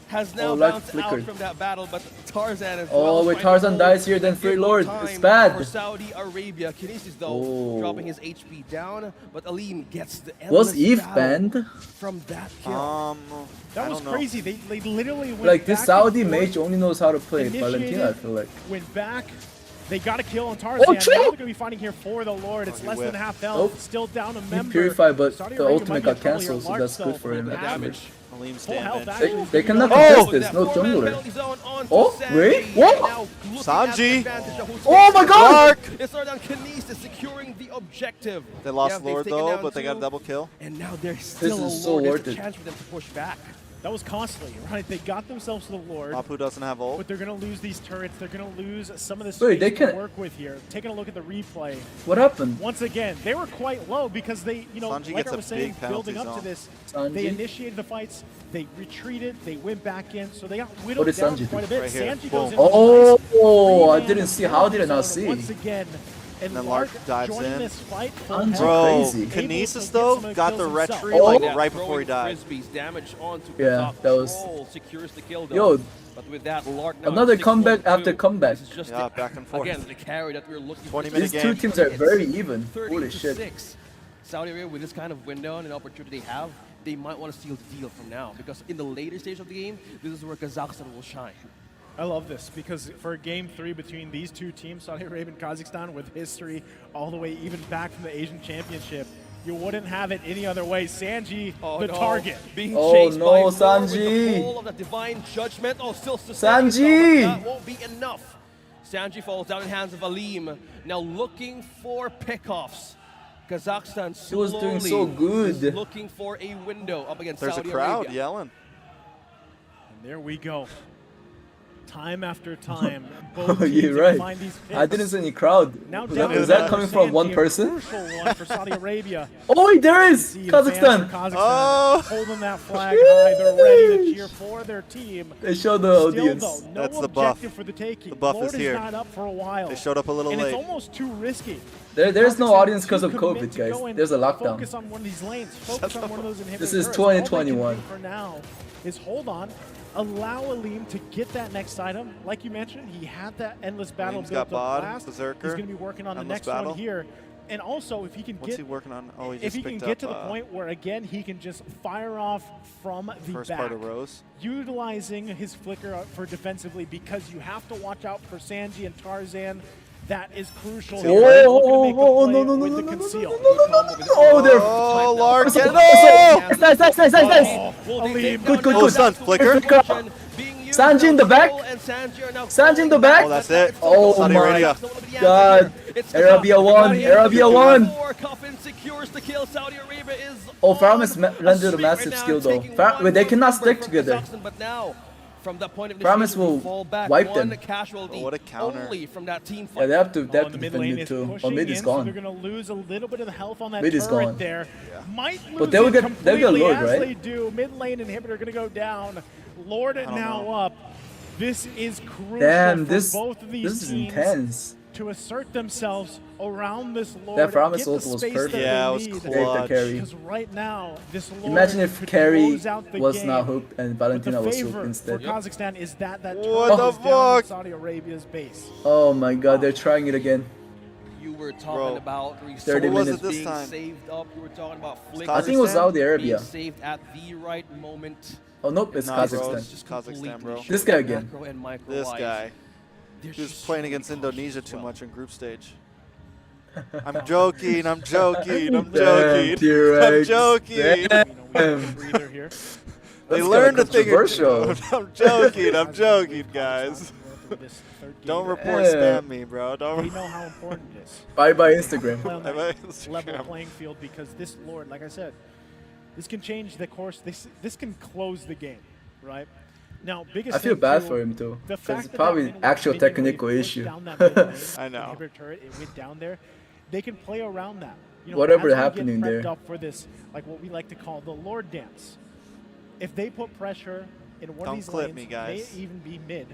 Has now Lark bounced out flickered. from that battle, but Tarzan as Oh, well. wait, Tarzan dies here, then Free Lord. It's bad. For Saudi Arabia, Kinesis though Oh. dropping his HP down, but Alim gets the Was endless Iesf battle banned? from that kill. That I was don't know. crazy. They literally went Like, this back Saudi and forth, mage only knows how to play initiated, Valentina, I feel like. Went back. They got a kill on Tarzan. Oh, Now true. they're going to be fighting here for the Lord. It's he less than whipped. half health. Nope. Still down a He member. purified, but Saudi the Arabia ultimate might got be trouble here. cancelled, so Lark that's still good for him, full actually. damage. Alim's Full health, damage. actually. They cannot Oh! contest this, no jungler. Oh, wait, what? Sanji. Oh my god! Lark! It's Sardan Kinesis securing the objective. They lost Yeah, they've Lord taken though, down but they got a 2, double kill. And now there's still is a so Lord. worth There's a it. chance for them to push back. That was costly, right? They got themselves to the Lord. Mapu doesn't have ult. But they're going to lose these turrets. They're going to lose some of the Wait, space they to can't- work with here. Taking a look at the replay. What happened? Once again, they were quite low because they, Sanji like gets I a was saying, big penalty building up to zone. this, Sanji? they initiated the fights, they retreated, they went back in, so they got What whittled did down Sanji quite a do? bit. Right here. Sanji Boom. goes in with a nice Oh, I three-man didn't see. How did I not zone see? Once again, and then Lark Lark dives joining in. this fight full Sanji health, Bro, crazy. able to Kinesis get though some of the got the kills himself. retry like Oh. right before he died. Frisbees damage onto Yeah, Kazakh. that was- Troll secures the kill though. Yo, But with that, Lark now another at 6-1-2. comeback after comeback. This is just Yeah, back and forth. Again, the carry that we're looking 20 for. minute These game. two teams are very even. Holy shit. 30-6. Saudi Arabia, with this kind of window and an opportunity they have, they might want to steal the deal from now. Because in the later stage of the game, this is where Kazakhstan will shine. I love this because for game 3 between these two teams, Saudi Arabia and Kazakhstan, with history all the way even back from the Asian Championship, you wouldn't have it any other way. Sanji, the target. Being Oh, chased no, by Lord with Sanji. the pull of the divine judgment. Oh, still sustaining Sanji. himself, but that won't be enough. Sanji falls down in the hands of Alim. Now looking for pickoffs. Kazakhstan He was doing so slowly good. is looking for a window up against There's a Saudi crowd Arabia. yelling. And there we go. Time after time, Oh, both teams you're gonna right. find these I picks. didn't see any crowd. Now Is down that, is to that coming from Sanji, one a person? Crucial one for Saudi Arabia. Oh, wait, there is! See the fans from Kazakhstan! Kazakhstan Oh. holding that flag high. They're ready to cheer for their team. They showed the Still, audience. though, no That's the buff. objective for the taking. The buff Lord is here. not up for a while. They showed up a little and late. it's almost too risky. There's no Kazakhstan audience because too of committed COVID, to guys. go and There's a lockdown. Focus on one of these lanes. Focus on one of those inhibitor This is turrets. All they can 2021. do for now is hold on, allow Alim to get that next item. Like you mentioned, he had that endless battle Alim's built got up bod, last. Berserker, He's going to be working on the endless next battle. one here. And also, if he can What's get he working on? Oh, he if just he can picked get up to the point where again he can just fire off from the first back, part of Rose. utilizing his flicker for defensively, because you have to watch out for Sanji and Tarzan. That is crucial. Oh, oh, no, no, no, with no, the no, no, conceal. Oh, they're... Oh, Lark, Oh, get it! nice, nice, nice, nice, nice! Alim. Good, good, Oh, good. stun, flicker. Sanji in the back. Sanji in the back. Oh, that's it. Oh Saudi my Arabia. god. Arabia won. Arabia won. Oh, Faramis landed a massive skill though. Wait, they cannot stick together. But now, from that point of Faramis initiation, will we fall back wipe one them. casualty Oh, what a counter. only from that team fight. Yeah, they have to The mid defend lane mid is too. pushing Oh, mid is in, so they're gone. going to lose a little bit of the health on that Mid is turret gone. there. Might lose But they will it get completely Lord, as right? they do. Mid lane inhibitor going to go down. Lord it don't now know. up. This is crucial Damn, for this both of these is teams intense. to assert themselves around this Lord. That Faramis get the ult was space perfect. that Yeah, they it was need. clutch. Take the carry. Because right now, this Lord Imagine if could Carry close out the was game. not hooked and But Valentina the was favor hooked instead. for Kazakhstan is that What turret the is down in fuck? Saudi Arabia's base. Oh my god, they're trying it again. You were talking Bro. about 30 What was minutes. it this being time? saved up. You were talking about flick. I think it was Kazakhstan? Saudi being Arabia. saved at the right moment. Oh nope, it's Nah, bro, Kazakhstan. it's just Kazakhstan, bro. This guy again. Macro and micro This wise. guy. There's He was just playing so many against cautions Indonesia as too well. much in group stage. I'm joking, I'm joking, I'm Damn, joking. I'm T-Rex. joking. Damn. Breather here. They That's learned kinda a thing or two. controversial. I'm joking, I'm joking, guys. This third game. Don't report Yeah. spam me, bro. They Don't. know how important it is. Bye bye Instagram. Play on that Bye-bye level Instagram. playing field, because this Lord, like I said, this can change the course. This can close the game, right? Now, biggest I feel thing bad too, for him too. the Because fact it's that probably that mid actual lane really technical pushed issue. down that mid lane, I know. inhibitor turret, it went down there. They can play around that. You know, Whatever as we happening get prepped there. up for this, like what we like to call the Lord dance. if they put pressure in one Don't of these clip lanes, me, guys. may even be mid.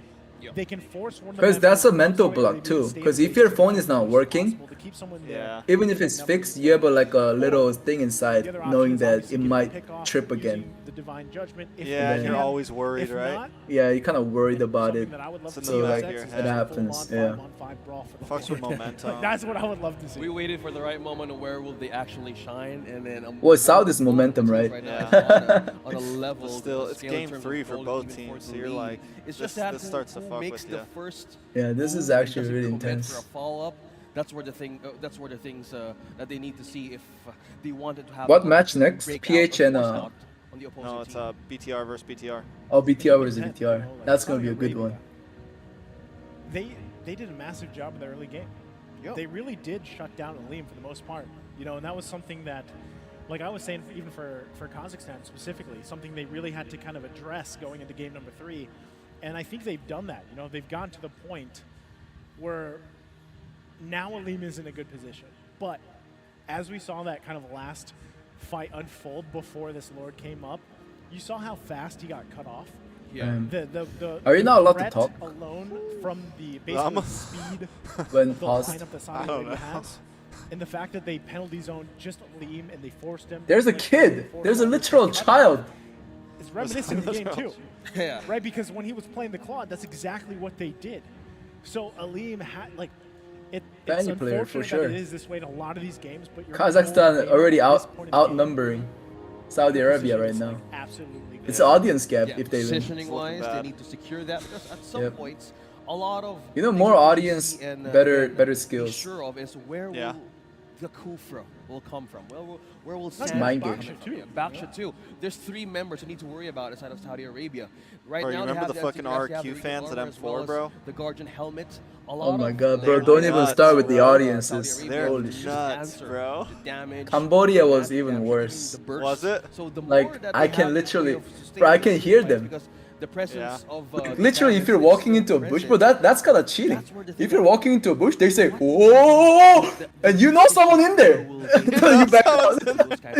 They can force one of the Because that's a members of mental Saudi block Arabia to too. stay Because in if base your as phone much is not as working, possible to keep someone there. Yeah. even if it's fixed, you have like a little thing inside knowing that it might trip again. The divine judgment. If Yeah, they you're can. always worried, If right? not, Yeah, you're kind of worried about it. that I would love It's in to the see back is of your Texas head. It full happens, on yeah. 5-on-5 brawl for the Fucks with whole game. momentum. Like, that's what I would love to see. We waited for the right moment of where will they actually shine, and then Well, South is momentum, right? Yeah. On a level. Still, it's scale in game terms 3 of for goal, both even teams. for So the you're lead. like, It's this, just that this starts to who fuck makes with the you. first Yeah, this is move, actually doesn't really commit intense. For a follow-up. That's where the thing. That's where the things that they need to see if they wanted to have. What a match next? breakout PH or and force out on the opposing No, it's team. BTR versus BTR. Oh, BTR versus BTR. That's gonna be a good one. They did a massive job in the early game. They really did shut down Aleem for the most part. You know, and that was something that, like I was saying, even for Kazakhstan specifically, something they really had to kind of address going into game number 3. And I think they've done that. You know, they've gotten to the point where now Aleem is in a good position. But as we saw that kind of last fight unfold before this Lord came up, you saw how fast he got cut off. Yeah. Are you not allowed to threat talk? alone from the basically speed When of the paused? lineup that Saudi Arabia has, and the fact that they penalty zoned just Aleem and they forced him. There's a kid. There's a literal child. It's reminiscent of the game too. Yeah. Right, because when he was playing the Claude, that's exactly what they did. So Aleem had like it's Value player, for unfortunate sure. that it is this way in a lot of these games, but you're Kazakhstan already outnumbering Saudi Arabia right now. Absolutely. It's an audience gap if they win. Positioning wise, they need to secure that because at some points, a lot of You know, things more that we audience, see and, better be skills. sure of is where will the Kufra will come from. Where will That's Sam mind come game. from? Baksha too. There's 3 members you need to worry about inside of Saudi Arabia. Right Bro, now, you they remember have the fucking anti-grav, they have RQ the fans at armor as well M4, as bro? The Guardian helmet. Oh my god, bro, don't even start with the audiences. They're Holy shit. nuts, bro. Cambodia was even worse. Was it? So the Like, more that I they can have literally, this way of sustaining bro, I can this hear fight, them. because the presence of Like, the literally, if you're damage walking is into a so bush, bro, present. that's kind of cheating. If you're walking into a bush, they say, "Whoa!" and you know someone in there, until you back out.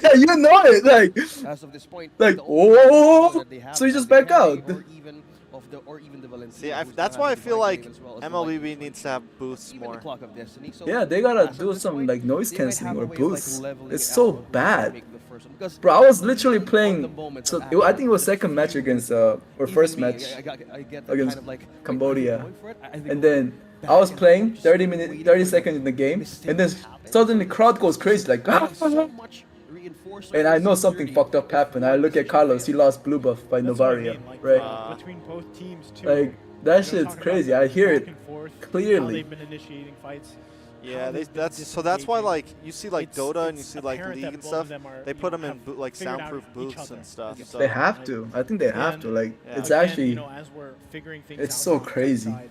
Yeah, you know it, like, As of this point, like, the only "Whoa!" that they have So you is just the back carry out. or even the Valencia. See, who's that's gonna why I have feel divine like game as well as the MLBB needs to have boosts even the more. Clock of Destiny. So Yeah, they gotta as do of this some point, like noise they might canceling have a or way of, like, boosts. leveling It's it so out bad. make the first one, because Bro, I was literally the playing. moments So of I think it was action, second match against or even first me, match I get that against kind of like, wait, are they Cambodia, going for it? I think and we're then back I was and playing forth, 30 seconds in the game, and then suddenly the crowd goes crazy like. so much reinforcement And I know and something security fucked up happened. I look at Carlos, he lost blue buff by That's what I Novaria, mean, like, right? between both teams too. Like, that You know, shit's talking crazy. about I hear back it and forth, How clearly. they've been initiating fights. Yeah, how they, they've been that's so that's why like you see like It's- Dota and you it's see like apparent League that and both stuff. of them are, They you put know, them in have like figured out soundproof each booths other. and stuff. So. They have to. I think they have to. Like, Yeah. it's Again, actually. you know, as we're figuring things It's out so on the tech crazy. side,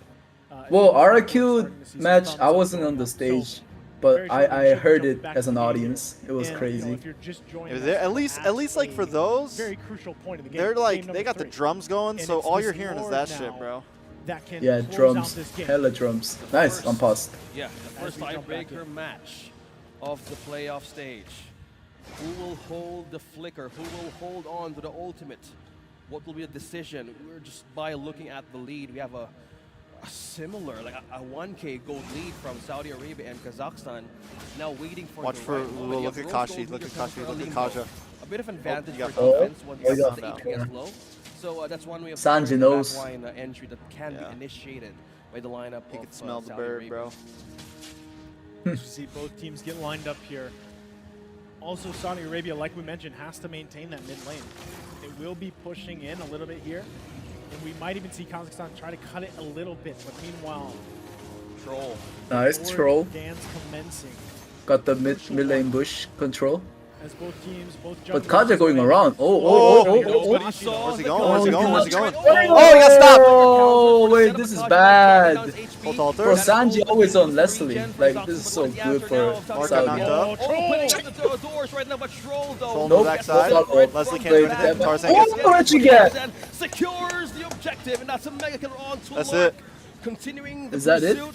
Well, we're RQ starting to see some match, I thumbs wasn't up on the going up. stage, So, but very shortly, I we should heard jump it back as to an the game audience. It was here. And, crazy. You know, if you're just joining They're- us at least like for those, very crucial point of the game, they're game like number they got the 3. drums going, And so it's all this you're hearing is Lord that now shit, bro. that can Yeah, close out drums, this game. hella drums. Nice, on pause. Yeah, the first we jump back tiebreaker match of the playoff stage. Who will hold the flicker? Who will hold on to the ultimate? What will be the decision? We're just by looking at the lead, we have a similar, like a 1K gold lead from Saudi Arabia and Kazakhstan. Now waiting for Watch the for right moment. look You at have Rose Kashi, gold look at leader coming Kashi, for look at Alimbo. Kaja. A bit of advantage you for got defense once Oh, you got the that. AP gets low. So that's one way of Sanji securing the knows. backline entry that can be initiated by the lineup You of can smell the Saudi bird, Arabia. bro. As we see both teams get lined up here. Also, Saudi Arabia, like we mentioned, has to maintain that mid lane. They will be pushing in a little bit here, and we might even see Kazakhstan try to cut it a little bit. But meanwhile, Troll. Nice Lord troll. dance commencing Got the mid lane bush control. as both teams, both But junglers Kaja going play. around. Oh. Where's he going? Where's he going? Where's he going? Oh, he got stopped! Oh, wait, this is bad. Ult alter. Bro, Sanji always on Leslie. Like, this is so good for Mark Saudi. knocked up. Opening up the doors right now, but Troll though. Troll on Nope. the backside. Nope. Leslie can't Play do anything. them. Tarzan Oh, gets what'd you get? Secures the objective, and that's a mega killer on to That's Lurk. it. Continuing the Is that it? pursuit.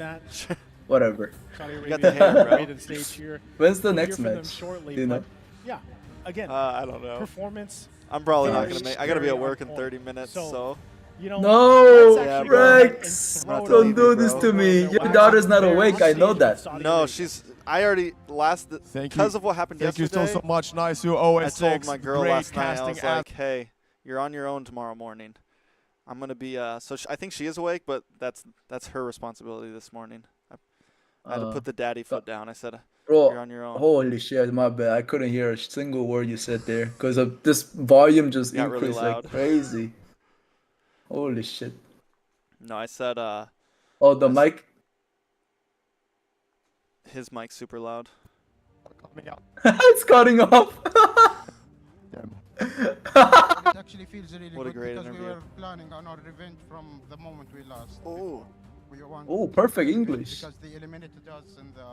that. whatever. Saudi You Arabia got the hair, bro. created the stage here. When's the We'll next hear from them match? shortly, Do you know? but yeah, again, I don't know. performance. I'm probably not very, gonna make. I gotta be at very work on in point. 30 minutes, so. You know, No, let's actually go ahead and Rex, throw it don't over do this bro. to me. Their Your wax daughter's not there awake. on I know stage that. with Saudi No, Arabia. she's. I already because of what happened Thank yesterday. you so much. Nice you I OS6. told my girl Great last night. I casting was like, "Hey, you're on your own tomorrow morning. I'm gonna be." So I think she is awake, but that's her responsibility this morning. I had to put the daddy foot down. I said, Bro, "You're on your own." holy shit, my bad. I couldn't hear a single word you said there because of this volume just Got really increased loud. like crazy. Holy shit. No, I said. Oh, the mic. His mic's super loud. It's cutting off. It actually feels really What a good great because interview. we were planning on our revenge from the moment we lost. Oh. We want Oh, perfect English. because they eliminated us in the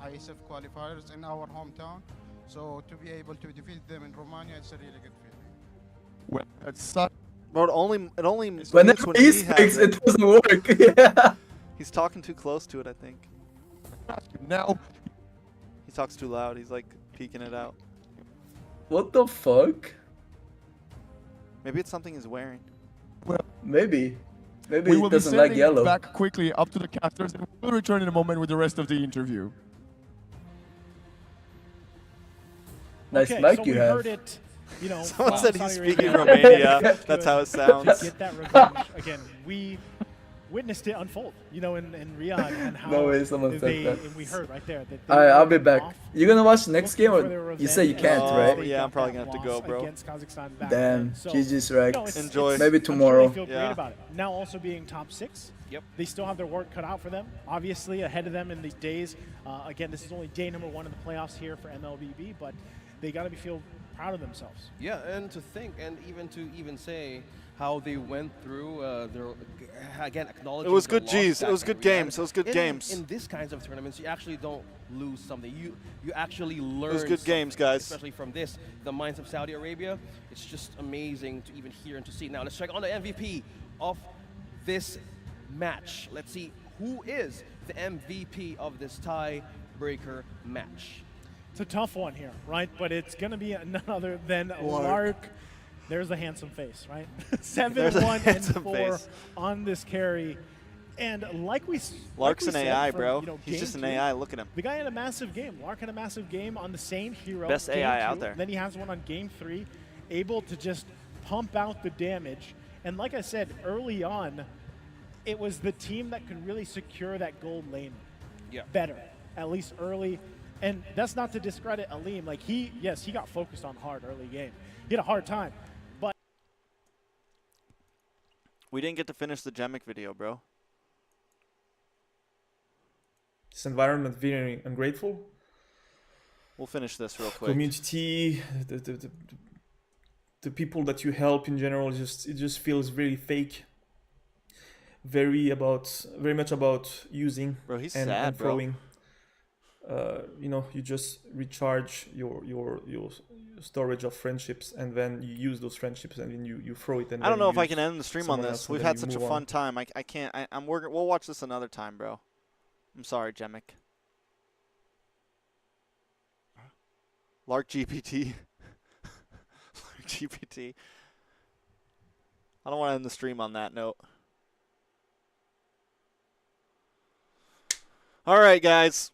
Iesf qualifiers in our hometown. So to be able to defeat them in Romania, it's a really good feeling. Well, it's such Bro, it only means Whenever when he he has speaks, it doesn't work. Yeah. He's talking too close to it, I think. now. He talks too loud. He's like peeking it out. What the fuck? Maybe it's something he's wearing. Maybe. Maybe We he will be doesn't like sending yellow. back quickly up to the casters, and we'll return in a moment with the rest of the interview. Nice Okay, mic so you we have. heard it. You know, Someone from said Saudi he's speaking Arabia. Romania. That's how it sounds. To get that revenge again, we witnessed it unfold. You know, in Riyadh and how No way someone said they that. and we heard right there that they Alright, I'll were be back. off, You gonna watch the next game looking for their or you say you revenge can't, as right? they Yeah, I'm got probably that gonna have to go, loss bro. against Kazakhstan back Damn, then. So, GG's you Rex. know, it's- Enjoy. it's- Maybe I'm sure tomorrow. they feel great Yeah. about it. Now also being top 6. Yep. They still have their work cut out for them. Obviously, ahead of them in these days. Again, this is only day number 1 of the playoffs here for MLBB, but they got to feel proud of themselves. Yeah, and to think and even say how they went through their again acknowledging It was the good loss G's. It back was in good Riyadh. games. It was good in, games. In these kinds of tournaments, you actually don't lose something. You actually learn. It was good games, something, guys. Especially from this, the minds of Saudi Arabia. It's just amazing to even hear and to see. Now let's check on the MVP of this match. Let's see who is the MVP of this tiebreaker match. It's a tough one here, right? But it's going to be none other than Lark. Lark. There's the handsome face, right? There's a 7-1 and handsome 4 face. on this carry. And like we Lark's like we an said AI, from, bro. you know, He's game just an 2, AI. Look at him. The guy had a massive game. Lark had a massive game on the same hero. Best game AI 2. out there. Then he has one on game 3, able to just pump out the damage. And like I said, early on, it was the team that could really secure that gold lane better, at least early. And that's not to discredit Aleem. Like he got focused on hard early game. He had a hard time, but We didn't get to finish the Gemic video, bro. This environment very ungrateful. We'll finish this real quick. Community, the people that you help in general, it just feels very fake. Very much about using Bro, he's and sad, bro. throwing. You know, you just recharge your storage of friendships, and then you use those friendships, and then you throw it. And I don't then know you if I use can end the stream on someone this. else, and We've then had you such a move fun on. time. I can't. I'm working. We'll watch this another time, bro. I'm sorry, Gemic. Lark GPT. Lark GPT. I don't want to end the stream on that note. All right, guys.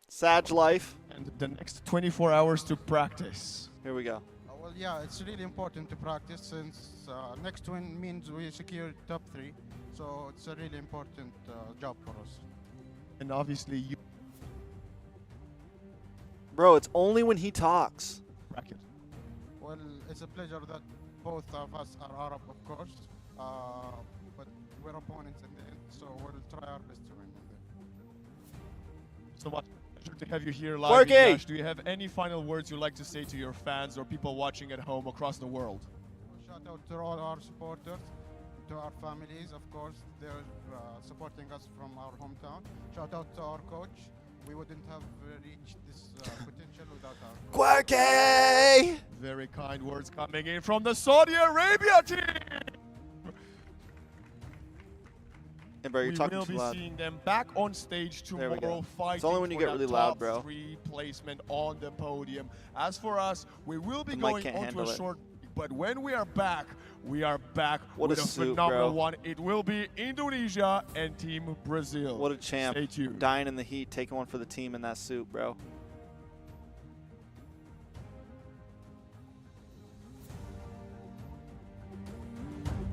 Sag life. And the next 24 hours to practice. Here we go. Well, yeah, it's really important to practice since next win means we secure top 3. So it's a really important job for us. And obviously you... Bro, it's only when he talks. Bracket. Well, it's a pleasure that both of us are Arab, of course. But we're opponents in the end, so we'll try our best to win in there. So much pleasure to have you here live. Clarky! Yash. Do you have any final words you'd like to say to your fans or people watching at home across the world? Shout out to all our supporters, to our families, of course. They're supporting us from our hometown. Shout out to our coach. We wouldn't have reached this potential without our coach. Quirky! Very kind words coming in from the Saudi Arabia team. Hey, bro, you're we talking will too be loud. seeing them back on stage There we go. tomorrow, fighting It's only when you for get that really loud, top bro. 3 placement on the podium. As for us, we will be The mic going can't on to handle a it. short break, but when we are back What with a a suit, phenomenal bro. one. It will be Indonesia and Team Brazil. What a champ. Stay tuned. Dying in the heat, taking one for the team in that suit, bro.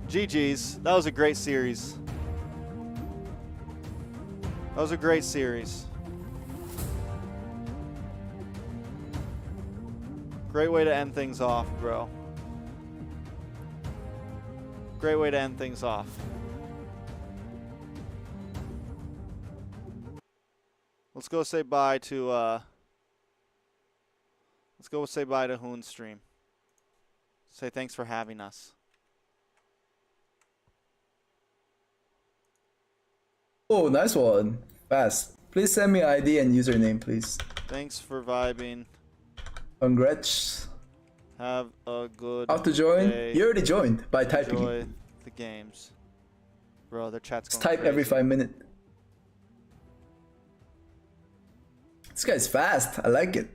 GG's. That was a great series. That was a great series. Great way to end things off, bro. Great way to end things off. Let's go say bye to Hoon's stream. Say thanks for having us. Oh, nice one. Fast. Please send me ID and username, please. Thanks for vibing. Congrats. Have a good How to join? day. You already joined by typing. Enjoy the games. Bro, their chat's Just going type every crazy. 5 minutes. This guy's fast. I like it.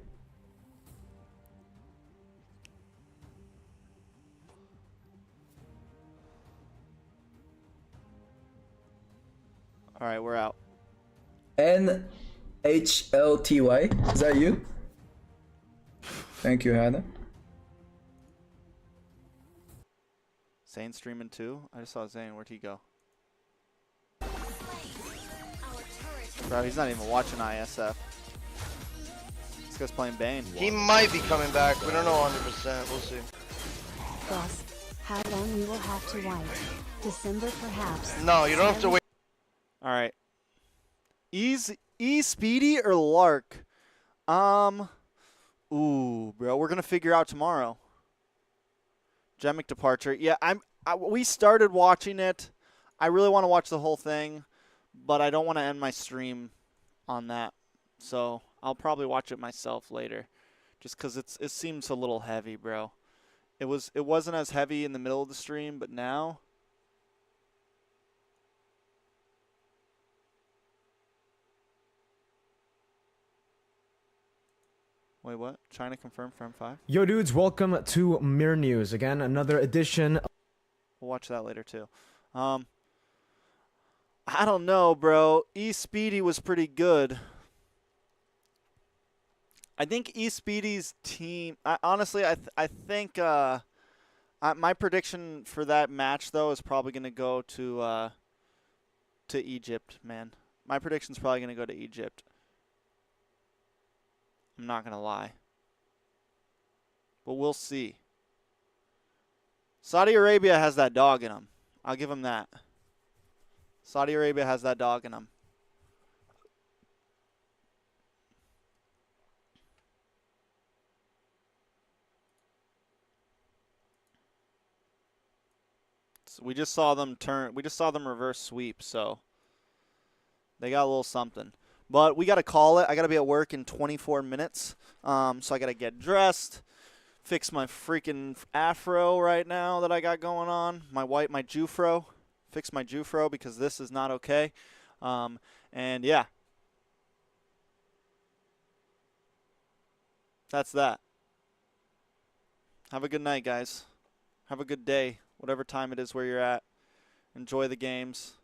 All right, we're out. NHLTY. Is that you? Thank you, Hannah. Zane streaming too? I just saw Zane. Where'd he go? Bro, he's not even watching ISF. This guy's playing Bane. He might be coming back. We don't know 100%. We'll see. Boss, how long we will have to wait? December perhaps? No, you don't have to wait. All right. Speedy or Lark? Ooh, bro, we're gonna figure out tomorrow. Gemic departure. Yeah, we started watching it. I really want to watch the whole thing, but I don't want to end my stream on that. So I'll probably watch it myself later, just because it seems a little heavy, bro. It wasn't as heavy in the middle of the stream, but now. Wait, what? China confirmed Frame 5? Yo, dudes, welcome to Mirror News. Again, another edition. We'll watch that later, too. I don't know, bro. Speedy was pretty good. I think Speedy's team... honestly, I think... my prediction for that match, though, is probably going to go to Egypt, man. My prediction's probably going to go to Egypt. I'm not going to lie. But we'll see. Saudi Arabia has that dog in them. I'll give them that. Saudi Arabia has that dog in them. So we just saw them reverse sweep, so they got a little something. But we got to call it. I got to be at work in 24 minutes. So I got to get dressed, fix my freaking afro right now that I got going on. My Jufro. Fix my Jufro because this is not okay. And yeah. That's that. Have a good night, guys. Have a good day, whatever time it is where you're at. Enjoy the games.